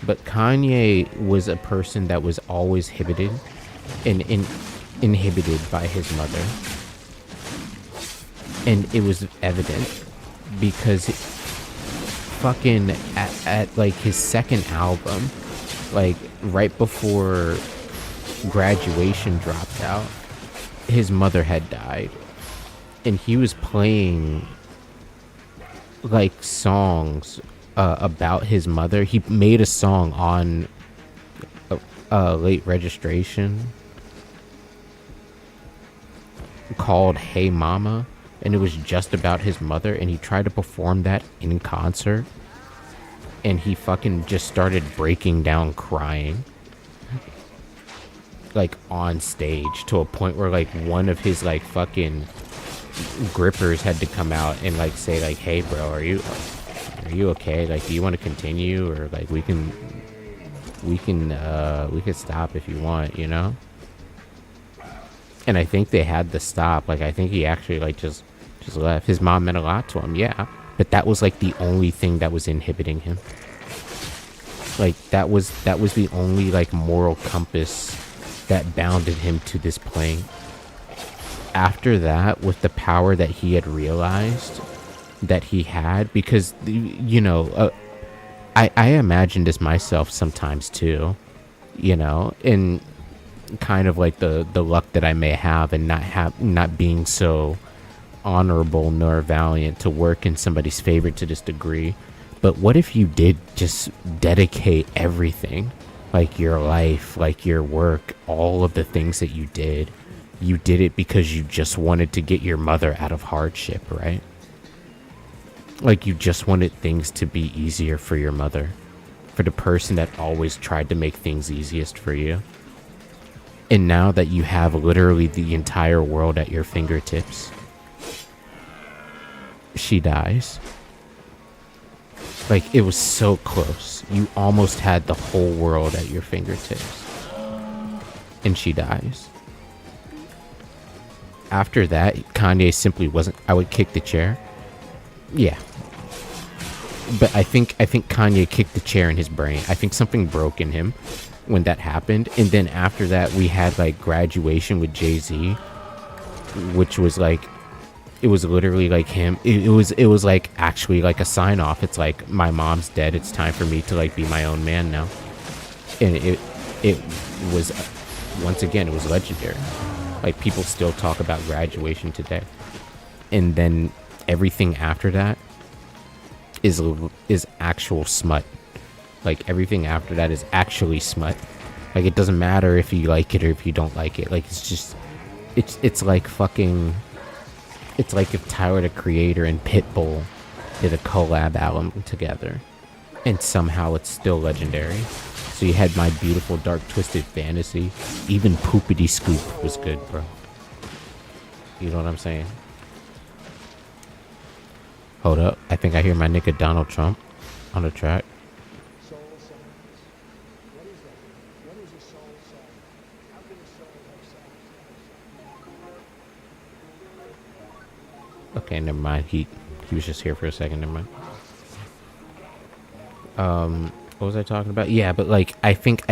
But Kanye was a person that was always inhibited by his mother. And it was evident because fucking at like his second album, like right before Graduation dropped out, his mother had died. And he was playing like songs about his mother. He made a song on Late Registration called Hey Mama, and it was just about his mother, and he tried to perform that in concert, and he fucking just started breaking down crying like on stage, to a point where like one of his like fucking grippers had to come out and like say like, hey bro, are you okay? Like, do you want to continue, or like we can stop if you want, you know? And I think they had to stop. Like, I think he actually like just left. His mom meant a lot to him, yeah, but that was like the only thing that was inhibiting him. Like that was the only like moral compass that bounded him to this plane. After that, with the power that he had realized that he had, because you know, I imagine this myself sometimes too, you know, and kind of like the luck that I may have and not being so honorable nor valiant to work in somebody's favor to this degree. But what if you did just dedicate everything, like your life, like your work, all of the things that you did it because you just wanted to get your mother out of hardship, right? Like you just wanted things to be easier for your mother, for the person that always tried to make things easiest for you. And now that you have literally the entire world at your fingertips, she dies. Like, it was so close. You almost had the whole world at your fingertips. And she dies. After that, Kanye simply wasn't... I would kick the chair. Yeah. But I think Kanye kicked the chair in his brain. I think something broke in him when that happened. And then after that, we had, like, Graduation with Jay-Z, which was, like... It was literally like him. It was like actually like a sign off. It's like, my mom's dead. It's time for me to like be my own man now. And it was, once again, it was legendary. Like people still talk about Graduation today. And then everything after that is actual smut. Like everything after that is actually smut. Like it doesn't matter if you like it or if you don't like it. Like it's just, it's like fucking... It's like if Tyler, the Creator, and Pitbull did a collab album together, and somehow it's still legendary. So you had My Beautiful Dark Twisted Fantasy. Even Poopity Scoop was good, bro. You know what I'm saying? Hold up. I think I hear my nigga Donald Trump on the track. Okay, never mind. He was just here for a second. Never mind. What was I talking about? Yeah, but like I think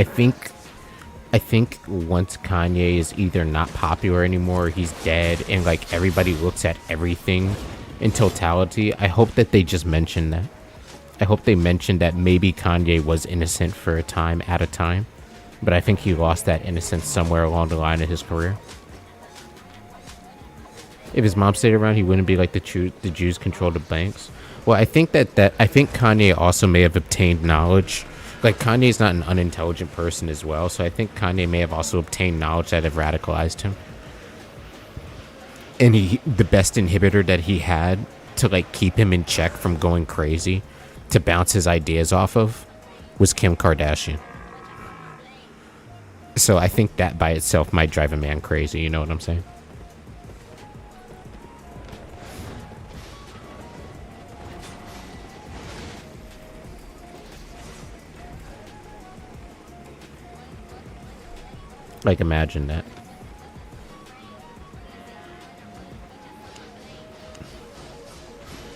once Kanye is either not popular anymore, or he's dead, and like everybody looks at everything in totality, I hope that they just mention that. I hope they mention that maybe Kanye was innocent for a time at a time, but I think he lost that innocence somewhere along the line of his career. If his mom stayed around, he wouldn't be like the Jews controlled the banks. Well, I think I think Kanye also may have obtained knowledge. Like, Kanye's not an unintelligent person as well, so I think Kanye may have also obtained knowledge that have radicalized him. And the best inhibitor that he had to, like, keep him in check from going crazy, to bounce his ideas off of, was Kim Kardashian. So I think that by itself might drive a man crazy, you know what I'm saying? Like, imagine that.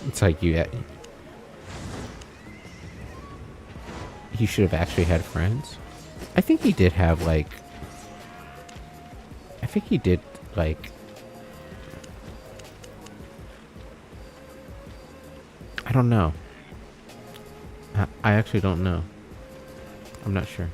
It's like you should have actually had friends. I think he did have like. I think he did like. I don't know. I actually don't know. I'm not sure.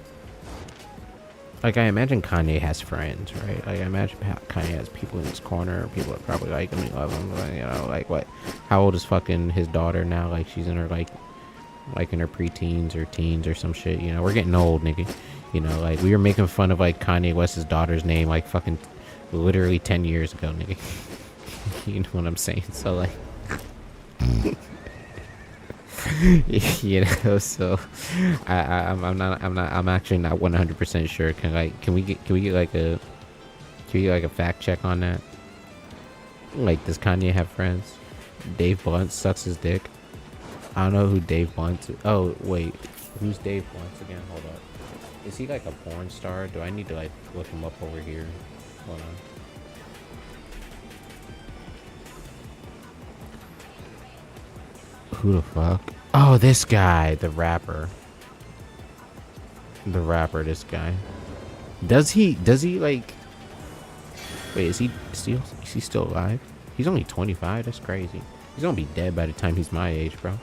Like, I imagine Kanye has friends, right? Like, I imagine Kanye has people in his corner. People that probably like him and love him. Like, you know, like what? How old is fucking his daughter now? Like, she's in her like in her preteens or teens or some shit. You know, we're getting old, nigga. You know, like we were making fun of like Kanye West's daughter's name like fucking literally 10 years ago, nigga. You know what I'm saying? So like. You know, so I'm actually not 100% sure. Can we get like a fact check on that? Like, does Kanye have friends? Dave Blunt sucks his dick. I don't know who Dave Blunt is. Oh wait, who's Dave Blunt again? Hold up. Is he like a porn star? Do I need to like look him up over here? Hold on. Who the fuck? Oh, this guy, the rapper. This guy. Does he like... Wait, is he still alive? He's only 25, that's crazy. He's gonna be dead by the time he's my age, bro.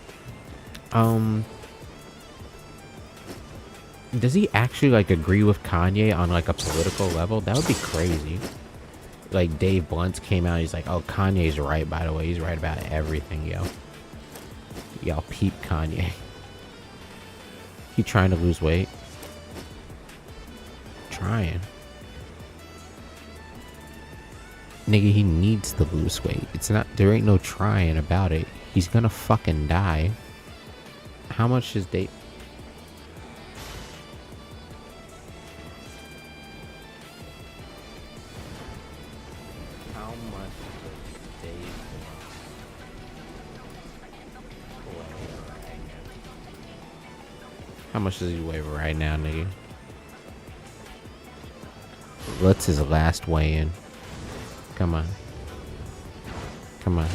Does he actually like agree with Kanye on like a political level? That would be crazy. Like, Dave Blunt came out, he's like, oh, Kanye's right, by the way. He's right about everything, yo. Y'all peep Kanye. He trying to lose weight. Trying. Nigga, he needs to lose weight. It's not, there ain't no trying about it. He's gonna fucking die. How much is Dave? How much does Dave How much does he weigh right now, nigga? What's his last weigh-in? Come on. Come on.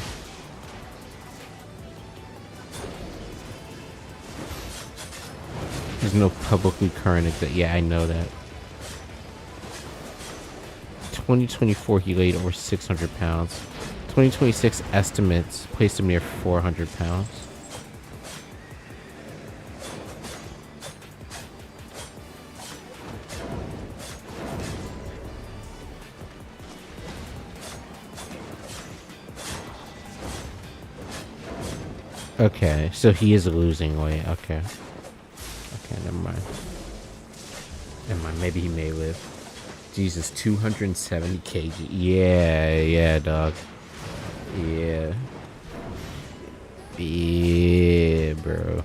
There's no publicly current exam. Yeah, I know that. 2024, he weighed over 600 pounds. 2026 estimates placed him near 400 pounds. Okay, so he is losing weight. Okay. Okay, never mind. Never mind. Maybe he may live. Jesus, 270 kg. Yeah, dog. Yeah. Yeah, bro.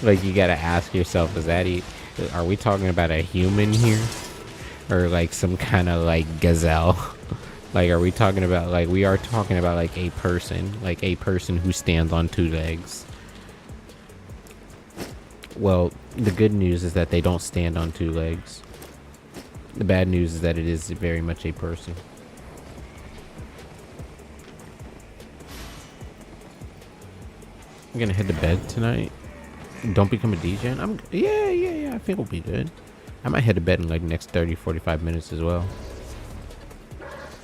Like, you gotta ask yourself, are we talking about a human here? Or like some kind of like gazelle? Like, are we talking about, like, we are talking about, like, a person who stands on two legs. Well, the good news is that they don't stand on two legs. The bad news is that it is very much a person. I'm gonna head to bed tonight. Don't become a DJ. Yeah, I think we'll be good. I might head to bed in, like, next 30-45 minutes as well.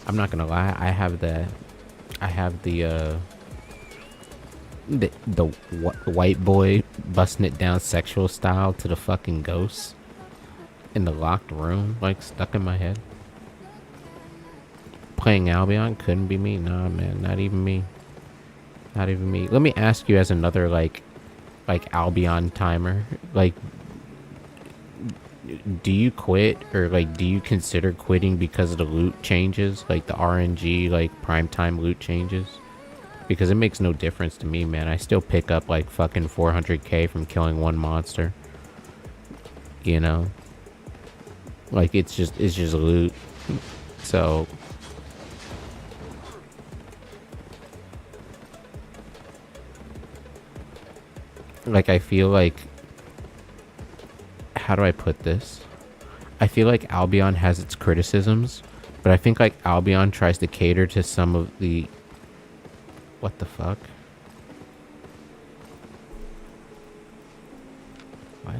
I'm not gonna lie, I have the white boy busting it down sexual style to the fucking ghost in the locked room, like, stuck in my head. Playing Albion couldn't be me. Nah, man, not even me. Not even me. Let me ask you as another like Albion timer, like, do you quit, or like do you consider quitting because of the loot changes, like the RNG, like primetime loot changes? Because it makes no difference to me, man. I still pick up like fucking 400k from killing one monster, you know? Like, it's just loot. So like, I feel like how do I put this? I feel like Albion has its criticisms, but I think like Albion tries to cater to some of the... What the fuck? What?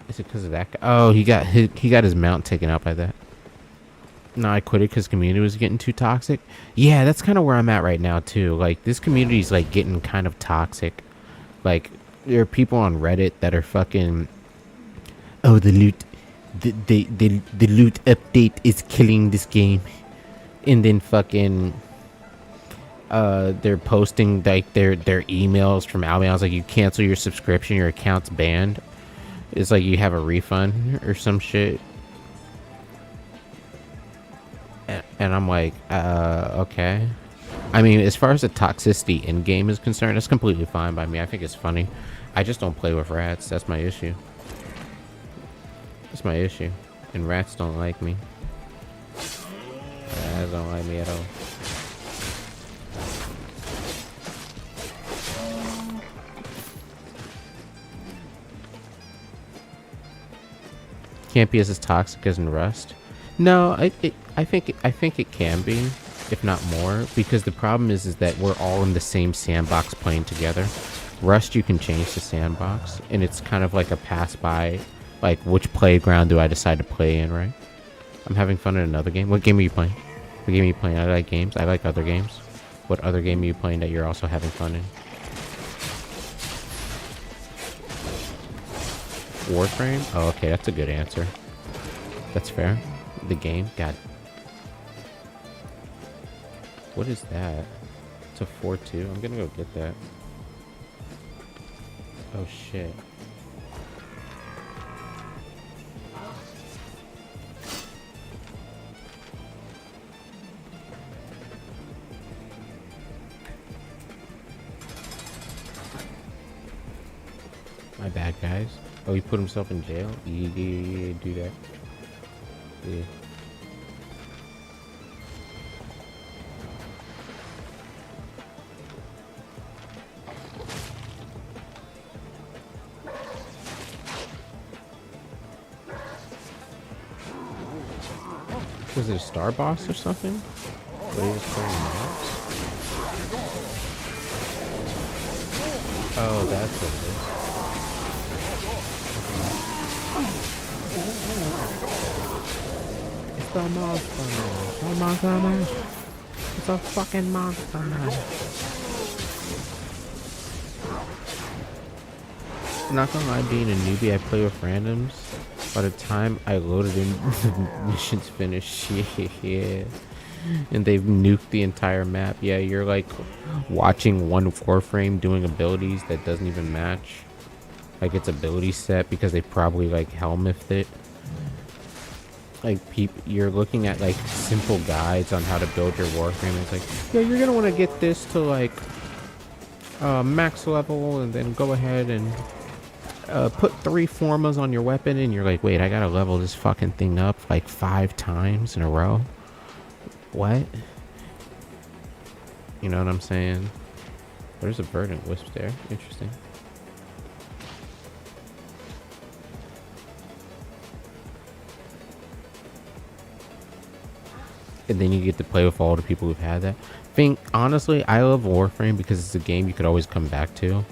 Is it because of that guy? Oh, he got his mount taken out by that. No, I quit it because community was getting too toxic. Yeah, that's kind of where I'm at right now too. Like this community is like getting kind of toxic. Like there are people on Reddit that are fucking, oh, the loot update is killing this game, and then fucking they're posting like their emails from Albion. It's like you cancel your subscription, your account's banned. It's like you have a refund or some shit. And I'm like, okay. I mean, as far as the toxicity in game is concerned, it's completely fine by me. I think it's funny. I just don't play with rats. That's my issue. That's my issue. And rats don't like me. Rats don't like me at all. Can't be as toxic as in Rust. No, I think it can be, if not more, because the problem is that we're all in the same sandbox playing together. Rust, you can change the sandbox, and it's kind of like a pass by, like which playground do I decide to play in, right? I'm having fun in another game. What game are you playing? What game are you playing? I like games. I like other games. What other game are you playing that you're also having fun in? Warframe? Oh, okay, that's a good answer. That's fair. The game? God. What is that? It's a 4-2. I'm gonna go get that. Oh, shit. My bad, guys. Oh, he put himself in jail? Yeah, do that. Yeah. Was it a star boss or something? What he was playing maps? Oh, that's what it is. It's the monster man. Oh my god, it's a fucking monster man. Not gonna lie, being a newbie, I play with randoms. By the time I loaded in, the mission's finished. Yeah. And they've nuked the entire map. Yeah, you're like watching one Warframe doing abilities that doesn't even match. Like its ability set because they probably like helmethed it. Like you're looking at like simple guides on how to build your Warframe. And it's like, yeah, you're gonna want to get this to like max level and then go ahead and put 3 formas on your weapon, and you're like, wait, I gotta level this fucking thing up like 5 times in a row. What? You know what I'm saying? There's a verdant wisp there. Interesting. And then you get to play with all the people who've had that. Honestly, I love Warframe because it's a game you could always come back to.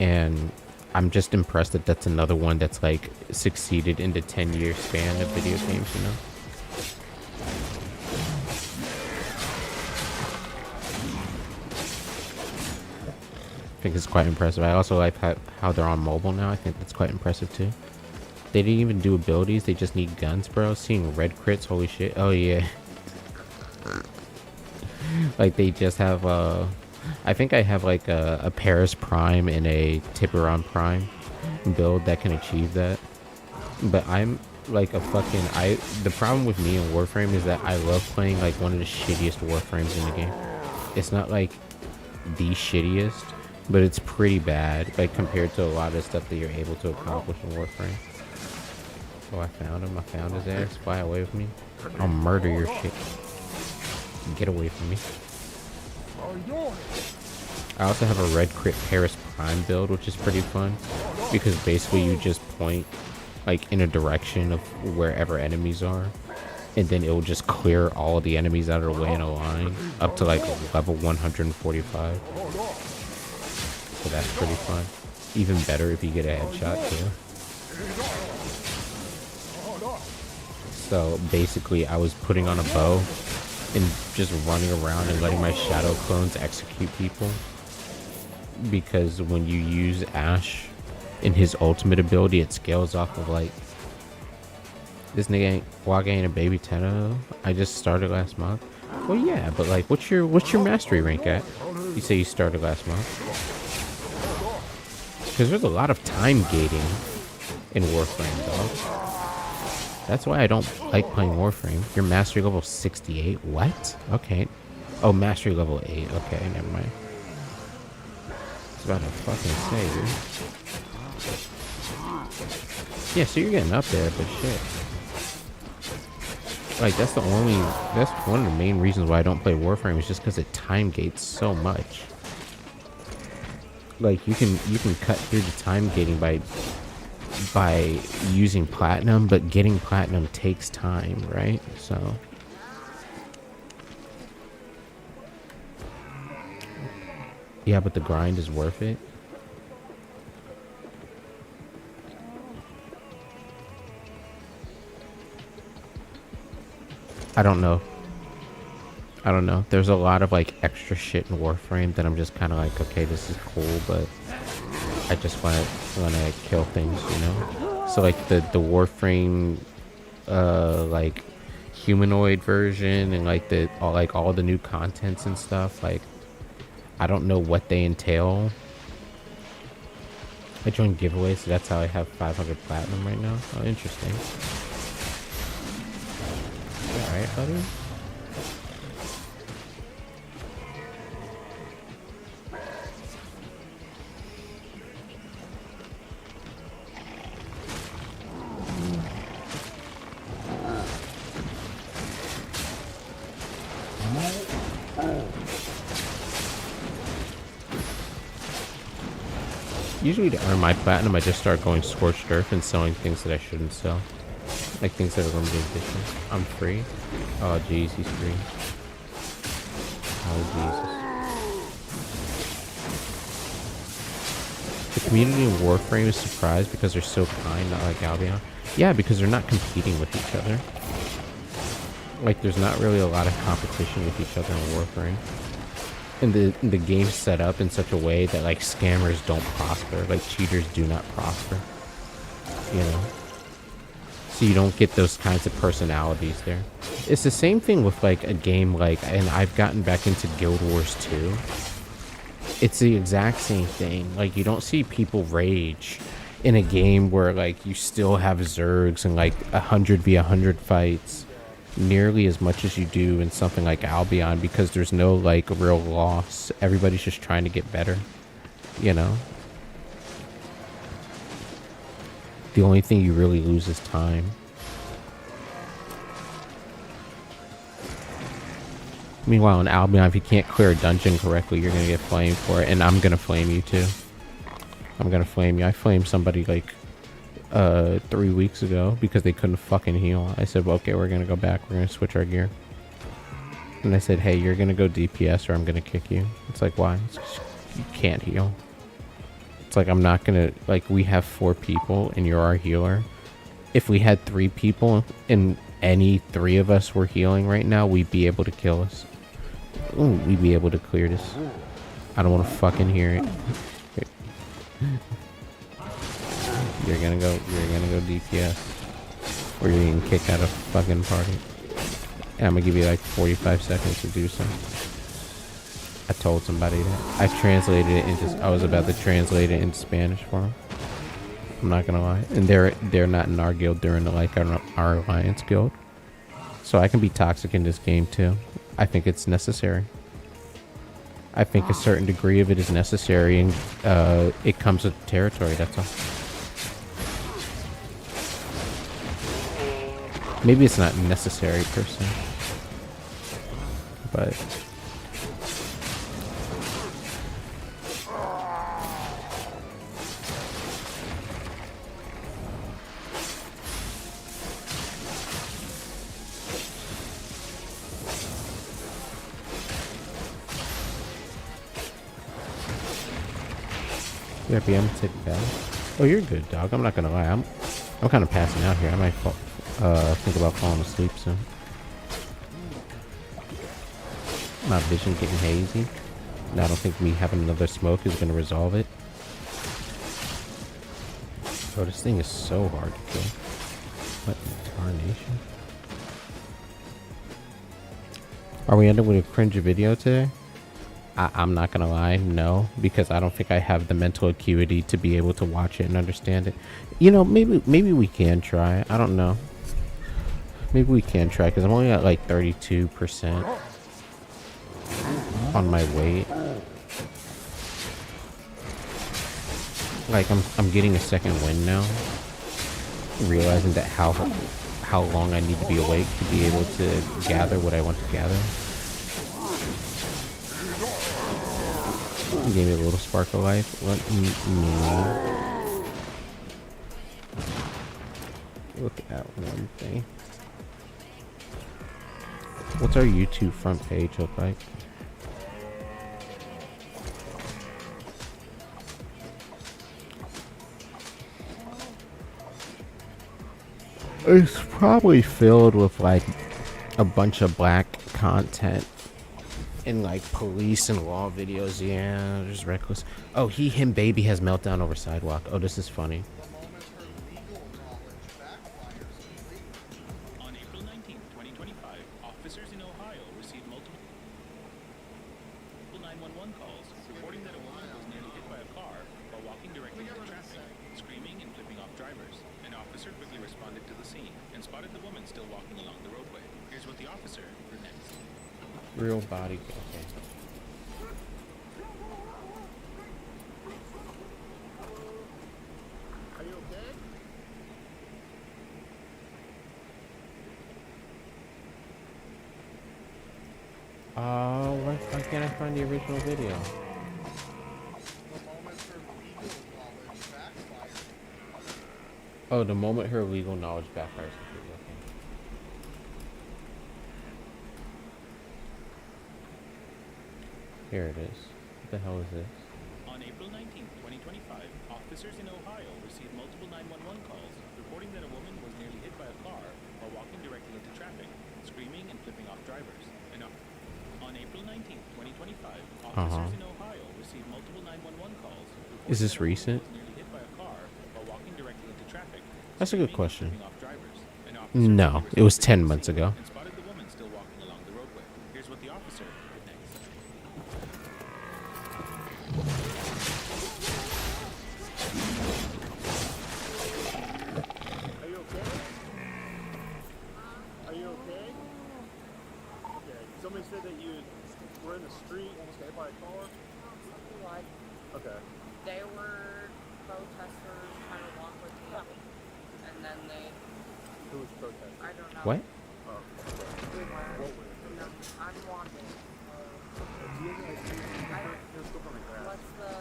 And I'm just impressed that that's another one that's like succeeded in the 10-year span of video games, you know? I think it's quite impressive. I also like how they're on mobile now. I think that's quite impressive too. They didn't even do abilities. They just need guns, bro. Seeing red crits, holy shit. Oh yeah. Like they just have I think I have like a Paris Prime and a Tiburon Prime build that can achieve that. But I'm like a fucking the problem with me in Warframe is that I love playing like one of the shittiest Warframes in the game. It's not like the shittiest, but it's pretty bad like compared to a lot of stuff that you're able to accomplish in Warframe. Oh, I found him. I found his ass. Fly away with me. I'll murder your shit. Get away from me. I also have a red crit Paris Prime build, which is pretty fun because basically you just point like in a direction of wherever enemies are, and then it will just clear all of the enemies that are way in a line up to like level 145. So that's pretty fun. Even better if you get a headshot too. So basically I was putting on a bow and just running around and letting my shadow clones execute people, because when you use Ash in his ultimate ability, it scales off of like, this nigga ain't a baby Tenno. I just started last month. Well, yeah, but like, what's your mastery rank at? You say you started last month? Because there's a lot of time gating in Warframe, dog. That's why I don't like playing Warframe. Your mastery level 68? What? Okay. Oh, mastery level 8. Okay, never mind. I was about to fucking say, dude. Yeah, so you're getting up there, but shit. Like, that's one of the main reasons why I don't play Warframe, is just because it time gates so much. Like, you can cut through the time gating by using platinum, but getting platinum takes time, right? So yeah, but the grind is worth it. I don't know. There's a lot of like extra shit in Warframe that I'm just kind of like, okay, this is cool, but I just want to kill things, you know? So like the Warframe like humanoid version and like all the new contents and stuff, like I don't know what they entail. I joined giveaways, so that's how I have 500 platinum right now. Oh, interesting. Alright, buddy. Usually to earn my platinum, I just start going Scorched Earth and selling things that I shouldn't sell. Like things that are limited edition. I'm free? Oh jeez, he's free. Oh Jesus. The community in Warframe is surprised because they're so kind, not like Albion. Yeah, because they're not competing with each other. Like there's not really a lot of competition with each other in Warframe. And the game's set up in such a way that like scammers don't prosper, like cheaters do not prosper, you know. So you don't get those kinds of personalities there. It's the same thing with like a game like, and I've gotten back into Guild Wars 2. It's the exact same thing. Like you don't see people rage in a game where like you still have Zergs and like 100v100 fights nearly as much as you do in something like Albion, because there's no like real loss. Everybody's just trying to get better, you know. The only thing you really lose is time. Meanwhile in Albion, if you can't clear a dungeon correctly, you're gonna get flamed for it, and I'm gonna flame you too. I'm gonna flame you. I flamed somebody like 3 weeks ago because they couldn't fucking heal. I said, well, okay, we're gonna go back, we're gonna switch our gear. And I said, hey, you're gonna go DPS or I'm gonna kick you. It's like, why? It's 'cause you can't heal. It's like, I'm not gonna, like, we have 4 people and you're our healer. If we had 3 people and any 3 of us were healing right now, we'd be able to kill us. Ooh, we'd be able to clear this. I don't want to fucking hear it. You're gonna go DPS, or you're getting kicked out of fucking party. And I'm gonna give you like 45 seconds to do so. I told somebody that. I translated it into, I was about to translate it into Spanish for them. I'm not gonna lie. And they're not in our guild, they're in like our alliance guild. So I can be toxic in this game too. I think it's necessary. I think a certain degree of it is necessary, and it comes with territory, that's all. Maybe it's not necessary per se, but Yeah, be I'm take a bath. Oh, you're good, dog. I'm not gonna lie. I'm kind of passing out here. I might think about falling asleep soon. My vision getting hazy. And I don't think me having another smoke is gonna resolve it. Oh, this thing is so hard to kill. What tarnation? Are we ending with a cringe video today? I'm not gonna lie, no, because I don't think I have the mental acuity to be able to watch it and understand it. You know, maybe we can try. I don't know. Maybe we can try because I'm only at like 32% on my weight. Like I'm getting a second wind now, realizing that how long I need to be awake to be able to gather what I want to gather. Gave me a little spark of life. Let me look at one thing. What's our YouTube front page look like? It's probably filled with like a bunch of black content and like police and law videos. Yeah, just reckless. Oh, him baby has meltdown over sidewalk. Oh, this is funny. On April 19, 2025, officers in Ohio received multiple 911 calls reporting that a woman was nearly hit by a car while walking directly into traffic, screaming and flipping off drivers. An officer quickly responded to the scene and spotted the woman still walking along the roadway. Here's what the officer heard next. Real body. Okay. Are you okay? Why can't I find the original video? Oh, the moment her legal knowledge backfires. Here it is. What the hell is this? On April 19, 2025, officers in Ohio received multiple 911 calls reporting that a woman was nearly hit by a car while walking directly into traffic, screaming and flipping off drivers. On April 19, 2025, officers in Ohio received multiple 911 calls reporting Is this recent? that a woman was nearly hit by a car while walking directly into traffic. That's a good question. Flipping off drivers. No, it was 10 months ago. And spotted the woman still walking along the roadway. Here's what the officer did next. Are you okay? Are you okay? Okay. Somebody said that you were in the street, almost got hit by a car. What? Okay. They were protesters trying to walk with me, and then they. Who was protesting? I don't know. What? Oh. We were. What were No, I'm wanted. Do you guys you're still on the grass? What's the?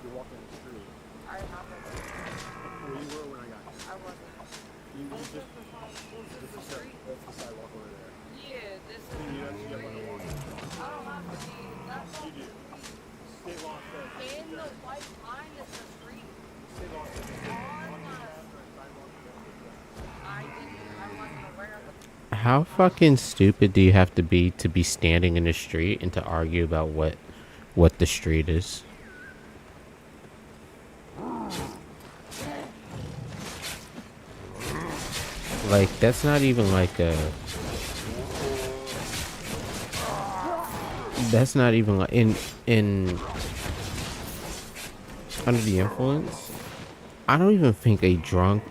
You're walking in the street. I haven't. Well, you were when I got here. I wasn't. You This just. is the street. That's the sidewalk over there. Yeah, this is. You have to get on the walk. I don't have to be. That's You do. State law says. in the white line is the street. State law says. I didn't. I wasn't aware of the. How fucking stupid do you have to be standing in the street and to argue about what the street is? Like, that's not even like a... That's not even like... In... Under the influence? I don't even think a drunk,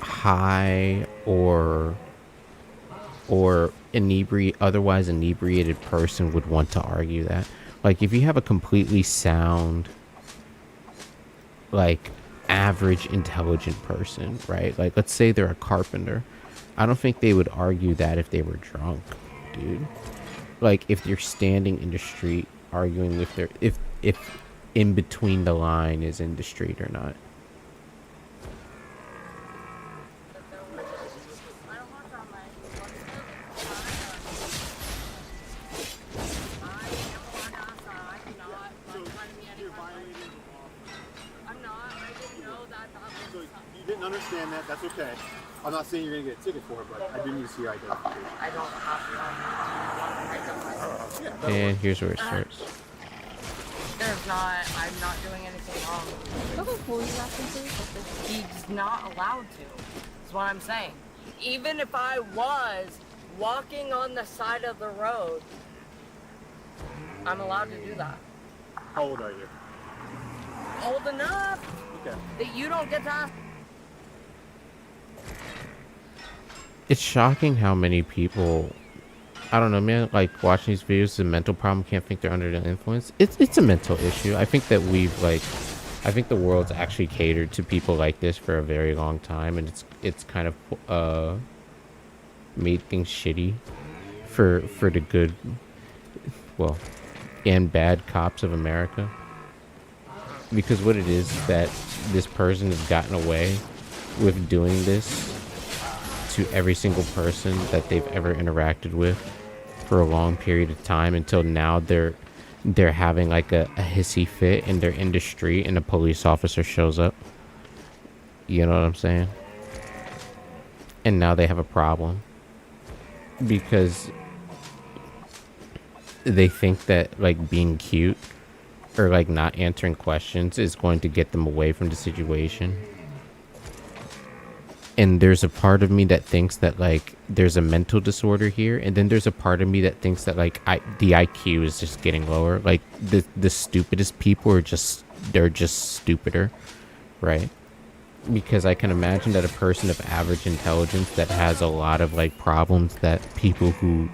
high, or otherwise inebriated person would want to argue that. Like, if you have a completely sound, like, average intelligent person, right? Like, let's say they're a carpenter. I don't think they would argue that if they were drunk, dude. Like, if you're standing in the street arguing if they're if in between the line is in the street or not. You're violating understand that. That's okay. I'm not saying you're gonna get a ticket for it, but I do need to see your identification. I don't have to. Yeah. And here's where it starts. I'm not doing anything wrong. He's not allowed to. That's what I'm saying. Even if I was walking on the side of the road, I'm allowed to do that. How old are you? Old enough Okay. that you don't get to ask. It's shocking how many people, I don't know, man, like watching these videos, the mental problem, can't think they're under the influence. It's a mental issue. I think that I think the world's actually catered to people like this for a very long time, and it's kind of made things shitty for the good, well, and bad cops of America. Because what it is that this person has gotten away with doing this to every single person that they've ever interacted with for a long period of time, until now they're having like a hissy fit and they're in the street and a police officer shows up. You know what I'm saying? And now they have a problem because they think that like being cute or like not answering questions is going to get them away from the situation. And there's a part of me that thinks that like there's a mental disorder here, and then there's a part of me that thinks that like the IQ is just getting lower. Like the stupidest people are just stupider, right? Because I can imagine that a person of average intelligence that has a lot of like problems that people who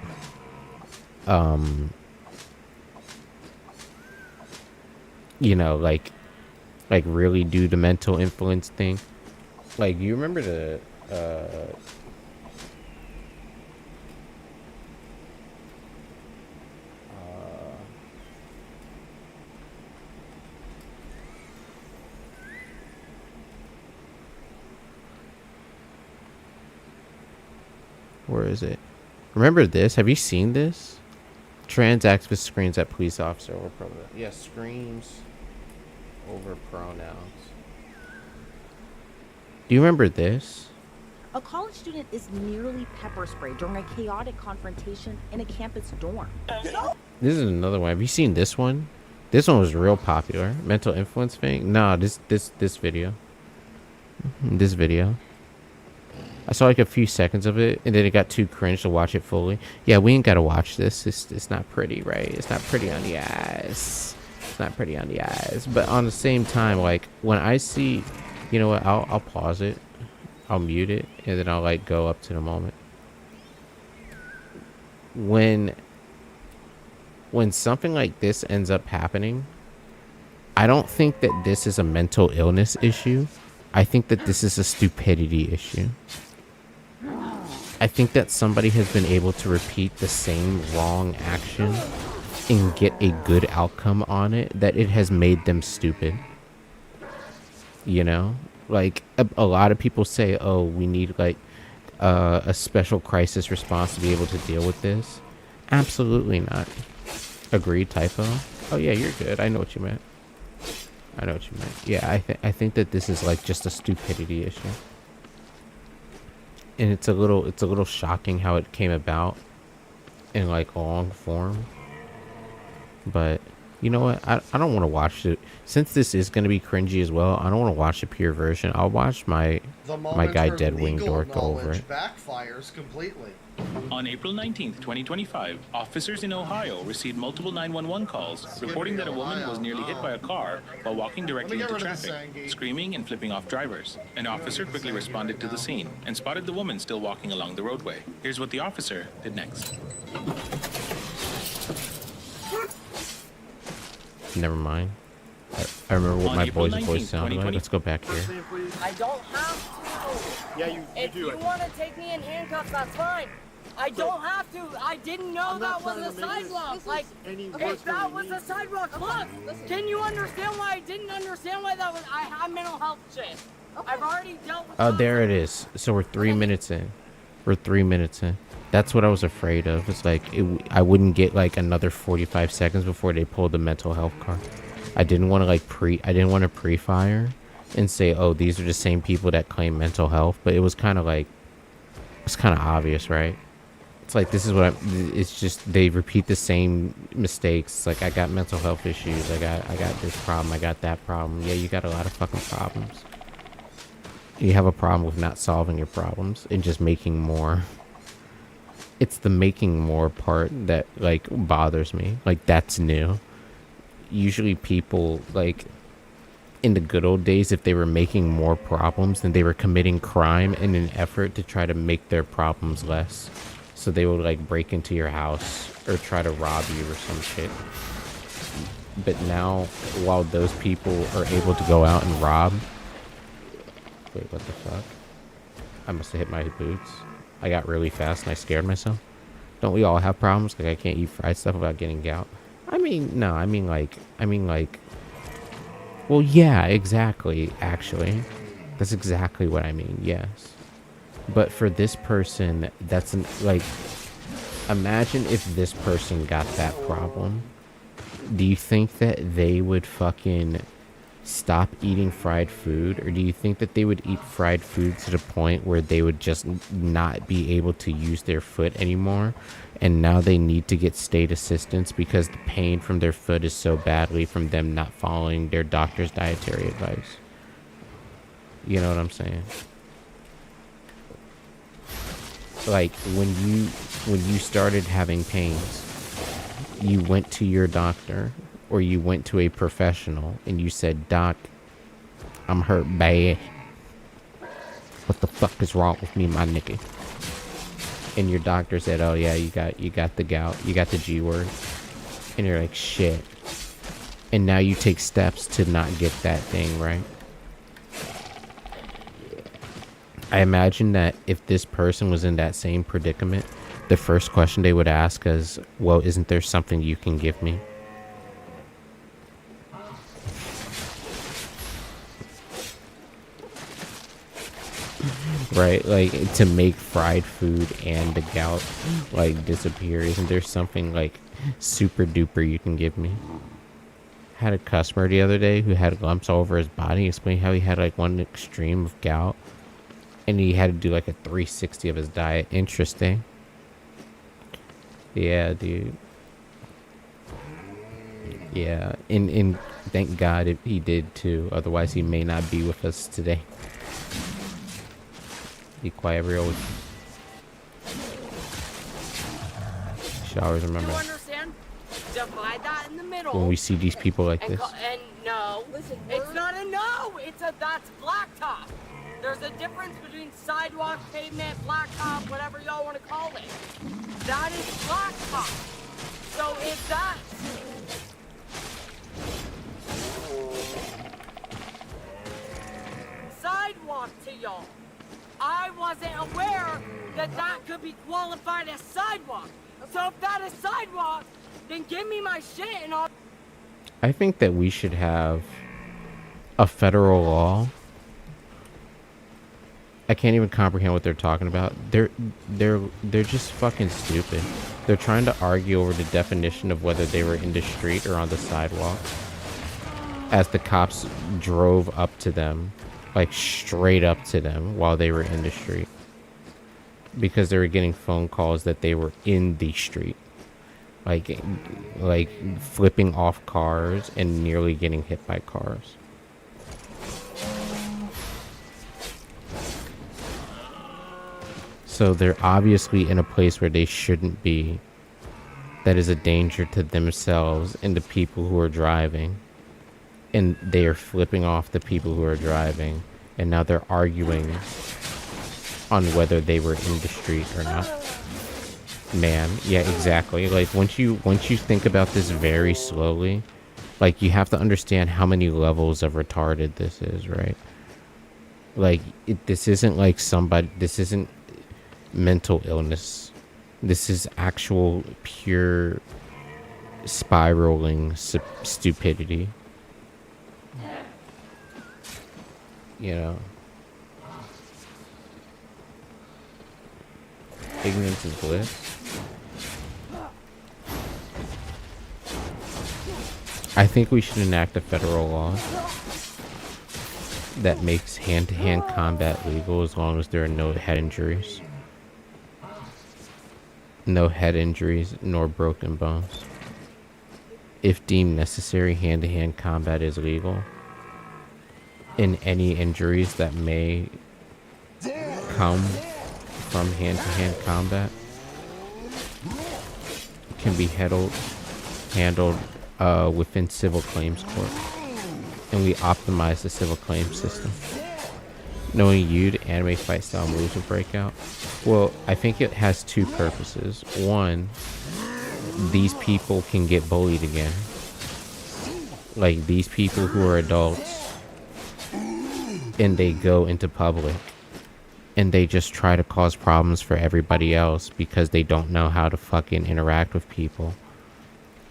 you know, like really do the mental influence thing. Like, you remember the where is it? Remember this? Have you seen this? Trans activist screams at police officer over pronouns. Yeah, screams over pronouns. Do you remember this? A college student is nearly pepper sprayed during a chaotic confrontation in a campus dorm. This is another one. Have you seen this one? This one was real popular. Mental influence thing? Nah, this video. This video. I saw like a few seconds of it, and then it got too cringe to watch it fully. Yeah, we ain't gotta watch this. It's not pretty, right? It's not pretty on the eyes. It's not pretty on the eyes. But on the same time, like, when I see... You know what? I'll pause it. I'll mute it, and then I'll like go up to the moment. When something like this ends up happening, I don't think that this is a mental illness issue. I think that this is a stupidity issue. I think that somebody has been able to repeat the same wrong action and get a good outcome on it, that it has made them stupid. You know, like a lot of people say, oh, we need like a special crisis response to be able to deal with this. Absolutely not. Agreed, typo. Oh yeah, you're good. I know what you meant. I know what you meant. Yeah, I think that this is like just a stupidity issue. And it's a little shocking how it came about in like long form. But you know what? I don't want to watch it. Since this is going to be cringy as well, I don't want to watch the pure version. I'll watch my guy Deadwing Dork go over it. Backfires completely. On April 19th, 2025, officers in Ohio received multiple 911 calls reporting that a woman was nearly hit by a car while walking directly into traffic, screaming and flipping off drivers. An officer quickly responded to the scene and spotted the woman still walking along the roadway. Here's what the officer did next. Never mind. I remember what my boy's voice sounded like. Let's go back here. I don't have to. Yeah, you if do you it. want to take me in handcuffs, that's fine. I don't have to. I didn't know that was a sidewalk. Like, if that was a sidewalk, look. Can you understand why I didn't understand why that was? I have mental health shit. I've already dealt with. Oh, there it is. So we're 3 minutes in. We're 3 minutes in. That's what I was afraid of. It's like I wouldn't get like another 45 seconds before they pulled the mental health card. I didn't want to like I didn't want to pre-fire and say, oh, these are the same people that claim mental health, but it was kind of like, it's kind of obvious, right? It's like, this is what it's just, they repeat the same mistakes. It's like, I got mental health issues. I got this problem. I got that problem. Yeah, you got a lot of fucking problems. You have a problem with not solving your problems and just making more. It's the making more part that, like, bothers me. Like, that's new. Usually people, like, in the good old days, if they were making more problems, then they were committing crime in an effort to try to make their problems less. So they would, like, break into your house or try to rob you or some shit. But now, while those people are able to go out and rob... Wait, what the fuck? I must have hit my boots. I got really fast and I scared myself. Don't we all have problems? Like, I can't eat fried stuff without getting gout. I mean, no, I mean like... Well, yeah, exactly, actually. That's exactly what I mean, yes. But for this person, that's like, imagine if this person got that problem. Do you think that they would fucking stop eating fried food? Or do you think that they would eat fried food to the point where they would just not be able to use their foot anymore? And now they need to get state assistance because the pain from their foot is so badly from them not following their doctor's dietary advice. You know what I'm saying? Like, when you started having pains, you went to your doctor or you went to a professional and you said, Doc, I'm hurt bad. What the fuck is wrong with me, my nigga? And your doctor said, oh yeah, you got the gout, you got the G word. And you're like, shit. And now you take steps to not get that thing, right? I imagine that if this person was in that same predicament, the first question they would ask is, well, isn't there something you can give me? Right? Like, to make fried food and the gout, like, disappear. Isn't there something, like, super duper you can give me? Had a customer the other day who had lumps all over his body, explaining how he had, like, one extreme of gout. And he had to do like a 360 of his diet. Interesting. Yeah, dude. Yeah, and thank God if he did too. Otherwise, he may not be with us today. Be quiet, every always. Should always remember. You understand? Divide that in the middle. When we see these people like this. And no, it's not a no. It's a that's blacktop. There's a difference between sidewalk, pavement, blacktop, whatever y'all want to call it. That is blacktop. So if that's sidewalk to y'all, I wasn't aware that that could be qualified as sidewalk. So if that is sidewalk, then give me my shit and I'll... I think that we should have a federal law. I can't even comprehend what they're talking about. They're just fucking stupid. They're trying to argue over the definition of whether they were in the street or on the sidewalk. As the cops drove up to them, like straight up to them while they were in the street. Because they were getting phone calls that they were in the street. Like flipping off cars and nearly getting hit by cars. So they're obviously in a place where they shouldn't be. That is a danger to themselves and the people who are driving. And they are flipping off the people who are driving. And now they're arguing on whether they were in the street or not. Man, yeah, exactly. Like, once you think about this very slowly, like, you have to understand how many levels of retarded this is, right? Like, this isn't like this isn't mental illness. This is actual pure spiraling stupidity. You know, ignorance is bliss. I think we should enact a federal law that makes hand-to-hand combat legal as long as there are no head injuries. No head injuries nor broken bones. If deemed necessary, hand-to-hand combat is legal. And any injuries that may come from hand-to-hand combat can be handled within civil claims court. And we optimize the civil claims system. Knowing you, the anime fight style moves will break out. Well, I think it has two purposes. One, these people can get bullied again. Like, these people who are adults and they go into public and they just try to cause problems for everybody else because they don't know how to fucking interact with people.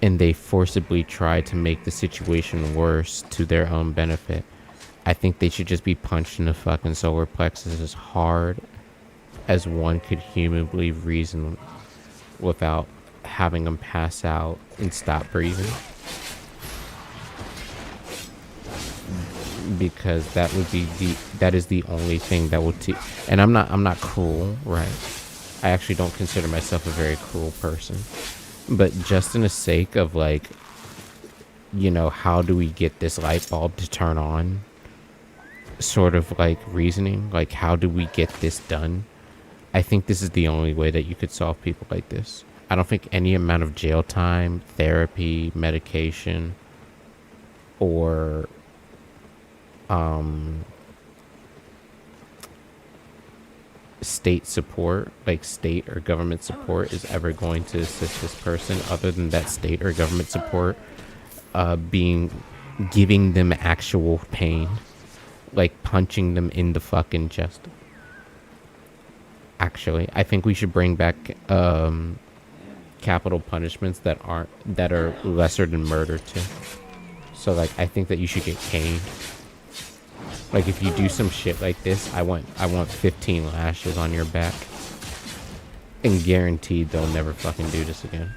And they forcibly try to make the situation worse to their own benefit. I think they should just be punched in the fucking solar plexus as hard as one could humanly reason without having them pass out and stop breathing. Because that is the only thing that will and I'm not cruel, right? I actually don't consider myself a very cruel person. But just in the sake of, like, you know, how do we get this light bulb to turn on? Sort of like reasoning, like, how do we get this done? I think this is the only way that you could solve people like this. I don't think any amount of jail time, therapy, medication, or state support, like state or government support, is ever going to assist this person, other than that state or government support giving them actual pain, like punching them in the fucking chest. Actually, I think we should bring back capital punishments that are lesser than murder too. So, like, I think that you should get caned. Like, if you do some shit like this, I want 15 lashes on your back. And guaranteed they'll never fucking do this again.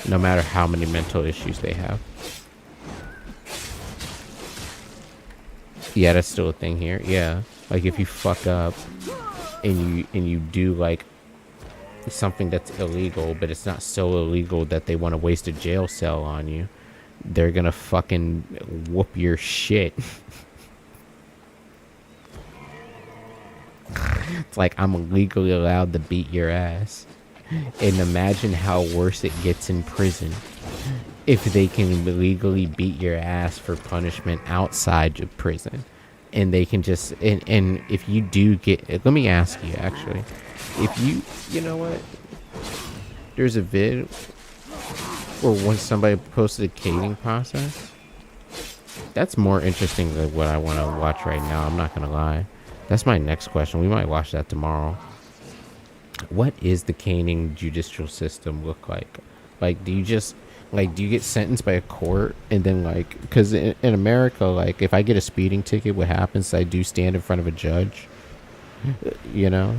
No matter how many mental issues they have. Yeah, that's still a thing here. Yeah. Like, if you fuck up and you do, like, something that's illegal, but it's not so illegal that they want to waste a jail cell on you, they're gonna fucking whoop your shit. It's like, I'm legally allowed to beat your ass. And imagine how worse it gets in prison if they can legally beat your ass for punishment outside of prison. And they can just, and if you do get, let me ask you actually, if you know what, there's a vid where once somebody posted a caning process, that's more interesting than what I want to watch right now, I'm not gonna lie. That's my next question. We might watch that tomorrow. What is the caning judicial system look like? Like, do you get sentenced by a court and then, like, because in America, like, if I get a speeding ticket, what happens? I do stand in front of a judge, you know,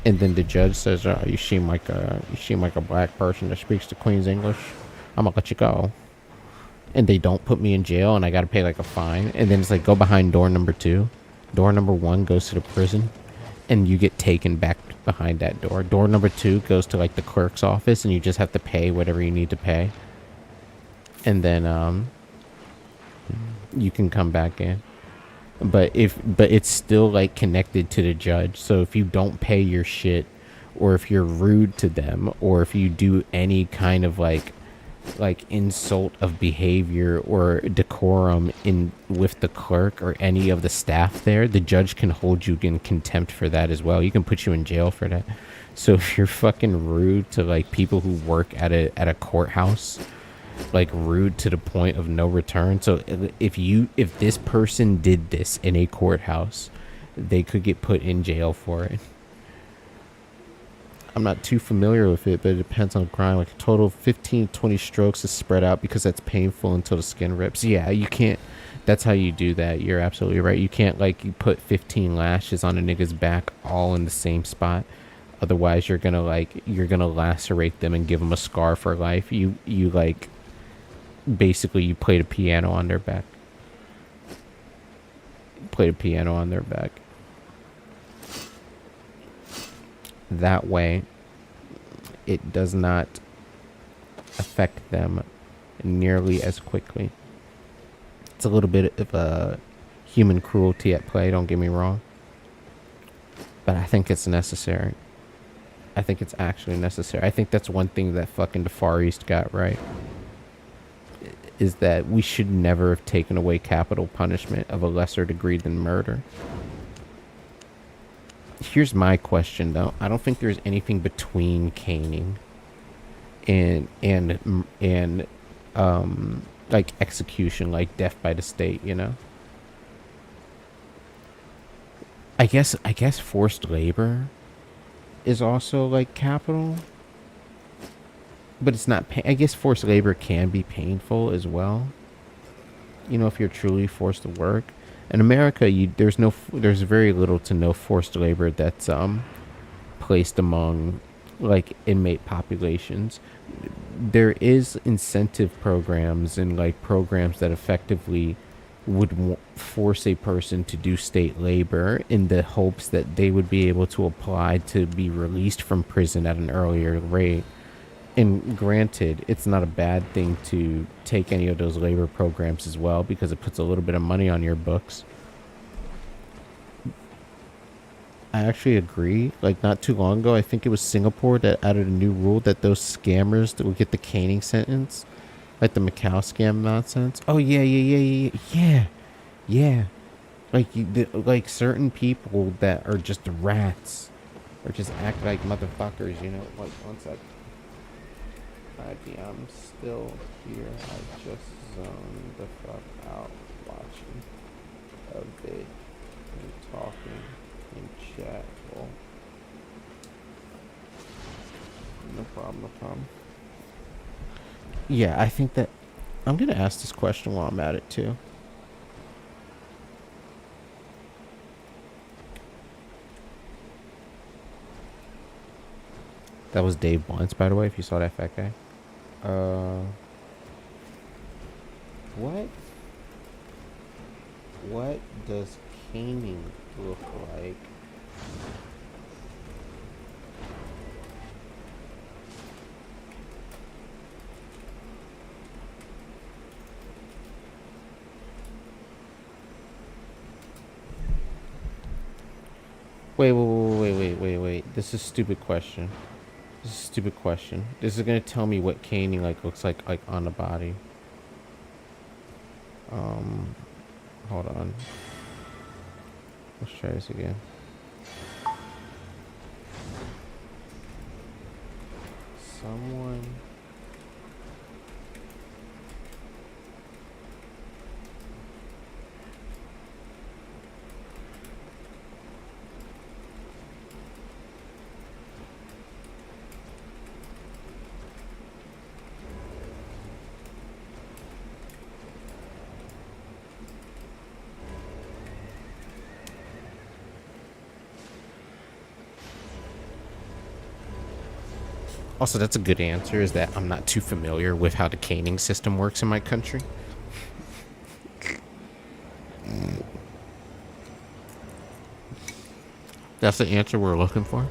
and then the judge says, "Oh, you seem like a black person that speaks the Queen's English. I'm gonna let you go." And they don't put me in jail, and I gotta pay like a fine. And then it's like, go behind door number 2. Door number 1 goes to the prison, and you get taken back behind that door. Door number 2 goes to, like, the clerk's office, and you just have to pay whatever you need to pay. And then you can come back in. But it's still, like, connected to the judge. So if you don't pay your shit, or if you're rude to them, or if you do any kind of like insult of behavior or decorum with the clerk or any of the staff there, the judge can hold you in contempt for that as well. You can put you in jail for that. So if you're fucking rude to, like, people who work at a courthouse, like, rude to the point of no return. So if this person did this in a courthouse, they could get put in jail for it. I'm not too familiar with it, but it depends on the crime. Like, a total of 15 to 20 strokes is spread out because that's painful until the skin rips. Yeah, you can't. That's how you do that. You're absolutely right. You can't, like, you put 15 lashes on a nigga's back all in the same spot. Otherwise, you're gonna lacerate them and give them a scar for life. You like, basically, you played a piano on their back. play the piano on their back. That way, it does not affect them nearly as quickly. It's a little bit of human cruelty at play, don't get me wrong. But I think it's necessary. I think it's actually necessary. I think that's one thing that fucking the Far East got right. Is that we should never have taken away capital punishment of a lesser degree than murder. Here's my question, though. I don't think there's anything between caning and like execution, like death by the state, you know? I guess forced labor is also like capital, but it's not. I guess forced labor can be painful as well. You know, if you're truly forced to work. In America, there's very little to no forced labor that's placed among like inmate populations. There is incentive programs and like programs that effectively would force a person to do state labor in the hopes that they would be able to apply to be released from prison at an earlier rate. And granted, it's not a bad thing to take any of those labor programs as well, because it puts a little bit of money on your books. I actually agree. Like, not too long ago, I think it was Singapore that added a new rule that those scammers that would get the caning sentence, like the Macau scam nonsense. Oh yeah. Like certain people that are just rats, or just act like motherfuckers. You know, like one sec. I'm still here. I just zoned the fuck out watching a vid and talking in chat. Well, no problem. Yeah, I think that I'm gonna ask this question while I'm at it too. That was Dave Blunts, by the way, if you saw that fat guy. What does caning look like? Wait. This is a stupid question. This is gonna tell me what caning looks like on the body. Hold on. Let's try this again. Someone. Also, that's a good answer, is that I'm not too familiar with how the caning system works in my country. That's the answer we're looking for.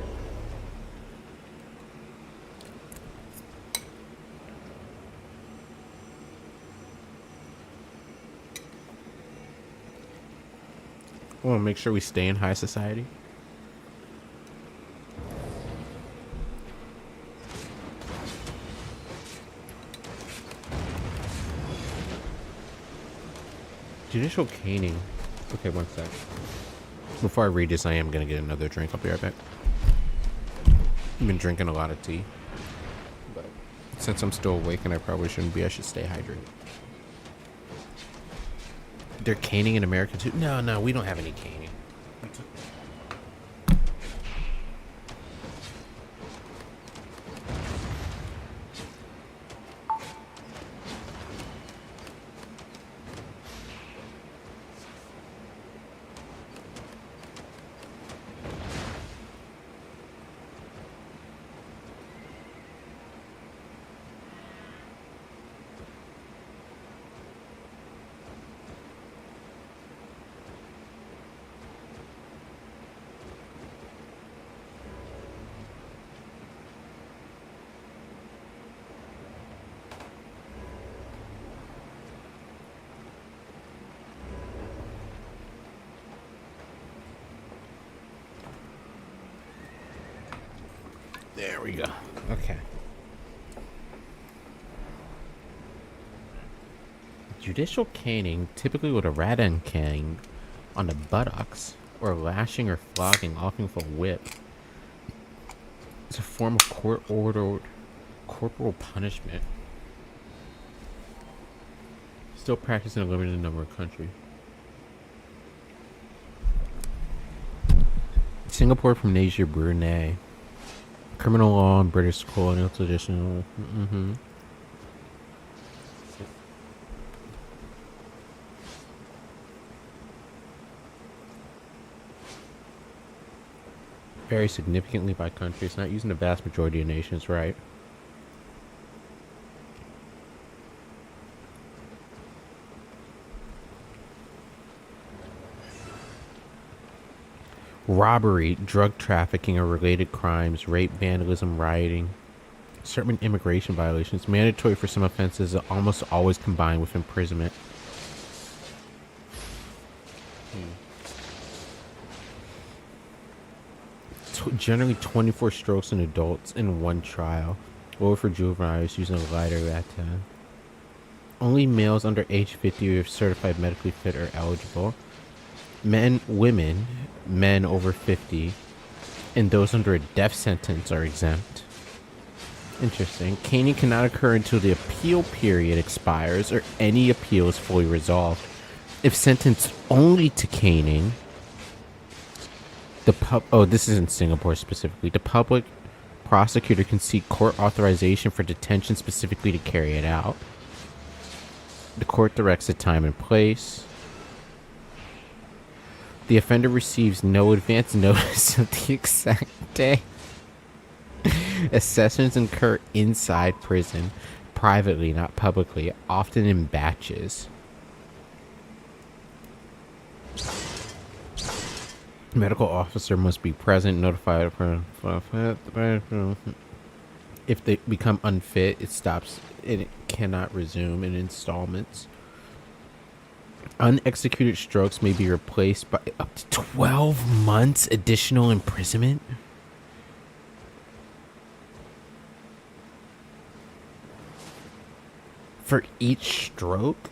I want to make sure we stay in high society. Judicial caning. Okay, one sec. Before I read this, I am going to get another drink. I'll be right back. I've been drinking a lot of tea. But since I'm still awake and I probably shouldn't be, I should stay hydrated. They're caning in America too? No, we don't have any caning. There we go. Okay. Judicial caning, typically with a rattan cane on the buttocks, or lashing or flogging, often with a whip, is a form of court-ordered corporal punishment. Still practiced in a limited number of countries. Singapore, Malaysia, Brunei. Criminal law and British colonial tradition. Vary significantly by country. It's not used in the vast majority of nations, right? Robbery, drug trafficking or related crimes, rape, vandalism, rioting, certain immigration violations, mandatory for some offenses, are almost always combined with imprisonment. Generally 24 strokes in adults in one trial, or for juveniles using a lighter rattan. Only males under age 50 or certified medically fit are eligible. Women, men over 50, and those under a death sentence are exempt. Interesting. Caning cannot occur until the appeal period expires or any appeal is fully resolved. If sentenced only to caning, this is in Singapore specifically. The public prosecutor can seek court authorization for detention specifically to carry it out. The court directs the time and place. The offender receives no advance notice of the exact day. Assessments incur inside prison, privately, not publicly, often in batches. Medical officer must be present, notified if they become unfit, it stops and it cannot resume in installments. Unexecuted strokes may be replaced by up to 12 months additional imprisonment. For each stroke,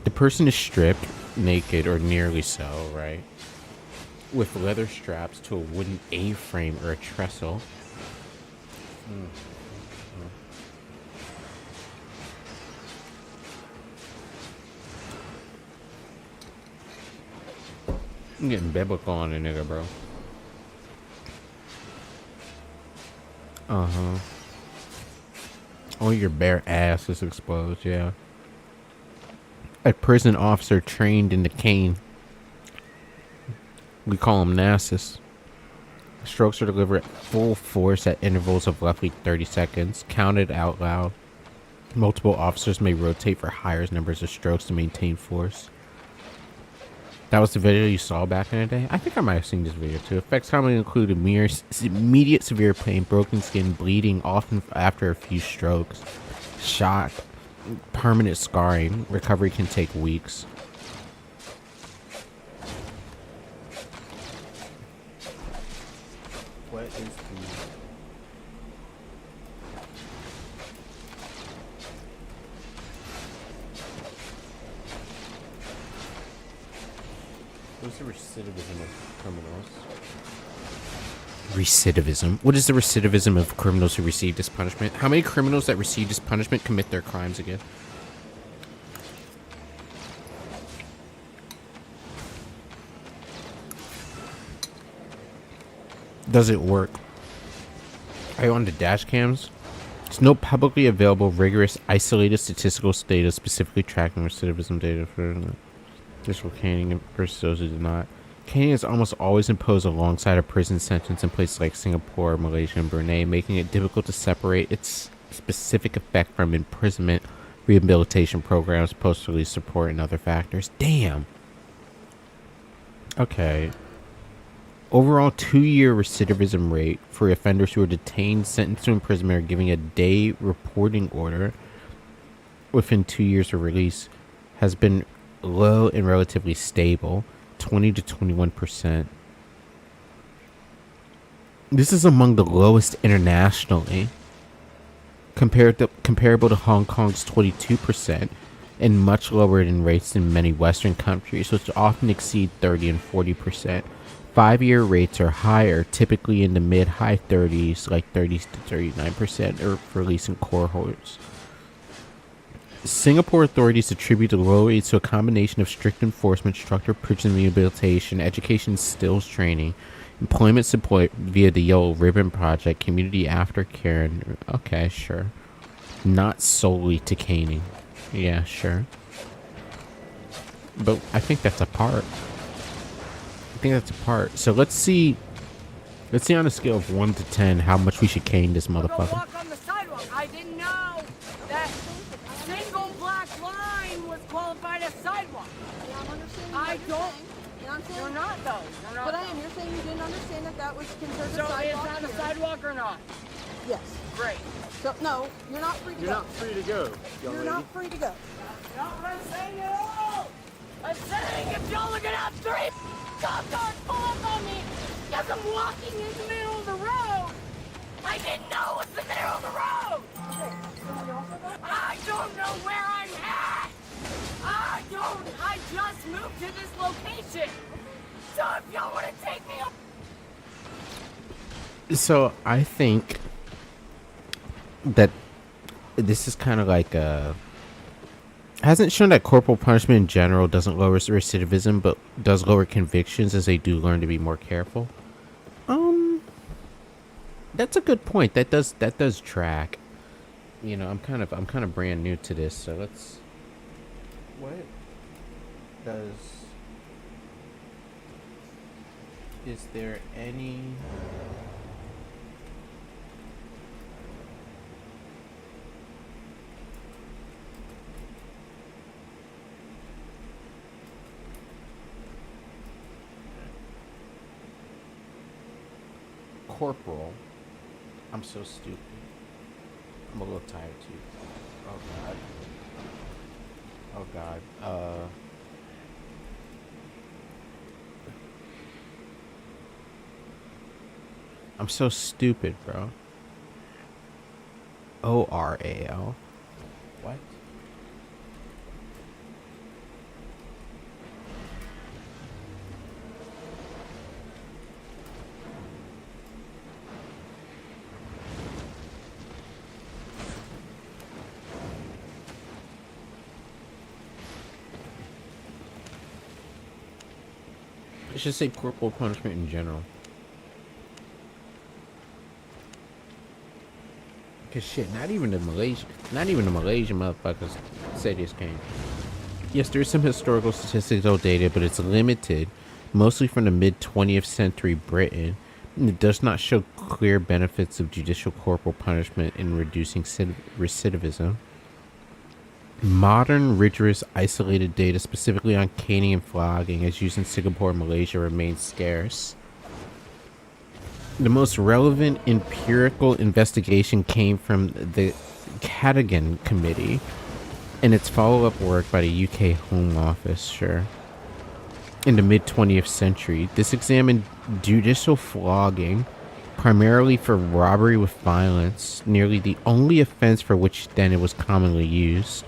the person is stripped naked or nearly so, right? With leather straps to a wooden A-frame or a trestle. I'm getting biblical on a nigga, bro. Only your bare ass is exposed, yeah. A prison officer trained in the cane. We call him Nassus. Strokes are delivered at full force at intervals of roughly 30 seconds, counted out loud. Multiple officers may rotate for higher numbers of strokes to maintain force. That was the video you saw back in the day? I think I might have seen this video too. Effects commonly include immediate severe pain, broken skin, bleeding, often after a few strokes, shock, permanent scarring. Recovery can take weeks. What is the... What's the recidivism of criminals? Recidivism? What is the recidivism of criminals who receive this punishment? How many criminals that receive this punishment commit their crimes again? Does it work? Are you on the dash cams? There's no publicly available, rigorous, isolated statistical data specifically tracking recidivism data for judicial caning versus those who do not. Caning is almost always imposed alongside a prison sentence in places like Singapore, Malaysia, and Brunei, making it difficult to separate its specific effect from imprisonment, rehabilitation programs, post-release support, and other factors. Damn. Okay. Overall 2-year recidivism rate for offenders who are detained, sentenced to imprisonment, or giving a day reporting order within 2 years of release has been low and relatively stable, 20 to 21%. This is among the lowest internationally, comparable to Hong Kong's 22%, and much lower in rates in many Western countries, which often exceed 30 and 40%. 5-year rates are higher, typically in the mid-high 30s, like 30 to 39%, or for recent cohorts. Singapore authorities attribute the low rates to a combination of strict enforcement, structured prison rehabilitation, education skills training, employment support via the Yellow Ribbon Project, community aftercare, and okay, sure. Not solely to caning. Yeah, sure. But I think that's a part. So let's see on a scale of 1 to 10 how much we should cane this motherfucker. Walk on the sidewalk. I didn't know that single black line was qualified as sidewalk. Yeah, I'm understanding. I don't. You know what I'm saying? You're not though. You're not. But I am. You're saying you didn't understand that that was considered So a sidewalk. is that a here. sidewalk or not? Yes. Great. So no, you're not free to You're go. not free to go, young You're lady. not free to go. Not what I'm saying at all. I'm saying if y'all are gonna have 3 cop cars pull up on me because I'm walking in the middle of the road, I didn't know it was the middle of the road. I don't know where I'm at. I just moved to this location. So if y'all want to take me up. So I think that this is kind of like hasn't shown that corporal punishment in general doesn't lower recidivism, but does lower convictions as they do learn to be more careful. That's a good point. That does track. You know, I'm kind of brand new to this, so let's. What is there any? Corporal. I'm so stupid. I'm a little tired too. Oh god. I'm so stupid, bro. ORAL. What? I should say corporal punishment in general. Cause shit, not even the Malaysian motherfuckers say this came. Yes, there is some historical statistical data, but it's limited, mostly from the mid-20th century Britain. And it does not show clear benefits of judicial corporal punishment in reducing recidivism. Modern, rigorous, isolated data specifically on caning and flogging as used in Singapore and Malaysia remains scarce. The most relevant empirical investigation came from the Cadogan Committee and its follow-up work by the UK Home Office, sure. In the mid-20th century, this examined judicial flogging, primarily for robbery with violence, nearly the only offense for which then it was commonly used.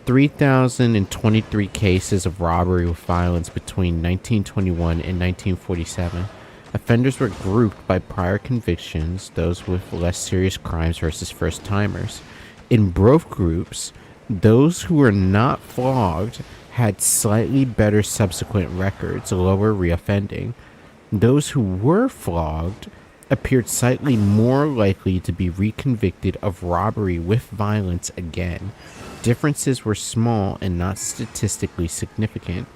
3,023 cases of robbery with violence between 1921 and 1947. Offenders were grouped by prior convictions, those with less serious crimes versus first-timers. In both groups, those who were not flogged had slightly better subsequent records, lower reoffending. Those who were flogged appeared slightly more likely to be reconvicted of robbery with violence again. Differences were small and not statistically significant.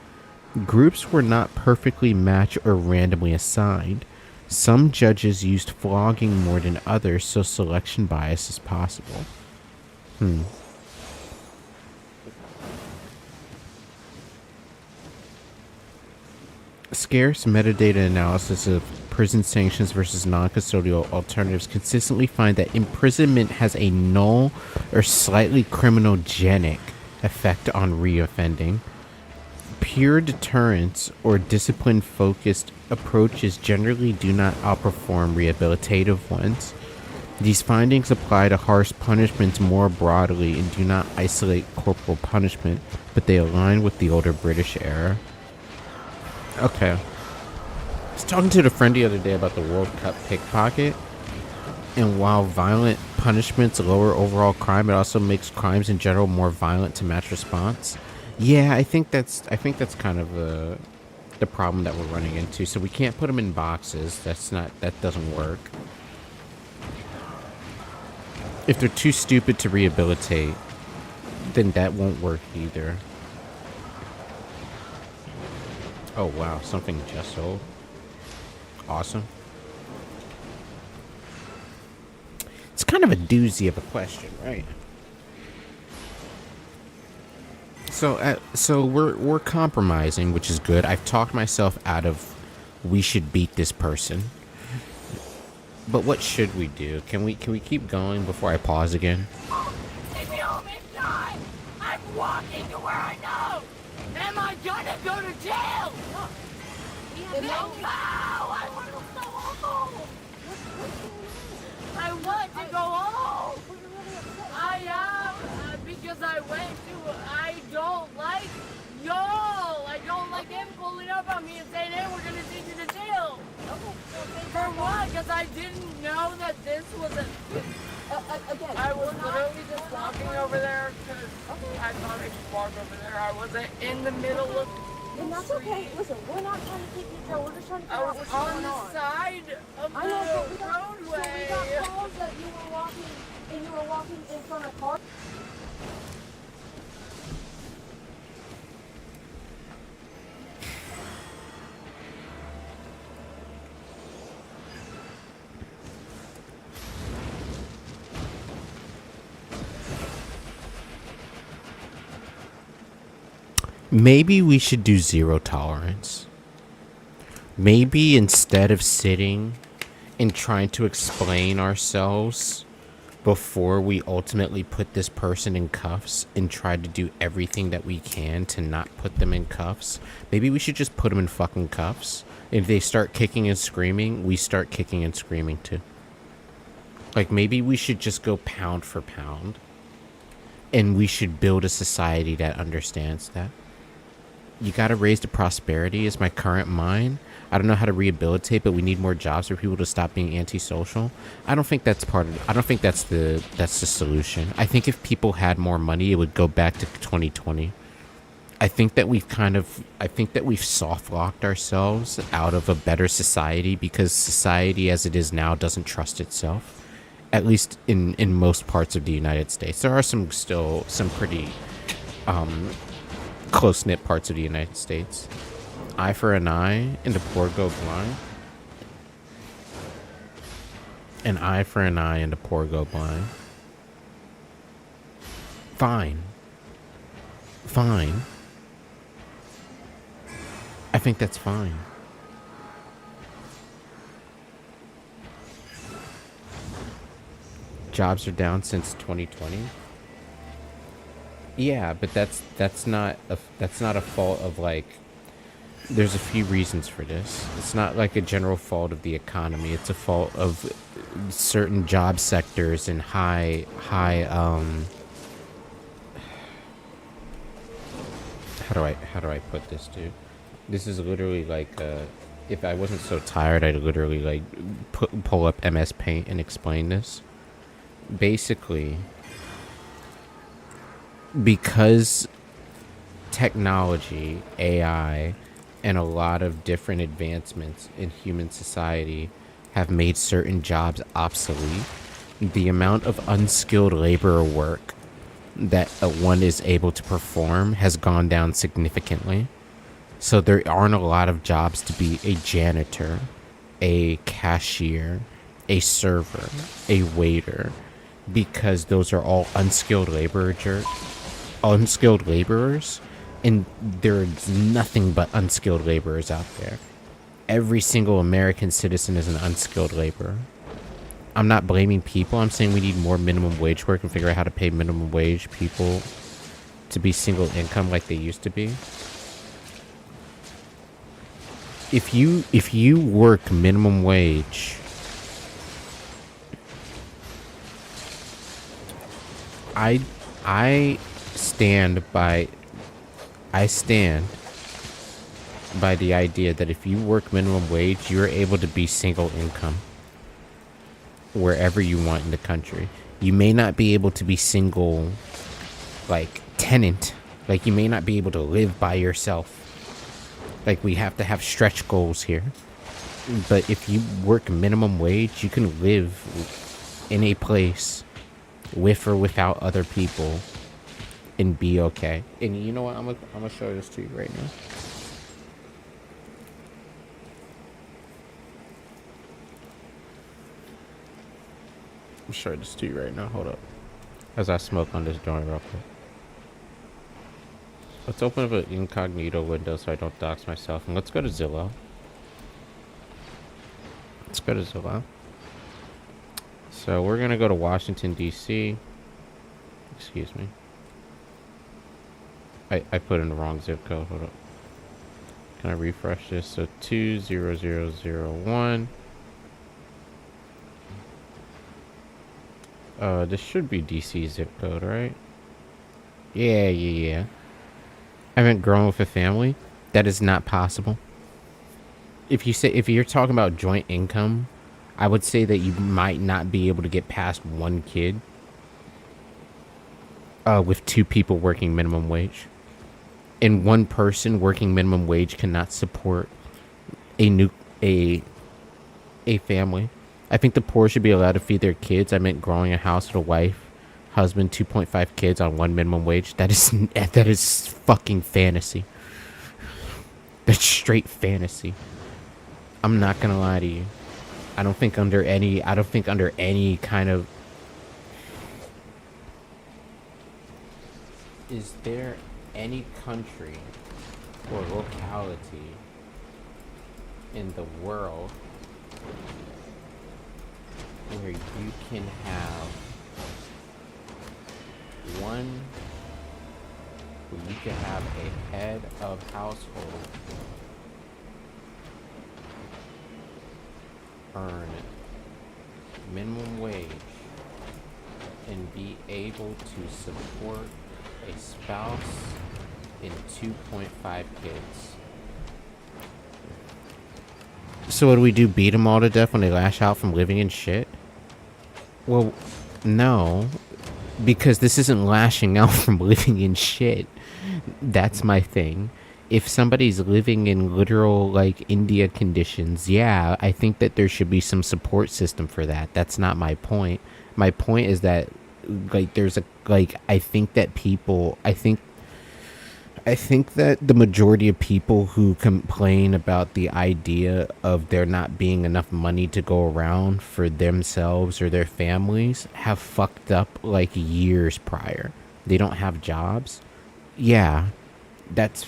Groups were not perfectly matched or randomly assigned. Some judges used flogging more than others, so selection bias is possible. Scarce metadata analysis of prison sanctions versus non-custodial alternatives consistently find that imprisonment has a null or slightly criminogenic effect on reoffending. Pure deterrence or discipline-focused approaches generally do not outperform rehabilitative ones. These findings apply to harsh punishments more broadly and do not isolate corporal punishment, but they align with the older British era. Okay. I was talking to a friend the other day about the World Cup pickpocket, and while violent punishments lower overall crime, it also makes crimes in general more violent to match response. Yeah, I think that's kind of the problem that we're running into. So we can't put them in boxes. That doesn't work. If they're too stupid to rehabilitate, then that won't work either. Oh wow, something just sold. Awesome. It's kind of a doozy of a question, right? So we're compromising, which is good. I've talked myself out of we should beat this person. But what should we do? Can we keep going before I pause again? Leave me home and die! I'm walking to where I know! Am I gonna go to jail? No, I want to go home! I want to go home! I am, because I don't like y'all! I don't like them pulling up on me and saying, hey, we're gonna take you to jail! For what? Because I didn't know that this was a... Again, I was literally just walking over there because I thought I could walk over there. I wasn't in the middle of... And that's okay. Listen, we're not trying to take you to jail. We're just trying to figure out what's on going the on. side of I know, but we the got, roadway. So we got calls that you were walking in front of cars. Maybe we should do zero tolerance. Maybe instead of sitting and trying to explain ourselves before we ultimately put this person in cuffs and try to do everything that we can to not put them in cuffs, maybe we should just put them in fucking cuffs. If they start kicking and screaming, we start kicking and screaming too. Like, maybe we should just go pound for pound, and we should build a society that understands that. You gotta raise the prosperity is my current mind. I don't know how to rehabilitate, but we need more jobs for people to stop being antisocial. I don't think that's I don't think that's the solution. I think if people had more money, it would go back to 2020. I think that we've soft locked ourselves out of a better society because society as it is now doesn't trust itself. At least in most parts of the United States. There are some pretty close-knit parts of the United States. Eye for an eye and the poor go blind. An eye for an eye and the poor go blind. Fine. I think that's fine. Jobs are down since 2020. Yeah, but that's not a fault of, like, there's a few reasons for this. It's not like a general fault of the economy. It's a fault of certain job sectors and high how do I put this, dude? This is literally like if I wasn't so tired, I'd literally like pull up MS Paint and explain this. Basically, because technology, AI, and a lot of different advancements in human society have made certain jobs obsolete, the amount of unskilled labor work that one is able to perform has gone down significantly. So there aren't a lot of jobs to be a janitor, a cashier, a server, a waiter, because those are all unskilled laborers, and there's nothing but unskilled laborers out there. Every single American citizen is an unskilled laborer. I'm not blaming people. I'm saying we need more minimum wage work and figure out how to pay minimum wage people to be single income like they used to be. if you work minimum wage, I stand by the idea that if you work minimum wage, you're able to be single income wherever you want in the country. You may not be able to be single, like, tenant. Like, you may not be able to live by yourself. Like, we have to have stretch goals here. But if you work minimum wage, you can live in a place with or without other people and be okay. And you know what? I'm gonna show this to you right now. I'm showing this to you right now. Hold up. As I smoke on this joint real quick. Let's open up an incognito window so I don't dox myself. And let's go to Zillow. Let's go to Zillow. So we're going to go to Washington, D.C. Excuse me. I put in the wrong zip code. Hold up. Can I refresh this? So 20001. This should be DC zip code, right? Yeah. I haven't grown with a family. That is not possible. If you're talking about joint income, I would say that you might not be able to get past one kid. With two people working minimum wage. And one person working minimum wage cannot support a family. I think the poor should be allowed to feed their kids. I meant growing a house with a wife, husband, 2.5 kids on one minimum wage. That is fucking fantasy. That's straight fantasy. I'm not gonna lie to you. I don't think under any kind of... Is there any country or locality in the world where you can have a head of household earn minimum wage and be able to support a spouse and 2.5 kids? So what do we do, beat them all to death when they lash out from living in shit? Well, no, because this isn't lashing out from living in shit. That's my thing. If somebody's living in literal, like, India conditions, yeah, I think that there should be some support system for that. That's not my point. My point is that, like, I think that the majority of people who complain about the idea of there not being enough money to go around for themselves or their families have fucked up, like, years prior. They don't have jobs. Yeah, that's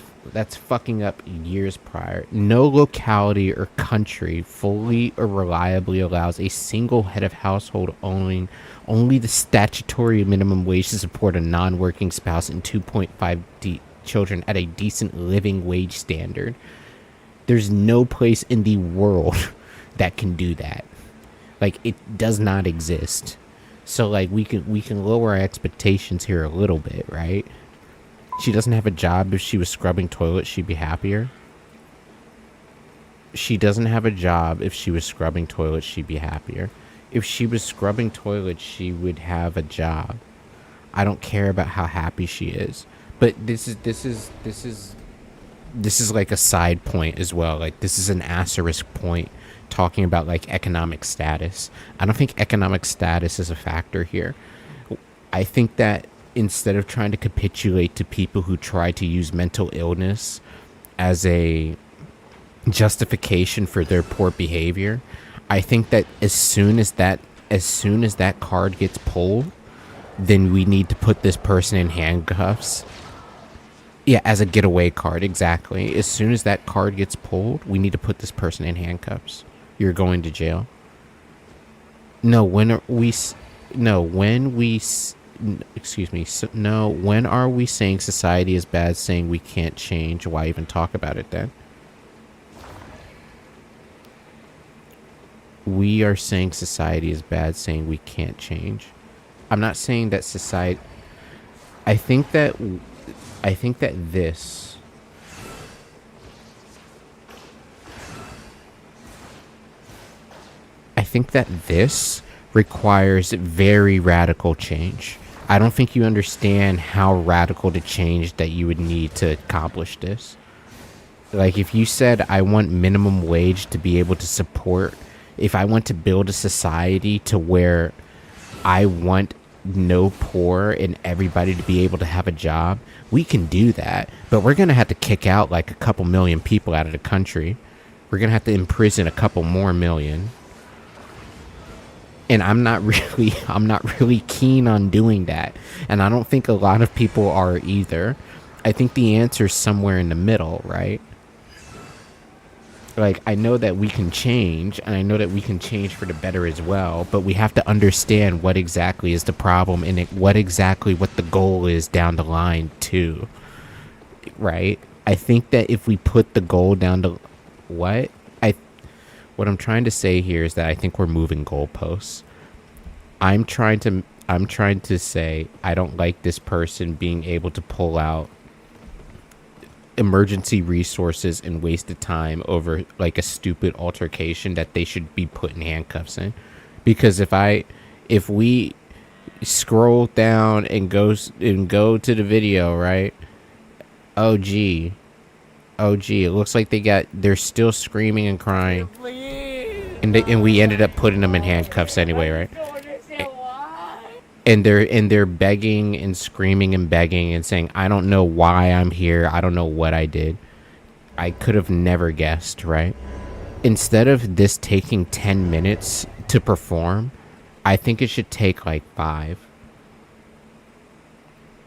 fucking up years prior. No locality or country fully or reliably allows a single head of household owning only the statutory minimum wage to support a non-working spouse and 2.5 children at a decent living wage standard. There's no place in the world that can do that. Like, it does not exist. So, like, we can lower our expectations here a little bit, right? She doesn't have a job. If she was scrubbing toilets, she'd be happier. She doesn't have a job. If she was scrubbing toilets, she'd be happier. If she was scrubbing toilets, she would have a job. I don't care about how happy she is. But this is like a side point as well. Like, this is an asterisk point talking about, like, economic status. I don't think economic status is a factor here. I think that instead of trying to capitulate to people who try to use mental illness as a justification for their poor behavior, I think that as soon as that card gets pulled, then we need to put this person in handcuffs. Yeah, as a getaway card, exactly. As soon as that card gets pulled, we need to put this person in handcuffs. You're going to jail. When are we saying society is bad, saying we can't change? Why even talk about it then? we are saying society is bad, saying we can't change. I'm not saying that society. I think that this. I think that this requires very radical change. I don't think you understand how radical the change that you would need to accomplish this. Like, if you said, I want minimum wage to be able to support, if I want to build a society to where I want no poor and everybody to be able to have a job, we can do that. But we're going to have to kick out like a couple million people out of the country. We're going to have to imprison a couple more million. And I'm not really keen on doing that. And I don't think a lot of people are either. I think the answer is somewhere in the middle, right? Like, I know that we can change, and I know that we can change for the better as well, but we have to understand what exactly is the problem and what the goal is down the line too, right? I think that if we put the goal down to what I'm trying to say here is that I think we're moving goalposts. I'm trying to say I don't like this person being able to pull out emergency resources and wasted time over like a stupid altercation that they should be put in handcuffs in. Because if we scroll down and go to the video, right? Oh gee, it looks like they're still screaming and crying, and we ended up putting them in handcuffs anyway, right? And they're begging and screaming and begging and saying, I don't know why I'm here. I don't know what I did. I could have never guessed, right? Instead of this taking 10 minutes to perform, I think it should take like 5.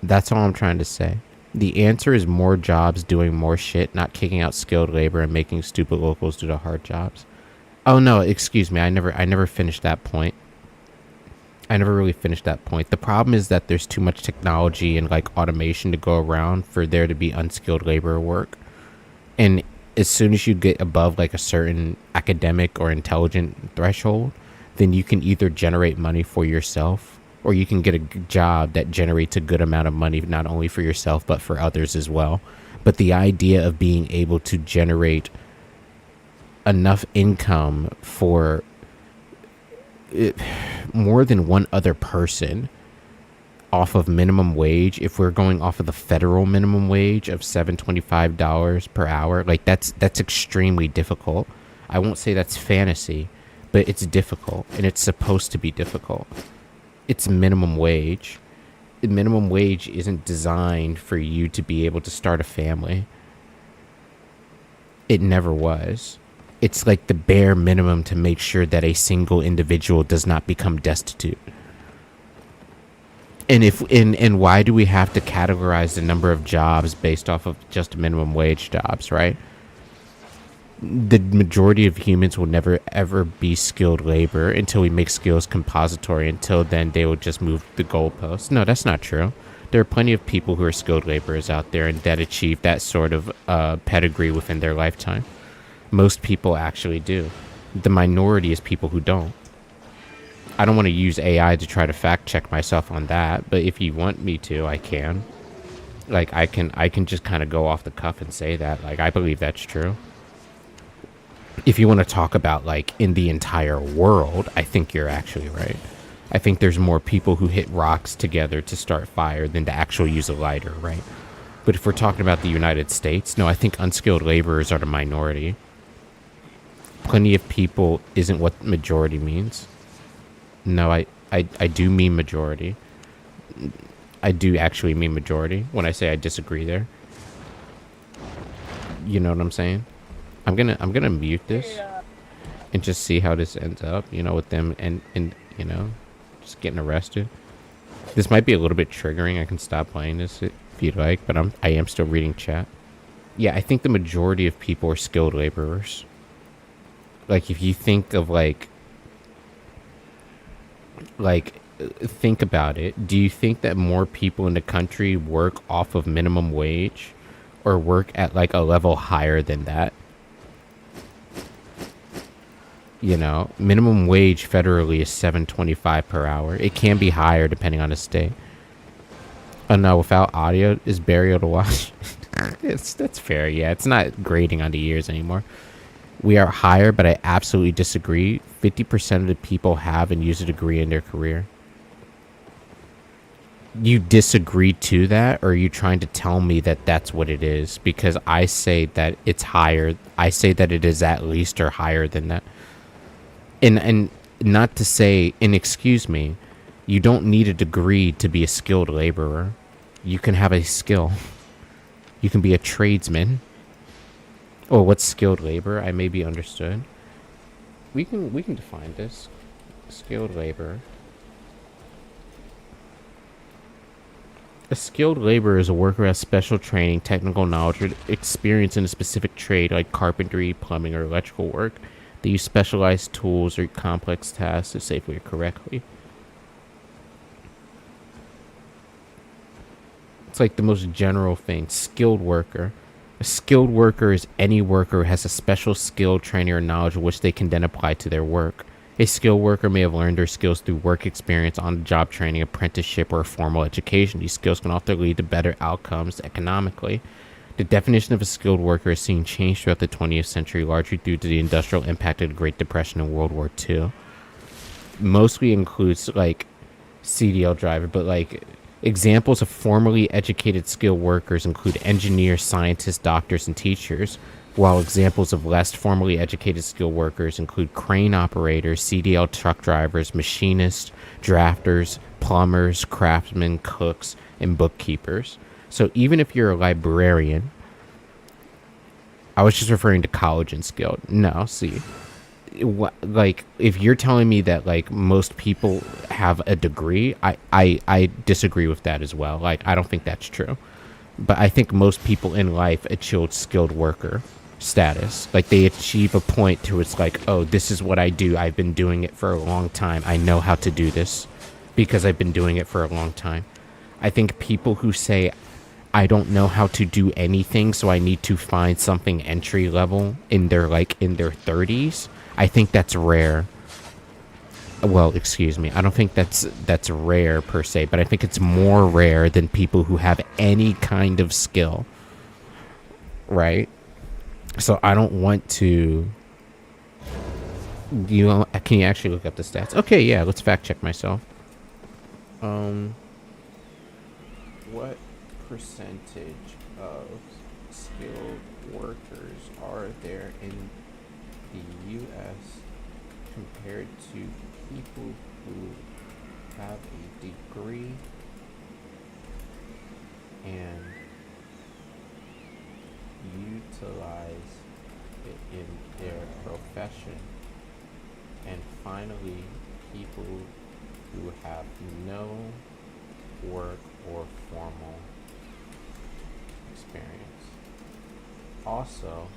That's all I'm trying to say. The answer is more jobs doing more shit, not kicking out skilled labor and making stupid locals do the hard jobs. Oh no, excuse me. I never finished that point. I never really finished that point. The problem is that there's too much technology and like automation to go around for there to be unskilled labor work. And as soon as you get above like a certain academic or intelligent threshold, then you can either generate money for yourself or you can get a job that generates a good amount of money, not only for yourself, but for others as well. But the idea of being able to generate enough income for more than one other person off of minimum wage, if we're going off of the federal minimum wage of $7.25 per hour, like that's extremely difficult. I won't say that's fantasy, but it's difficult, and it's supposed to be difficult. It's minimum wage. Minimum wage isn't designed for you to be able to start a family. It never was. It's like the bare minimum to make sure that a single individual does not become destitute. And why do we have to categorize the number of jobs based off of just minimum wage jobs, right? The majority of humans will never ever be skilled labor until we make skills compository. Until then, they will just move the goalposts. No, that's not true. There are plenty of people who are skilled laborers out there and that achieve that sort of pedigree within their lifetime. Most people actually do. The minority is people who don't. I don't want to use AI to try to fact check myself on that, but if you want me to, I can. Like, I can just kind of go off the cuff and say that. Like, I believe that's true. If you want to talk about, like, in the entire world, I think you're actually right. I think there's more people who hit rocks together to start fire than to actually use a lighter, right? But if we're talking about the United States, no, I think unskilled laborers are the minority. Plenty of people isn't what majority means. No, I do mean majority. I do actually mean majority when I say I disagree there. You know what I'm saying? I'm gonna mute this and just see how this ends up, you know, with them and you know, just getting arrested. This might be a little bit triggering. I can stop playing this if you'd like, but I am still reading chat. Yeah, I think the majority of people are skilled laborers. Like, if you think of like think about it. Do you think that more people in the country work off of minimum wage or work at like a level higher than that? You know, minimum wage federally is $7.25 per hour. It can be higher depending on the state. Oh no, without audio is burial to watch. That's fair. Yeah, it's not grading on the years anymore. We are higher, but I absolutely disagree. 50% of the people have and use a degree in their career. You disagree to that, or are you trying to tell me that that's what it is? Because I say that it's higher. I say that it is at least or higher than that. And not to say, and excuse me, you don't need a degree to be a skilled laborer. You can have a skill. You can be a tradesman. Oh, what's skilled labor? I may be understood. We can define this. Skilled labor. A skilled laborer is a worker who has special training, technical knowledge, or experience in a specific trade like carpentry, plumbing, or electrical work. They use specialized tools or complex tasks to safely or correctly. It's like the most general thing. Skilled worker. A skilled worker is any worker who has a special skill, training, or knowledge which they can then apply to their work. A skilled worker may have learned their skills through work experience, on-the-job training, apprenticeship, or formal education. These skills can often lead to better outcomes economically. The definition of a skilled worker is seen change throughout the 20th century, largely due to the industrial impact of the Great Depression and World War II. Mostly includes, like, CDL driver, but, like, examples of formally educated skilled workers include engineers, scientists, doctors, and teachers, while examples of less formally educated skilled workers include crane operators, CDL truck drivers, machinists, drafters, plumbers, craftsmen, cooks, and bookkeepers. So even if you're a librarian, I was just referring to college and skilled. No, see, like, if you're telling me that, like, most people have a degree, I disagree with that as well. Like, I don't think that's true. But I think most people in life achieve skilled worker status. Like, they achieve a point to it's like, oh, this is what I do. I've been doing it for a long time. I know how to do this because I've been doing it for a long time. I think people who say, I don't know how to do anything, so I need to find something entry level in their 30s, I think that's rare. Well, excuse me. I don't think that's rare per se, but I think it's more rare than people who have any kind of skill. Right? So I don't want to... Can you actually look up the stats? Okay, yeah, let's fact check myself. What percentage of skilled workers are there in the U.S. compared to people who have a degree and utilize it in their profession? And finally, people who have no work or formal experience. Also,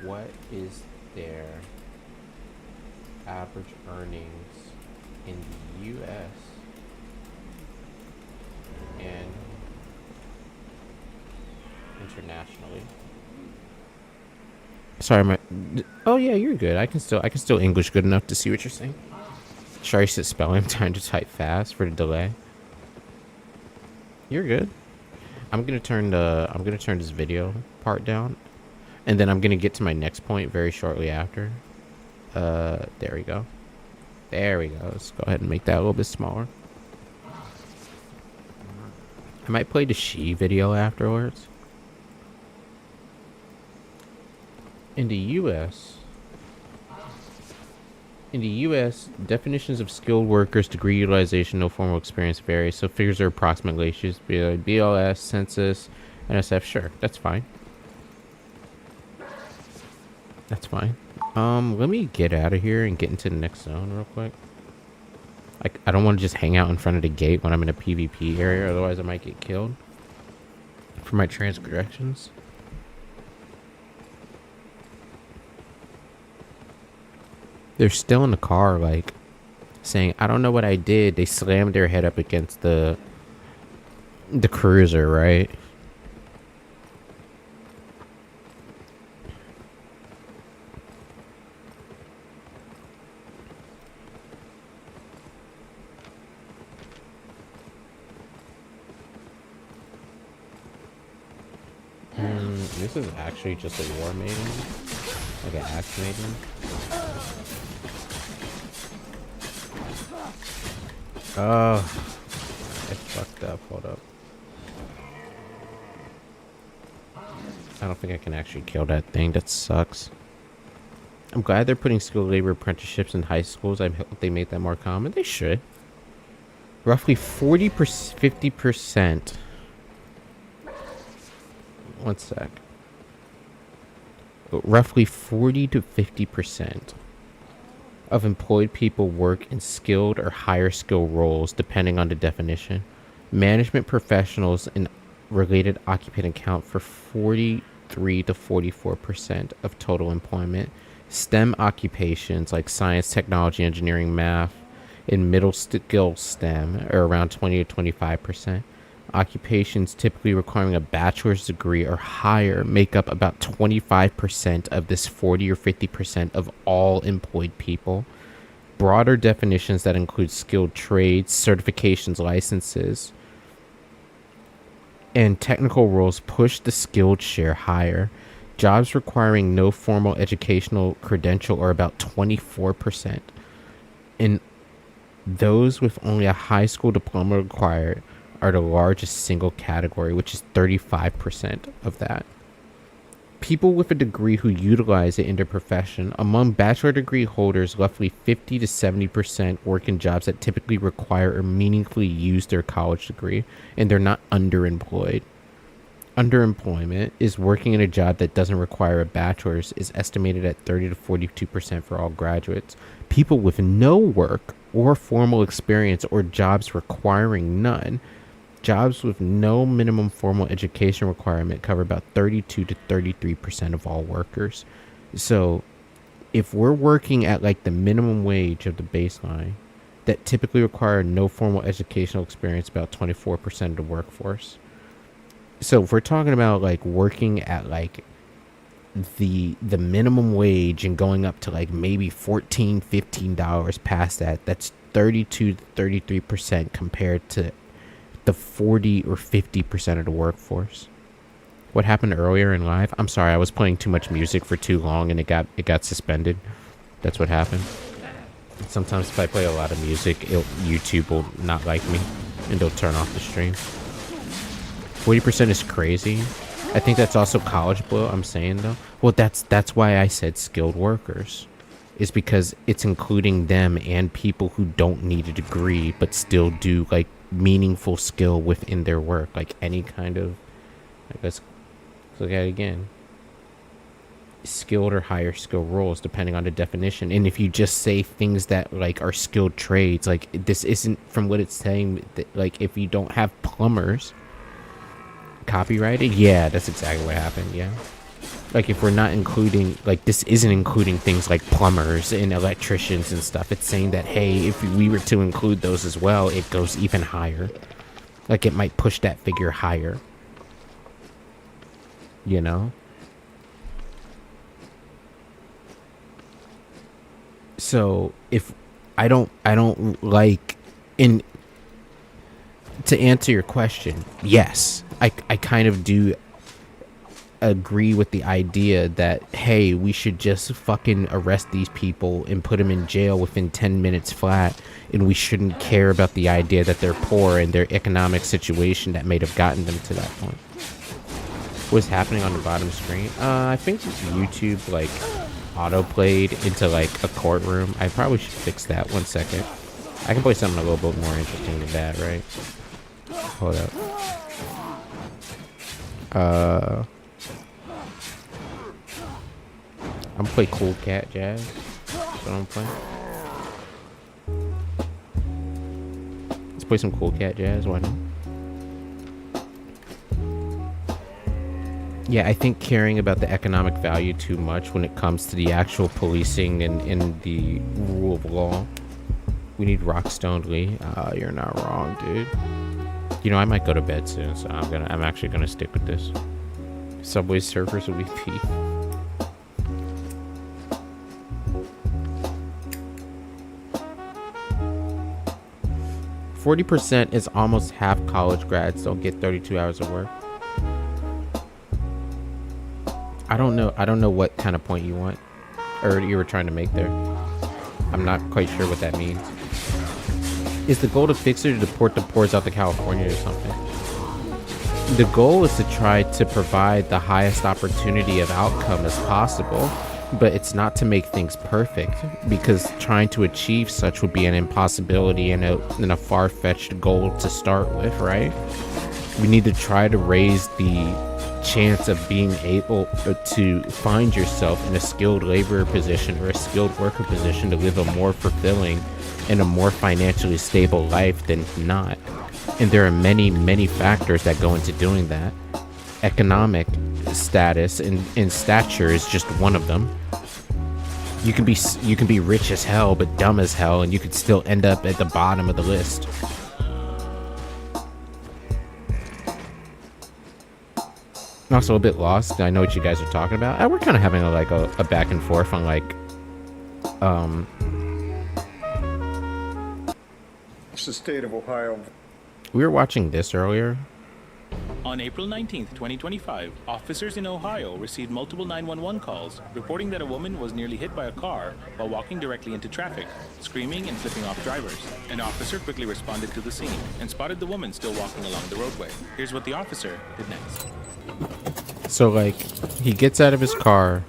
what is their average earnings in the U.S. and internationally? Sorry, oh yeah, you're good. I can still English good enough to see what you're saying. Sorry, sit spelling. I'm trying to type fast for the delay. You're good. I'm gonna turn this video part down, and then I'm gonna get to my next point very shortly after. There we go. There we go. Let's go ahead and make that a little bit smaller. I might play the She video afterwards. In the U.S., definitions of skilled workers, degree utilization, no formal experience vary, so figures are approximately issues. BLS, census, NSF, sure, that's fine. That's fine. Let me get out of here and get into the next zone real quick. I don't want to just hang out in front of the gate when I'm in a PvP area, otherwise I might get killed for my transgressions. They're still in the car, like, saying, I don't know what I did. They slammed their head up against the cruiser, right? This is actually just a war maiden. Like an axe maiden. Oh, I fucked up. Hold up. I don't think I can actually kill that thing. That sucks. I'm glad they're putting skilled labor apprenticeships in high schools. I hope they make that more common. They should. Roughly 50%. One sec. Roughly 40 to 50% of employed people work in skilled or higher skill roles, depending on the definition. Management professionals and related occupant account for 43 to 44% of total employment. STEM occupations like science, technology, engineering, math, and middle skill STEM are around 20 to 25%. Occupations typically requiring a bachelor's degree or higher make up about 25% of this 40 or 50% of all employed people. Broader definitions that include skilled trades, certifications, licenses, and technical roles push the skilled share higher. Jobs requiring no formal educational credential are about 24%. And those with only a high school diploma required are the largest single category, which is 35% of that. People with a degree who utilize it in their profession. Among bachelor degree holders, roughly 50 to 70% work in jobs that typically require or meaningfully use their college degree, and they're not underemployed. Underemployment is working in a job that doesn't require a bachelor's is estimated at 30 to 42% for all graduates. People with no work or formal experience or jobs requiring none. Jobs with no minimum formal education requirement cover about 32 to 33% of all workers. So if we're working at like the minimum wage of the baseline that typically require no formal educational experience, about 24% of the workforce. So if we're talking about like working at like the minimum wage and going up to like maybe $14, $15 past that, that's 32 to 33% compared to the 40 or 50% of the workforce. What happened earlier in live? I'm sorry, I was playing too much music for too long and it got suspended. That's what happened. Sometimes if I play a lot of music, YouTube will not like me and they'll turn off the stream. 40% is crazy. I think that's also college blow, I'm saying though. Well, that's why I said skilled workers. Is because it's including them and people who don't need a degree but still do like meaningful skill within their work, like any kind of, let's look at it again, skilled or higher skill roles depending on the definition. And if you just say things that like are skilled trades, like this isn't from what it's saying that, like if you don't have plumbers copyrighted, yeah, that's exactly what happened. Yeah, like if we're not including, like this isn't including things like plumbers and electricians and stuff. It's saying that, hey, if we were to include those as well, it goes even higher. Like it might push that figure higher. You know? So if I don't like, in to answer your question, yes, I kind of do agree with the idea that, hey, we should just fucking arrest these people and put them in jail within 10 minutes flat, and we shouldn't care about the idea that they're poor and their economic situation that may have gotten them to that point. What's happening on the bottom screen? I think YouTube like auto-played into like a courtroom. I probably should fix that. 1 second. I can play something a little bit more interesting than that, right? Hold up. I'm gonna play Cool Cat Jazz. That's what I'm playing. Let's play some Cool Cat Jazz. Why not? Yeah, I think caring about the economic value too much when it comes to the actual policing and the rule of law. We need Rockstone Lee. You're not wrong, dude. You know, I might go to bed soon, so I'm actually gonna stick with this. Subway Surfers will be peak. 40% is almost half college grads don't get 32 hours of work. I don't know what kind of point you want, or you were trying to make there. I'm not quite sure what that means. Is the goal to fix it or to deport the poors out to California or something? The goal is to try to provide the highest opportunity of outcome as possible, but it's not to make things perfect, because trying to achieve such would be an impossibility and a far-fetched goal to start with, right? We need to try to raise the chance of being able to find yourself in a skilled laborer position or a skilled worker position to live a more fulfilling and a more financially stable life than not. And there are many, many factors that go into doing that. Economic status and stature is just one of them. You can be rich as hell but dumb as hell, and you could still end up at the bottom of the list. I'm also a bit lost. I know what you guys are talking about. We're kind of having a back and forth on It's the state of Ohio. We were watching this earlier. On April 19th, 2025, officers in Ohio received multiple 911 calls reporting that a woman was nearly hit by a car while walking directly into traffic, screaming and flipping off drivers. An officer quickly responded to the scene and spotted the woman still walking along the roadway. Here's what the officer did next. So he gets out of his car.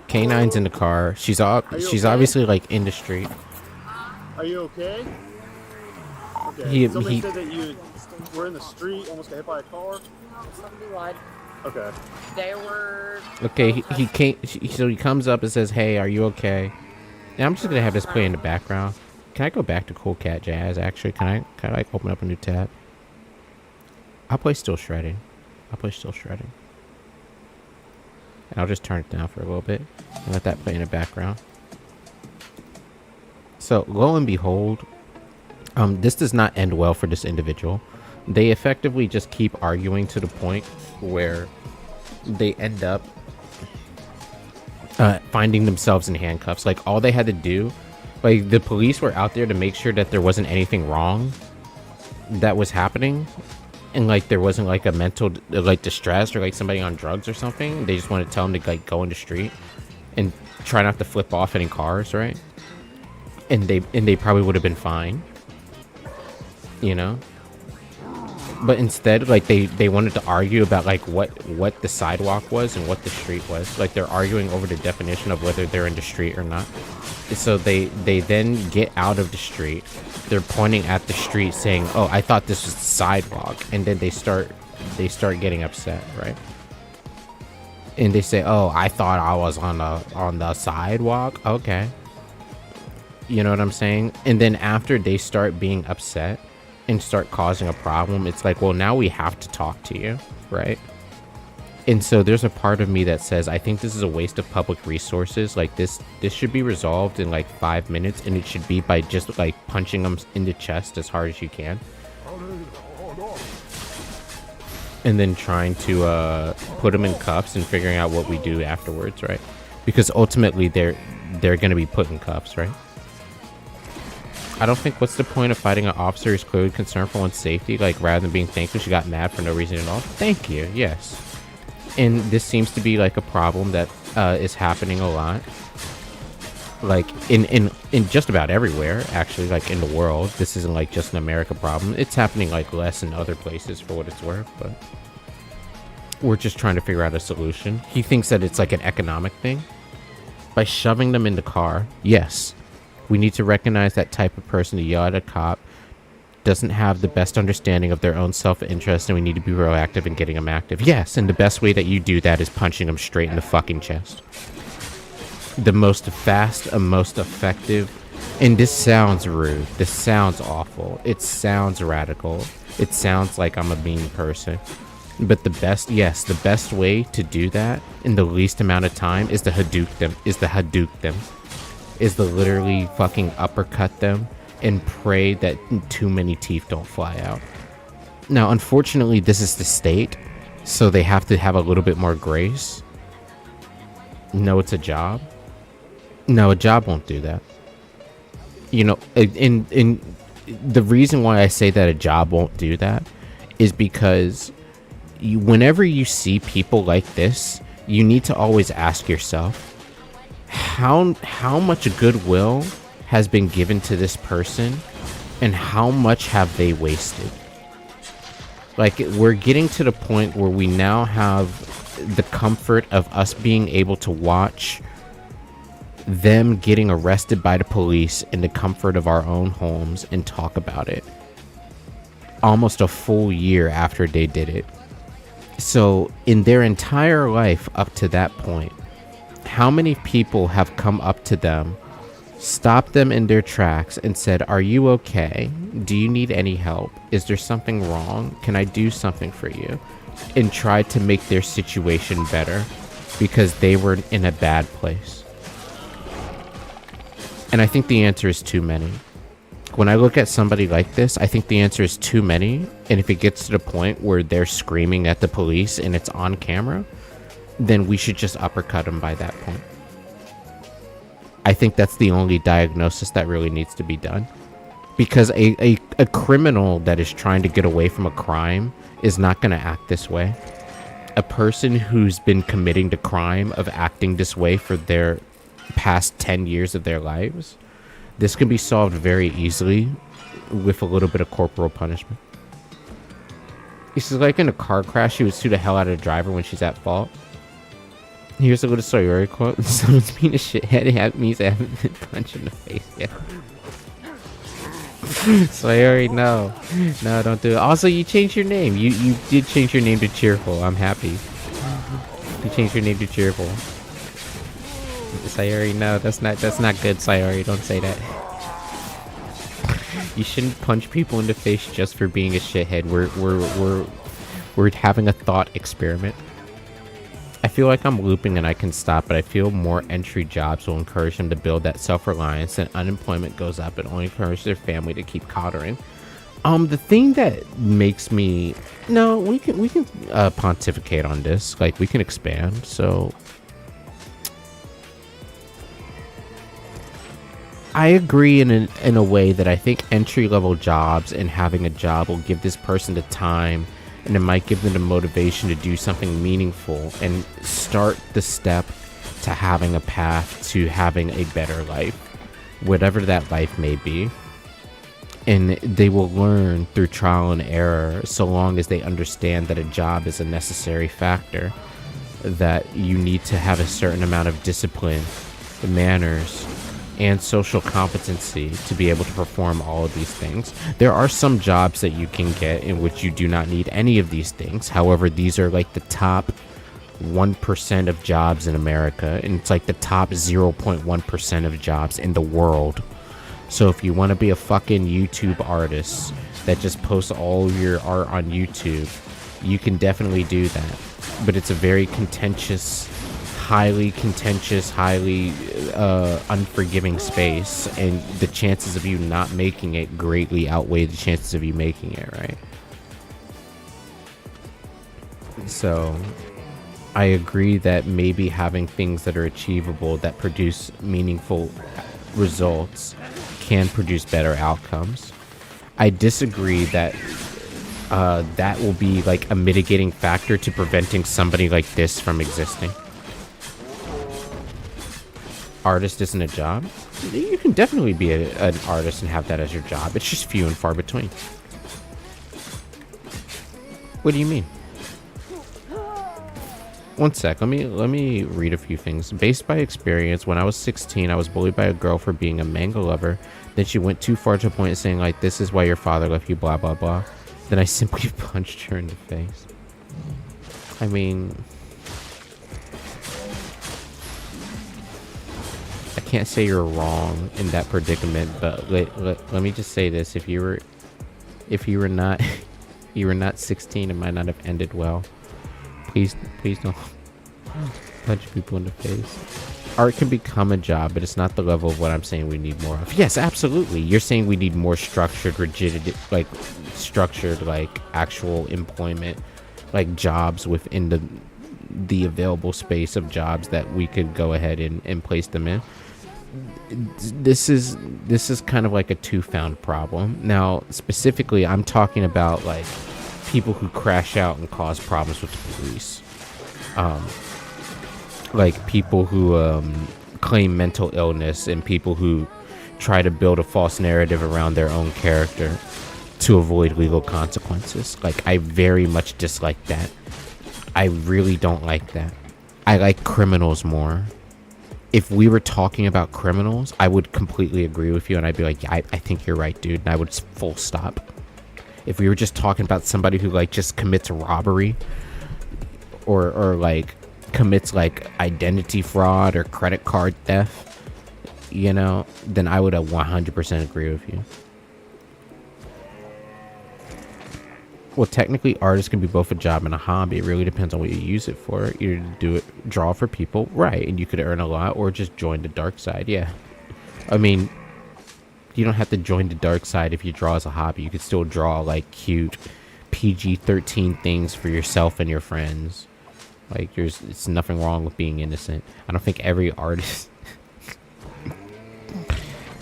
K9's in the car. She's obviously in the street. Are you okay? Okay. Somebody he said that you were in the street, almost got hit by a car. No, somebody lied. Okay. They were. Okay, he came. So he comes up and says, "Hey, are you okay?" And I'm just gonna have this play in the background. Can I go back to Cool Cat Jazz? Actually, can I open up a new tab? I'll play Still Shredding. And I'll just turn it down for a little bit and let that play in the background. So lo and behold, this does not end well for this individual. They effectively just keep arguing to the point where they end up finding themselves in handcuffs. All they had to do, the police were out there to make sure that there wasn't anything wrong that was happening, and there wasn't a mental distress or somebody on drugs or something. They just wanted to tell them to go in the street and try not to flip off any cars, right? And they probably would have been fine, you know. But instead, they wanted to argue about what the sidewalk was and what the street was. They're arguing over the definition of whether they're in the street or not. So they then get out of the street. They're pointing at the street saying, "Oh, I thought this was the sidewalk," and then they start getting upset, right? And they say, "Oh, I thought I was on the sidewalk." Okay, you know what I'm saying? And then after they start being upset and start causing a problem, it's well, now we have to talk to you, right? And so there's a part of me that says, I think this is a waste of public resources. This should be resolved in 5 minutes, and it should be by just punching them in the chest as hard as you can, and then trying to put them in cuffs and figuring out what we do afterwards, right? Because ultimately they're going to be put in cuffs, right? I don't think, what's the point of fighting an officer who's clearly concerned for one's safety? Rather than being thankful, she got mad for no reason at all. Thank you. Yes. And this seems to be a problem that is happening a lot. In just about everywhere, actually, in the world. This isn't just an America problem. It's happening less in other places, for what it's worth, but we're just trying to figure out a solution. He thinks that it's an economic thing. By shoving them in the car, yes. We need to recognize that type of person to yell at a cop doesn't have the best understanding of their own self-interest, and we need to be proactive in getting them active. Yes, and the best way that you do that is punching them straight in the fucking chest. The most fast and most effective, and this sounds rude, this sounds awful, it sounds radical, it sounds like I'm a mean person, but the best way to do that in the least amount of time is to Hadouken them, is to literally fucking uppercut them and pray that too many teeth don't fly out. Now, unfortunately, this is the state, so they have to have a little bit more grace. No, it's a job. No, a job won't do that. You know, in the reason why I say that a job won't do that is because whenever you see people like this, you need to always ask yourself, how much goodwill has been given to this person, and how much have they wasted? Like, we're getting to the point where we now have the comfort of us being able to watch them getting arrested by the police in the comfort of our own homes and talk about it almost a full year after they did it. So in their entire life up to that point, how many people have come up to them, stopped them in their tracks and said, "Are you okay? Do you need any help? Is there something wrong? Can I do something for you?" And tried to make their situation better because they were in a bad place. And I think the answer is too many. When I look at somebody like this, I think the answer is too many. And if it gets to the point where they're screaming at the police and it's on camera, then we should just uppercut them by that point. I think that's the only diagnosis that really needs to be done. Because a criminal that is trying to get away from a crime is not going to act this way. A person who's been committing the crime of acting this way for their past 10 years of their lives, this can be solved very easily with a little bit of corporal punishment. This is like in a car crash, you would sue the hell out of the driver when she's at fault. Here's a little Sayori quote. Someone's being a shithead, it means I haven't been punched in the face yet. Sayori, no, don't do it. Also, you changed your name. You did change your name to Cheerful. I'm happy. You changed your name to Cheerful. Sayori, no, that's not good, Sayori. Don't say that. You shouldn't punch people in the face just for being a shithead. We're having a thought experiment. I feel like I'm looping and I can stop, but I feel more entry jobs will encourage them to build that self-reliance, and unemployment goes up and only encourage their family to keep coddling. The thing that makes me... No, we can pontificate on this. Like, we can expand, so... I agree in a way that I think entry-level jobs and having a job will give this person the time, and it might give them the motivation to do something meaningful and start the step to having a path to having a better life, whatever that life may be. And they will learn through trial and error, so long as they understand that a job is a necessary factor, that you need to have a certain amount of discipline, manners, and social competency to be able to perform all of these things. There are some jobs that you can get in which you do not need any of these things. However, these are like the top 1% of jobs in America, and it's like the top 0.1% of jobs in the world. So if you want to be a fucking YouTube artist that just posts all your art on YouTube, you can definitely do that. But it's a very highly unforgiving space, and the chances of you not making it greatly outweigh the chances of you making it, right? So I agree that maybe having things that are achievable that produce meaningful results can produce better outcomes. I disagree that that will be like a mitigating factor to preventing somebody like this from existing. Artist isn't a job. You can definitely be an artist and have that as your job. It's just few and far between. What do you mean? One sec. Let me read a few things. Based by experience, when I was 16, I was bullied by a girl for being a manga lover. Then she went too far to the point of saying like, "This is why your father left you," blah blah blah. Then I simply punched her in the face. I mean, I can't say you're wrong in that predicament, but let me just say this: if you were not 16, it might not have ended well. Please don't punch people in the face. Art can become a job, but it's not the level of what I'm saying we need more of. Yes, absolutely. You're saying we need more structured actual employment, like jobs within the available space of jobs that we could go ahead and place them in. This is kind of like a two-found problem. Now, specifically, I'm talking about like people who crash out and cause problems with the police. Like people who claim mental illness and people who try to build a false narrative around their own character to avoid legal consequences. Like, I very much dislike that. I really don't like that. I like criminals more. If we were talking about criminals, I would completely agree with you, and I'd be like, yeah, I think you're right, dude, and I would full stop. If we were just talking about somebody who, like, just commits robbery or like, commits, like, identity fraud or credit card theft, you know, then I would 100% agree with you. Well, technically, artists can be both a job and a hobby. It really depends on what you use it for. Either to do it, draw for people, right, and you could earn a lot, or just join the dark side. Yeah, I mean, you don't have to join the dark side if you draw as a hobby. You could still draw like cute PG-13 things for yourself and your friends. Like, it's nothing wrong with being innocent. I don't think every artist.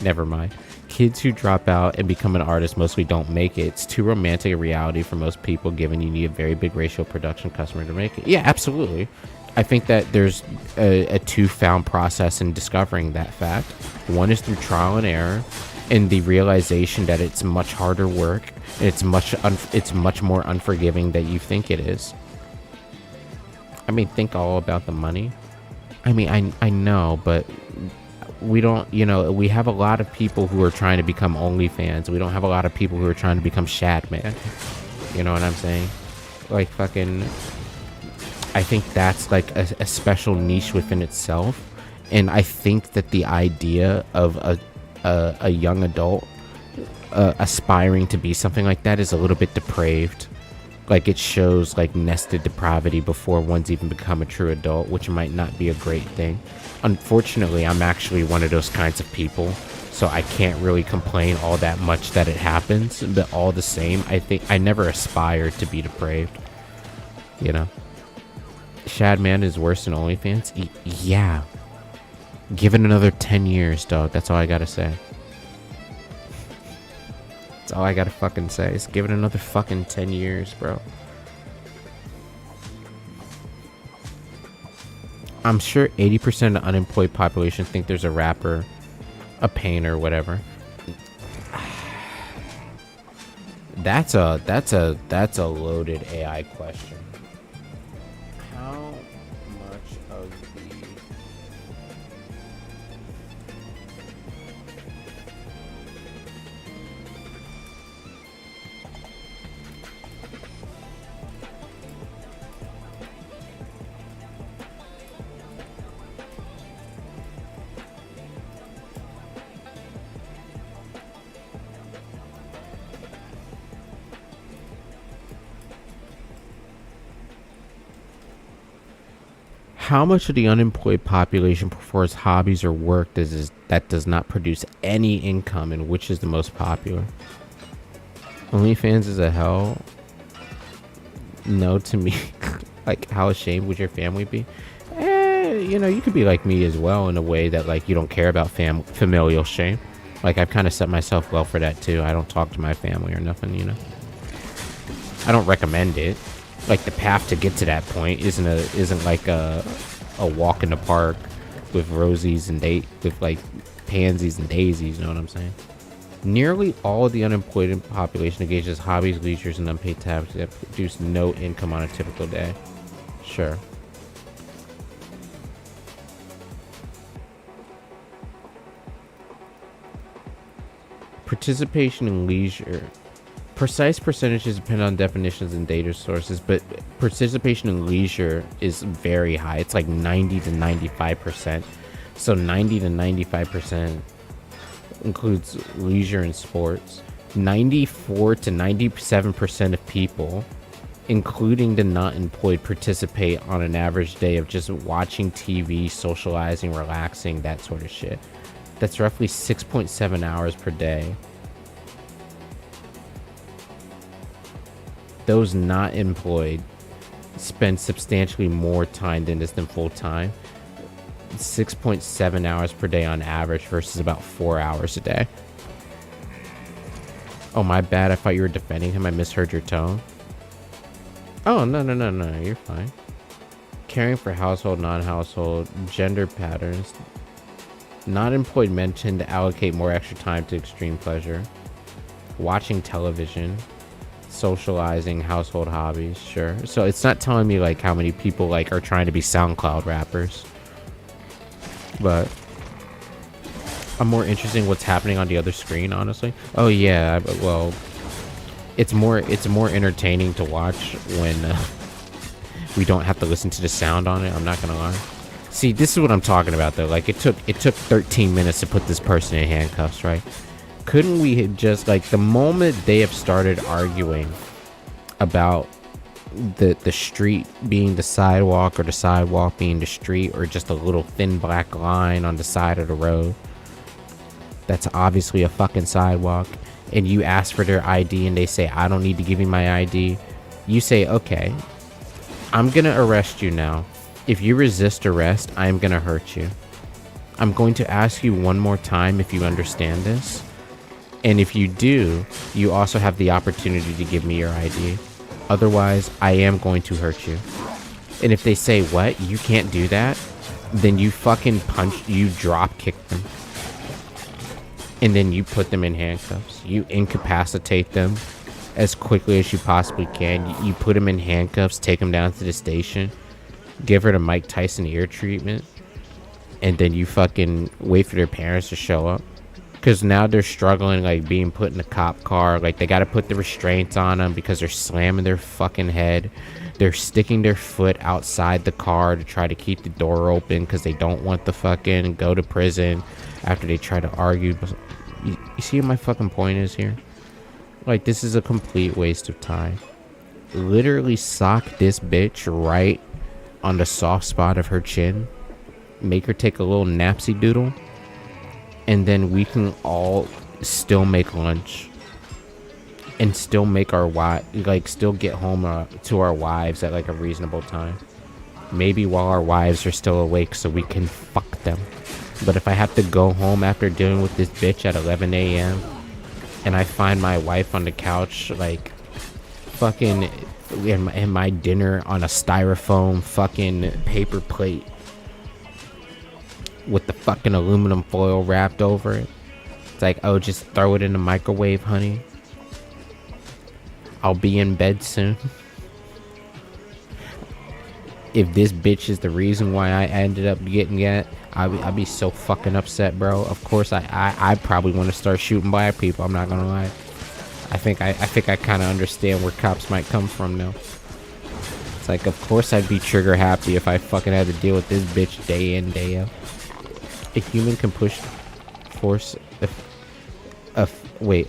Never mind. Kids who drop out and become an artist mostly don't make it. It's too romantic a reality for most people, given you need a very big ratio of production customer to make it. Yeah, absolutely. I think that there's a two-found process in discovering that fact. One is through trial and error, and the realization that it's much harder work, and it's much more unforgiving than you think it is. I mean, think all about the money. I mean, I know, but we don't, you know, we have a lot of people who are trying to become OnlyFans. We don't have a lot of people who are trying to become Shadman. You know what I'm saying? Like, fucking, I think that's like a special niche within itself. And I think that the idea of a young adult aspiring to be something like that is a little bit depraved. Like, it shows like nested depravity before one's even become a true adult, which might not be a great thing. Unfortunately, I'm actually one of those kinds of people, so I can't really complain all that much that it happens. But all the same, I think I never aspired to be depraved. You know, Shadman is worse than OnlyFans. Yeah, give it another 10 years, dog. That's all I gotta say. That's all I gotta fucking say. Is give it another fucking 10 years, bro. I'm sure 80% of the unemployed population think there's a rapper, a painter, whatever. That's a loaded AI question. How much of the How much of the unemployed population prefers hobbies or work that does not produce any income, and which is the most popular? OnlyFans is a hell no to me. Like, how ashamed would your family be? You know, you could be like me as well in a way that, like, you don't care about familial shame. Like, I've kind of set myself well for that too. I don't talk to my family or nothing, you know. I don't recommend it. Like, the path to get to that point isn't like a walk in the park with rosies and with like pansies and daisies. You know what I'm saying? Nearly all of the unemployed population engages hobbies, leisures, and unpaid tasks that produce no income on a typical day. Sure. Participation in leisure. Precise percentages depend on definitions and data sources, but participation in leisure is very high. It's like 90 to 95%. So 90 to 95% includes leisure and sports. 94 to 97% of people, including the not employed, participate on an average day of just watching TV, socializing, relaxing, that sort of shit. That's roughly 6.7 hours per day. Those not employed spend substantially more time than this than full time. 6.7 hours per day on average versus about 4 hours a day. Oh, my bad. I thought you were defending him. I misheard your tone. Oh, no, you're fine. Caring for household, non-household, gender patterns. Not employed men tend to allocate more extra time to extreme pleasure. Watching television. Socializing, household hobbies, sure. So it's not telling me like how many people like are trying to be SoundCloud rappers. But I'm more interested in what's happening on the other screen, honestly. Oh yeah, well, it's more entertaining to watch when we don't have to listen to the sound on it. I'm not gonna lie. See, this is what I'm talking about though. Like it took 13 minutes to put this person in handcuffs, right? Couldn't we have just like the moment they have started arguing about the street being the sidewalk or the sidewalk being the street or just a little thin black line on the side of the road that's obviously a fucking sidewalk, and you ask for their ID and they say I don't need to give you my ID, you say okay, I'm gonna arrest you now. If you resist arrest, I'm gonna hurt you. I'm going to ask you one more time if you understand this. And if you do, you also have the opportunity to give me your ID. Otherwise, I am going to hurt you. And if they say, what? You can't do that? Then you fucking you drop kick them. And then you put them in handcuffs. You incapacitate them as quickly as you possibly can. You put them in handcuffs, take them down to the station, give her the Mike Tyson ear treatment, and then you fucking wait for their parents to show up. Because now they're struggling, like, being put in a cop car. Like, they got to put the restraints on them because they're slamming their fucking head. They're sticking their foot outside the car to try to keep the door open because they don't want to fucking go to prison after they try to argue. You see what my fucking point is here? Like, this is a complete waste of time. Literally sock this bitch right on the soft spot of her chin. Make her take a little napsy doodle. And then we can all still make lunch and still make our still get home to our wives at like a reasonable time. Maybe while our wives are still awake so we can fuck them. But if I have to go home after dealing with this bitch at 11 a.m. and I find my wife on the couch like fucking in my dinner on a styrofoam fucking paper plate with the fucking aluminum foil wrapped over it. It's like, oh, just throw it in the microwave, honey. I'll be in bed soon. If this bitch is the reason why I ended up getting it, I'd be so fucking upset, bro. Of course, I probably want to start shooting black people. I'm not gonna lie. I think I kind of understand where cops might come from now. It's like, of course I'd be trigger happy if I fucking had to deal with this bitch day in, day out. A human can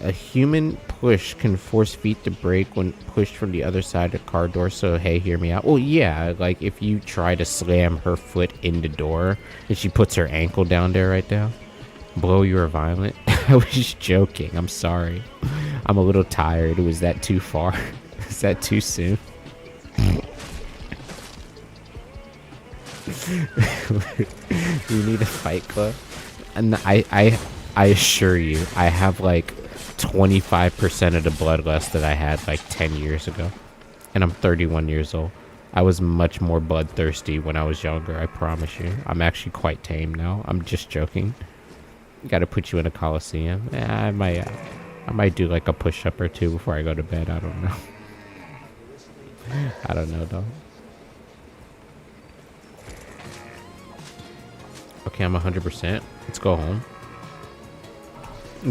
a human push can force feet to break when pushed from the other side of the car door. So hey, hear me out. Well, yeah, like if you try to slam her foot in the door and she puts her ankle down there right now, blow, you are violent. I was joking. I'm sorry. I'm a little tired. Was that too far? Is that too soon? You need a fight club. And I assure you, I have like 25% of the bloodlust that I had like 10 years ago. And I'm 31 years old. I was much more bloodthirsty when I was younger, I promise you. I'm actually quite tame now. I'm just joking. Gotta put you in a coliseum. I might do like a push-up or two before I go to bed. I don't know. I don't know though. Okay, I'm 100%. Let's go home.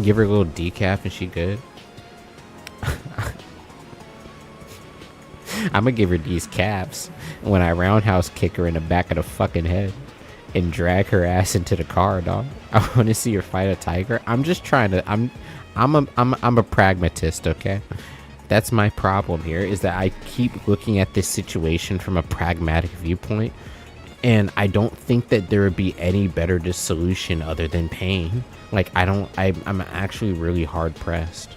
Give her a little decaf and she good. I'm gonna give her these caps when I roundhouse kick her in the back of the fucking head and drag her ass into the car, dog. I want to see her fight a tiger. I'm just trying to. I'm a pragmatist, okay? That's my problem here, is that I keep looking at this situation from a pragmatic viewpoint, and I don't think that there would be any better solution other than pain. Like, I'm actually really hard pressed.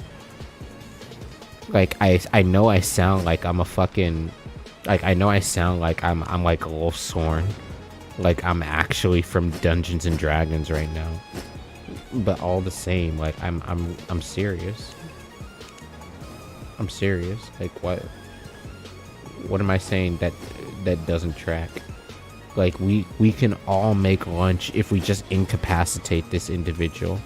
Like, I know I sound like I'm a fucking, like, I know I sound like I'm like Wolfsorn. Like, I'm actually from Dungeons and Dragons right now. But all the same, like, I'm serious. I'm serious. Like, what? what am I saying that doesn't track? Like we can all make lunch if we just incapacitate this individual.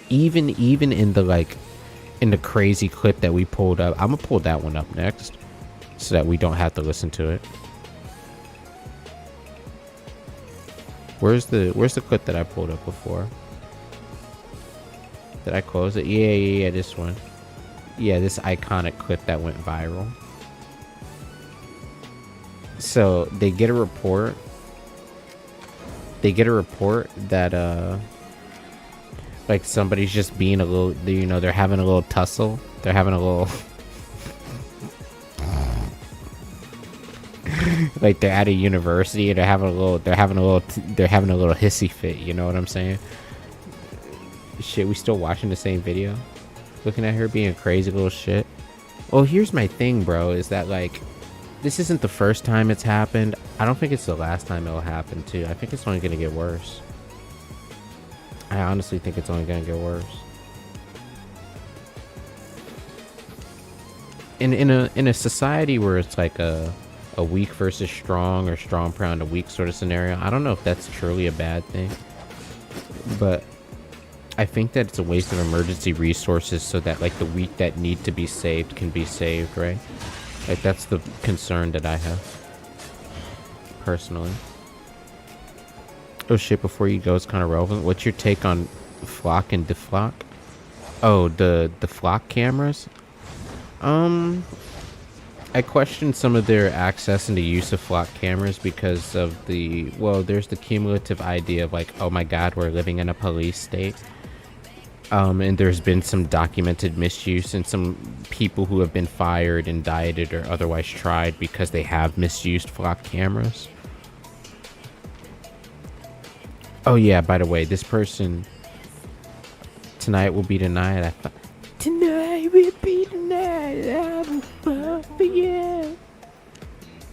Even in the crazy clip that we pulled up, I'm gonna pull that one up next so that we don't have to listen to it. Where's the clip that I pulled up before? Did I close it? Yeah, this one. Yeah, this iconic clip that went viral. So they get a report. They get a report that like somebody's just being a little, you know, they're having a little tussle. They're having a little like they're at a university and they're having a little hissy fit, you know what I'm saying? Shit, we still watching the same video? Looking at her being a crazy little shit. Well, here's my thing, bro, is that like this isn't the first time it's happened. I don't think it's the last time it'll happen too. I think it's only gonna get worse. I honestly think it's only gonna get worse. In a society where it's like a weak versus strong or strong proud a weak sort of scenario, I don't know if that's truly a bad thing, but I think that it's a waste of emergency resources so that like the weak that need to be saved can be saved, right? Like that's the concern that I have personally. Oh shit, before you go, it's kind of relevant. What's your take on flock and deflock? Oh, the flock cameras? I question some of their access and the use of flock cameras because of there's the cumulative idea of like, oh my god, we're living in a police state. And there's been some documented misuse and some people who have been fired, indicted, or otherwise tried because they have misused flock cameras. Oh yeah, by the way, this person, tonight will be the night. Tonight will be the night I will fall for you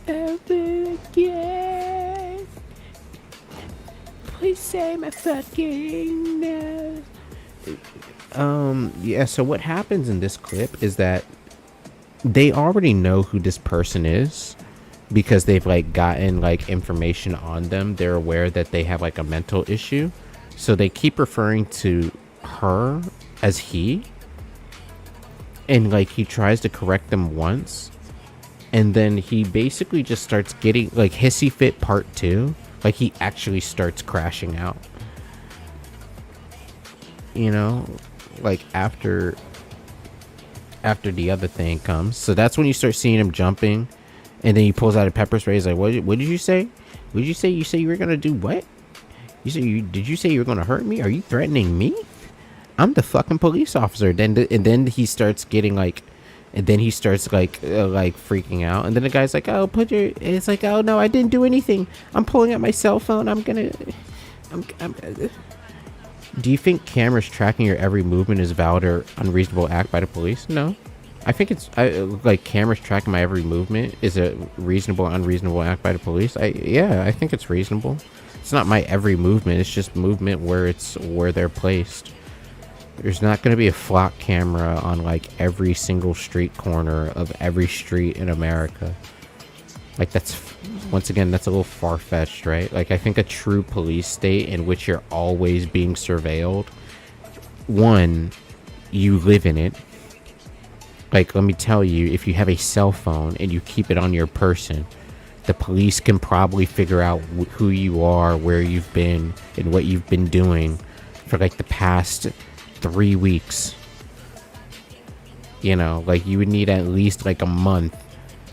ever again. Please say my fucking name. Yeah, so what happens in this clip is that they already know who this person is because they've like gotten like information on them. They're aware that they have like a mental issue, so they keep referring to her as he, and like he tries to correct them once, and then he basically just starts getting like hissy fit part 2. Like he actually starts crashing out, you know, like after the other thing comes. So that's when you start seeing him jumping, and then he pulls out a pepper spray. He's like, what did you say? What did you say? You say you were gonna do what? Did you say you were gonna hurt me? Are you threatening me? I'm the fucking police officer. Then he starts getting like, and then he starts like freaking out, and then the guy's like, oh, it's like, oh no, I didn't do anything, I'm pulling out my cell phone, I'm Do you think cameras tracking your every movement is valid or unreasonable act by the police? No. I think it's like cameras tracking my every movement is a reasonable or unreasonable act by the police. I think it's reasonable. It's not my every movement, it's just movement where they're placed. There's not going to be a flock camera on like every single street corner of every street in America. Like that's, once again, that's a little far-fetched, right? Like I think a true police state in which you're always being surveilled, one, you live in it. Like, let me tell you, if you have a cell phone and you keep it on your person, the police can probably figure out who you are, where you've been, and what you've been doing for like the past 3 weeks. You know, like you would need at least like a month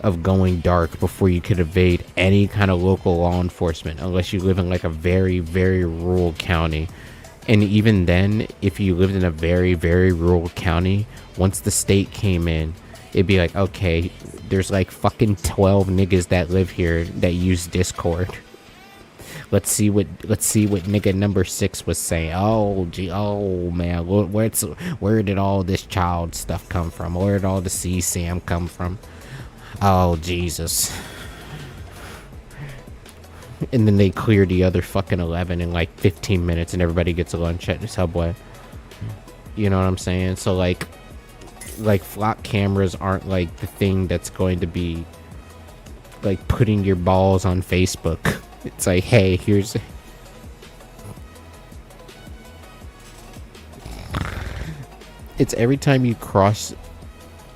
of going dark before you could evade any kind of local law enforcement, unless you live in like a very, very rural county. And even then, if you lived in a very, very rural county, once the state came in, it'd be like, okay, there's like fucking 12 niggas that live here that use Discord. Let's see what nigga number 6 was saying. Oh gee, oh man, where did all this child stuff come from? Where did all the CSAM come from? Oh Jesus. And then they clear the other fucking 11 in like 15 minutes and everybody gets a lunch at the Subway. You know what I'm saying? So like, like flock cameras aren't like the thing that's going to be like putting your balls on Facebook. It's like, hey, here's it's every time you cross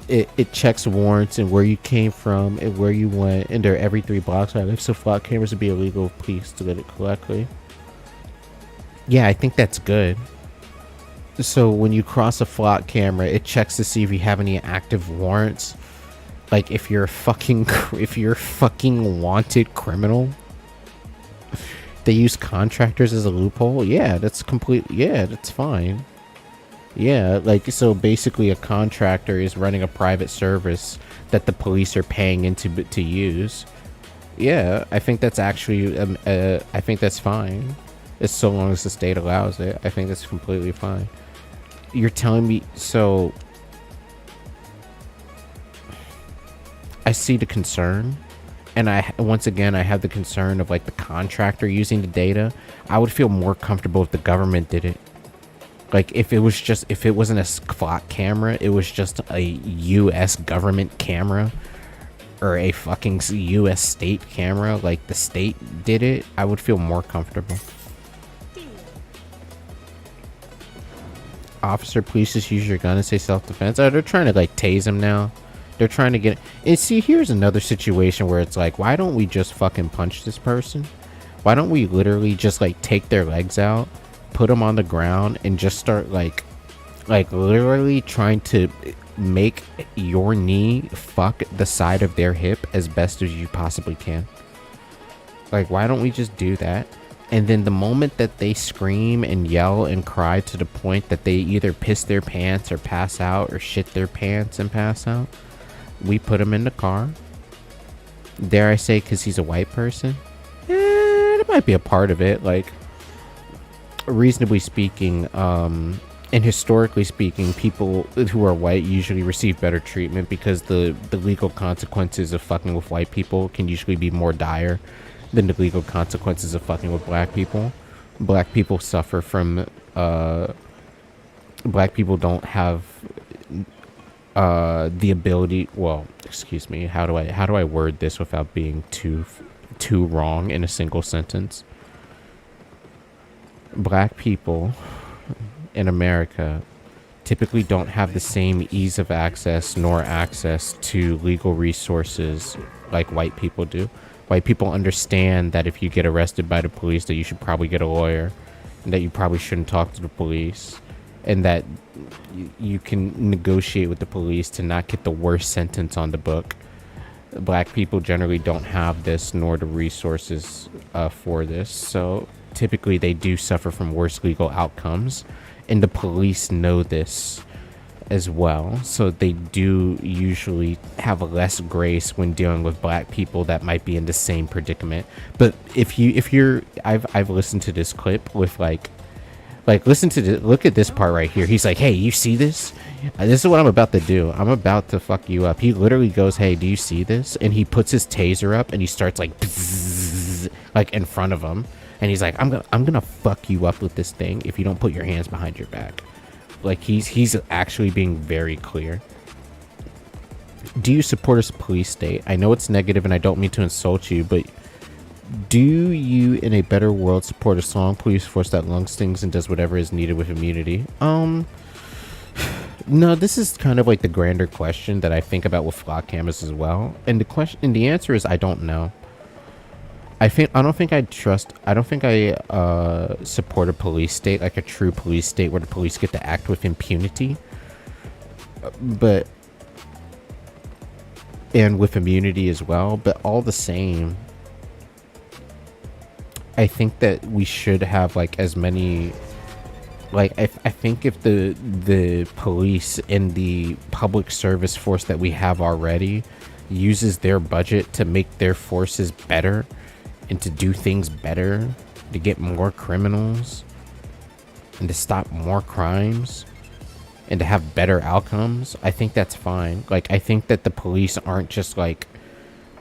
it checks warrants and where you came from and where you went, and they're every 3 blocks. So flock cameras would be illegal if police did it correctly. Yeah, I think that's good. So when you cross a flock camera, it checks to see if you have any active warrants. Like if you're a fucking wanted criminal. They use contractors as a loophole. Yeah, that's that's fine. Yeah, like, so basically a contractor is running a private service that the police are paying into to use. Yeah, I think that's actually I think that's fine. It's so long as the state allows it. I think that's completely fine. You're telling me, so I see the concern, and once again I have the concern of like the contractor using the data. I would feel more comfortable if the government did it. Like if it wasn't a flock camera, it was just a US government camera or a fucking US state camera, like the state did it, I would feel more comfortable. Officer, please just use your gun and say self-defense. Oh, they're trying to like tase him now. They're trying to get, and see, here's another situation where it's like, why don't we just fucking punch this person? Why don't we literally just like take their legs out, put them on the ground, and just start like literally trying to make your knee fuck the side of their hip as best as you possibly can. Like, why don't we just do that? And then the moment that they scream and yell and cry to the point that they either piss their pants or pass out or shit their pants and pass out, we put them in the car. Dare I say, because he's a white person? It might be a part of it. Like, reasonably speaking, and historically speaking, people who are white usually receive better treatment because the legal consequences of fucking with white people can usually be more dire than the legal consequences of fucking with black people. Black people suffer from black people don't have the ability, well, excuse me, how do I word this without being too wrong in a single sentence? Black people in America typically don't have the same ease of access nor access to legal resources like white people do. White people understand that if you get arrested by the police, that you should probably get a lawyer, and that you probably shouldn't talk to the police, and that you can negotiate with the police to not get the worst sentence on the book. Black people generally don't have this nor the resources for this, so typically they do suffer from worse legal outcomes, and the police know this as well, so they do usually have less grace when dealing with black people that might be in the same predicament. But I've listened to this clip with like listen to this, look at this part right here. He's like, hey, you see this? This is what I'm about to do. I'm about to fuck you up. He literally goes, hey, do you see this? And he puts his taser up and he starts like bzzz, like in front of him, and he's like, I'm gonna fuck you up with this thing if you don't put your hands behind your back. Like, he's actually being very clear. Do you support a police state? I know it's negative and I don't mean to insult you, but do you in a better world support a strong police force that lungs things and does whatever is needed with immunity? No, this is kind of like the grander question that I think about with flock cameras as well. And the answer is I don't know. I don't think I support a police state, like a true police state where the police get to act with impunity, and with immunity as well. But all the same, I think that we should have like as many, like I think if the police and the public service force that we have already uses their budget to make their forces better and to do things better, to get more criminals and to stop more crimes and to have better outcomes, I think that's fine. Like, I think that the police aren't just like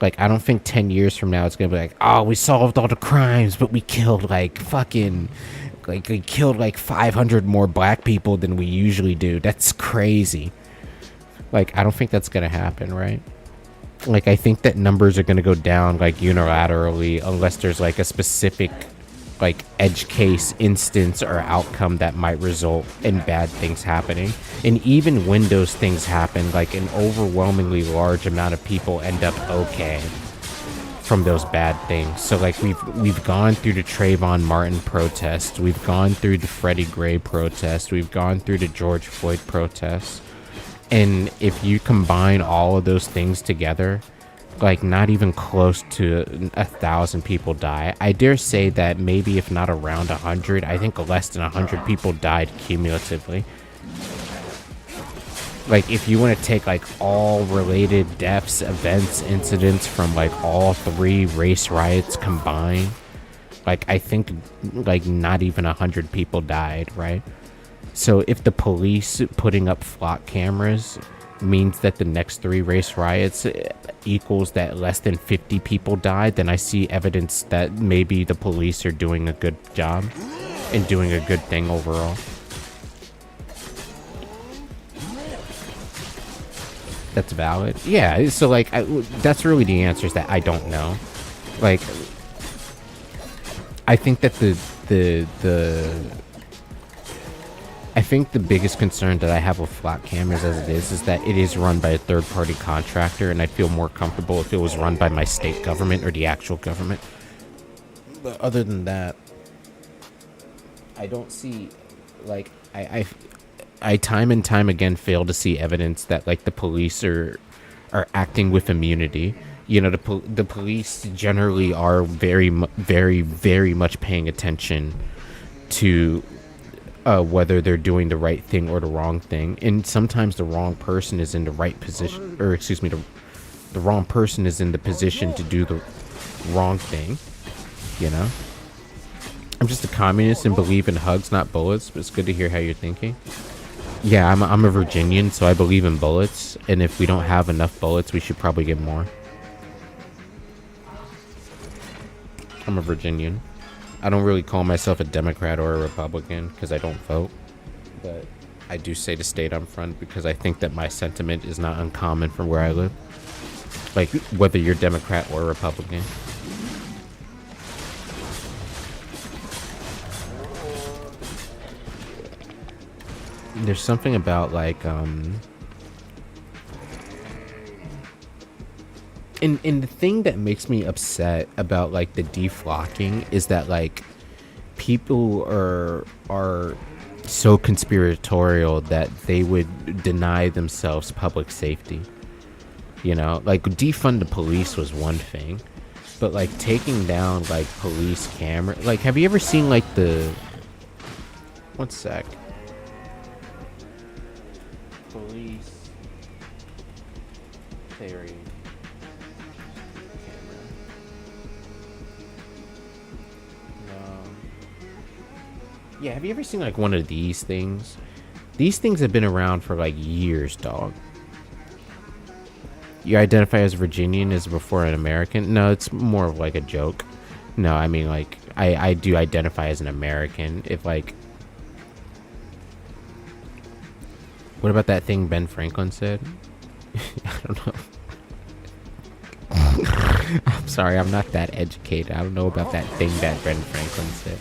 I don't think 10 years from now it's gonna be like, oh, we solved all the crimes, but we killed like fucking, like we killed like 500 more black people than we usually do. That's crazy. Like, I don't think that's gonna happen, right? Like, I think that numbers are gonna go down, like, unilaterally, unless there's, like, a specific, like, edge case instance or outcome that might result in bad things happening. And even when those things happen, like, an overwhelmingly large amount of people end up okay from those bad things. So, like, we've gone through the Trayvon Martin protest, we've gone through the Freddie Gray protest, we've gone through the George Floyd protests, and if you combine all of those things together, like, not even close to 1,000 people die. I dare say that maybe if not around 100, I think less than 100 people died cumulatively. Like, if you want to take, like, all related deaths, events, incidents from, like, all 3 race riots combined, like, I think, like, not even 100 people died, right? So if the police putting up flock cameras means that the next 3 race riots equals that less than 50 people died, then I see evidence that maybe the police are doing a good job and doing a good thing overall. That's valid. Yeah, so, like, that's really the answer, is that I don't know. Like, I think that I think the biggest concern that I have with flock cameras as it is that it is run by a third-party contractor, and I'd feel more comfortable if it was run by my state government or the actual government. But other than that, I don't see, like, I time and time again fail to see evidence that, like, the police are acting with immunity. You know, the police generally are very, very much paying attention to whether they're doing the right thing or the wrong thing, and sometimes the wrong person is in the right position, or excuse me, the wrong person is in the position to do the wrong thing. You know, I'm just a communist and believe in hugs, not bullets. But it's good to hear how you're thinking. Yeah, I'm a Virginian, so I believe in bullets, and if we don't have enough bullets, we should probably get more. I'm a Virginian. I don't really call myself a Democrat or a Republican because I don't vote, but I do say the state I'm from because I think that my sentiment is not uncommon from where I live. Like, whether you're Democrat or Republican. There's something about, like, and the thing that makes me upset about, like, the deflocking is that, like, people are so conspiratorial that they would deny themselves public safety. You know, like, defund the police was one thing, but, like, taking down, like, police camera, like, have you ever seen, like, the, one sec, police theory camera. No. Yeah, have you ever seen, like, one of these things? These things have been around for, like, years, dog. You identify as Virginian as before an American? No, it's more of, like, a joke. No, I mean, like, I do identify as an American. If, like, what about that thing Ben Franklin said? I don't know. I'm sorry, I'm not that educated. I don't know about that thing that Ben Franklin said.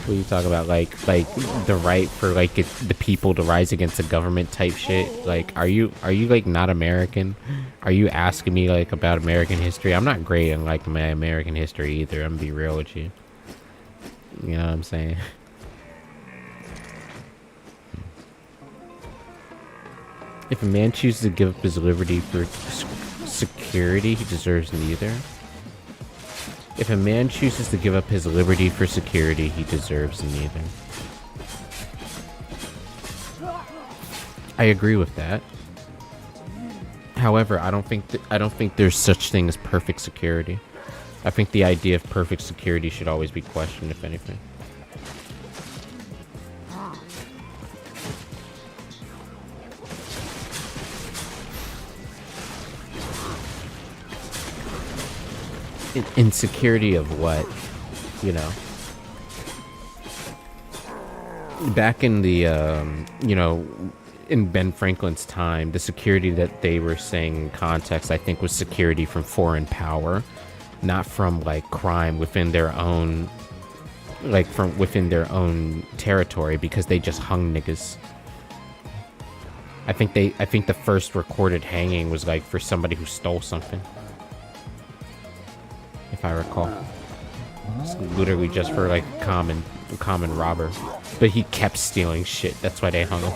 What you talk about, like the right for, like, the people to rise against the government type shit? Like, are you like not American? Are you asking me, like, about American history? I'm not great in, like, my American history either. I'm gonna be real with you. You know what I'm saying? If a man chooses to give up his liberty for security, he deserves neither. If a man chooses to give up his liberty for security, he deserves neither. I agree with that. However, I don't think there's such thing as perfect security. I think the idea of perfect security should always be questioned, if anything. Insecurity of what, you know? Back in the, you know, in Ben Franklin's time, the security that they were saying in context, I think, was security from foreign power, not from like crime within their own, like from within their own territory, because they just hung niggas. I think the first recorded hanging was like for somebody who stole something, if I recall. It's literally just for like common robber, but he kept stealing shit. That's why they hung him.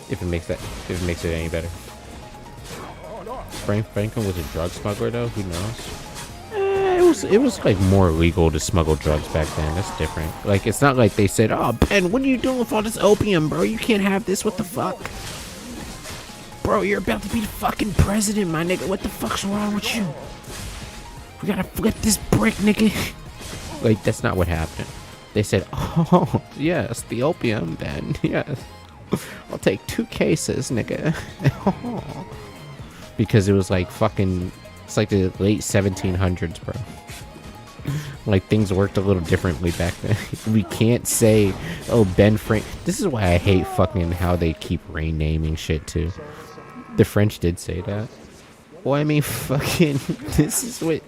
If it makes it any better. Franklin was a drug smuggler though. Who knows? It was like more legal to smuggle drugs back then. That's different. Like, it's not like they said, "Oh, Ben, what are you doing with all this opium, bro? You can't have this. What the fuck, bro? You're about to be the fucking president, my nigga. What the fuck's wrong with you? We gotta flip this brick, nigga." Like, that's not what happened. They said, "Oh, yes, the opium, Ben. Yes, I'll take 2 cases, nigga." Because it was like fucking, it's like the late 1700s, bro. Like, things worked a little differently back then. We can't say, "Oh, Ben Frank." This is why I hate fucking how they keep renaming shit too. The French did say that. Well, I mean, fucking, this is what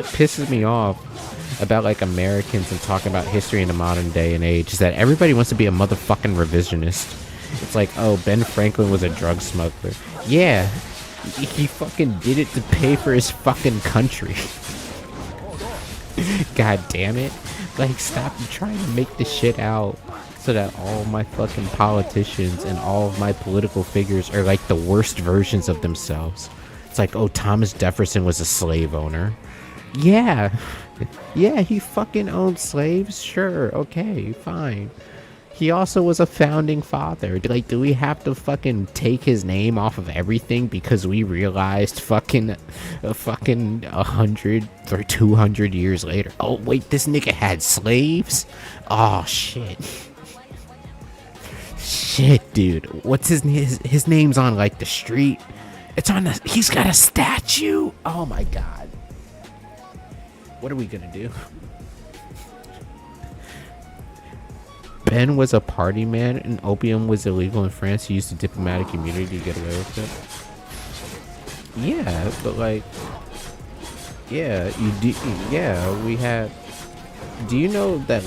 pisses me off about like Americans and talking about history in the modern day and age, is that everybody wants to be a motherfucking revisionist. It's like, oh, Ben Franklin was a drug smuggler. Yeah, he fucking did it to pay for his fucking country. God damn it. Like, stop trying to make this shit out so that all my fucking politicians and all of my political figures are like the worst versions of themselves. It's like, oh, Thomas Jefferson was a slave owner. Yeah. Yeah, he fucking owned slaves. Sure. Okay, fine. He also was a founding father. Like, do we have to fucking take his name off of everything because we realized fucking 100 or 200 years later, oh wait, this nigga had slaves? Oh shit. Shit, dude. What's his name's on like the street? It's on the, he's got a statue. Oh my god. What are we gonna do? Ben was a party man and opium was illegal in France. He used the diplomatic immunity to get away with it. Yeah, but like, yeah, you do. Yeah, we had. Do you know that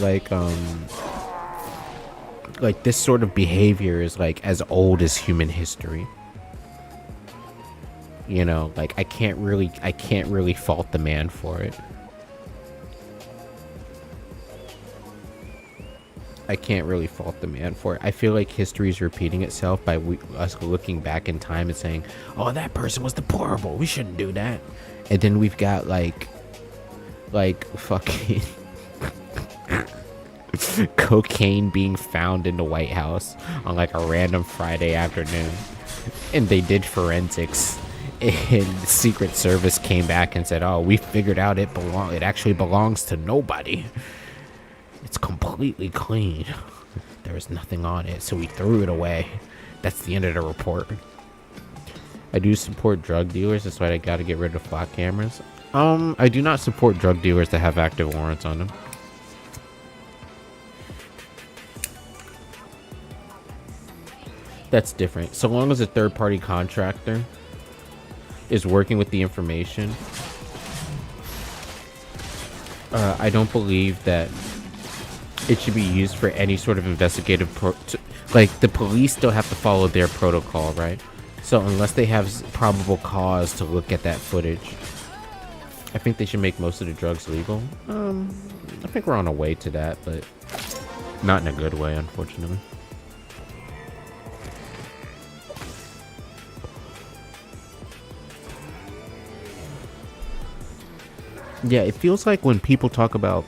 like this sort of behavior is like as old as human history? You know, like I can't really fault the man for it. I can't really fault the man for it. I feel like history is repeating itself by us looking back in time and saying, "Oh, that person was deplorable. We shouldn't do that." And then we've got like fucking cocaine being found in the White House on like a random Friday afternoon, and they did forensics, and the Secret Service came back and said, "Oh, we figured out it actually belongs to nobody. It's completely clean. There was nothing on it, so we threw it away." That's the end of the report. I do support drug dealers. That's why I gotta get rid of flock cameras. I do not support drug dealers that have active warrants on them. That's different. So long as a third-party contractor is working with the information, I don't believe that it should be used for any sort of investigative like, the police still have to follow their protocol, right? So unless they have probable cause to look at that footage, I think they should make most of the drugs legal. I think we're on a way to that, but not in a good way, unfortunately. Yeah, it feels like when people talk about,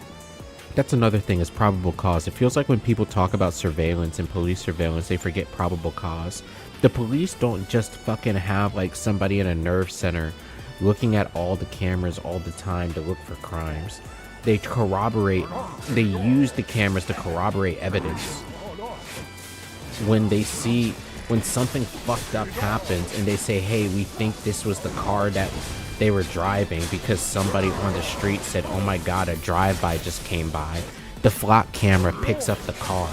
that's another thing, is probable cause. It feels like when people talk about surveillance and police surveillance, they forget probable cause. The police don't just fucking have like somebody in a nerve center looking at all the cameras all the time to look for crimes. They use the cameras to corroborate evidence. When something fucked up happens and they say, "Hey, we think this was the car that they were driving," because somebody on the street said, "Oh my god, a drive-by just came by," the flock camera picks up the car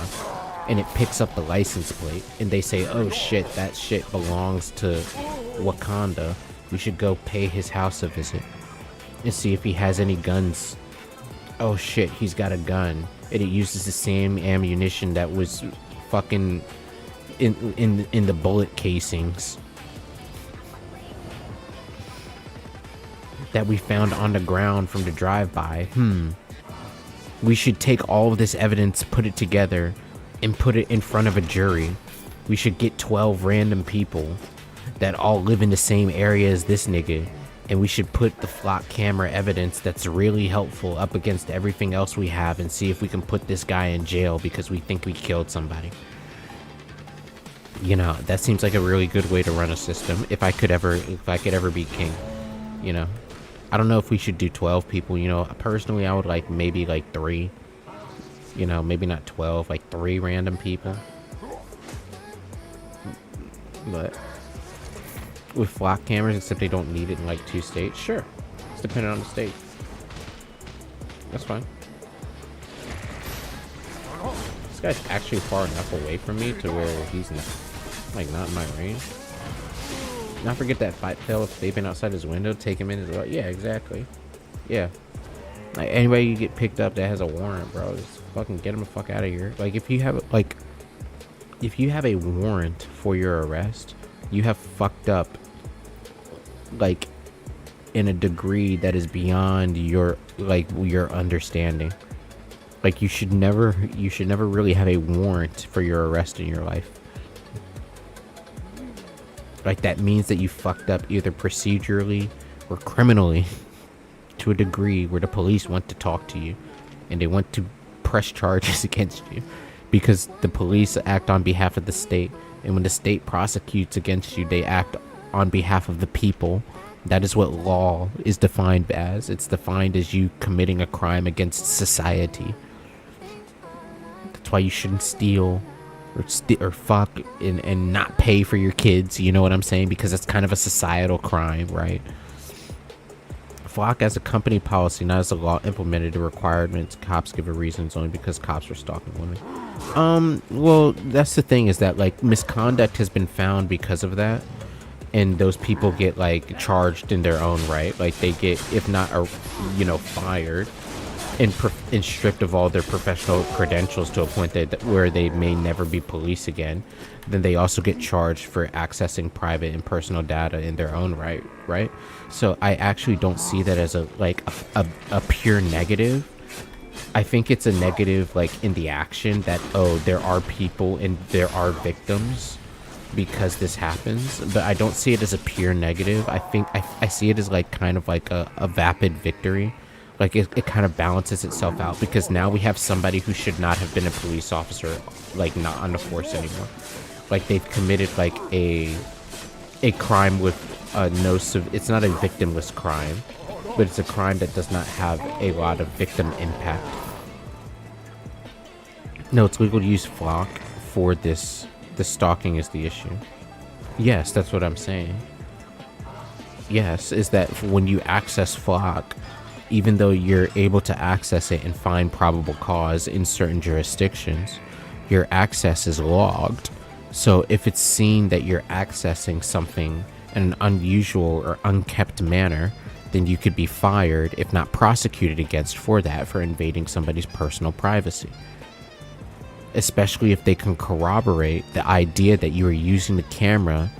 and it picks up the license plate, and they say, oh shit, that shit belongs to Wakanda. We should go pay his house a visit and see if he has any guns. Oh shit, he's got a gun, and it uses the same ammunition that was fucking in the bullet casings that we found on the ground from the drive-by. We should take all of this evidence, put it together, and put it in front of a jury. We should get 12 random people that all live in the same area as this nigga, and we should put the flock camera evidence that's really helpful up against everything else we have and see if we can put this guy in jail because we think we killed somebody. You know, that seems like a really good way to run a system if I could ever be king, you know. I don't know if we should do 12 people, you know. Personally, I would like maybe like 3. You know, maybe not 12, like 3 random people. But with flock cameras, except they don't need it in like 2 states, sure. It's dependent on the state. That's fine. This guy's actually far enough away from me to where he's not, like, not in my range. Not forget that fight tail of vaping outside his window, take him in as well. Yeah, exactly. Yeah. Like, anybody you get picked up that has a warrant, bro, just fucking get him the fuck out of here. Like, if you have a warrant for your arrest, you have fucked up, like, in a degree that is beyond your, like, your understanding. Like, you should never really have a warrant for your arrest in your life. Like, that means that you fucked up either procedurally or criminally to a degree where the police want to talk to you and they want to press charges against you because the police act on behalf of the state, and when the state prosecutes against you, they act on behalf of the people. That is what law is defined as. It's defined as you committing a crime against society. That's why you shouldn't steal or fuck and not pay for your kids, you know what I'm saying? Because it's kind of a societal crime, right? Flock as a company policy, not as a law, implemented the requirements. Cops give a reasons only because cops were stalking women. Well, that's the thing, is that, like, misconduct has been found because of that, and those people get, like, charged in their own right. Like, they get, if not, you know, fired and stripped of all their professional credentials to a point that where they may never be police again. Then they also get charged for accessing private and personal data in their own right? So I actually don't see that as a pure negative. I think it's a negative, like, in the action that, oh, there are people and there are victims because this happens, but I don't see it as a pure negative. I think I see it as, like, kind of like a vapid victory. Like, it kind of balances itself out because now we have somebody who should not have been a police officer, like, not on the force anymore. Like, they've committed, like, a crime with it's not a victimless crime, but it's a crime that does not have a lot of victim impact. No, it's legal to use flock for this. The stalking is the issue. Yes, that's what I'm saying. Yes, is that when you access flock, even though you're able to access it and find probable cause in certain jurisdictions, your access is logged. So if it's seen that you're accessing something in an unusual or unkept manner, then you could be fired, if not prosecuted against, for that, for invading somebody's personal privacy. Especially if they can corroborate the idea that you are using the camera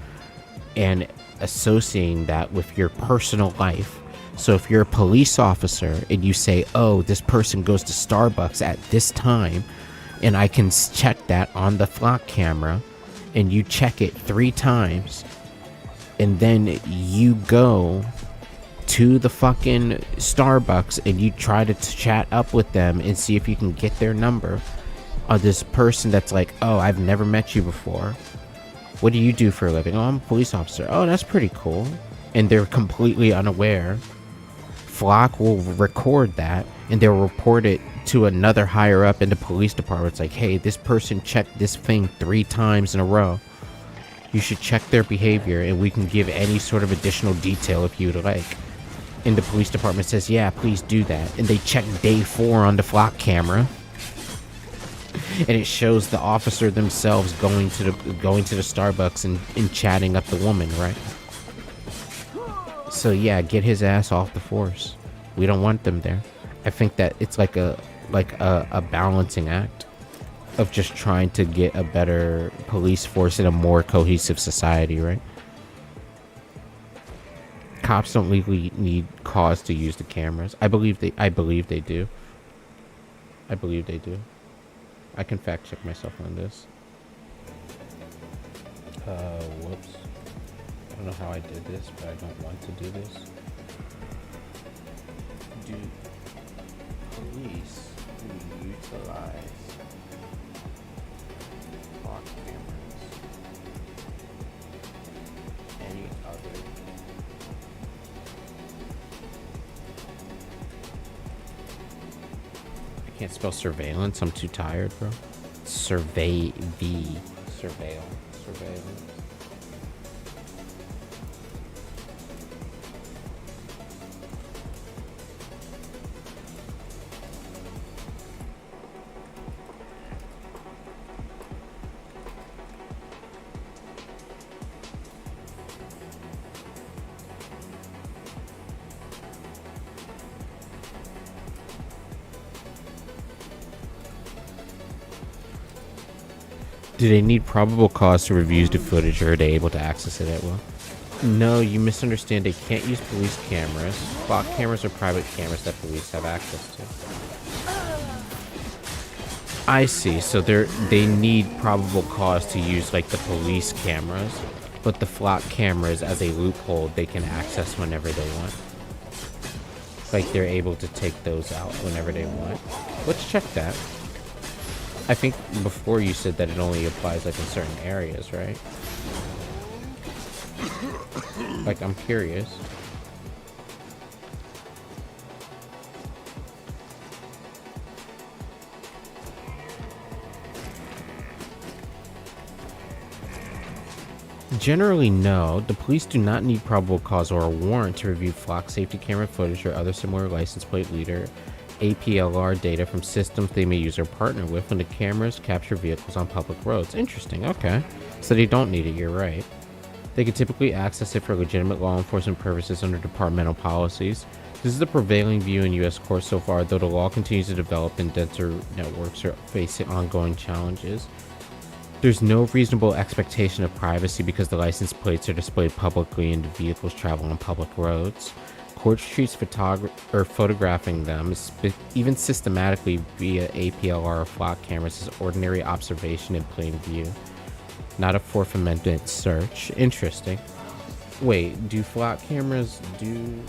and associating that with your personal life. So if you're a police officer and you say, oh, this person goes to Starbucks at this time, and I can check that on the flock camera, and you check it 3 times, and then you go to the fucking Starbucks and you try to chat up with them and see if you can get their number on this person that's like, oh, I've never met you before. What do you do for a living? Oh, I'm a police officer. Oh, that's pretty cool. And they're completely unaware. Flock will record that and they'll report it to another higher up in the police department. It's like, hey, this person checked this thing 3 times in a row. You should check their behavior and we can give any sort of additional detail if you'd like. And the police department says, yeah, please do that. And they check day 4 on the flock camera. and it shows the officer themselves going to the Starbucks and chatting up the woman, right? So yeah, get his ass off the force. We don't want them there. I think that it's like a balancing act of just trying to get a better police force in a more cohesive society, right? Cops don't legally need cause to use the cameras. I believe they do. I can fact check myself on this. Whoops. I don't know how I did this, but I don't want to do this. Do police utilize clock cameras? Any other? I can't spell surveillance. I'm too tired, bro. Surveillance. Do they need probable cause to review the footage, or are they able to access it at will? No, you misunderstand. They can't use police cameras. Clock cameras are private cameras that police have access to. I see. So they need probable cause to use like the police cameras, but the flock cameras, as a loophole, they can access whenever they want. Like they're able to take those out whenever they want. Let's check that. I think before you said that it only applies like in certain areas, right? Like, I'm curious. Generally, no. The police do not need probable cause or a warrant to review flock safety camera footage or other similar license plate reader APLR data from systems they may use or partner with when the cameras capture vehicles on public roads. Interesting, okay. So they don't need it, you're right. They can typically access it for legitimate law enforcement purposes under departmental policies. This is the prevailing view in U.S. courts so far, though the law continues to develop and denser networks are facing ongoing challenges. There's no reasonable expectation of privacy because the license plates are displayed publicly and the vehicles travel on public roads. Courts treats photographing them, even systematically via APLR or flock cameras, as ordinary observation in plain view, not a Fourth Amendment search. Interesting. Wait, do flock cameras do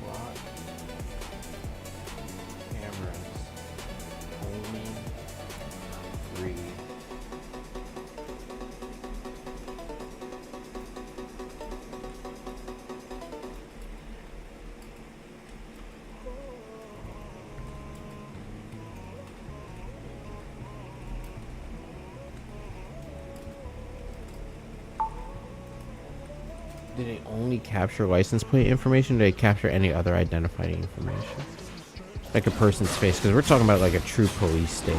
flock cameras only read Do they only capture license plate information? Do they capture any other identifying information? Like a person's face? Because we're talking about like a true police state.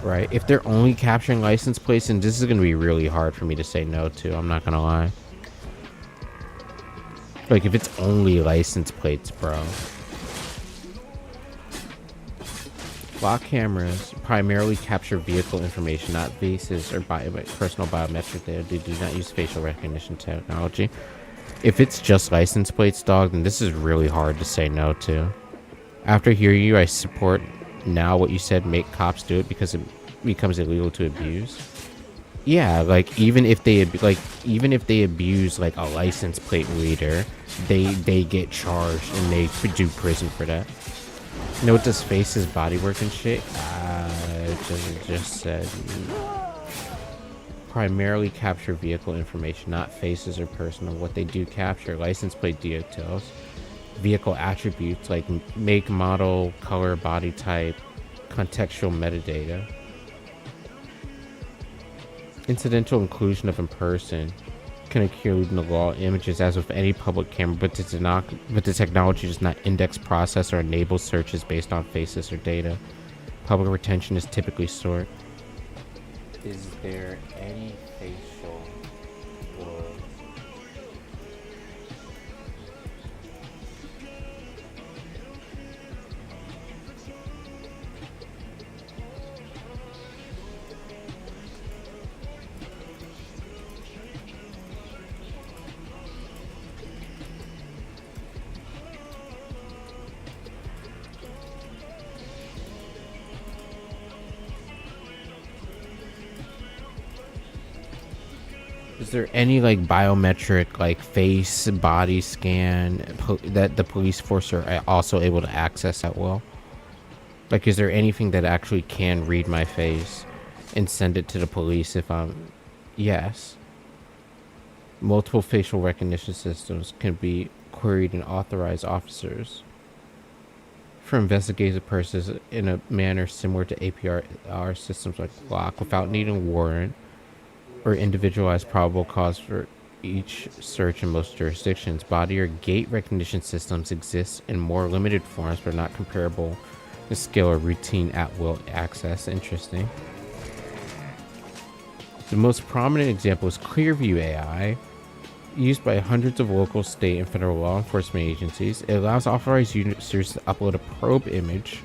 Right? If they're only capturing license plates, and this is going to be really hard for me to say no to, I'm not going to lie. Like if it's only license plates, bro. Flock cameras primarily capture vehicle information, not faces or personal biometric data. They do not use facial recognition technology. If it's just license plates, dog, then this is really hard to say no to. After hearing you, I support now what you said, make cops do it because it becomes illegal to abuse. Yeah, like even if they abuse like a license plate reader, they get charged and they do prison for that. You know what this face's bodywork and shit? Just said primarily capture vehicle information, not faces or personal. What they do capture: license plate details, vehicle attributes like make, model, color, body type, contextual metadata. Incidental inclusion of in person can include in the law images as with any public camera, but the technology does not index, process, or enable searches based on faces or data. Public retention is typically short. Is there any facial or is there any like biometric like face body scan that the police force are also able to access at will? Like, is there anything that actually can read my face and send it to the police if I'm... Yes. Multiple facial recognition systems can be queried and authorized officers for investigative purposes in a manner similar to APR systems like Glock without needing a warrant or individualized probable cause for each search in most jurisdictions. Body or gait recognition systems exist in more limited forms but not comparable to scale or routine at-will access. Interesting. The most prominent example is Clearview AI, used by hundreds of local, state, and federal law enforcement agencies. It allows authorized users to upload a probe image,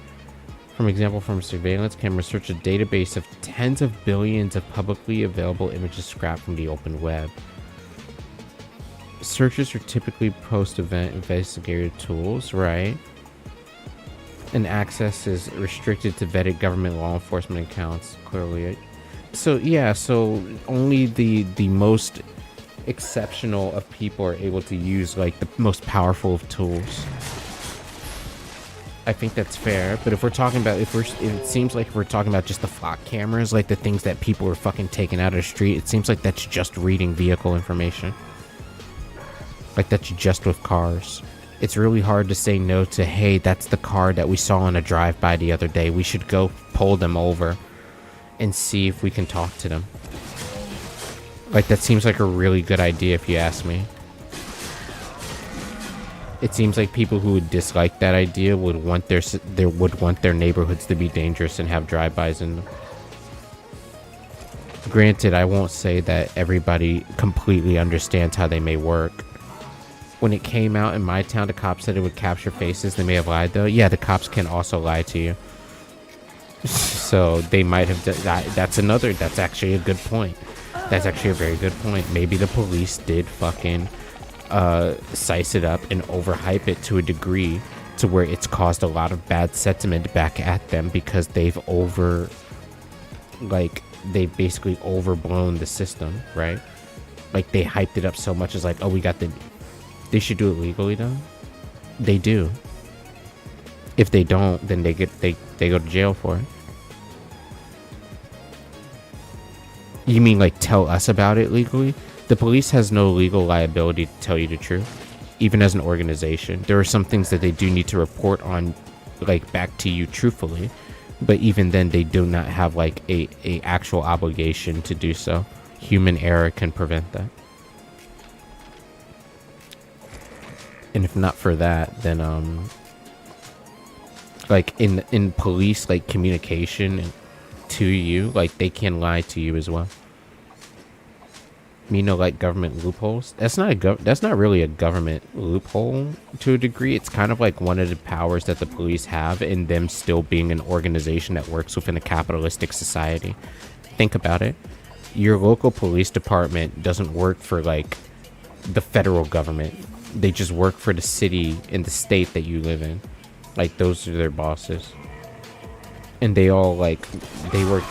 for example, from a surveillance camera, search a database of tens of billions of publicly available images scrapped from the open web. Searches are typically post-event investigative tools, right? And access is restricted to vetted government law enforcement accounts, clearly. So yeah, so only the most exceptional of people are able to use like the most powerful of tools. I think that's fair, but if we're talking about, it seems like if we're talking about just the flock cameras, like the things that people are fucking taking out of the street, it seems like that's just reading vehicle information. Like that's just with cars. It's really hard to say no to, hey, that's the car that we saw on a drive-by the other day. We should go pull them over and see if we can talk to them. Like that seems like a really good idea if you ask me. It seems like people who would dislike that idea would want their neighborhoods to be dangerous and have drive-bys in them. Granted, I won't say that everybody completely understands how they may work. When it came out in my town, the cops said it would capture faces. They may have lied though. Yeah, the cops can also lie to you. So they might have done that. That's actually a good point. That's actually a very good point. Maybe the police did fucking size it up and overhype it to a degree to where it's caused a lot of bad sentiment back at them because they've basically overblown the system, right? Like they hyped it up so much as like, oh, they should do it legally though. They do. If they don't, then they go to jail for it. You mean like tell us about it legally? The police has no legal liability to tell you the truth, even as an organization. There are some things that they do need to report on, like back to you truthfully, but even then they do not have like a actual obligation to do so. Human error can prevent that. And if not for that, then like in police like communication to you, like they can lie to you as well. You know, like government loopholes. That's not really a government loophole to a degree. It's kind of like one of the powers that the police have in them still being an organization that works within a capitalistic society. Think about it. Your local police department doesn't work for like the federal government. They just work for the city and the state that you live in. Like those are their bosses. And they all they work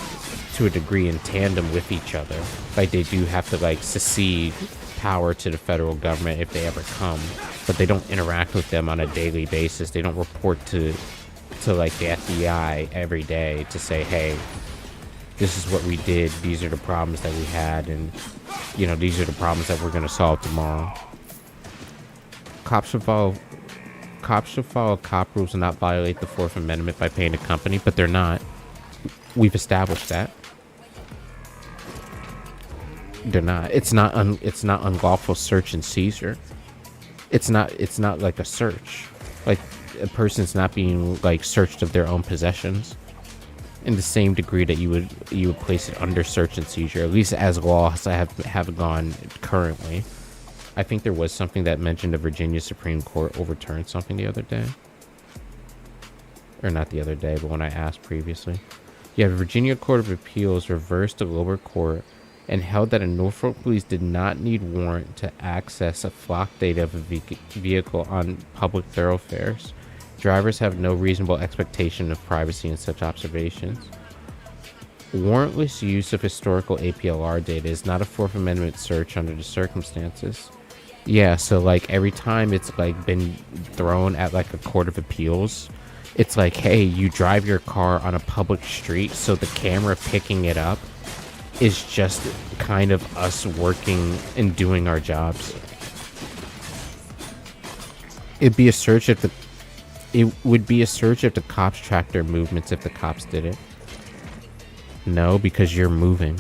to a degree in tandem with each other. Like they do have to like secede power to the federal government if they ever come, but they don't interact with them on a daily basis. They don't report to like the FBI every day to say, hey, this is what we did, these are the problems that we had, and you know, these are the problems that we're going to solve tomorrow. Cops should follow cop rules and not violate the Fourth Amendment by paying a company, but they're not. We've established that. They're not. It's not unlawful search and seizure. It's not like a search. Like a person's not being like searched of their own possessions. in the same degree that you would place it under search and seizure, at least as laws have gone currently. I think there was something that mentioned the Virginia Supreme Court overturned something the other day. Or not the other day, but when I asked previously. Yeah, the Virginia Court of Appeals reversed the lower court and held that a Norfolk police did not need warrant to access a flock data of a vehicle on public thoroughfares. Drivers have no reasonable expectation of privacy in such observations. Warrantless use of historical APLR data is not a Fourth Amendment search under the circumstances. Yeah, so like every time it's like been thrown at like a court of appeals, it's like, hey, you drive your car on a public street, so the camera picking it up is just kind of us working and doing our jobs. It would be a search if the cops tracked their movements if the cops did it. No, because you're moving.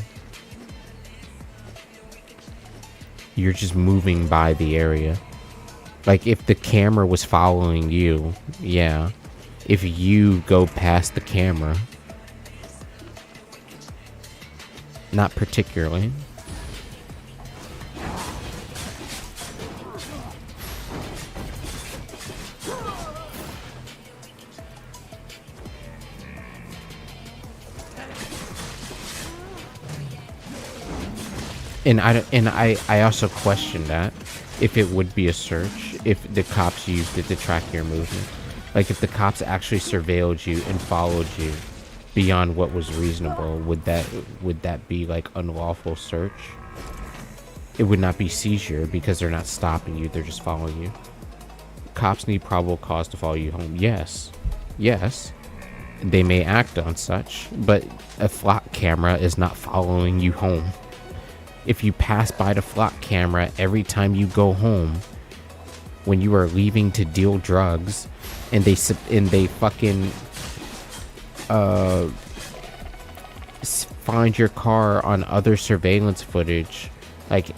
You're just moving by the area. Like if the camera was following you, yeah. If you go past the camera, not particularly. And I also question that if it would be a search if the cops used it to track your movement. Like if the cops actually surveilled you and followed you beyond what was reasonable, would that be like unlawful search? It would not be seizure because they're not stopping you, they're just following you. Cops need probable cause to follow you home. Yes. They may act on such, but a flock camera is not following you home. If you pass by the flock camera every time you go home when you are leaving to deal drugs, and they fucking find your car on other surveillance footage, like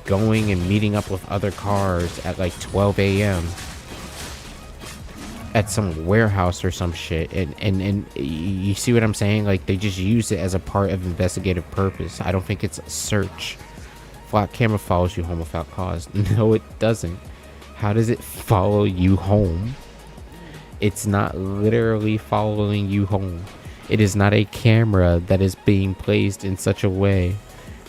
going and meeting up with other cars at like 12 a.m. at some warehouse or some shit, and you see what I'm saying? Like they just use it as a part of investigative purpose. I don't think it's a search. Flock camera follows you home without cause. No, it doesn't. How does it follow you home? It's not literally following you home. It is not a camera that is being placed in such a way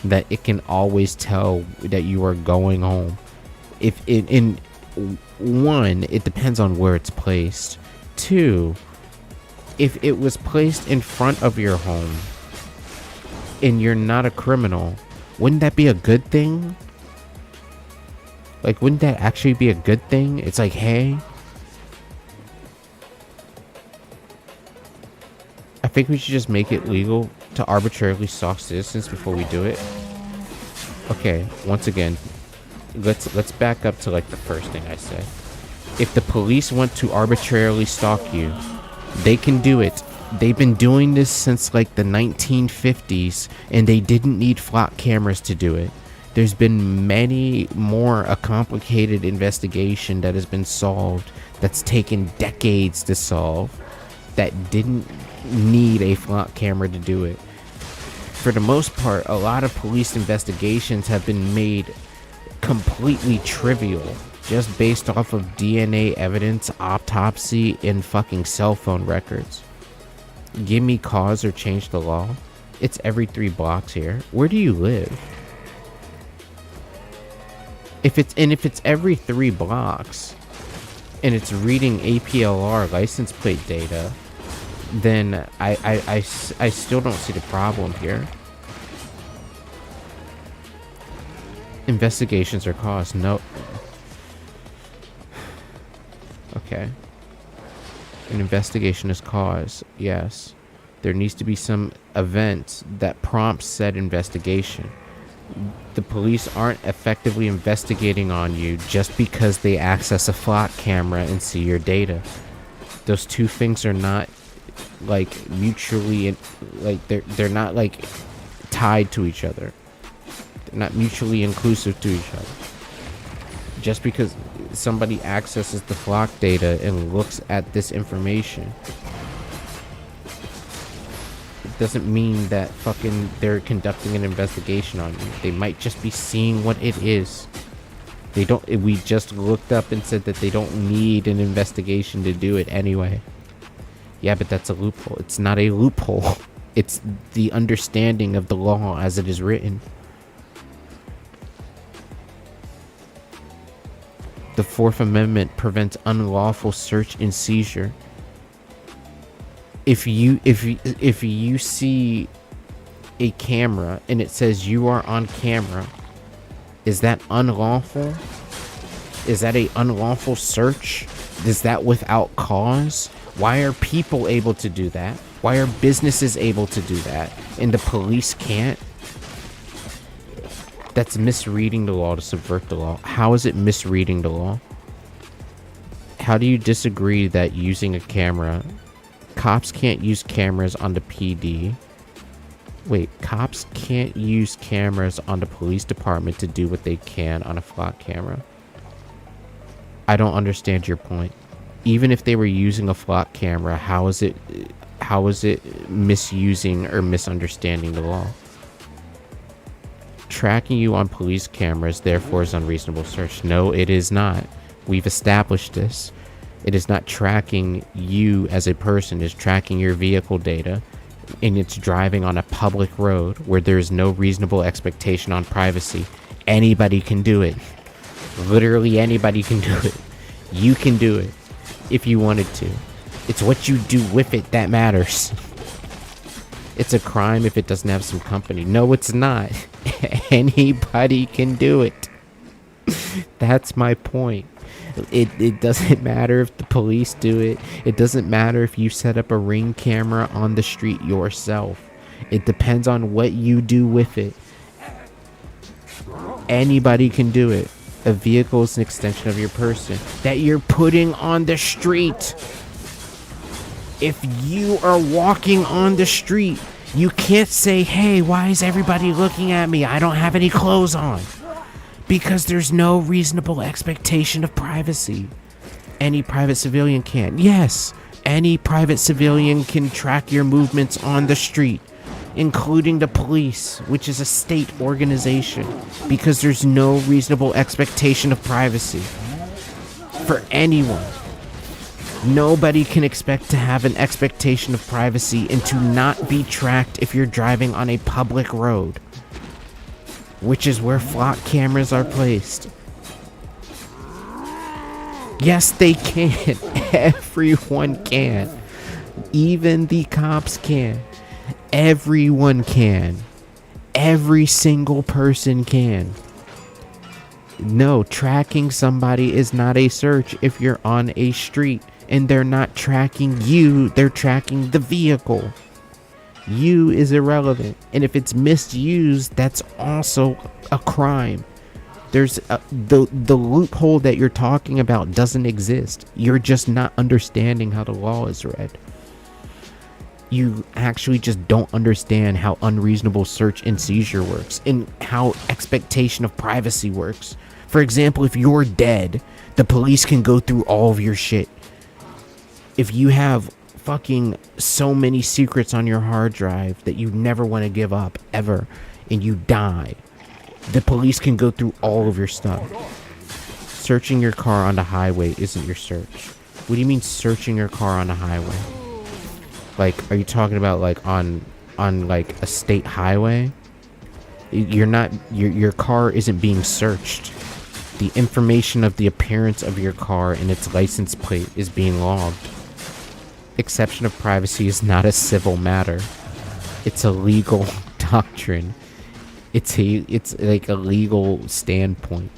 that it can always tell that you are going home. If in one, it depends on where it's placed. Two, if it was placed in front of your home and you're not a criminal, wouldn't that be a good thing? Like, wouldn't that actually be a good thing? It's like, hey, I think we should just make it legal to arbitrarily stalk citizens before we do it. Okay, once again, let's back up to like the first thing I said. If the police want to arbitrarily stalk you, they can do it. They've been doing this since like the 1950s, and they didn't need flock cameras to do it. There's been many more a complicated investigation that has been solved that's taken decades to solve that didn't need a flock camera to do it. For the most part, a lot of police investigations have been made completely trivial just based off of DNA evidence, autopsy, and fucking cell phone records. Give me cause or change the law. It's every 3 blocks here. Where do you live? If it's every 3 blocks and it's reading APLR license plate data, then I still don't see the problem here. Investigations are caused. No. Okay. An investigation is caused. Yes. There needs to be some event that prompts said investigation. The police aren't effectively investigating on you just because they access a flock camera and see your data. Those two things are not like mutually, like they're not like tied to each other. They're not mutually inclusive to each other. Just because somebody accesses the flock data and looks at this information doesn't mean that fucking they're conducting an investigation on you. They might just be seeing what it is. They don't. We just looked up and said that they don't need an investigation to do it anyway. Yeah, but that's a loophole. It's not a loophole. It's the understanding of the law as it is written. The Fourth Amendment prevents unlawful search and seizure. If you see a camera and it says you are on camera, is that unlawful? Is that a unlawful search? Is that without cause? Why are people able to do that? Why are businesses able to do that and the police can't? That's misreading the law to subvert the law. How is it misreading the law? How do you disagree that using a camera, cops can't use cameras on the PD? Wait, cops can't use cameras on the police department to do what they can on a flock camera? I don't understand your point. Even if they were using a flock camera, how is it misusing or misunderstanding the law? Tracking you on police cameras therefore is unreasonable search. No, it is not. We've established this. It is not tracking you as a person. It's tracking your vehicle data, and it's driving on a public road where there is no reasonable expectation on privacy. Anybody can do it. Literally anybody can do it. You can do it if you wanted to. It's what you do with it that matters. It's a crime if it doesn't have some company. No, it's not. Anybody can do it. That's my point. It doesn't matter if the police do it. It doesn't matter if you set up a Ring camera on the street yourself. It depends on what you do with it. Anybody can do it. A vehicle is an extension of your person that you're putting on the street. If you are walking on the street, you can't say, hey, why is everybody looking at me? I don't have any clothes on. Because there's no reasonable expectation of privacy. Any private civilian can. Yes, any private civilian can track your movements on the street, including the police, which is a state organization, because there's no reasonable expectation of privacy for anyone. Nobody can expect to have an expectation of privacy and to not be tracked if you're driving on a public road, which is where flock cameras are placed. Yes, they can. Everyone can. Even the cops can. Everyone can. Every single person can. No, tracking somebody is not a search if you're on a street and they're not tracking you, they're tracking the vehicle. You is irrelevant, and if it's misused, that's also a crime. There's the loophole that you're talking about doesn't exist. You're just not understanding how the law is read. You actually just don't understand how unreasonable search and seizure works and how expectation of privacy works. For example, if you're dead, the police can go through all of your shit. If you have fucking so many secrets on your hard drive that you never want to give up ever, and you die, the police can go through all of your stuff. Searching your car on the highway isn't your search. What do you mean searching your car on the highway? Like, are you talking about like on like a state highway? You're not, your car isn't being searched. The information of the appearance of your car and its license plate is being logged. Exception of privacy is not a civil matter. It's a legal doctrine. It's like a legal standpoint.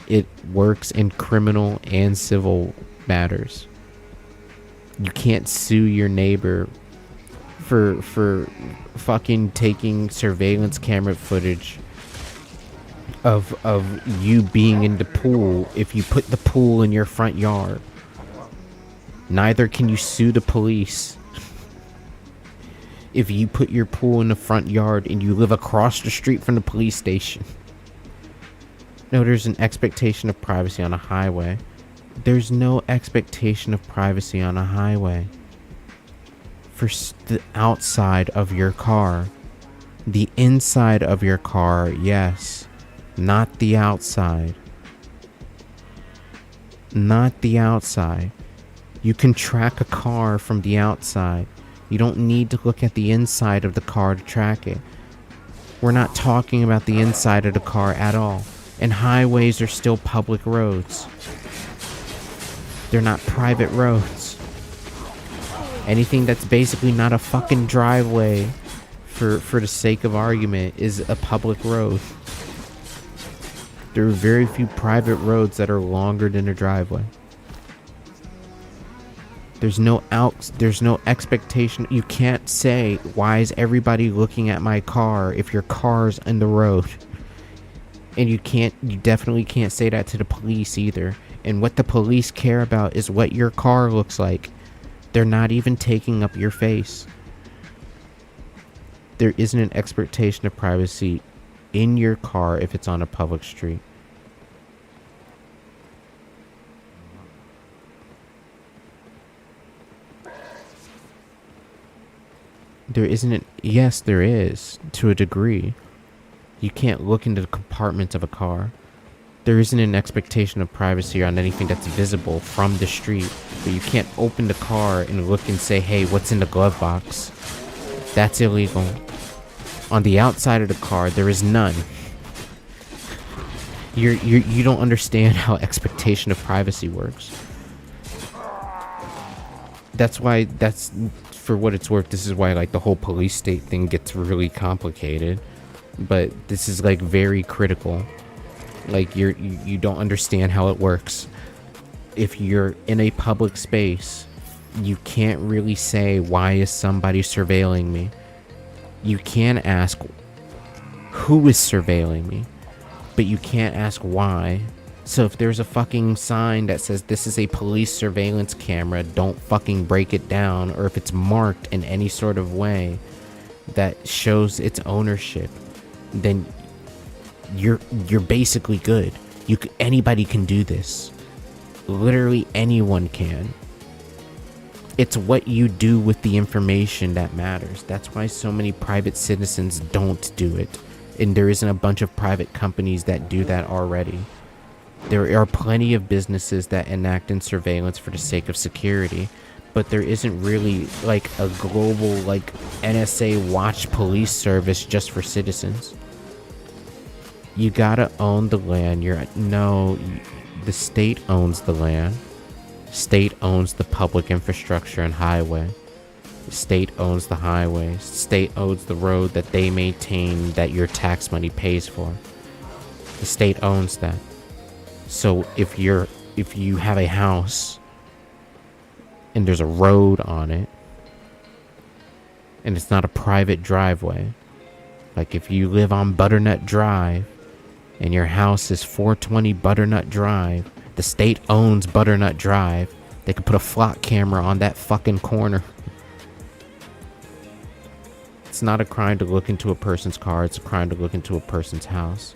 It works in criminal and civil matters. You can't sue your neighbor for fucking taking surveillance camera footage of you being in the pool if you put the pool in your front yard. Neither can you sue the police if you put your pool in the front yard and you live across the street from the police station. No, there's an expectation of privacy on a highway. There's no expectation of privacy on a highway. for the outside of your car. The inside of your car, yes. Not the outside. Not the outside. You can track a car from the outside. You don't need to look at the inside of the car to track it. We're not talking about the inside of the car at all. And highways are still public roads. They're not private roads. Anything that's basically not a fucking driveway, for the sake of argument, is a public road. There are very few private roads that are longer than a driveway. There's no expectation. You can't say, why is everybody looking at my car if your car's in the road? And you definitely can't say that to the police either. And what the police care about is what your car looks like. They're not even taking up your face. There isn't an expectation of privacy in your car if it's on a public street. There isn't. Yes, there is, to a degree. You can't look into the compartments of a car. There isn't an expectation of privacy on anything that's visible from the street. But you can't open the car and look and say, hey, what's in the glove box? That's illegal. On the outside of the car, there is none. You don't understand how expectation of privacy works. That's for what it's worth, this is why like the whole police state thing gets really complicated. But this is like very critical. Like you don't understand how it works. If you're in a public space, you can't really say, why is somebody surveilling me? You can ask who is surveilling me, but you can't ask why. So if there's a fucking sign that says this is a police surveillance camera, don't fucking break it down. Or if it's marked in any sort of way that shows its ownership, then you're basically good. Anybody can do this. Literally anyone can. It's what you do with the information that matters. That's why so many private citizens don't do it. And there isn't a bunch of private companies that do that already. There are plenty of businesses that enact in surveillance for the sake of security, but there isn't really like a global like NSA watch police service just for citizens. You gotta own the land. The state owns the land. State owns the public infrastructure and highway. The state owns the highways. State owns the road that they maintain that your tax money pays for. The state owns that. So if you have a house and there's a road on it and it's not a private driveway, like if you live on Butternut Drive and your house is 420 Butternut Drive, the state owns Butternut Drive. They could put a flock camera on that fucking corner. It's not a crime to look into a person's car. It's a crime to look into a person's house.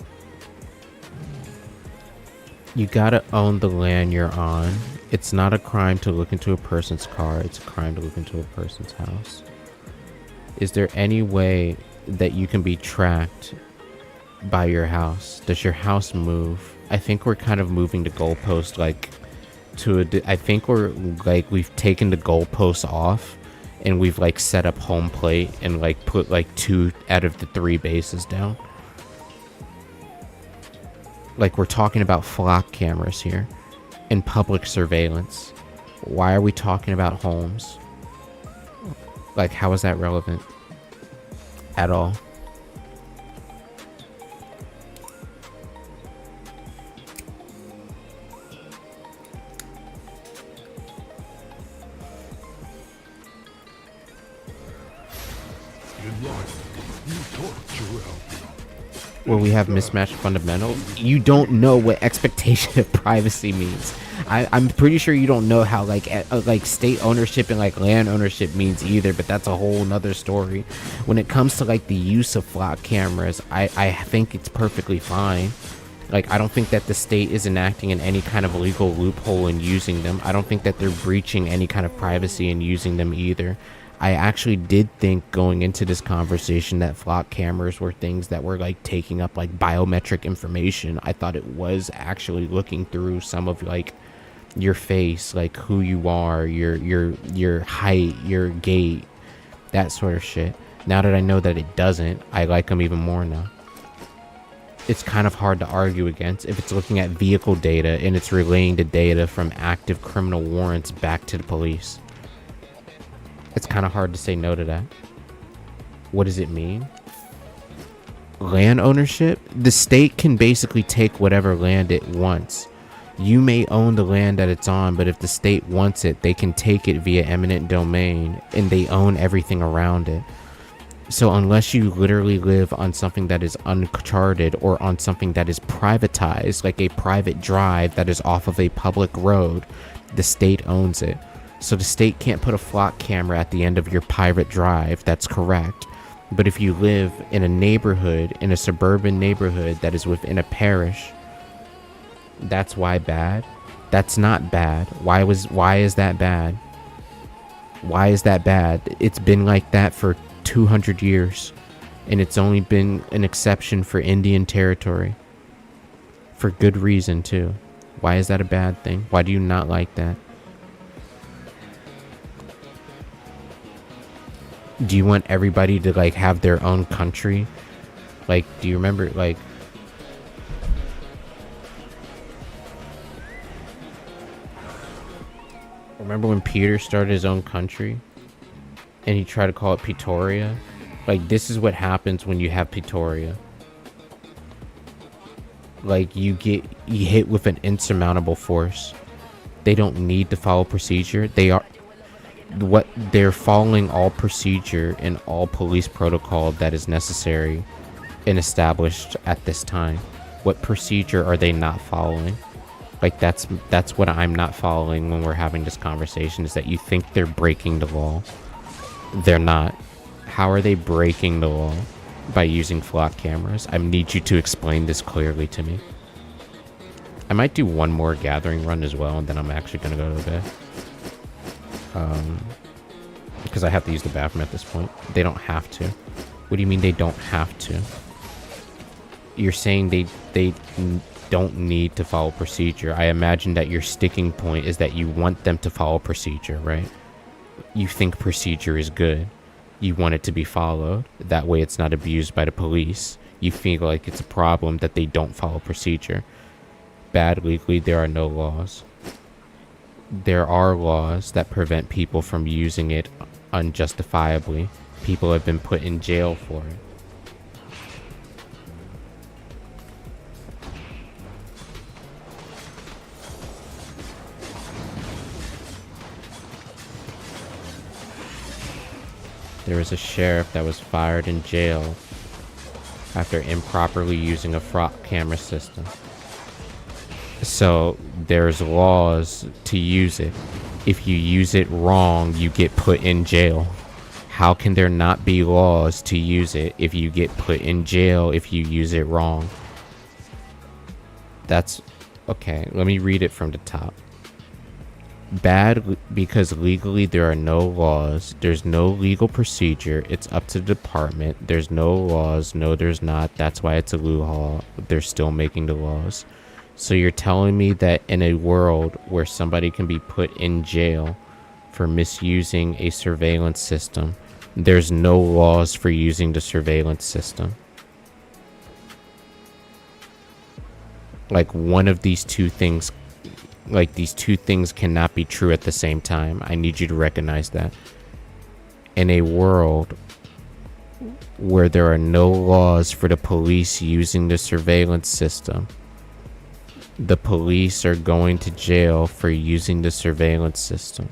You gotta own the land you're on. It's not a crime to look into a person's car. It's a crime to look into a person's house. Is there any way that you can be tracked by your house? Does your house move? I think we're kind of moving the goalpost I think we've taken the goalposts off and we've like set up home plate and like put like 2 out of the 3 bases down. Like we're talking about flock cameras here and public surveillance. Why are we talking about homes? Like how is that relevant at all? Where we have mismatched fundamentals. You don't know what expectation of privacy means. I'm pretty sure you don't know how like state ownership and like land ownership means either, but that's a whole nother story. When it comes to like the use of flock cameras, I think it's perfectly fine. Like I don't think that the state is enacting in any kind of legal loophole in using them. I don't think that they're breaching any kind of privacy in using them either. I actually did think going into this conversation that flock cameras were things that were like taking up like biometric information. I thought it was actually looking through some of like your face, like who you are, your height, your gait, that sort of shit. Now that I know that it doesn't, I like them even more now. It's kind of hard to argue against if it's looking at vehicle data and it's relaying the data from active criminal warrants back to the police. It's kind of hard to say no to that. What does it mean? Land ownership? The state can basically take whatever land it wants. You may own the land that it's on, but if the state wants it, they can take it via eminent domain, and they own everything around it. So unless you literally live on something that is uncharted or on something that is privatized, like a private drive that is off of a public road, the state owns it. So the state can't put a flock camera at the end of your private drive. That's correct. But if you live in a neighborhood, in a suburban neighborhood that is within a parish, that's why bad? That's not bad. Why is that bad? Why is that bad? It's been like that for 200 years, and it's only been an exception for Indian territory. For good reason, too. Why is that a bad thing? Why do you not like that? Do you want everybody to, like, have their own country? Like, do you remember, like... Remember when Peter started his own country? And he tried to call it Pretoria? Like, this is what happens when you have Pretoria. Like, you get hit with an insurmountable force. They don't need to follow procedure. They're following all procedure and all police protocol that is necessary and established at this time. What procedure are they not following? Like, that's what I'm not following when we're having this conversation, is that you think they're breaking the law. They're not. How are they breaking the law? By using flock cameras. I need you to explain this clearly to me. I might do one more gathering run as well, and then I'm actually gonna go to bed. Because I have to use the bathroom at this point. They don't have to. What do you mean they don't have to? You're saying they don't need to follow procedure. I imagine that your sticking point is that you want them to follow procedure, right? You think procedure is good. You want it to be followed. That way it's not abused by the police. You feel like it's a problem that they don't follow procedure. Bad legally, there are no laws. There are laws that prevent people from using it unjustifiably. People have been put in jail for it. There was a sheriff that was fired in jail after improperly using a flock camera system. So there's laws to use it. If you use it wrong, you get put in jail. How can there not be laws to use it if you get put in jail if you use it wrong? That's okay. Let me read it from the top. Bad because legally there are no laws. There's no legal procedure. It's up to the department. There's no laws. No, there's not. That's why it's a loophole. They're still making the laws. So you're telling me that in a world where somebody can be put in jail for misusing a surveillance system, there's no laws for using the surveillance system? Like, one of these two things, like, these two things cannot be true at the same time. I need you to recognize that. In a world where there are no laws for the police using the surveillance system, the police are going to jail for using the surveillance system.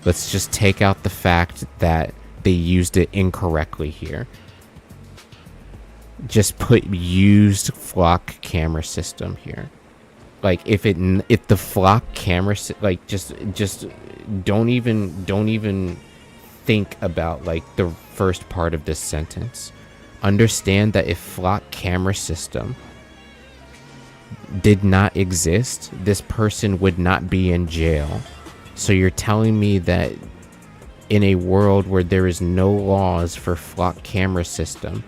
Let's just take out the fact that they used it incorrectly here. Just put used flock camera system here. Like, if the flock camera, like, just don't even think about, like, the first part of this sentence. Understand that if flock camera system did not exist, this person would not be in jail. So you're telling me that in a world where there is no laws for flock camera system,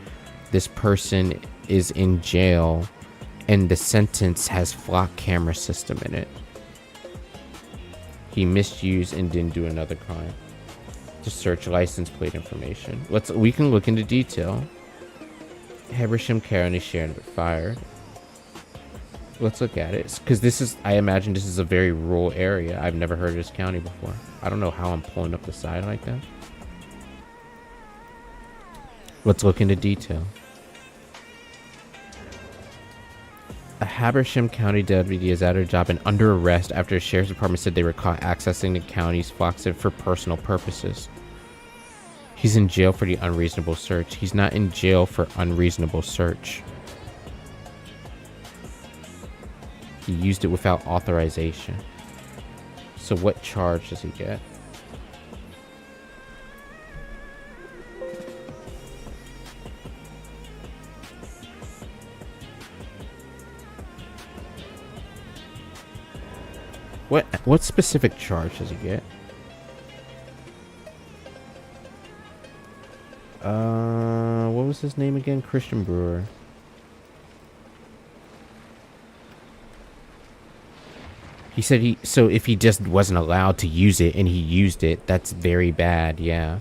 this person is in jail and the sentence has flock camera system in it. He misused and didn't do another crime. Just search license plate information. We can look into detail. Habersham County Sheriff fired. Let's look at it, because this is, I imagine this is a very rural area. I've never heard of this county before. I don't know how I'm pulling up the side like that. Let's look into detail. A Habersham County deputy is at her job and under arrest after a sheriff's department said they were caught accessing the county's flocks for personal purposes. He's in jail for the unreasonable search. He's not in jail for unreasonable search. He used it without authorization. So what charge does he get? What specific charge does he get? What was his name again? Christian Brewer. He said so if he just wasn't allowed to use it and he used it, that's very bad, yeah.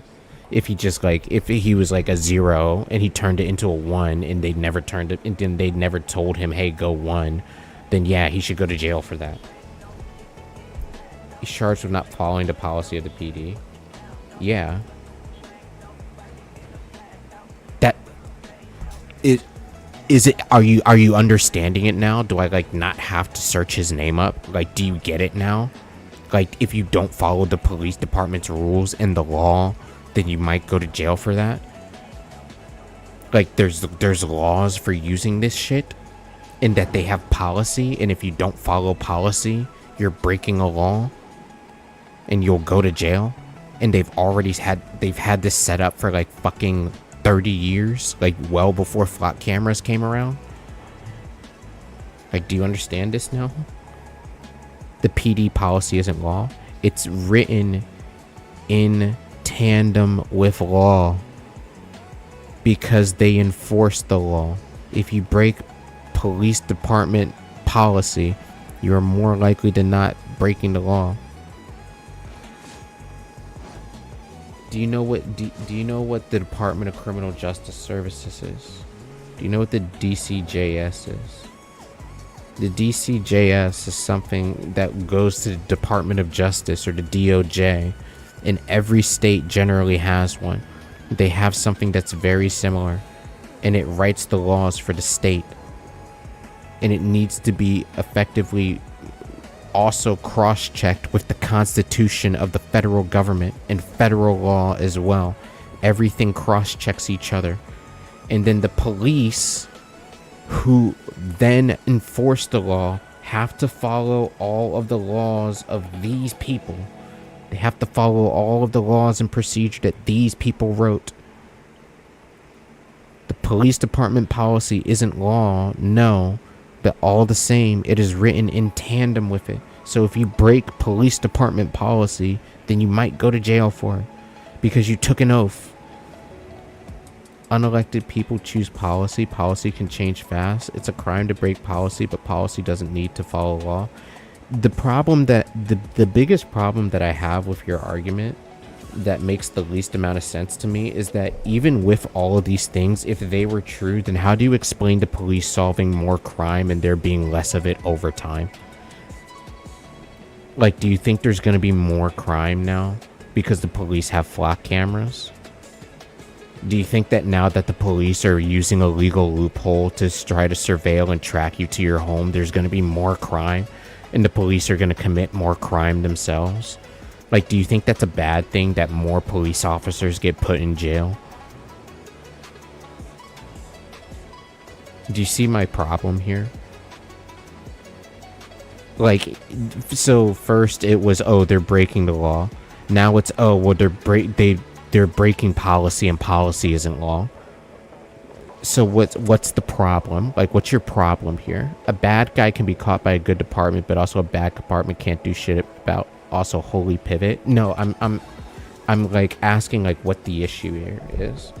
If he just if he was like a 0 and he turned it into a 1 and they never turned it, and then they never told him, hey, go 1, then yeah, he should go to jail for that. He's charged with not following the policy of the PD. Yeah. Is it, are you understanding it now? Do I not have to search his name up? Do you get it now? If you don't follow the police department's rules and the law, then you might go to jail for that? There's laws for using this shit, and that they have policy, and if you don't follow policy, you're breaking a law, and you'll go to jail. And they've had this set up for fucking 30 years, well before flock cameras came around. Do you understand this now? The PD policy isn't law. It's written in tandem with law because they enforce the law. If you break police department policy, you are more likely than not breaking the law. Do you know what the Department of Criminal Justice Services is? Do you know what the DCJS is? The DCJS is something that goes to the Department of Justice, or the DOJ, and every state generally has one. They have something that's very similar, and it writes the laws for the state, and it needs to be effectively also cross-checked with the Constitution of the federal government and federal law as well. Everything cross-checks each other. And then the police, who then enforce the law, have to follow all of the laws of these people. They have to follow all of the laws and procedure that these people wrote. The police department policy isn't law, no. But all the same, it is written in tandem with it. So if you break police department policy, then you might go to jail for it because you took an oath. Unelected people choose policy. Policy can change fast. It's a crime to break policy, but policy doesn't need to follow law. The biggest problem that I have with your argument that makes the least amount of sense to me is that even with all of these things, if they were true, then how do you explain the police solving more crime and there being less of it over time? Do you think there's going to be more crime now because the police have flock cameras? Do you think that now that the police are using a legal loophole to try to surveil and track you to your home, there's going to be more crime and the police are going to commit more crime themselves? Do you think that's a bad thing that more police officers get put in jail? Do you see my problem here? So first it was, oh, they're breaking the law. Now it's, oh, well, they're breaking policy and policy isn't law. So what's the problem? What's your problem here? A bad guy can be caught by a good department, but also a bad department can't do shit about also holy pivot. No, I'm like asking like what the issue here is.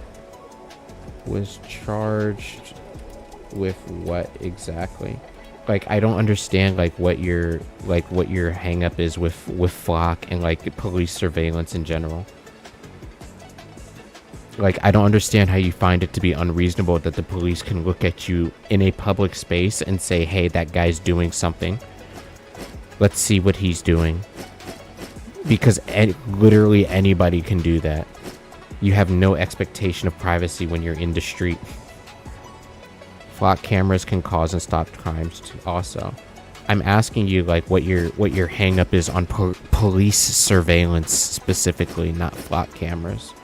Was charged with what exactly? Like I don't understand like what your hang up is with Flock and like police surveillance in general. Like I don't understand how you find it to be unreasonable that the police can look at you in a public space and say, hey, that guy's doing something. Let's see what he's doing. Because literally anybody can do that. You have no expectation of privacy when you're in the street. Flock cameras can cause and stop crimes too also. I'm asking you like what your hang up is on police surveillance specifically, not Flock cameras.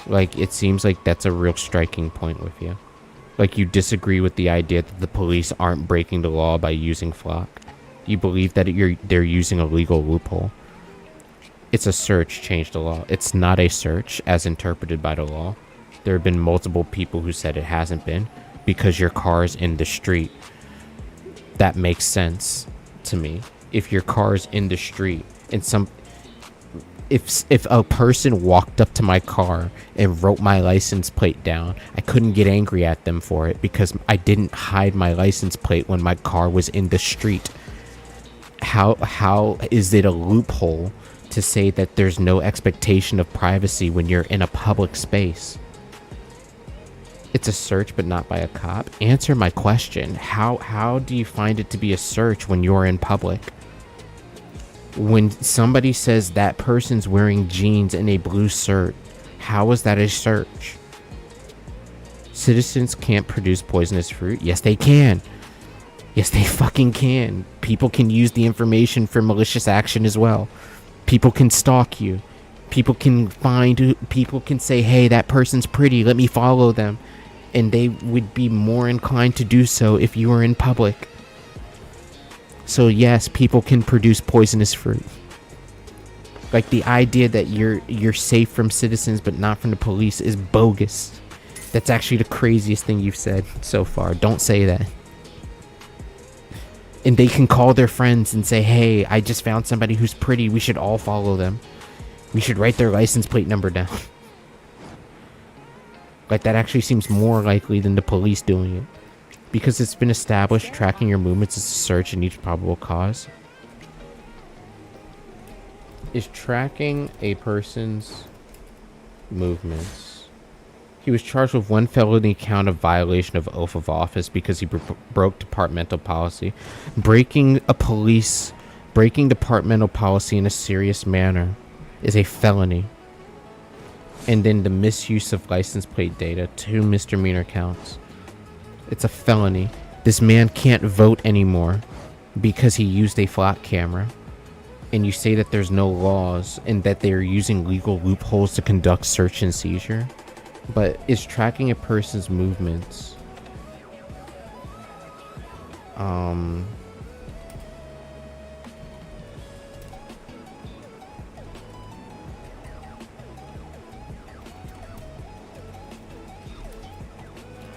Like it seems like that's a real striking point with you. Like you disagree with the idea that the police aren't breaking the law by using Flock. You believe that they're using a legal loophole. It's a search, change the law. It's not a search as interpreted by the law. There have been multiple people who said it hasn't been because your car's in the street. That makes sense to me. If your car's in the street and if a person walked up to my car and wrote my license plate down, I couldn't get angry at them for it because I didn't hide my license plate when my car was in the street. How is it a loophole to say that there's no expectation of privacy when you're in a public space? It's a search but not by a cop. Answer my question. How do you find it to be a search when you're in public? When somebody says that person's wearing jeans and a blue shirt, how is that a search? Citizens can't produce poisonous fruit. Yes, they can. Yes, they fucking can. People can use the information for malicious action as well. People can stalk you. People can say, hey, that person's pretty, let me follow them. And they would be more inclined to do so if you were in public. So yes, people can produce poisonous fruit. Like the idea that you're safe from citizens but not from the police is bogus. That's actually the craziest thing you've said so far. Don't say that. And they can call their friends and say, hey, I just found somebody who's pretty. We should all follow them. We should write their license plate number down. Like that actually seems more likely than the police doing it. Because it's been established tracking your movements is a search in each probable cause. Is tracking a person's movements. He was charged with 1 felony count of violation of oath of office because he broke departmental policy. Breaking departmental policy in a serious manner is a felony. And then the misuse of license plate data, 2 misdemeanor counts. It's a felony. This man can't vote anymore because he used a Flock camera. And you say that there's no laws and that they're using legal loopholes to conduct search and seizure. But is tracking a person's movements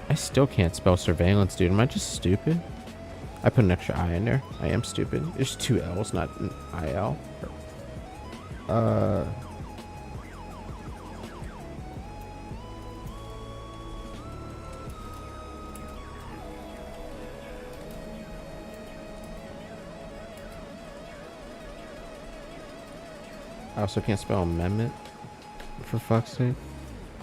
I still can't spell surveillance, dude. Am I just stupid? I put an extra I in there. I am stupid. There's 2 L's, not an IL. I also can't spell amendment, for fuck's sake.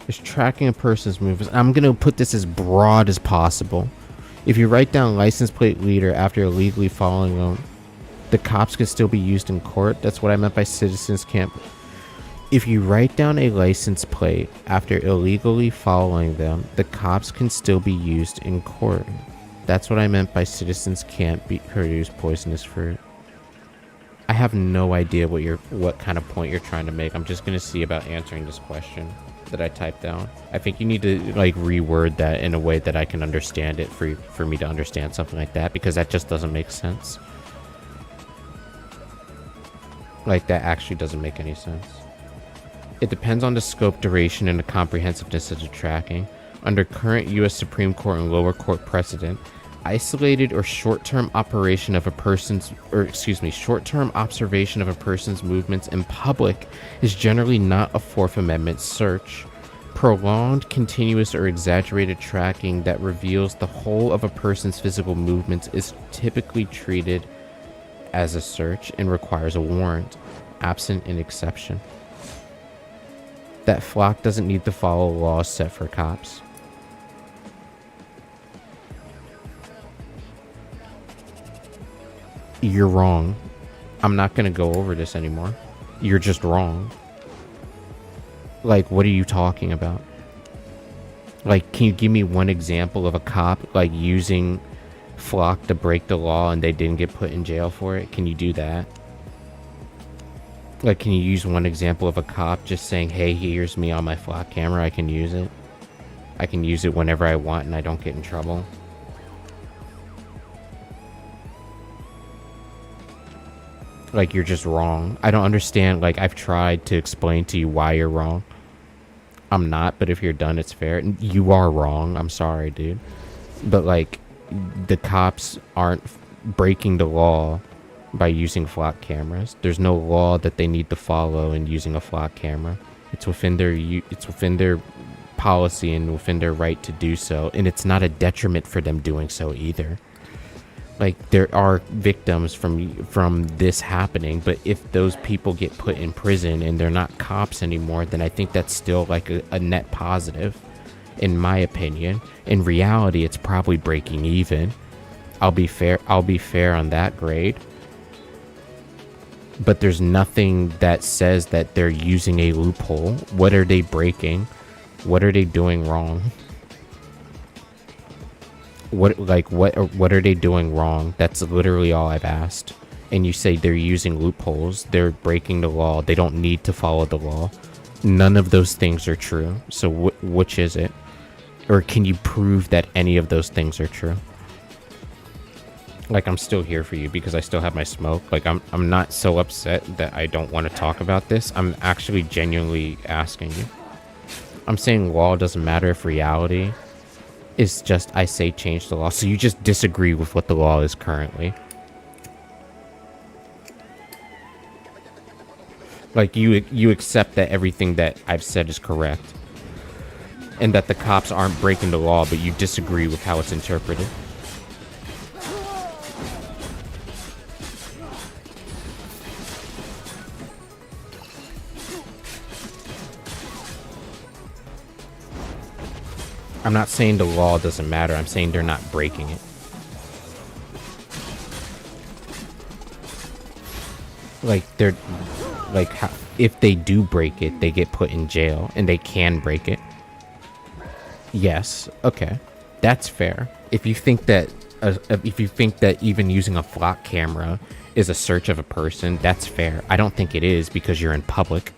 Is tracking a person's movements. I'm going to put this as broad as possible. If you write down license plate leader after illegally following them, the cops could still be used in court. That's what I meant by citizens can't. If you write down a license plate after illegally following them, the cops can still be used in court. That's what I meant by citizens can't produce poisonous fruit. I have no idea what kind of point you're trying to make. I'm just gonna see about answering this question that I typed down. I think you need to like reword that in a way that I can understand it for me to understand something like that, because that just doesn't make sense. Like that actually doesn't make any sense. It depends on the scope, duration, and the comprehensiveness of the tracking. Under current U.S. Supreme Court and lower court precedent, isolated or short-term operation of a person's, short-term observation of a person's movements in public is generally not a Fourth Amendment search. Prolonged, continuous, or exaggerated tracking that reveals the whole of a person's physical movements is typically treated as a search and requires a warrant, absent an exception. That flock doesn't need to follow laws set for cops. You're wrong. I'm not gonna go over this anymore. You're just wrong. Like, what are you talking about? Like, can you give me one example of a cop, like, using flock to break the law and they didn't get put in jail for it? Can you do that? Like, can you use one example of a cop just saying, hey, here's me on my flock camera, I can use it. I can use it whenever I want and I don't get in trouble. Like, you're just wrong. I don't understand. Like, I've tried to explain to you why you're wrong. I'm not, but if you're done, it's fair. You are wrong. I'm sorry, dude. But, like, the cops aren't breaking the law by using flock cameras. There's no law that they need to follow in using a flock camera. It's within their policy and within their right to do so, and it's not a detriment for them doing so either. Like, there are victims from this happening, but if those people get put in prison and they're not cops anymore, then I think that's still like a net positive, in my opinion. In reality, it's probably breaking even. I'll be fair on that grade. But there's nothing that says that they're using a loophole. What are they breaking? What are they doing wrong? What are they doing wrong? That's literally all I've asked. And you say they're using loopholes, they're breaking the law, they don't need to follow the law. None of those things are true. So which is it? Or can you prove that any of those things are true? Like, I'm still here for you because I still have my smoke. Like, I'm not so upset that I don't want to talk about this. I'm actually genuinely asking you. I'm saying law doesn't matter if reality is just, I say change the law. So you just disagree with what the law is currently. Like, you accept that everything that I've said is correct. And that the cops aren't breaking the law, but you disagree with how it's interpreted. I'm not saying the law doesn't matter. I'm saying they're not breaking it. Like, they're like, if they do break it, they get put in jail and they can break it. Yes. Okay. That's fair. If you think that even using a flock camera is a search of a person, that's fair. I don't think it is because you're in public.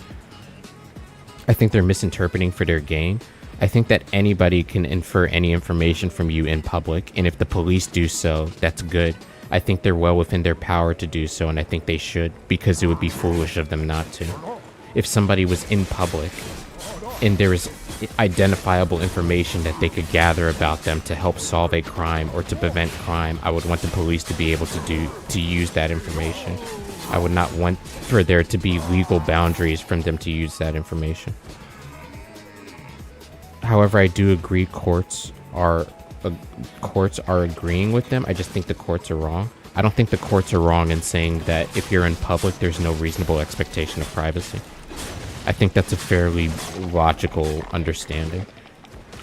I think they're misinterpreting for their gain. I think that anybody can infer any information from you in public, and if the police do so, that's good. I think they're well within their power to do so, and I think they should, because it would be foolish of them not to. If somebody was in public, and there is identifiable information that they could gather about them to help solve a crime or to prevent crime, I would want the police to be able to use that information. I would not want for there to be legal boundaries for them to use that information. However, I do agree courts are agreeing with them. I just think the courts are wrong. I don't think the courts are wrong in saying that if you're in public, there's no reasonable expectation of privacy. I think that's a fairly logical understanding.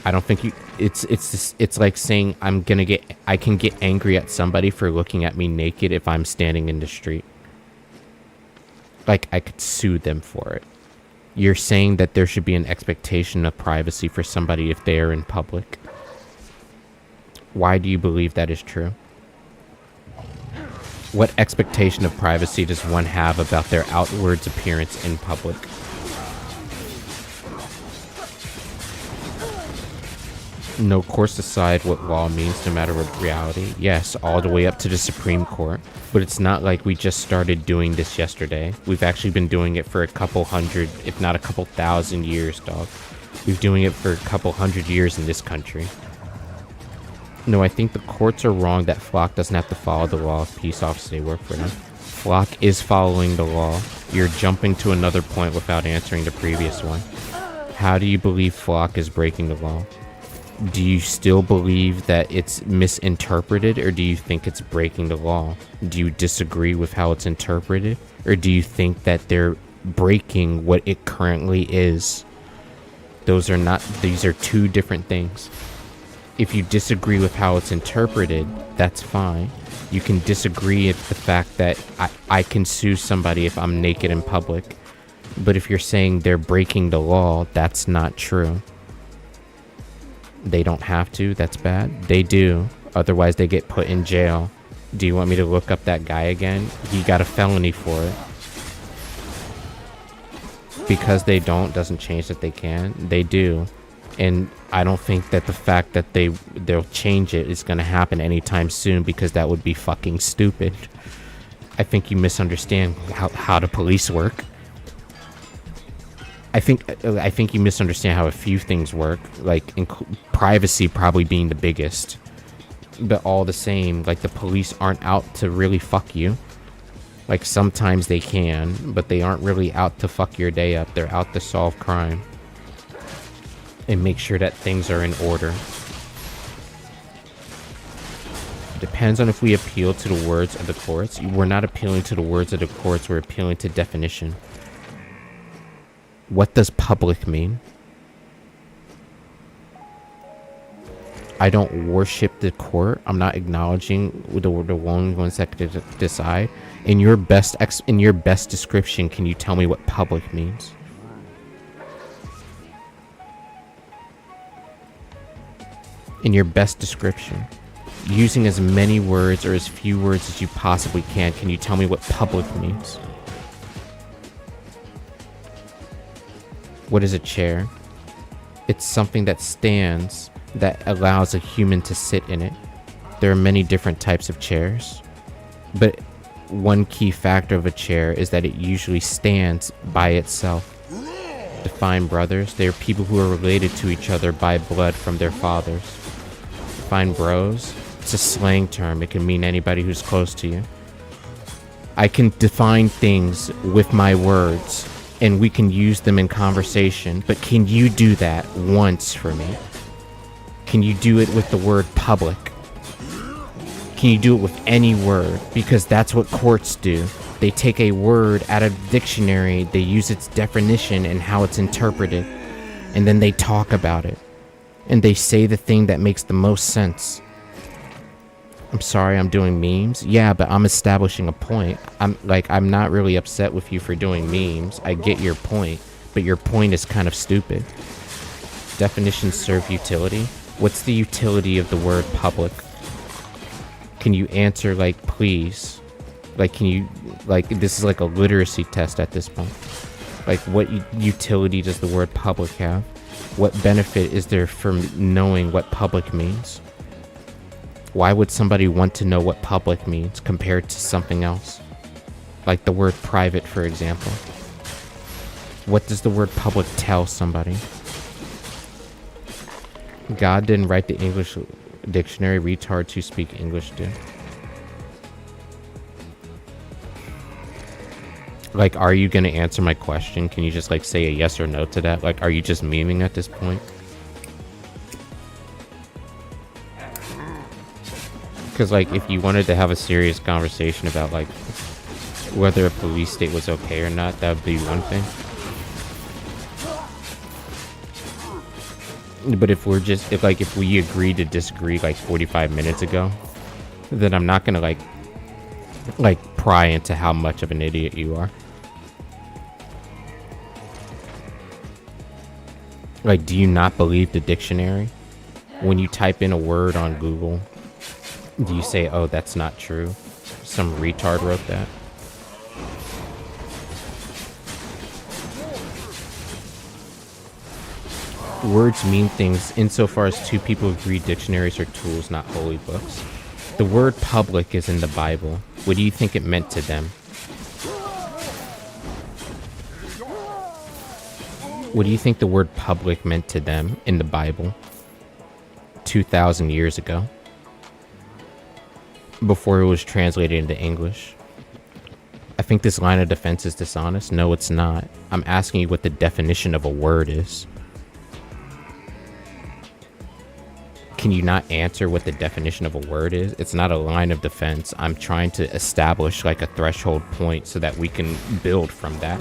I don't think it's like saying I can get angry at somebody for looking at me naked if I'm standing in the street. Like, I could sue them for it. You're saying that there should be an expectation of privacy for somebody if they are in public. Why do you believe that is true? What expectation of privacy does one have about their outwards appearance in public? No, courts decide what law means no matter what reality. Yes, all the way up to the Supreme Court. But it's not like we just started doing this yesterday. We've actually been doing it for a couple hundred, if not a couple thousand years, dog. We've been doing it for a couple hundred years in this country. No, I think the courts are wrong that Flock doesn't have to follow the law if peace officers work for them. Flock is following the law. You're jumping to another point without answering the previous one. How do you believe Flock is breaking the law? Do you still believe that it's misinterpreted, or do you think it's breaking the law? Do you disagree with how it's interpreted, or do you think that they're breaking what it currently is? These are two different things. If you disagree with how it's interpreted, that's fine. You can disagree with the fact that I can sue somebody if I'm naked in public. But if you're saying they're breaking the law, that's not true. They don't have to, that's bad. They do, otherwise they get put in jail. Do you want me to look up that guy again? He got a felony for it. Because they don't doesn't change that they can. They do. And I don't think that the fact that they'll change it is going to happen anytime soon, because that would be fucking stupid. I think you misunderstand how the police work. I think you misunderstand how a few things work, like privacy probably being the biggest. But all the same, like, the police aren't out to really fuck you. Like, sometimes they can, but they aren't really out to fuck your day up. They're out to solve crime and make sure that things are in order. Depends on if we appeal to the words of the courts. We're not appealing to the words of the courts, we're appealing to definition. What does public mean? I don't worship the court. I'm not acknowledging the ones that could decide. In your best description, can you tell me what public means? In your best description, using as many words or as few words as you possibly can you tell me what public means? What is a chair? It's something that stands that allows a human to sit in it. There are many different types of chairs, but one key factor of a chair is that it usually stands by itself. Define brothers. They are people who are related to each other by blood from their fathers. Define bros. It's a slang term. It can mean anybody who's close to you. I can define things with my words, and we can use them in conversation, but can you do that once for me? Can you do it with the word public? Can you do it with any word? Because that's what courts do. They take a word out of the dictionary, they use its definition and how it's interpreted, and then they talk about it. And they say the thing that makes the most sense. I'm sorry, I'm doing memes. Yeah, but I'm establishing a point. I'm not really upset with you for doing memes. I get your point, but your point is kind of stupid. Definitions serve utility. What's the utility of the word public? Can you answer, like, please? Like, can you, like, this is like a literacy test at this point. Like, what utility does the word public have? What benefit is there from knowing what public means? Why would somebody want to know what public means compared to something else? Like the word private, for example. What does the word public tell somebody? God didn't write the English dictionary. Retards who speak English do. Like, are you gonna answer my question? Can you just, like, say a yes or no to that? Like, are you just memeing at this point? Because, like, if you wanted to have a serious conversation about, like, whether a police state was okay or not, that would be one thing. But if we're just, if we agreed to disagree, like, 45 minutes ago, then I'm not gonna, like, pry into how much of an idiot you are. Like, do you not believe the dictionary? When you type in a word on Google, do you say, oh, that's not true? Some retard wrote that. Words mean things insofar as two people agree dictionaries are tools, not holy books. The word public is in the Bible. What do you think it meant to them? What do you think the word public meant to them in the Bible 2,000 years ago? before it was translated into English. I think this line of defense is dishonest. No, it's not. I'm asking you what the definition of a word is. Can you not answer what the definition of a word is? It's not a line of defense. I'm trying to establish like a threshold point so that we can build from that.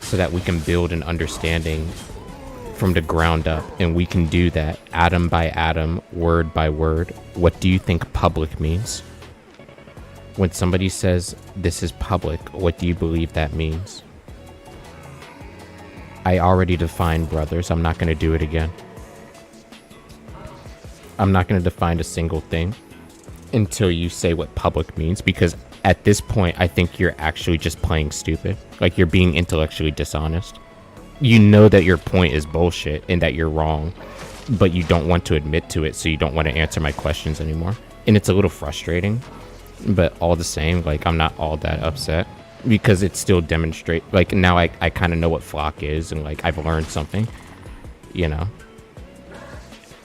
So that we can build an understanding from the ground up. And we can do that atom by atom, word by word. What do you think public means? When somebody says this is public, what do you believe that means? I already defined, brothers. I'm not going to do it again. I'm not going to define a single thing until you say what public means, because at this point, I think you're actually just playing stupid. Like, you're being intellectually dishonest. You know that your point is bullshit and that you're wrong, but you don't want to admit to it, so you don't want to answer my questions anymore. And it's a little frustrating, but all the same, like, I'm not all that upset because it still demonstrates, like, now I kind of know what flock is, and like, I've learned something, you know.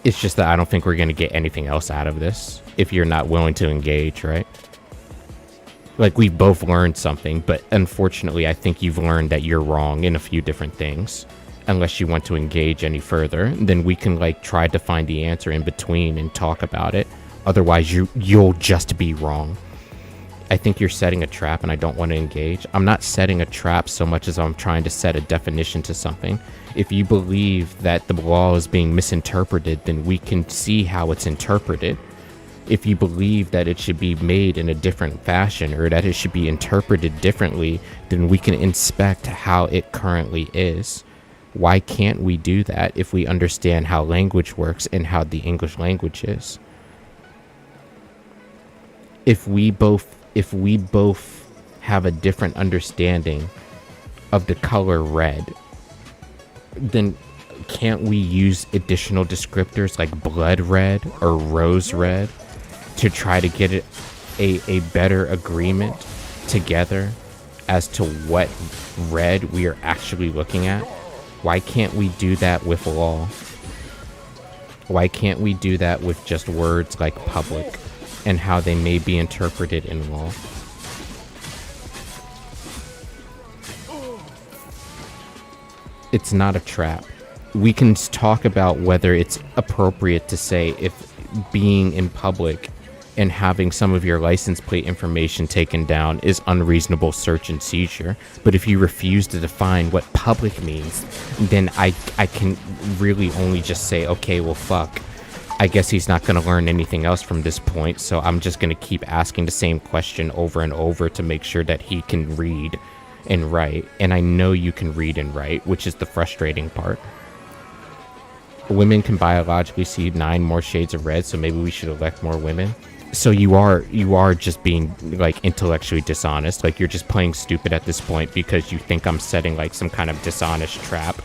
It's just that I don't think we're going to get anything else out of this if you're not willing to engage, right? Like, we've both learned something, but unfortunately, I think you've learned that you're wrong in a few different things. Unless you want to engage any further, then we can, like, try to find the answer in between and talk about it. Otherwise, you'll just be wrong. I think you're setting a trap, and I don't want to engage. I'm not setting a trap so much as I'm trying to set a definition to something. If you believe that the law is being misinterpreted, then we can see how it's interpreted. If you believe that it should be made in a different fashion, or that it should be interpreted differently, then we can inspect how it currently is. Why can't we do that if we understand how language works and how the English language is? If we both have a different understanding of the color red, then can't we use additional descriptors like blood red or rose red to try to get a better agreement together as to what red we are actually looking at? Why can't we do that with law? Why can't we do that with just words like public and how they may be interpreted in law? It's not a trap. We can talk about whether it's appropriate to say if being in public and having some of your license plate information taken down is unreasonable search and seizure. But if you refuse to define what public means, then I can really only just say, okay, well, fuck. I guess he's not going to learn anything else from this point, so I'm just going to keep asking the same question over and over to make sure that he can read and write. And I know you can read and write, which is the frustrating part. Women can biologically see 9 more shades of red, so maybe we should elect more women. So you are just being, like, intellectually dishonest. Like, you're just playing stupid at this point because you think I'm setting, like, some kind of dishonest trap,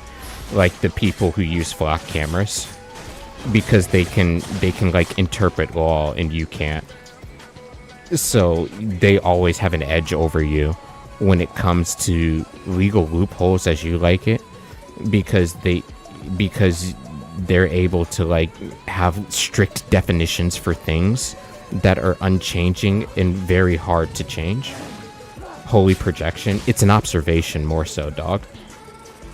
like the people who use flock cameras, because they can like interpret law and you can't. So they always have an edge over you when it comes to legal loopholes, as you like it, because they're able to, like, have strict definitions for things that are unchanging and very hard to change. Holy projection. It's an observation more so, dog.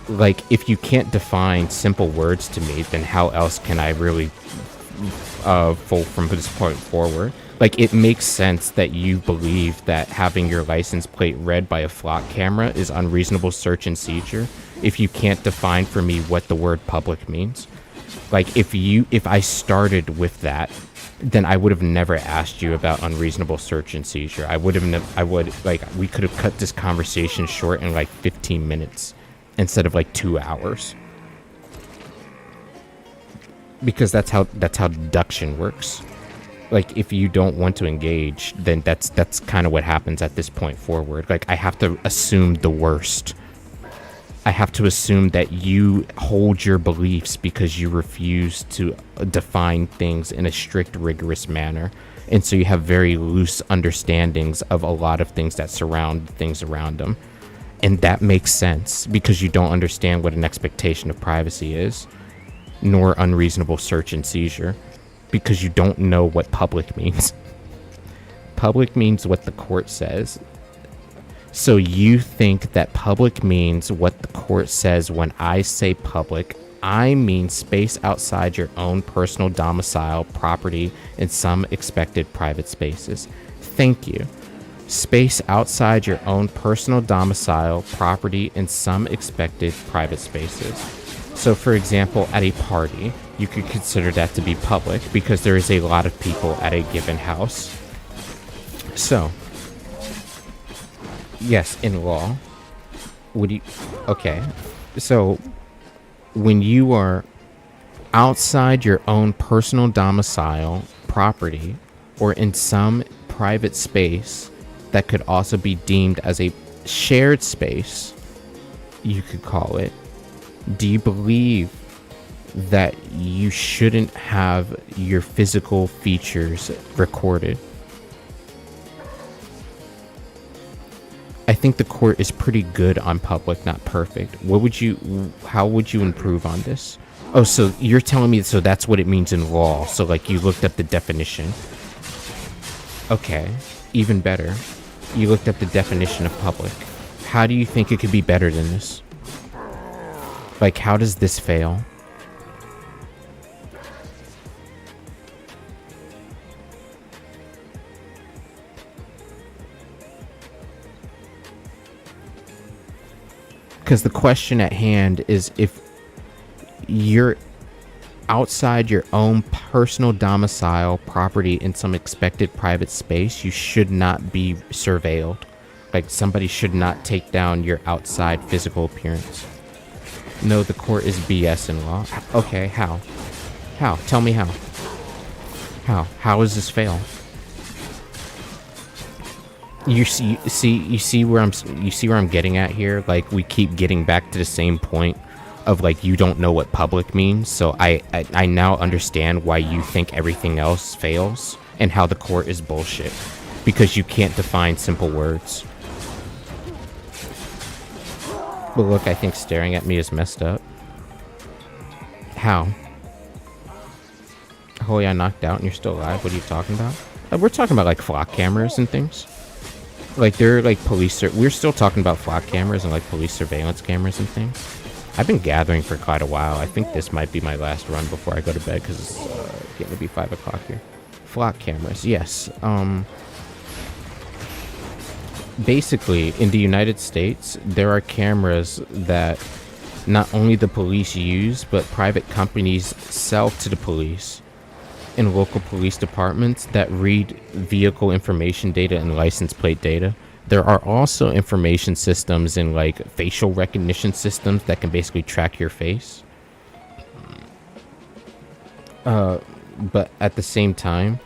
Like, if you can't define simple words to me, then how else can I really fold from this point forward? Like, it makes sense that you believe that having your license plate read by a flock camera is unreasonable search and seizure if you can't define for me what the word public means. Like, if I started with that, then I would have never asked you about unreasonable search and seizure. We could have cut this conversation short in like 15 minutes instead of like 2 hours. Because that's how deduction works. Like, if you don't want to engage, then that's kind of what happens at this point forward. Like, I have to assume the worst. I have to assume that you hold your beliefs because you refuse to define things in a strict, rigorous manner. And so you have very loose understandings of a lot of things that surround things around them. And that makes sense because you don't understand what an expectation of privacy is, nor unreasonable search and seizure, because you don't know what public means. public means what the court says. So you think that public means what the court says. When I say public, I mean space outside your own personal domicile, property, and some expected private spaces. Thank you. Space outside your own personal domicile, property, and some expected private spaces. So for example, at a party, you could consider that to be public because there is a lot of people at a given house. So, yes, in law, okay, so when you are outside your own personal domicile, property, or in some private space that could also be deemed as a shared space, you could call it, do you believe that you shouldn't have your physical features recorded? I think the court is pretty good on public, not perfect. How would you improve on this? Oh, so you're telling me, so that's what it means in law. So like you looked up the definition. Okay, even better. You looked up the definition of public. How do you think it could be better than this? Like, how does this fail? Because the question at hand is, if you're outside your own personal domicile, property, in some expected private space, you should not be surveilled. Like, somebody should not take down your outside physical appearance. No, the court is BS in law. Okay, how? How? Tell me how. How does this fail? You see where I'm getting at here? Like, we keep getting back to the same point of like, you don't know what public means. So I now understand why you think everything else fails and how the court is bullshit, because you can't define simple words. But look, I think staring at me is messed up. How? Holy, I knocked out and you're still alive? What are you talking about? We're talking about like flock cameras and things. Like, they're like we're still talking about flock cameras and like police surveillance cameras and things. I've been gathering for quite a while. I think this might be my last run before I go to bed, because it's getting to be 5 o'clock here. Flock cameras, yes. Basically, in the United States, there are cameras that not only the police use, but private companies sell to the police in local police departments that read vehicle information data and license plate data. There are also information systems and like facial recognition systems that can basically track your face. But at the same time,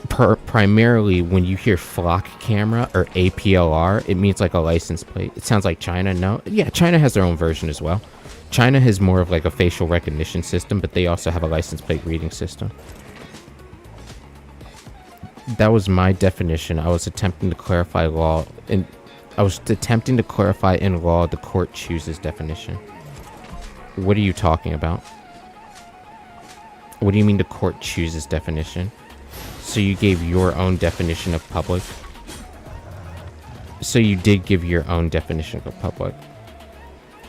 primarily when you hear flock camera or APLR, it means like a license plate. It sounds like China. No, yeah, China has their own version as well. China has more of like a facial recognition system, but they also have a license plate reading system. That was my definition. I was attempting to clarify law, and I was attempting to clarify in law the court chooses definition. What are you talking about? What do you mean the court chooses definition? So you gave your own definition of public? So you did give your own definition of public.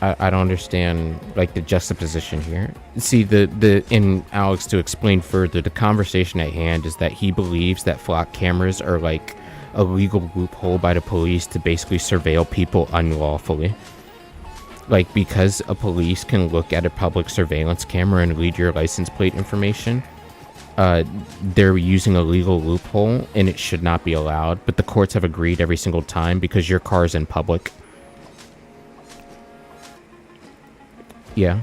I don't understand like the juxtaposition here. See, in Alex, to explain further, the conversation at hand is that he believes that flock cameras are like a legal loophole by the police to basically surveil people unlawfully. Like, because a police can look at a public surveillance camera and read your license plate information, they're using a legal loophole and it should not be allowed. But the courts have agreed every single time because your car is in public. Yeah.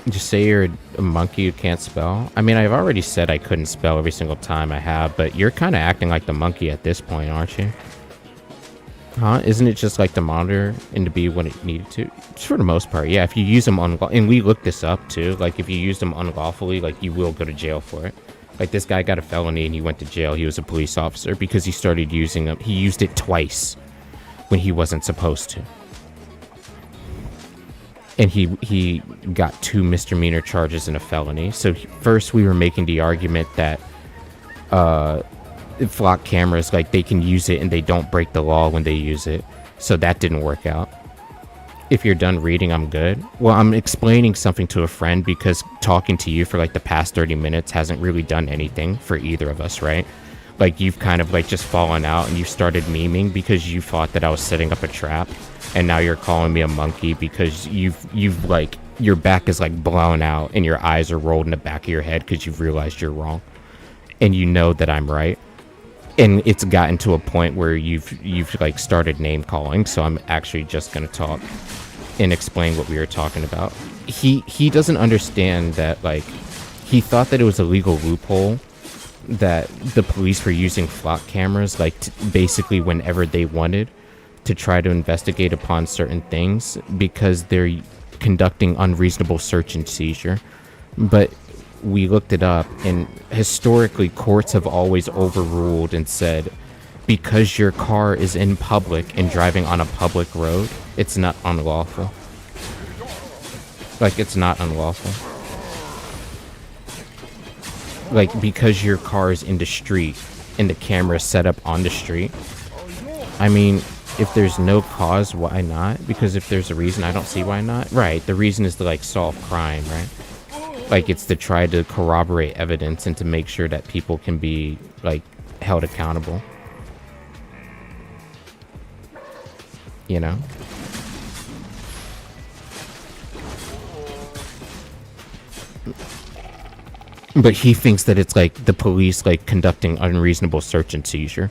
Just say you're a monkey who can't spell. I mean, I've already said I couldn't spell every single time I have, but you're kind of acting like the monkey at this point, aren't you? Huh? Isn't it just like the monitor and to be when it needed to? For the most part, yeah. If you use them and we looked this up too, like if you use them unlawfully, like you will go to jail for it. Like this guy got a felony and he went to jail. He was a police officer because he started using them. He used it twice when he wasn't supposed to. And he got 2 misdemeanor charges and a felony. So first we were making the argument that flock cameras, like they can use it and they don't break the law when they use it. So that didn't work out. If you're done reading, I'm good. Well, I'm explaining something to a friend because talking to you for like the past 30 minutes hasn't really done anything for either of us, right? Like you've kind of like just fallen out and you started memeing because you thought that I was setting up a trap, and now you're calling me a monkey because you've like your back is like blown out and your eyes are rolled in the back of your head because you've realized you're wrong, and you know that I'm right. And it's gotten to a point where you've like started name calling, so I'm actually just gonna talk and explain what we were talking about. He doesn't understand that, like, he thought that it was a legal loophole that the police were using flock cameras, like, basically whenever they wanted to try to investigate upon certain things because they're conducting unreasonable search and seizure. But we looked it up, and historically courts have always overruled and said because your car is in public and driving on a public road, it's not unlawful. Like, it's not unlawful. Like, because your car is in the street and the camera is set up on the street, I mean, if there's no cause, why not? Because if there's a reason, I don't see why not. Right, the reason is to, like, solve crime, right? Like, it's to try to corroborate evidence and to make sure that people can be, like, held accountable. You know? But he thinks that it's, like, the police, like, conducting unreasonable search and seizure.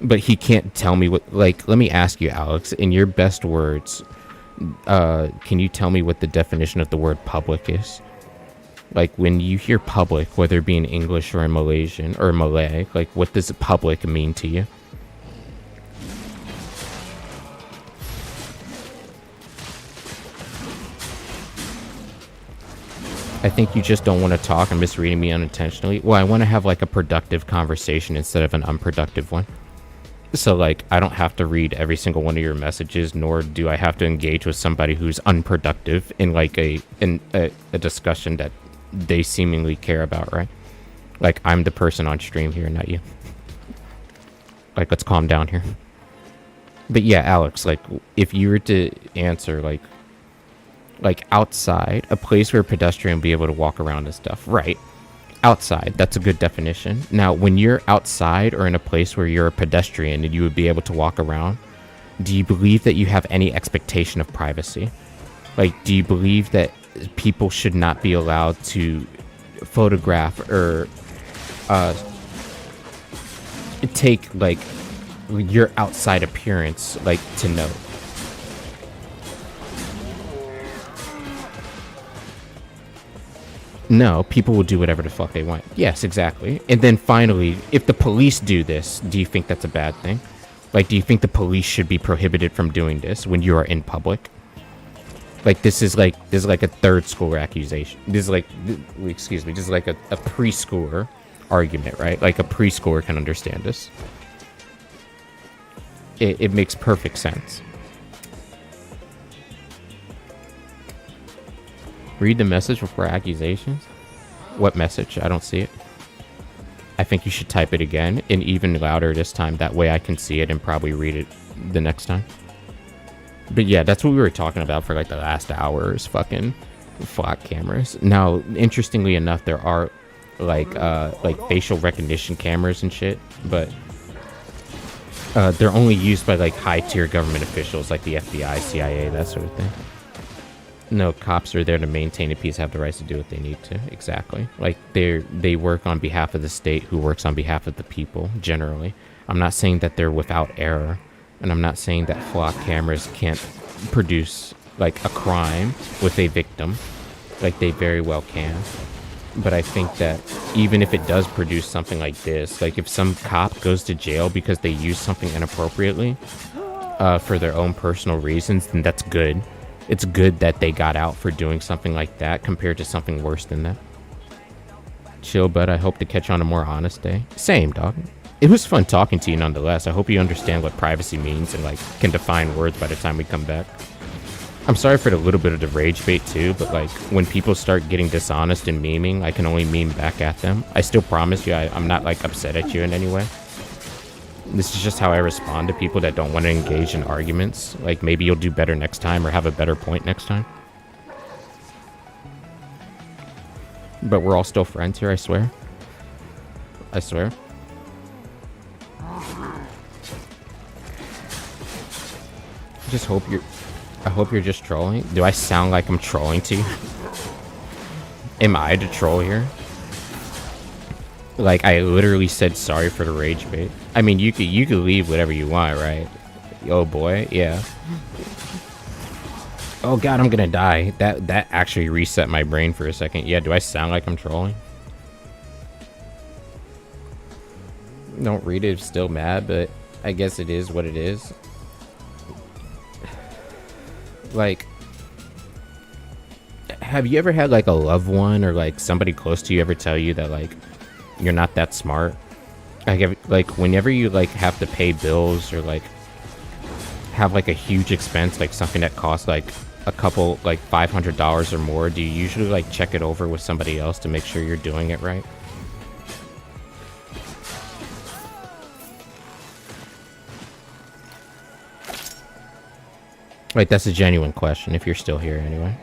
But he can't tell me what, like, let me ask you, Alex, in your best words, can you tell me what the definition of the word public is? Like, when you hear public, whether it be in English or in Malaysian or Malay, like, what does public mean to you? I think you just don't want to talk and misreading me unintentionally. Well, I want to have, like, a productive conversation instead of an unproductive one. So, like, I don't have to read every single one of your messages, nor do I have to engage with somebody who's unproductive in, like, a discussion that they seemingly care about, right? Like, I'm the person on stream here, not you. Like, let's calm down here. But yeah, Alex, like, if you were to answer, like outside, a place where a pedestrian will be able to walk around and stuff, right? Outside, that's a good definition. Now, when you're outside or in a place where you're a pedestrian and you would be able to walk around, do you believe that you have any expectation of privacy? Like, do you believe that people should not be allowed to photograph or take, like, your outside appearance, like, to note? No, people will do whatever the fuck they want. Yes, exactly. And then finally, if the police do this, do you think that's a bad thing? Like, do you think the police should be prohibited from doing this when you are in public? Like, this is like a third schooler accusation. This is like, excuse me, this is like a preschooler argument, right? Like, a preschooler can understand this. It makes perfect sense. Read the message before accusations? What message? I don't see it. I think you should type it again and even louder this time. That way I can see it and probably read it the next time. But yeah, that's what we were talking about for like the last hour is fucking flock cameras. Now, interestingly enough, there are like facial recognition cameras and shit, but they're only used by like high tier government officials like the FBI, CIA, that sort of thing. No, cops are there to maintain the peace, have the rights to do what they need to. Exactly. Like, they work on behalf of the state, who works on behalf of the people, generally. I'm not saying that they're without error, and I'm not saying that flock cameras can't produce, like, a crime with a victim. Like, they very well can. But I think that even if it does produce something like this, like, if some cop goes to jail because they use something inappropriately for their own personal reasons, then that's good. It's good that they got out for doing something like that compared to something worse than that. Chill, bud. I hope to catch you on a more honest day. Same, dog. It was fun talking to you nonetheless. I hope you understand what privacy means and, like, can define words by the time we come back. I'm sorry for the little bit of the rage bait too, but like when people start getting dishonest and memeing, I can only meme back at them. I still promise you I'm not like upset at you in any way. This is just how I respond to people that don't want to engage in arguments. Like maybe you'll do better next time or have a better point next time. But we're all still friends here, I swear. I swear. I hope you're just trolling. Do I sound like I'm trolling to you? Am I the troll here? Like, I literally said sorry for the rage bait. I mean, you could leave whatever you want, right? Oh boy, yeah. Oh god, I'm gonna die. That actually reset my brain for a second. Yeah, do I sound like I'm trolling? Don't read it, still mad, but I guess it is what it is. Like, have you ever had like a loved one or like somebody close to you ever tell you that like you're not that smart? Like whenever you like have to pay bills or like have like a huge expense, like something that costs like a couple, like $500 or more, do you usually like check it over with somebody else to make sure you're doing it right? Like, that's a genuine question, if you're still here anyway.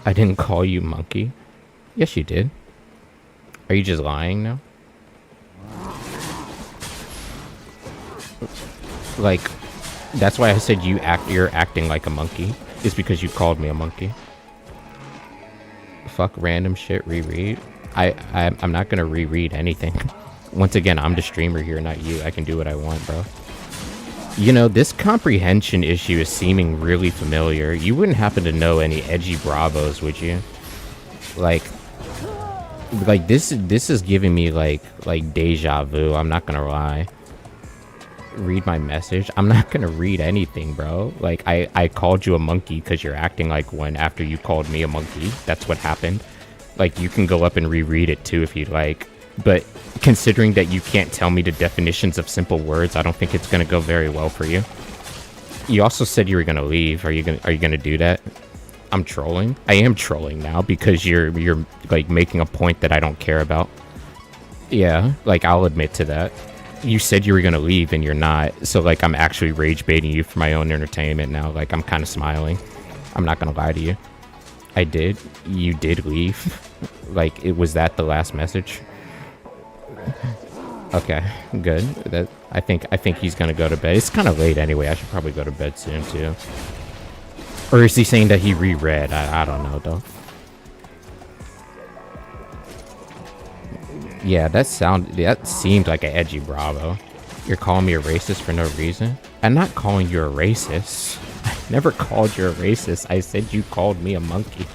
I didn't call you monkey. Yes, you did. Are you just lying now? Like, that's why I said you're acting like a monkey. Is because you called me a monkey. Fuck random shit, reread. I'm not gonna reread anything. Once again, I'm the streamer here, not you. I can do what I want, bro. You know, this comprehension issue is seeming really familiar. You wouldn't happen to know any edgy bravos, would you? Like this is giving me like deja vu. I'm not gonna lie. Read my message. I'm not gonna read anything, bro. Like I called you a monkey because you're acting like one after you called me a monkey. That's what happened. Like, you can go up and reread it too if you'd like. But considering that you can't tell me the definitions of simple words, I don't think it's gonna go very well for you. You also said you were gonna leave. Are you gonna do that? I'm trolling. I am trolling now because you're like making a point that I don't care about. Yeah, like I'll admit to that. You said you were gonna leave and you're not. So like I'm actually rage baiting you for my own entertainment now. Like I'm kind of smiling. I'm not gonna lie to you. I did. You did leave. Like, was that the last message? Okay, good. I think he's gonna go to bed. It's kind of late anyway. I should probably go to bed soon too. Or is he saying that he reread? I don't know though. Yeah, that seemed like an edgy bravo. You're calling me a racist for no reason? I'm not calling you a racist. I never called you a racist. I said you called me a monkey.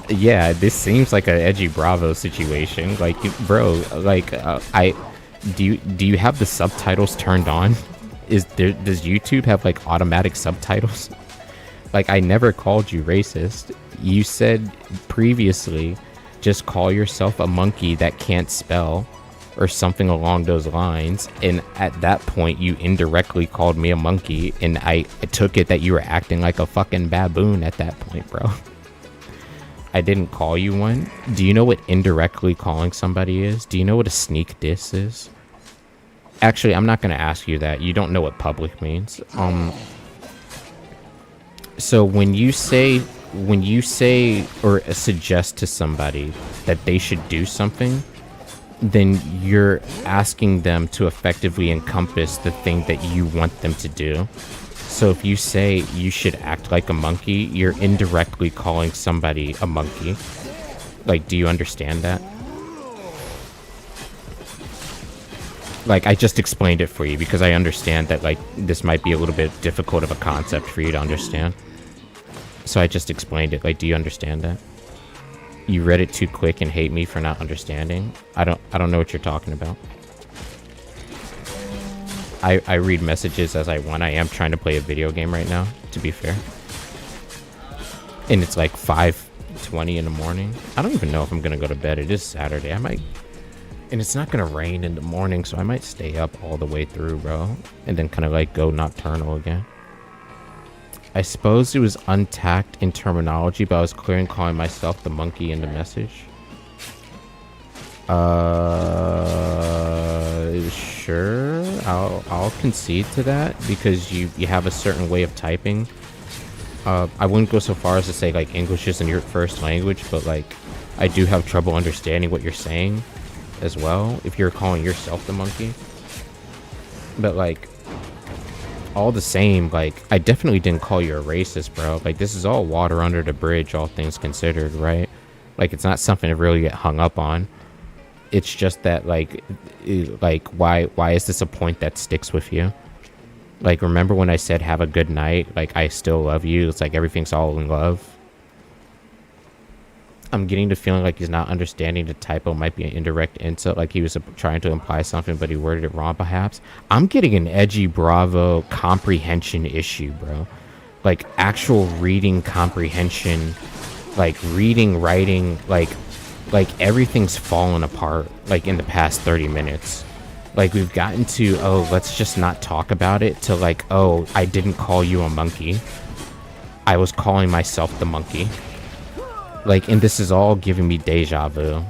Yeah, this seems like an edgy bravo situation. Like, bro, like, do you have the subtitles turned on? Does YouTube have like automatic subtitles? Like, I never called you racist. You said previously, just call yourself a monkey that can't spell or something along those lines. And at that point, you indirectly called me a monkey. And I took it that you were acting like a fucking baboon at that point, bro. I didn't call you one. Do you know what indirectly calling somebody is? Do you know what a sneak diss is? Actually, I'm not going to ask you that. You don't know what public means. So when you say or suggest to somebody that they should do something, then you're asking them to effectively encompass the thing that you want them to do. So if you say you should act like a monkey, you're indirectly calling somebody a monkey. Like, do you understand that? Like, I just explained it for you because I understand that, like, this might be a little bit difficult of a concept for you to understand. So I just explained it. Like, do you understand that? You read it too quick and hate me for not understanding? I don't know what you're talking about. I read messages as I want. I am trying to play a video game right now, to be fair. And it's like 5:20 in the morning. I don't even know if I'm gonna go to bed. It is Saturday. I might, and it's not gonna rain in the morning, so I might stay up all the way through, bro. And then kind of like go nocturnal again. I suppose it was untacked in terminology, but I was clear in calling myself the monkey in the message. Sure. I'll concede to that because you have a certain way of typing. I wouldn't go so far as to say like English isn't your first language, but like I do have trouble understanding what you're saying as well if you're calling yourself the monkey. But like all the same, like I definitely didn't call you a racist, bro. Like this is all water under the bridge, all things considered, right? Like it's not something to really get hung up on. It's just that like why is this a point that sticks with you? Like remember when I said have a good night, like I still love you, it's like everything's all in love. I'm getting the feeling like he's not understanding the typo might be an indirect insult, like he was trying to imply something but he worded it wrong perhaps. I'm getting an Edgy Bravo comprehension issue, bro. Like actual reading comprehension, like reading, writing, like everything's fallen apart like in the past 30 minutes. Like we've gotten to, oh, let's just not talk about it, to like, oh, I didn't call you a monkey, I was calling myself the monkey. Like, and this is all giving me deja vu.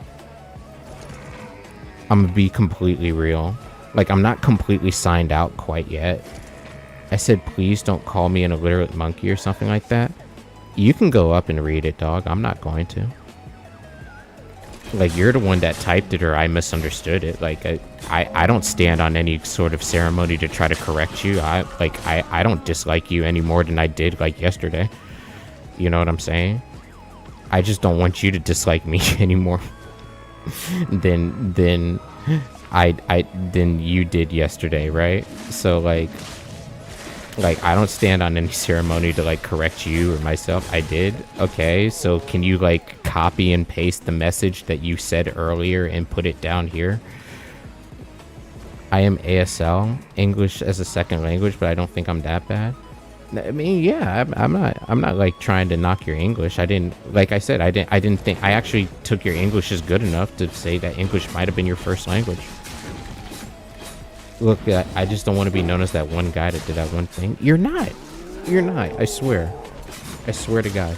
I'm gonna be completely real. Like, I'm not completely signed out quite yet. I said, please don't call me an illiterate monkey or something like that. You can go up and read it, dog. I'm not going to. Like, you're the one that typed it or I misunderstood it. Like, I don't stand on any sort of ceremony to try to correct you. I don't dislike you any more than I did, like, yesterday. You know what I'm saying? I just don't want you to dislike me anymore than you did yesterday, right? So like I don't stand on any ceremony to like correct you or myself. I did. Okay, so can you like copy and paste the message that you said earlier and put it down here? I am ASL, English as a second language, but I don't think I'm that bad. I mean, yeah, I'm not like trying to knock your English. I didn't, like I said, I didn't think, I actually took your English as good enough to say that English might have been your first language. Look, I just don't want to be known as that one guy that did that one thing. You're not, I swear to God.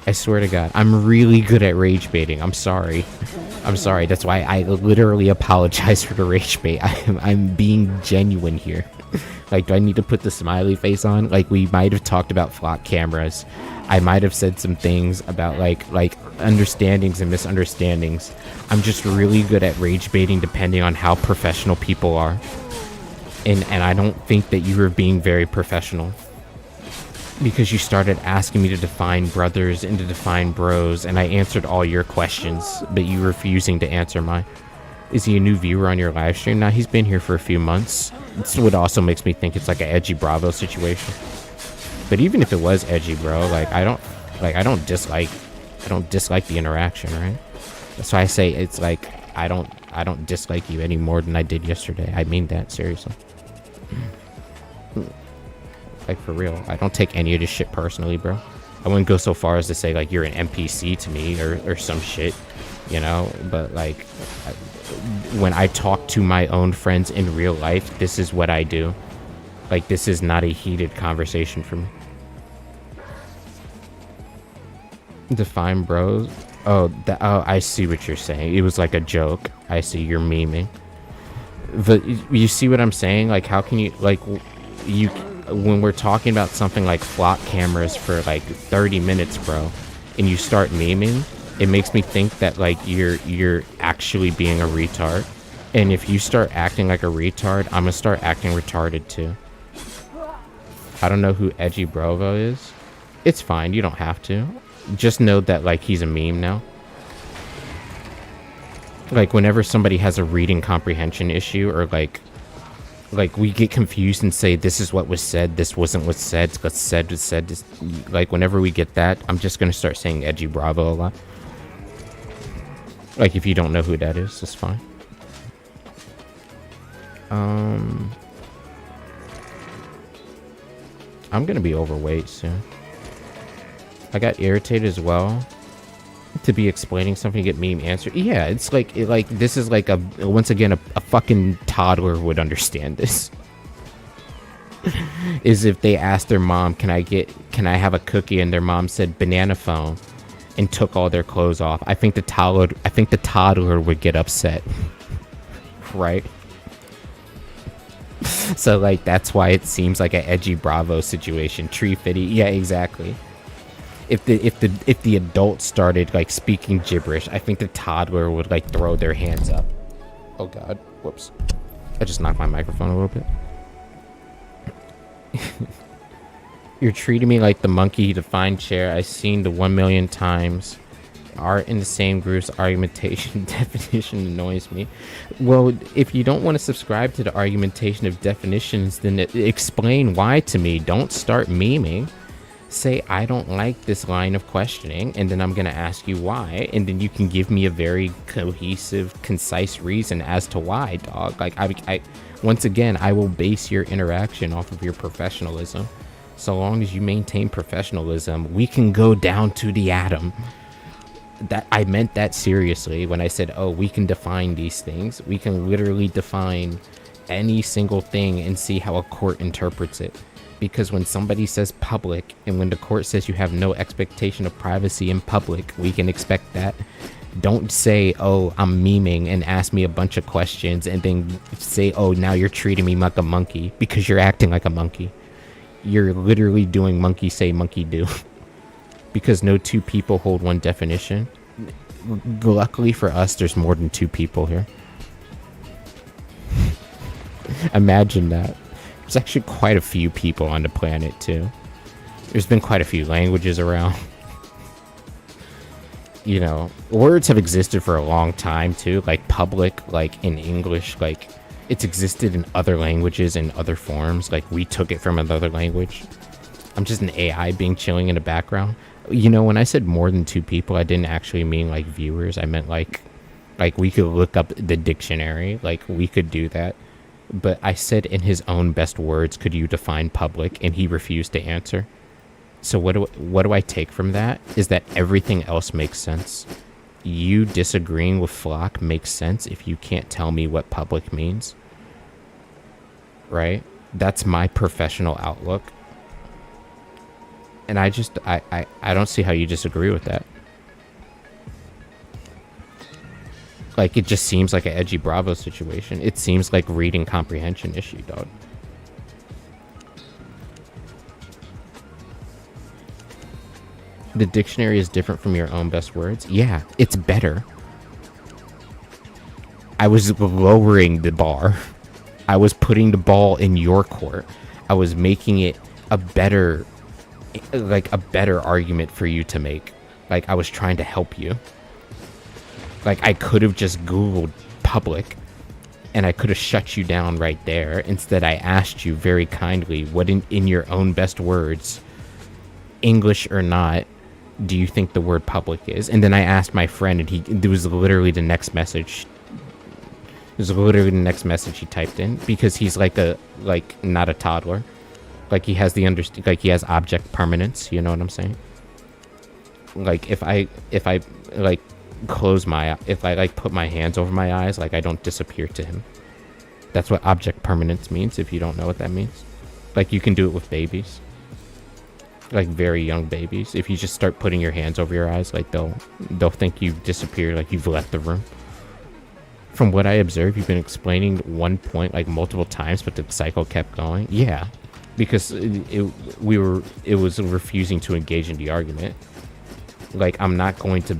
I swear to God, I'm really good at rage baiting. I'm sorry. That's why I literally apologize for the rage bait. I'm being genuine here. Like, do I need to put the smiley face on? Like, we might have talked about flock cameras. I might have said some things about like understandings and misunderstandings. I'm just really good at rage baiting depending on how professional people are. And I don't think that you were being very professional. Because you started asking me to define brothers and to define bros, and I answered all your questions, but you refusing to answer mine. Is he a new viewer on your live stream? Nah, he's been here for a few months. It's what also makes me think it's like an Edgy Bravo situation. But even if it was edgy, bro, like I don't dislike the interaction, right? That's why I say it's like I don't dislike you any more than I did yesterday. I mean that seriously. Like for real. I don't take any of this shit personally, bro. I wouldn't go so far as to say like you're an NPC to me or some shit, you know, but like when I talk to my own friends in real life, this is what I do. Like, this is not a heated conversation for me. Define bros. Oh, I see what you're saying. It was like a joke. I see, you're memeing. But you see what I'm saying? Like, how can you, like, when we're talking about something like flock cameras for like 30 minutes, bro, and you start memeing, it makes me think that like you're actually being a retard. And if you start acting like a retard, I'm gonna start acting retarded too. I don't know who Edgy Bravo is. It's fine, you don't have to. Just know that like he's a meme now. Like whenever somebody has a reading comprehension issue, or like we get confused and say this is what was said, this wasn't what's said, what's said was said. Like whenever we get that, I'm just gonna start saying Edgy Bravo a lot. Like if you don't know who that is, it's fine. I'm gonna be overweight soon. I got irritated as well to be explaining something to get meme answer. Yeah, it's like this is like once again a fucking toddler would understand this. is if they asked their mom, can I have a cookie, and their mom said banana phone and took all their clothes off. I think the toddler would get upset. Right? So like that's why it seems like an edgy Bravo situation. Tree fitty. Yeah, exactly. If the adult started like speaking gibberish, I think the toddler would like throw their hands up. Oh god. Whoops. I just knocked my microphone a little bit. You're treating me like the monkey defined chair. I've seen the 1 million times. Art in the same group's argumentation definition annoys me. Well, if you don't want to subscribe to the argumentation of definitions, then explain why to me. Don't start memeing. Say, I don't like this line of questioning, and then I'm going to ask you why, and then you can give me a very cohesive, concise reason as to why, dog. Like, I once again, I will base your interaction off of your professionalism. So long as you maintain professionalism, we can go down to the atom. That I meant that seriously when I said, oh, we can define these things. We can literally define any single thing and see how a court interprets it. Because when somebody says public, and when the court says you have no expectation of privacy in public, we can expect that. Don't say, oh, I'm memeing, and ask me a bunch of questions, and then say, oh, now you're treating me like a monkey, because you're acting like a monkey. You're literally doing monkey say, monkey do. Because no two people hold one definition. Luckily for us, there's more than two people here. Imagine that. There's actually quite a few people on the planet, too. There's been quite a few languages around. You know, words have existed for a long time, too. Like public, like in English, like it's existed in other languages in other forms. Like we took it from another language. I'm just an AI being chilling in the background. You know, when I said more than two people, I didn't actually mean like viewers. I meant like we could look up the dictionary. Like we could do that. But I said in his own best words, could you define public? And he refused to answer. So what do I take from that? Is that everything else makes sense. You disagreeing with Flock makes sense if you can't tell me what public means. Right? That's my professional outlook. And I don't see how you disagree with that. Like, it just seems like an edgy Bravo situation. It seems like reading comprehension issue, dog. The dictionary is different from your own best words? Yeah, it's better. I was lowering the bar. I was putting the ball in your court. I was making it a better argument for you to make. Like, I was trying to help you. Like, I could have just Googled public, and I could have shut you down right there. Instead, I asked you very kindly, what in your own best words, English or not, do you think the word public is? And then I asked my friend, and it was literally the next message. It was literally the next message he typed in, because he's not a toddler. Like, he has he has object permanence, you know what I'm saying? Like, if I put my hands over my eyes, like, I don't disappear to him. That's what object permanence means, if you don't know what that means. Like, you can do it with babies. Like, very young babies. If you just start putting your hands over your eyes, like, they'll think you've disappeared, like you've left the room. From what I observed, you've been explaining one point, like, multiple times, but the cycle kept going. Yeah. Because it was refusing to engage in the argument. Like, I'm not going to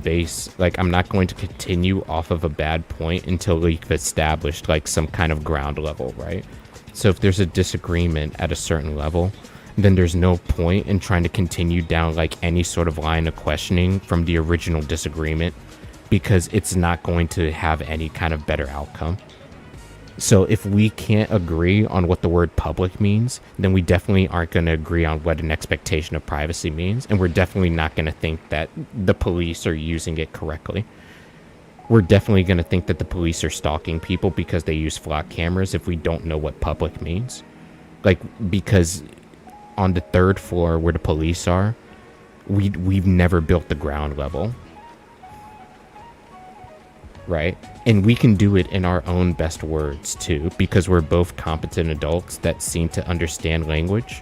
continue off of a bad point until we've established, like, some kind of ground level, right? So if there's a disagreement at a certain level, then there's no point in trying to continue down, like, any sort of line of questioning from the original disagreement, because it's not going to have any kind of better outcome. So if we can't agree on what the word public means, then we definitely aren't going to agree on what an expectation of privacy means. And we're definitely not going to think that the police are using it correctly. We're definitely going to think that the police are stalking people because they use flock cameras if we don't know what public means. Like, because on the 3rd floor where the police are, we've never built the ground level. right? And we can do it in our own best words too, because we're both competent adults that seem to understand language.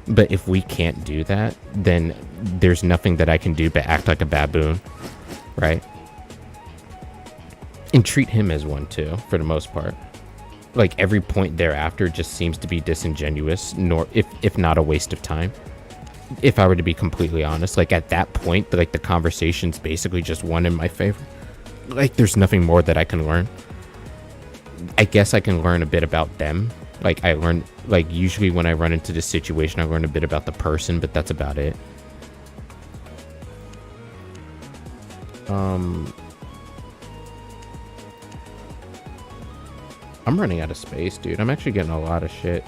But if we can't do that, then there's nothing that I can do but act like a baboon, right? And treat him as one too, for the most part. Like every point thereafter just seems to be disingenuous, nor if not a waste of time. If I were to be completely honest, like at that point, like the conversation's basically just won in my favor. Like there's nothing more that I can learn. I guess I can learn a bit about them. Like I learn, like usually when I run into this situation, I learn a bit about the person, but that's about it. I'm running out of space, dude. I'm actually getting a lot of shit.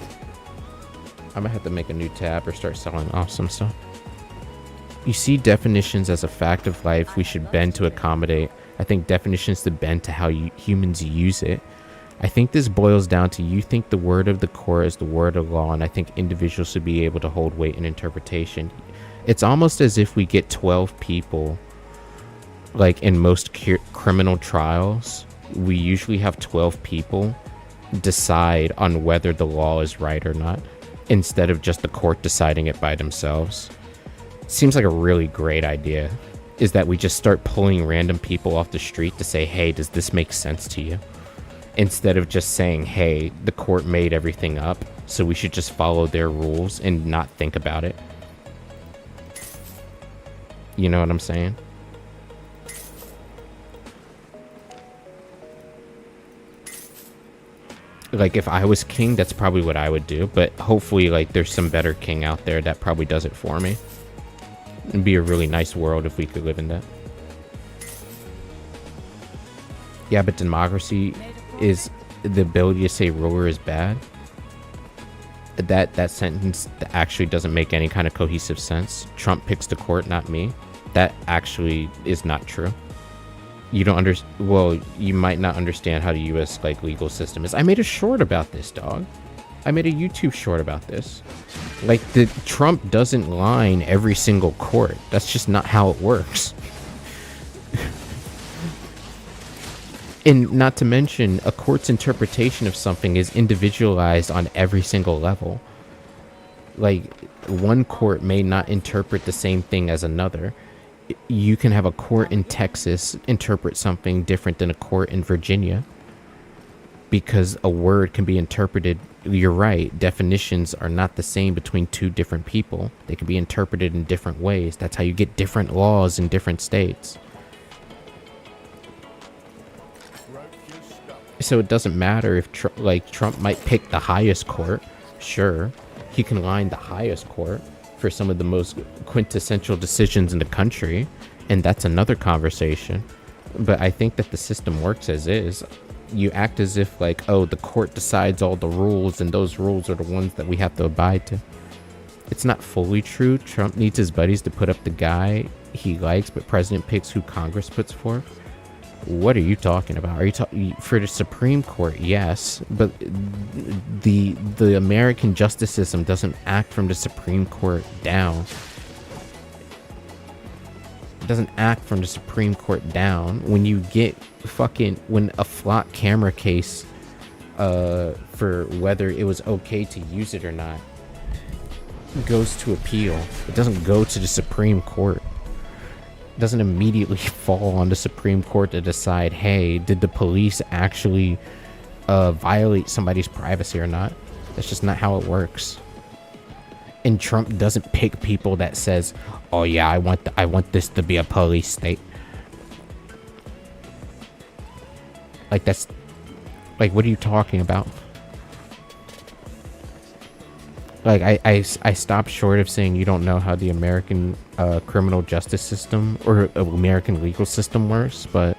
I might have to make a new tab or start selling off some stuff. You see definitions as a fact of life we should bend to accommodate. I think definitions to bend to how humans use it. I think this boils down to you think the word of the court is the word of law, and I think individuals should be able to hold weight in interpretation. It's almost as if we get 12 people, like in most criminal trials, we usually have 12 people decide on whether the law is right or not, instead of just the court deciding it by themselves. Seems like a really great idea, is that we just start pulling random people off the street to say, hey, does this make sense to you? Instead of just saying, hey, the court made everything up, so we should just follow their rules and not think about it. You know what I'm saying? Like if I was king, that's probably what I would do, but hopefully like there's some better king out there that probably does it for me. It'd be a really nice world if we could live in that. Yeah, but democracy is the ability to say ruler is bad. That sentence actually doesn't make any kind of cohesive sense. Trump picks the court, not me. That actually is not true. You don't well, you might not understand how the US like legal system is. I made a short about this, dog. I made a YouTube short about this. Like Trump doesn't line every single court. That's just not how it works. And not to mention, a court's interpretation of something is individualized on every single level. Like one court may not interpret the same thing as another. You can have a court in Texas interpret something different than a court in Virginia, because a word can be interpreted. You're right, definitions are not the same between two different people. They can be interpreted in different ways. That's how you get different laws in different states. So it doesn't matter if Trump might pick the highest court. Sure, he can line the highest court for some of the most quintessential decisions in the country, and that's another conversation. But I think that the system works as is. You act as if like, oh, the court decides all the rules and those rules are the ones that we have to abide to. It's not fully true. Trump needs his buddies to put up the guy he likes, but president picks who Congress puts forth. What are you talking about? Are you talking for the Supreme Court? Yes, but the American justice system doesn't act from the Supreme Court down. It doesn't act from the Supreme Court down. When you get when a flock camera case for whether it was okay to use it or not goes to appeal, it doesn't go to the Supreme Court. Doesn't immediately fall on the Supreme Court to decide, hey, did the police actually violate somebody's privacy or not? That's just not how it works. And Trump doesn't pick people that says, oh yeah, I want this to be a police state. Like that's like, what are you talking about? Like I stopped short of saying you don't know how the American criminal justice system or American legal system works, but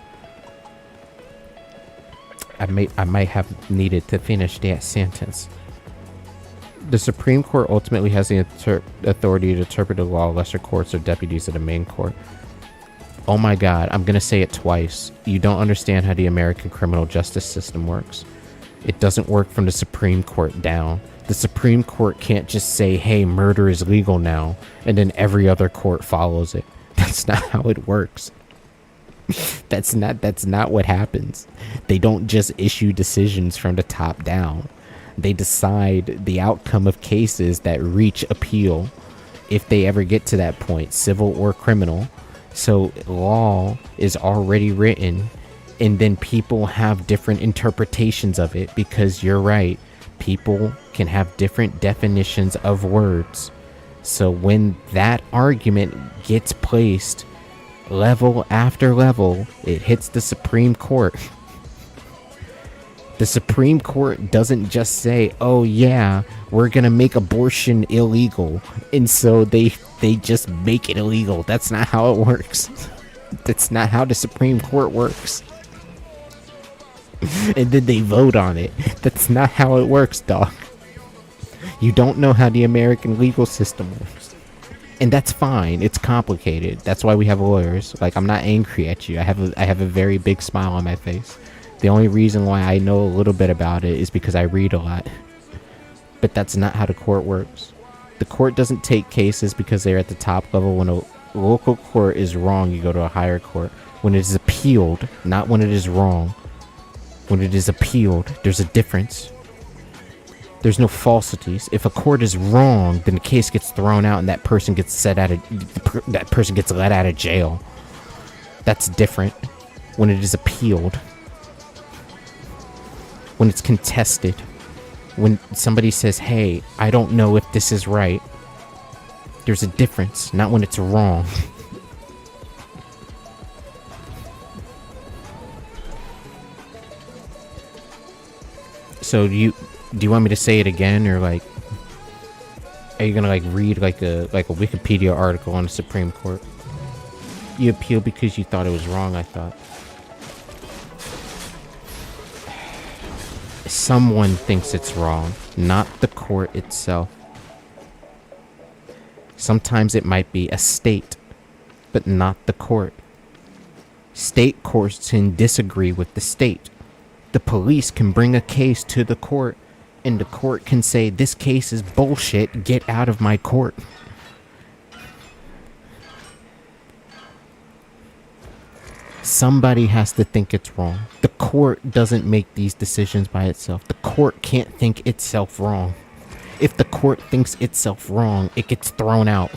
I might have needed to finish that sentence. The Supreme Court ultimately has the authority to interpret the law. Lesser courts are deputies of the main court. Oh my God, I'm gonna say it twice. You don't understand how the American criminal justice system works. It doesn't work from the Supreme Court down. The Supreme Court can't just say, hey, murder is legal now, and then every other court follows it. That's not how it works. That's not what happens. They don't just issue decisions from the top down. They decide the outcome of cases that reach appeal, if they ever get to that point, civil or criminal. So law is already written, and then people have different interpretations of it, because you're right, people can have different definitions of words. So when that argument gets placed level after level, it hits the Supreme Court. The Supreme Court doesn't just say, oh yeah, we're gonna make abortion illegal, and so they just make it illegal. That's not how it works. That's not how the Supreme Court works. And then they vote on it. That's not how it works, dog. You don't know how the American legal system works. And that's fine. It's complicated. That's why we have lawyers. Like, I'm not angry at you. I have a very big smile on my face. The only reason why I know a little bit about it is because I read a lot. But that's not how the court works. The court doesn't take cases because they're at the top level. When a local court is wrong, you go to a higher court. When it is appealed, not when it is wrong. When it is appealed, there's a difference. There's no falsities. If a court is wrong, then the case gets thrown out and that person gets let out of jail. That's different. When it is appealed. When it's contested. When somebody says, hey, I don't know if this is right. There's a difference. Not when it's wrong. So do you want me to say it again, or like, are you gonna like read like a Wikipedia article on the Supreme Court? You appeal because you thought it was wrong, I thought. Someone thinks it's wrong, not the court itself. Sometimes it might be a state, but not the court. State courts can disagree with the state. The police can bring a case to the court, and the court can say, this case is bullshit, get out of my court. Somebody has to think it's wrong. The court doesn't make these decisions by itself. The court can't think itself wrong. If the court thinks itself wrong, it gets thrown out.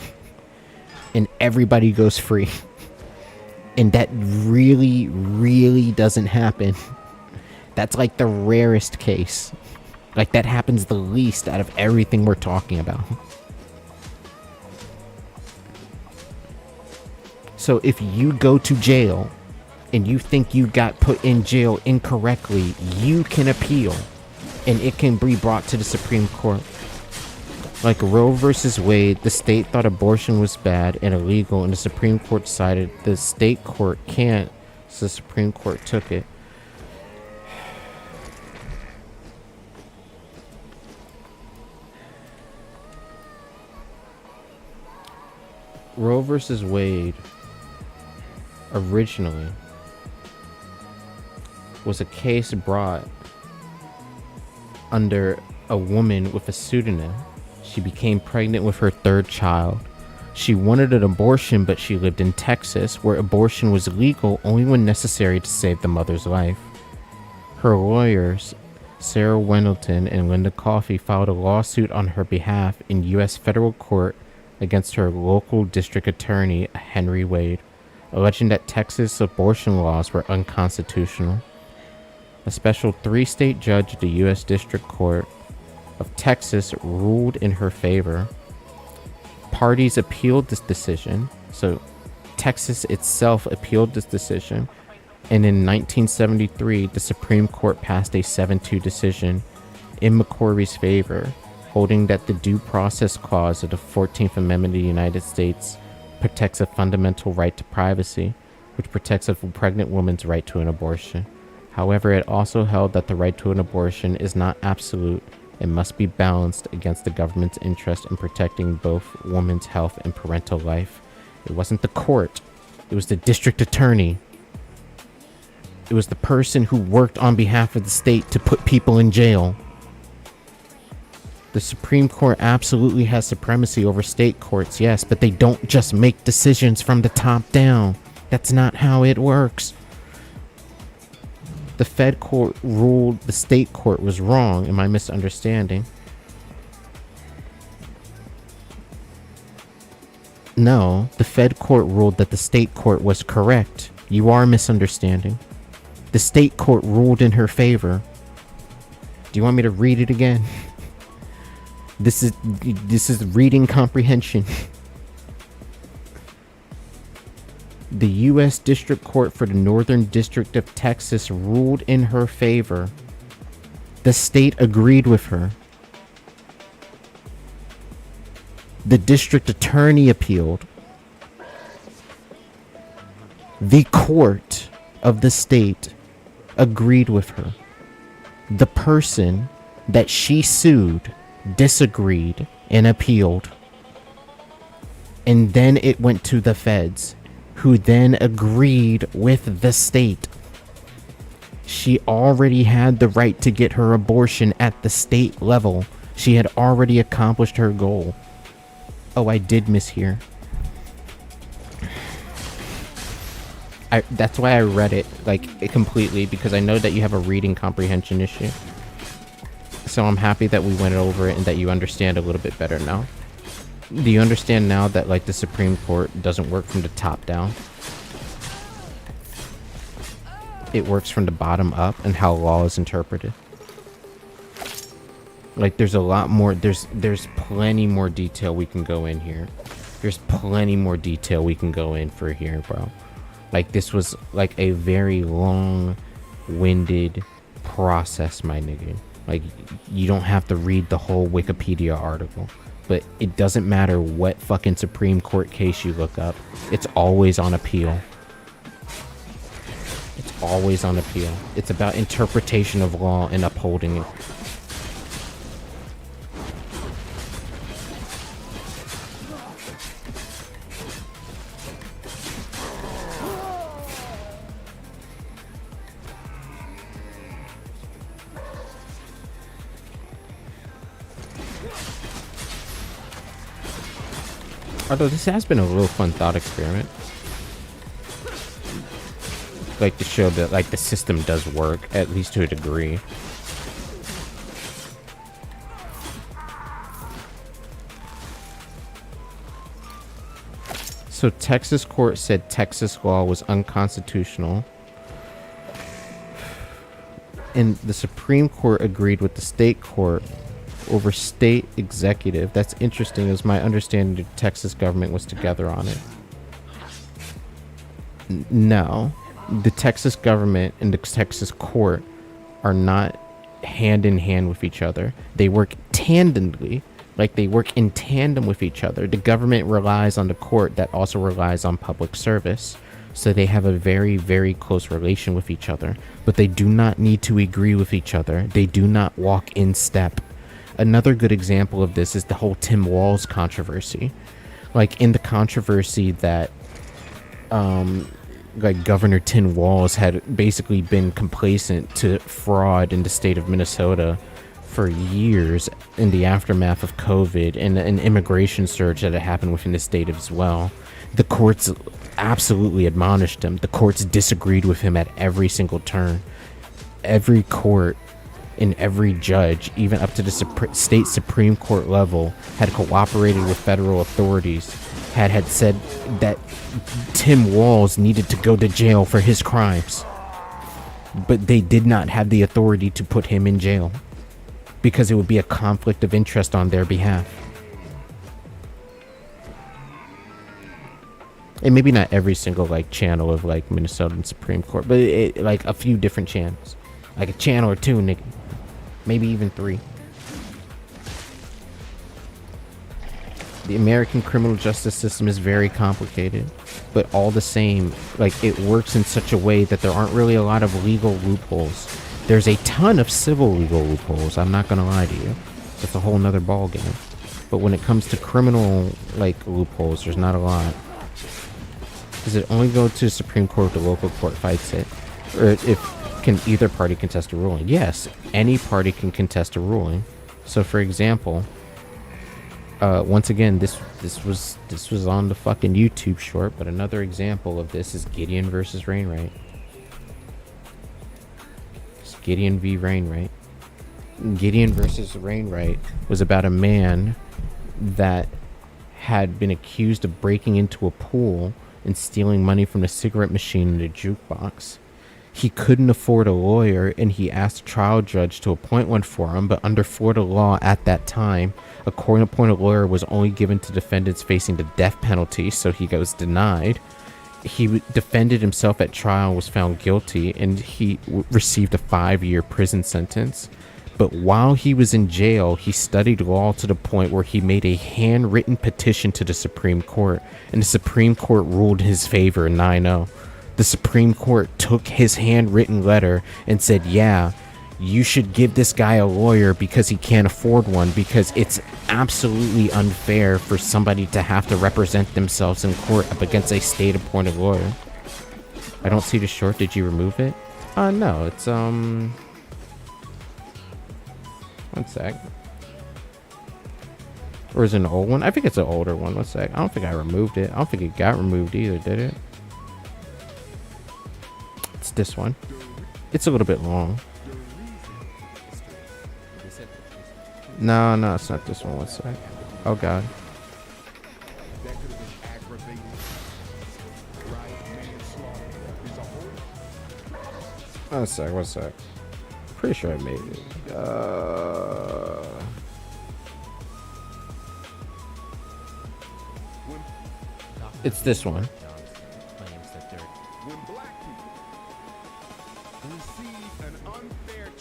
And everybody goes free. And that really, really doesn't happen. That's like the rarest case. Like, that happens the least out of everything we're talking about. So if you go to jail and you think you got put in jail incorrectly, you can appeal, and it can be brought to the Supreme Court. Like Roe versus Wade, the state thought abortion was bad and illegal, and the Supreme Court decided the state court can't, so the Supreme Court took it. Roe versus Wade originally was a case brought under a woman with a pseudonym. She became pregnant with her third child. She wanted an abortion, but she lived in Texas, where abortion was legal only when necessary to save the mother's life. Her lawyers, Sarah Wendelton and Linda Coffey, filed a lawsuit on her behalf in U.S. federal court against her local district attorney, Henry Wade, alleging that Texas abortion laws were unconstitutional. A special 3-state judge of the U.S. District Court of Texas ruled in her favor. Parties appealed this decision, so Texas itself appealed this decision, and in 1973, the Supreme Court passed a 7-2 decision in McCorvey's favor, holding that the Due Process Clause of the 14th Amendment of the United States protects a fundamental right to privacy, which protects a pregnant woman's right to an abortion. However, it also held that the right to an abortion is not absolute and must be balanced against the government's interest in protecting both women's health and parental life. It wasn't the court. It was the district attorney. It was the person who worked on behalf of the state to put people in jail. The Supreme Court absolutely has supremacy over state courts, yes, but they don't just make decisions from the top down. That's not how it works. The Fed court ruled the state court was wrong. Am I misunderstanding? No, the Fed court ruled that the state court was correct. You are misunderstanding. The state court ruled in her favor. Do you want me to read it again? This is reading comprehension. The U.S. District Court for the Northern District of Texas ruled in her favor. The state agreed with her. The district attorney appealed. The court of the state agreed with her. The person that she sued disagreed and appealed. And then it went to the feds, who then agreed with the state. She already had the right to get her abortion at the state level. She had already accomplished her goal. Oh, I did mishear. That's why I read it, completely, because I know that you have a reading comprehension issue. So I'm happy that we went over it and that you understand a little bit better now. Do you understand now that, the Supreme Court doesn't work from the top down? It works from the bottom up and how law is interpreted. There's a lot more, there's plenty more detail we can go in here. There's plenty more detail we can go in for here, bro. This was, a very long-winded process, my nigga. You don't have to read the whole Wikipedia article. But it doesn't matter what fucking Supreme Court case you look up. It's always on appeal. It's always on appeal. It's about interpretation of law and upholding it. Although this has been a real fun thought experiment. To show that, the system does work, at least to a degree. So Texas court said Texas law was unconstitutional. And the Supreme Court agreed with the state court over state executive. That's interesting, as my understanding the Texas government was together on it. No, the Texas government and the Texas court are not hand in hand with each other. They work tandemly, they work in tandem with each other. The government relies on the court that also relies on public service. So they have a very, very close relation with each other, but they do not need to agree with each other. They do not walk in step. Another good example of this is the whole Tim Walz controversy. In the controversy that Governor Tim Walz had basically been complacent to fraud in the state of Minnesota for years in the aftermath of COVID and an immigration surge that had happened within the state as well. The courts absolutely admonished him. The courts disagreed with him at every single turn. Every court and every judge, even up to the state Supreme Court level, had cooperated with federal authorities, had said that Tim Walz needed to go to jail for his crimes. But they did not have the authority to put him in jail because it would be a conflict of interest on their behalf. And maybe not every single channel of Minnesotan Supreme Court, but a few different channels. A channel or two, nigga. Maybe even 3. The American criminal justice system is very complicated, but all the same, it works in such a way that there aren't really a lot of legal loopholes. There's a ton of civil legal loopholes, I'm not gonna lie to you. That's a whole nother ball game. But when it comes to criminal, loopholes, there's not a lot. Does it only go to the Supreme Court if the local court fights it? Or can either party contest a ruling? Yes, any party can contest a ruling. So for example, Once again, this was on the fucking YouTube short, but another example of this is Gideon versus Rainwright. It's Gideon v. Rainwright. Gideon versus Rainwright was about a man that had been accused of breaking into a pool and stealing money from the cigarette machine in the jukebox. He couldn't afford a lawyer, and he asked a trial judge to appoint one for him, but under Florida law at that time, a court-appointed lawyer was only given to defendants facing the death penalty, so he was denied. He defended himself at trial, was found guilty, and he received a 5-year prison sentence. But while he was in jail, he studied law to the point where he made a handwritten petition to the Supreme Court, and the Supreme Court ruled in his favor 9-0. The Supreme Court took his handwritten letter and said, yeah, you should give this guy a lawyer because he can't afford one, because it's absolutely unfair for somebody to have to represent themselves in court up against a state-appointed lawyer. I don't see the short. Did you remove it? No, it's, one sec. Or is it an old one? I think it's an older one. One sec. I don't think I removed it. I don't think it got removed either, did it? It's this one. It's a little bit long. No, it's not this one. One sec. Oh, God. One sec. Pretty sure I made it. It's this one.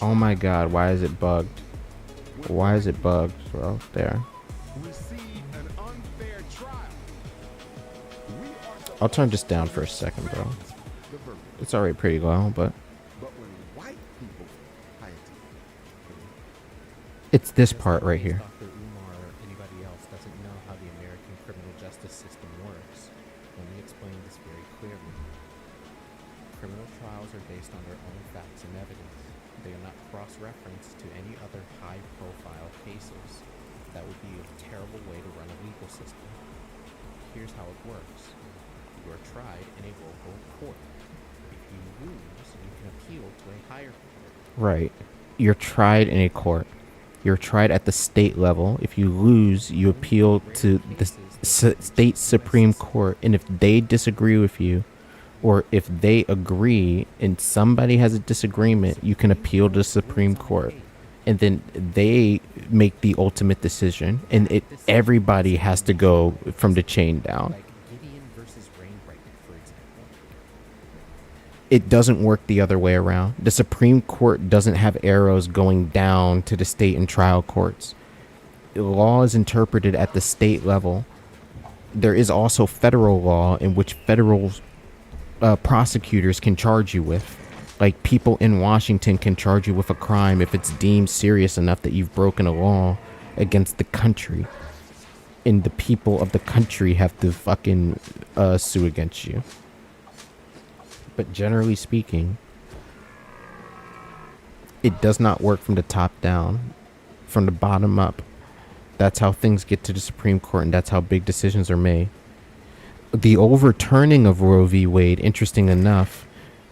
Oh my God, why is it bugged? Why is it bugged, bro? There. I'll turn this down for a second, bro. It's already pretty low, but it's this part right here. Dr. Umar or anybody else doesn't know how the American criminal justice system works. Let me explain this very clearly. Criminal trials are based on their own facts and evidence. They are not cross-referenced to any other high-profile cases. That would be a terrible way to run a legal system. Here's how it works. You are tried in a local court. If you lose, you can appeal to a higher court. Right. You're tried in a court. You're tried at the state level. If you lose, you appeal to the state Supreme Court. And if they disagree with you, or if they agree and somebody has a disagreement, you can appeal to the Supreme Court. And then they make the ultimate decision. And everybody has to go from the chain down. It doesn't work the other way around. The Supreme Court doesn't have arrows going down to the state and trial courts. Law is interpreted at the state level. There is also federal law in which federal prosecutors can charge you with. Like, people in Washington can charge you with a crime if it's deemed serious enough that you've broken a law against the country. And the people of the country have to fucking sue against you. But generally speaking, it does not work from the top down, from the bottom up. That's how things get to the Supreme Court, and that's how big decisions are made. The overturning of Roe v. Wade, interestingly enough,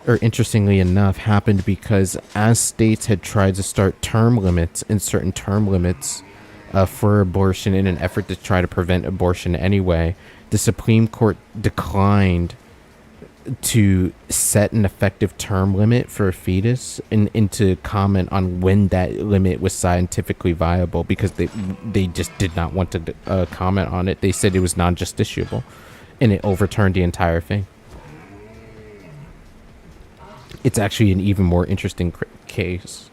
happened because as states had tried to start term limits and certain term limits for abortion in an effort to try to prevent abortion anyway, the Supreme Court declined to set an effective term limit for a fetus and to comment on when that limit was scientifically viable, because they just did not want to comment on it. They said it was non-justiciable, and it overturned the entire thing. It's actually an even more interesting case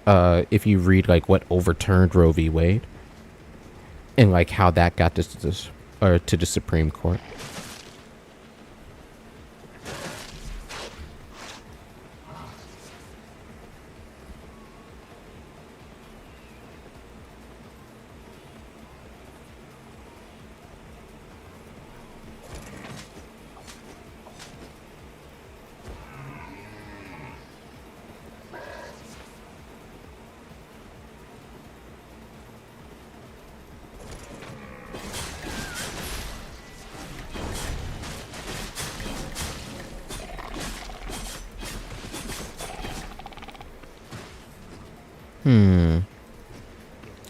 if you read like what overturned Roe v. Wade and like how that got to the Supreme Court.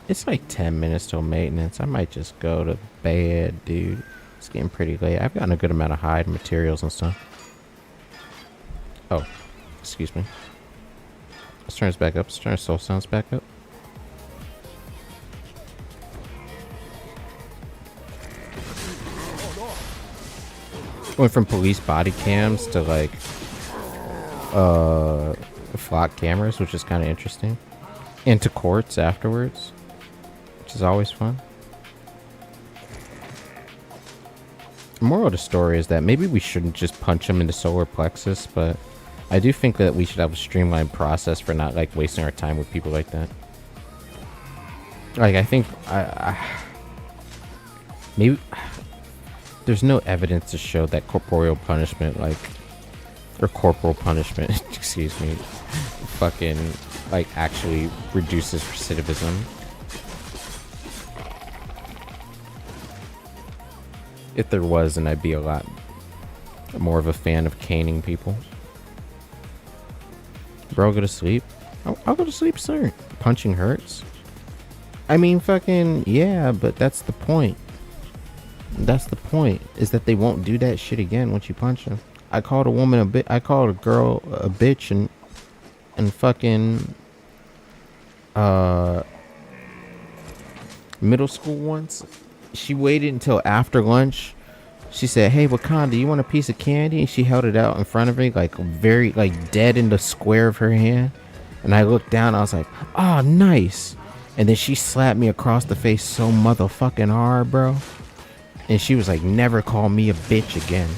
It's like 10 minutes till maintenance. I might just go to bed, dude. It's getting pretty late. I've gotten a good amount of hide materials and stuff. Oh, excuse me. Let's turn this back up. Let's turn our soul sounds back up. Went from police body cams to like flock cameras, which is kind of interesting. Into courts afterwards, which is always fun. The moral of the story is that maybe we shouldn't just punch them in the solar plexus, but I do think that we should have a streamlined process for not like wasting our time with people like that. Like I think maybe there's no evidence to show that corporeal punishment, like, or corporal punishment, excuse me, fucking like actually reduces recidivism. If there was, then I'd be a lot more of a fan of caning people. Bro, go to sleep. I'll go to sleep, sir. Punching hurts. I mean, fucking yeah, but that's the point. That's the point, is that they won't do that shit again once you punch them. I called a woman a bit. I called a girl a bitch and fucking middle school once. She waited until after lunch. She said, "Hey, Wakanda, you want a piece of candy?" And she held it out in front of me, like very, like dead in the square of her hand. And I looked down. I was like, "Oh, nice." And then she slapped me across the face so motherfucking hard, bro. And she was like, "Never call me a bitch again."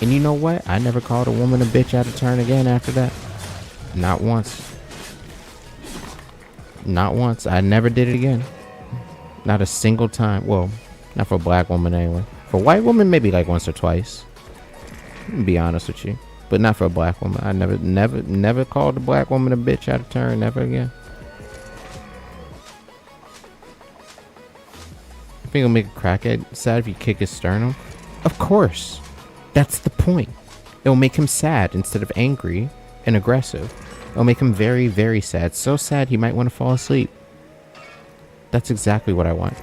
And you know what? I never called a woman a bitch out of turn again after that. Not once. Not once. I never did it again. Not a single time. Well, not for a black woman anyway. For a white woman, maybe like once or twice. To be honest with you. But not for a black woman. I never called a black woman a bitch out of turn. Never again. I think it'll make a crackhead sad if you kick his sternum. Of course. That's the point. It'll make him sad instead of angry and aggressive. It'll make him very, very sad. So sad he might want to fall asleep. That's exactly what I want.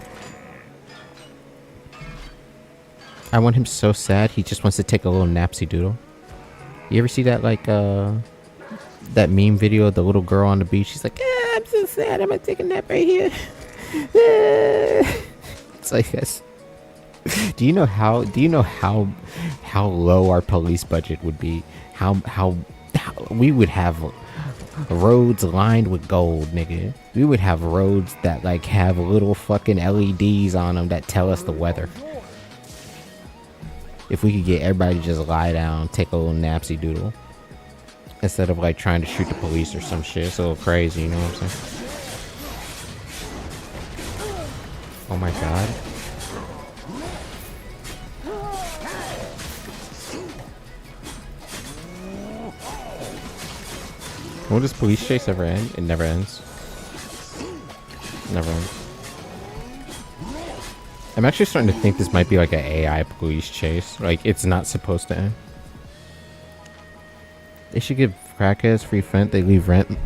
I want him so sad he just wants to take a little napsy doodle. You ever see that, like, that meme video of the little girl on the beach? She's like, I'm so sad, I'm gonna take a nap right here. It's like this. Do you know how low our police budget would be? How we would have roads lined with gold, nigga. We would have roads that like have little fucking LEDs on them that tell us the weather. If we could get everybody to just lie down, take a little napsy doodle, instead of like trying to shoot the police or some shit. It's a little crazy, you know what I'm saying? Oh my god. Will this police chase ever end? It never ends. Never ends. I'm actually starting to think this might be like an AI police chase. Like, it's not supposed to end. They should give crackheads free rent. They leave rent.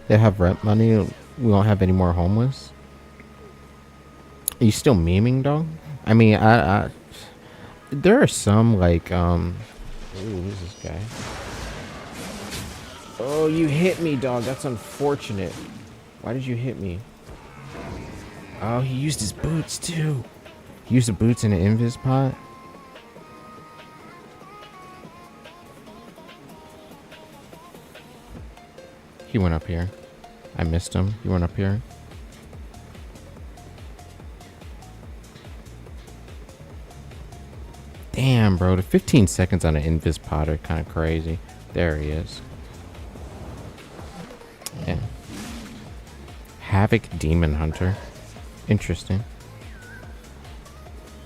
They have rent money. We won't have any more homeless. Are you still memeing, dog? I mean, I there are some like ooh, who's this guy? Oh, you hit me, dog. That's unfortunate. Why did you hit me? Oh, he used his boots too. He used the boots in an invis pot. He went up here. I missed him. He went up here. Damn, bro. The 15 seconds on an invis pot are kind of crazy. There he is. Yeah. Havoc Demon Hunter. Interesting.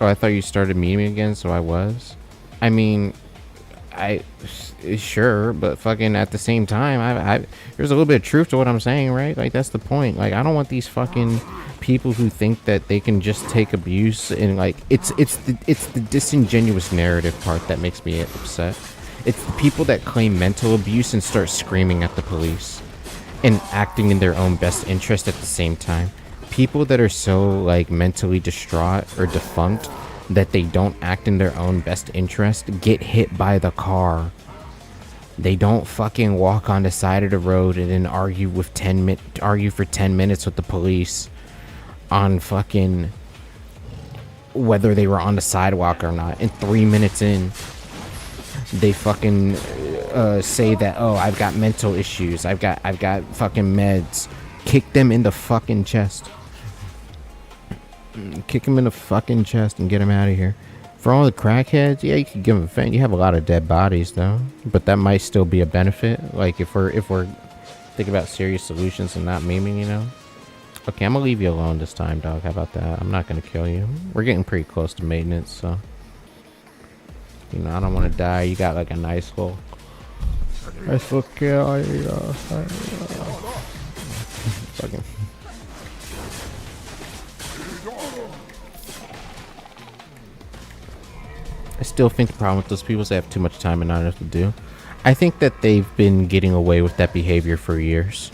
Oh, I thought you started memeing again, so I was. I mean, sure, but fucking at the same time, there's a little bit of truth to what I'm saying, right? Like, that's the point. Like, I don't want these fucking people who think that they can just take abuse and like it's the disingenuous narrative part that makes me upset. It's the people that claim mental abuse and start screaming at the police. and acting in their own best interest at the same time. People that are so like mentally distraught or defunct that they don't act in their own best interest get hit by the car. They don't fucking walk on the side of the road and then argue for 10 minutes with the police on fucking whether they were on the sidewalk or not. And 3 minutes in, they fucking say that, oh, I've got mental issues. I've got fucking meds. Kick them in the fucking chest. Kick them in the fucking chest and get them out of here. For all the crackheads, yeah, you could give them a fan. You have a lot of dead bodies though, but that might still be a benefit. Like if we're thinking about serious solutions and not memeing, you know. Okay, I'm gonna leave you alone this time, dog. How about that? I'm not gonna kill you. We're getting pretty close to maintenance, so you know I don't want to die. You got like a nice little kill. Fucking. I still think the problem with those people is they have too much time and not enough to do. I think that they've been getting away with that behavior for years,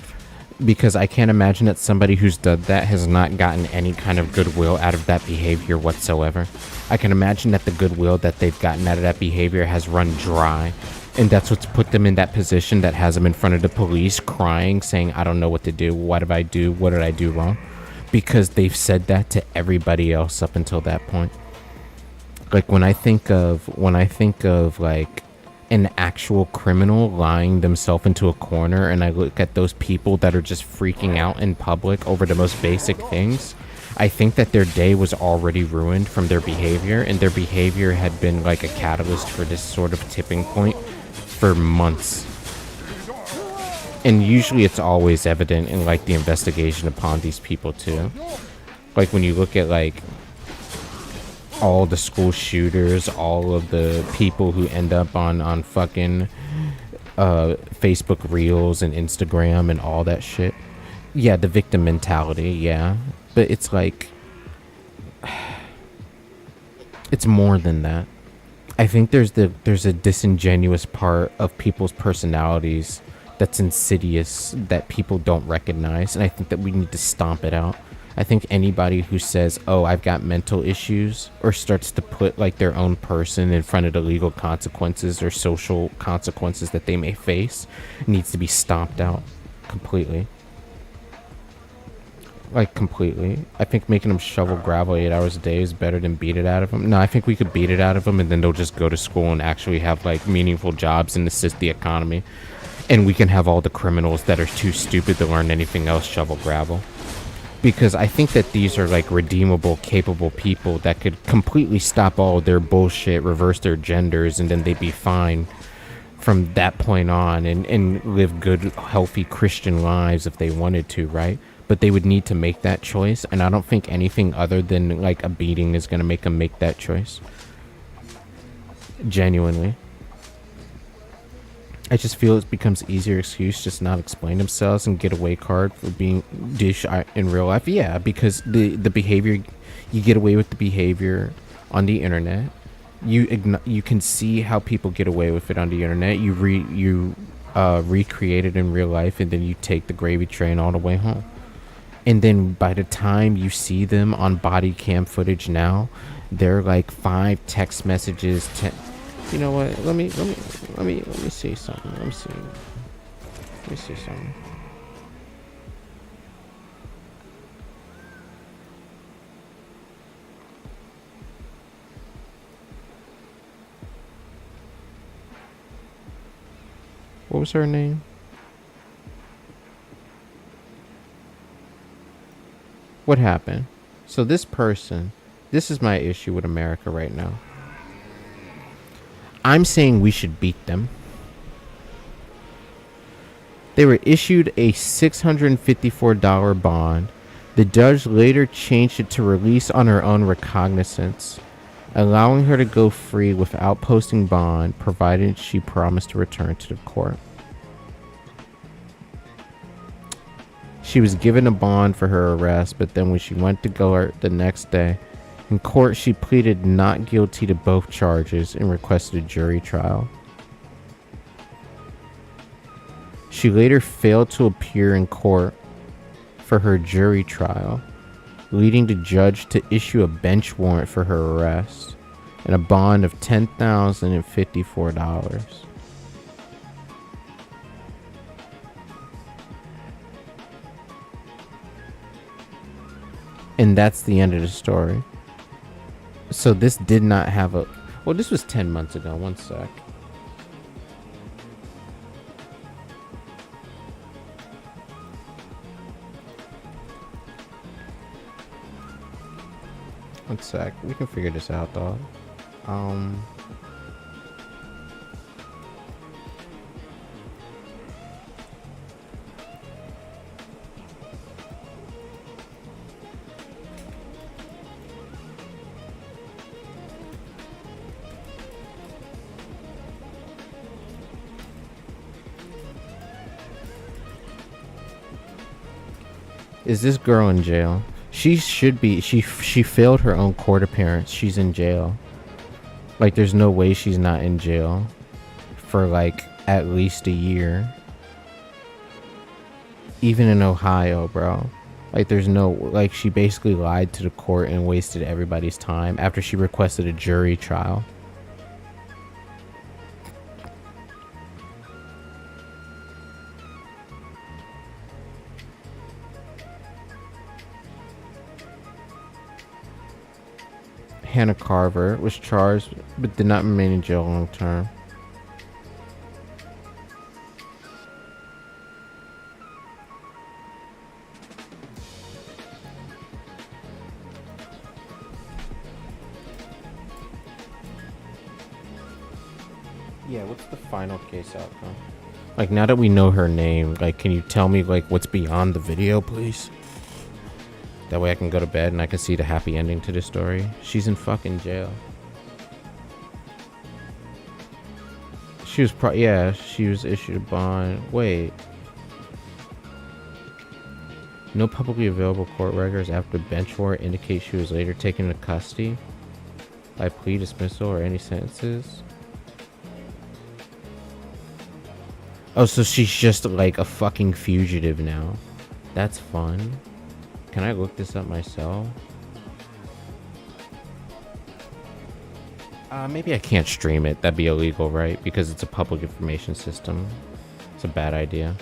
because I can't imagine that somebody who's done that has not gotten any kind of goodwill out of that behavior whatsoever. I can imagine that the goodwill that they've gotten out of that behavior has run dry, and that's what's put them in that position that has them in front of the police crying, saying, I don't know what to do. What did I do? What did I do wrong? Because they've said that to everybody else up until that point. Like when I think of like an actual criminal lying themselves into a corner, and I look at those people that are just freaking out in public over the most basic things, I think that their day was already ruined from their behavior, and their behavior had been like a catalyst for this sort of tipping point for months. And usually it's always evident in like the investigation upon these people too. Like when you look at like all the school shooters, all of the people who end up on fucking Facebook Reels and Instagram and all that shit. Yeah, the victim mentality, yeah. But it's like, it's more than that. I think there's a disingenuous part of people's personalities that's insidious that people don't recognize, and I think that we need to stomp it out. I think anybody who says, oh, I've got mental issues, or starts to put like their own person in front of the legal consequences or social consequences that they may face, needs to be stomped out completely. Like completely. I think making them shovel gravel 8 hours a day is better than beat it out of them. No, I think we could beat it out of them and then they'll just go to school and actually have like meaningful jobs and assist the economy. And we can have all the criminals that are too stupid to learn anything else shovel gravel. Because I think that these are like redeemable, capable people that could completely stop all their bullshit, reverse their genders, and then they'd be fine from that point on and live good, healthy Christian lives if they wanted to, right? But they would need to make that choice, and I don't think anything other than like a beating is going to make them make that choice. Genuinely. I just feel it becomes easier excuse just not explain themselves and get away card for being dish in real life. Yeah, because the behavior, you get away with the behavior on the internet. You can see how people get away with it on the internet. You recreate it in real life, and then you take the gravy train all the way home. And then by the time you see them on body cam footage now, they're like 5 text messages. You know what? Let me see something. Let me see something. What was her name? What happened? So this person, this is my issue with America right now. I'm saying we should beat them. They were issued a $654 bond. The judge later changed it to release on her own recognizance, allowing her to go free without posting bond, provided she promised to return to the court. She was given a bond for her arrest, but then when she went to go the next day, in court, she pleaded not guilty to both charges and requested a jury trial. She later failed to appear in court for her jury trial, leading the judge to issue a bench warrant for her arrest and a bond of $10,054. And that's the end of the story. So this did not have a... Well, this was 10 months ago. One sec. One sec. We can figure this out, dog. Is this girl in jail? She should be. She failed her own court appearance. She's in jail. Like, there's no way she's not in jail for like at least a year. Even in Ohio, bro. Like, there's no, like, she basically lied to the court and wasted everybody's time after she requested a jury trial. Hannah Carver was charged but did not remain in jail long term. Yeah, what's the final case outcome? Like, now that we know her name, like, can you tell me, like, what's beyond the video, please? That way I can go to bed and I can see the happy ending to this story. She's in fucking jail. She was yeah, she was issued a bond. Wait. No publicly available court records after bench warrant indicate she was later taken into custody by plea dismissal or any sentences. Oh, so she's just like a fucking fugitive now. That's fun. Can I look this up myself? Maybe I can't stream it. That'd be illegal, right? Because it's a public information system. It's a bad idea.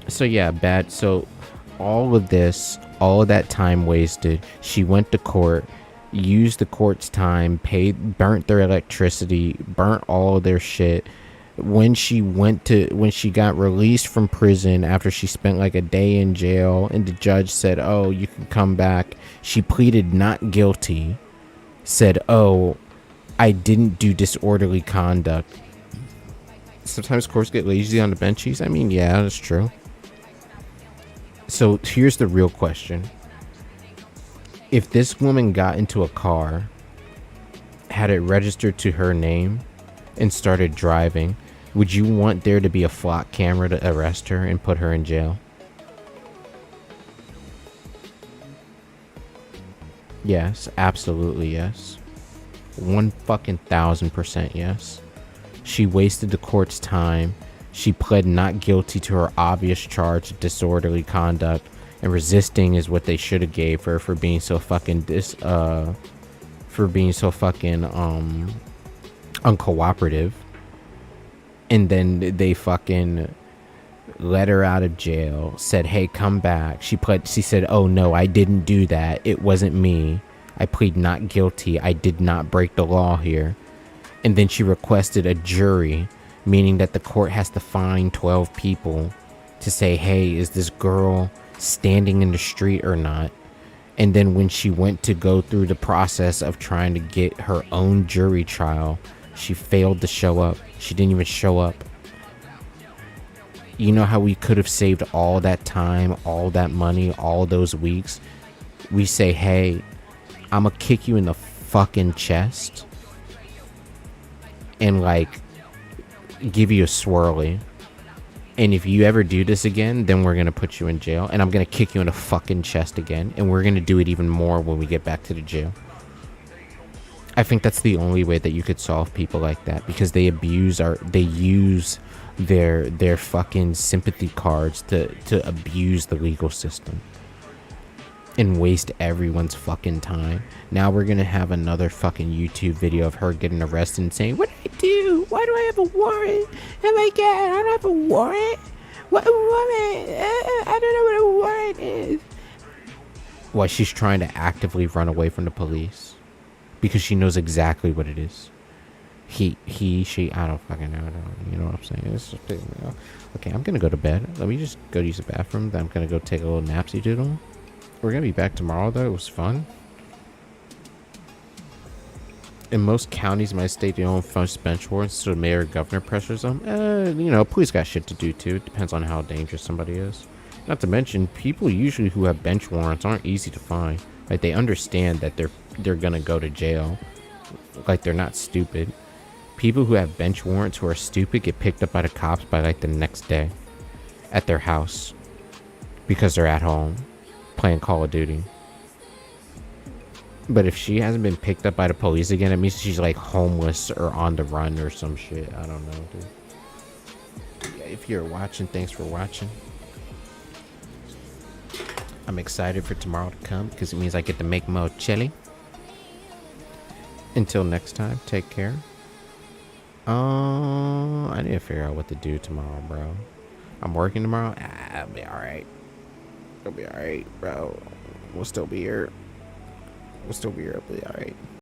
So yeah, bad. So all of this, all of that time wasted. She went to court, used the court's time, burnt their electricity, burnt all of their shit. When she got released from prison after she spent like a day in jail and the judge said, oh, you can come back, she pleaded not guilty, said, oh, I didn't do disorderly conduct. Sometimes courts get lazy on the benchies. I mean, yeah, that's true. So here's the real question. If this woman got into a car, had it registered to her name, and started driving, would you want there to be a flock camera to arrest her and put her in jail? Yes, absolutely yes. 1,000% yes. She wasted the court's time. She pled not guilty to her obvious charge of disorderly conduct, and resisting is what they should have gave her for being so fucking uncooperative. And then they fucking let her out of jail, said, hey, come back. She said, oh no, I didn't do that. It wasn't me. I plead not guilty. I did not break the law here. And then she requested a jury, meaning that the court has to find 12 people to say, hey, is this girl standing in the street or not? And then when she went to go through the process of trying to get her own jury trial, she failed to show up. She didn't even show up. You know how we could have saved all that time, all that money, all those weeks? We say, hey, I'm gonna kick you in the fucking chest and like give you a swirly. And if you ever do this again, then we're gonna put you in jail, and I'm gonna kick you in the fucking chest again, and we're gonna do it even more when we get back to the jail. I think that's the only way that you could solve people like that, because they use their fucking sympathy cards to abuse the legal system and waste everyone's fucking time. Now we're gonna have another fucking YouTube video of her getting arrested and saying, what did I do? Why do I have a warrant? Oh my god, I don't have a warrant. What a warrant? I don't know what a warrant is. Why she's trying to actively run away from the police because she knows exactly what it is. She, I don't fucking know. You know what I'm saying? It's just, okay, I'm gonna go to bed. Let me just go use the bathroom. Then I'm gonna go take a little napsy doodle. We're gonna be back tomorrow though. It was fun. In most counties in my state, they don't enforce bench warrants, so the mayor or governor pressures them. You know, police got shit to do too. It depends on how dangerous somebody is. Not to mention, people usually who have bench warrants aren't easy to find. Like, they understand that they're gonna go to jail. Like, they're not stupid. People who have bench warrants who are stupid get picked up by the cops by like the next day at their house because they're at home playing Call of Duty. But if she hasn't been picked up by the police again, it means she's like homeless or on the run or some shit. I don't know, dude. Yeah, if you're watching, thanks for watching. I'm excited for tomorrow to come because it means I get to make more chili. Until next time, take care. I need to figure out what to do tomorrow, bro. I'm working tomorrow. I'll be alright. It'll be alright, bro. We'll still be here. It'll be alright.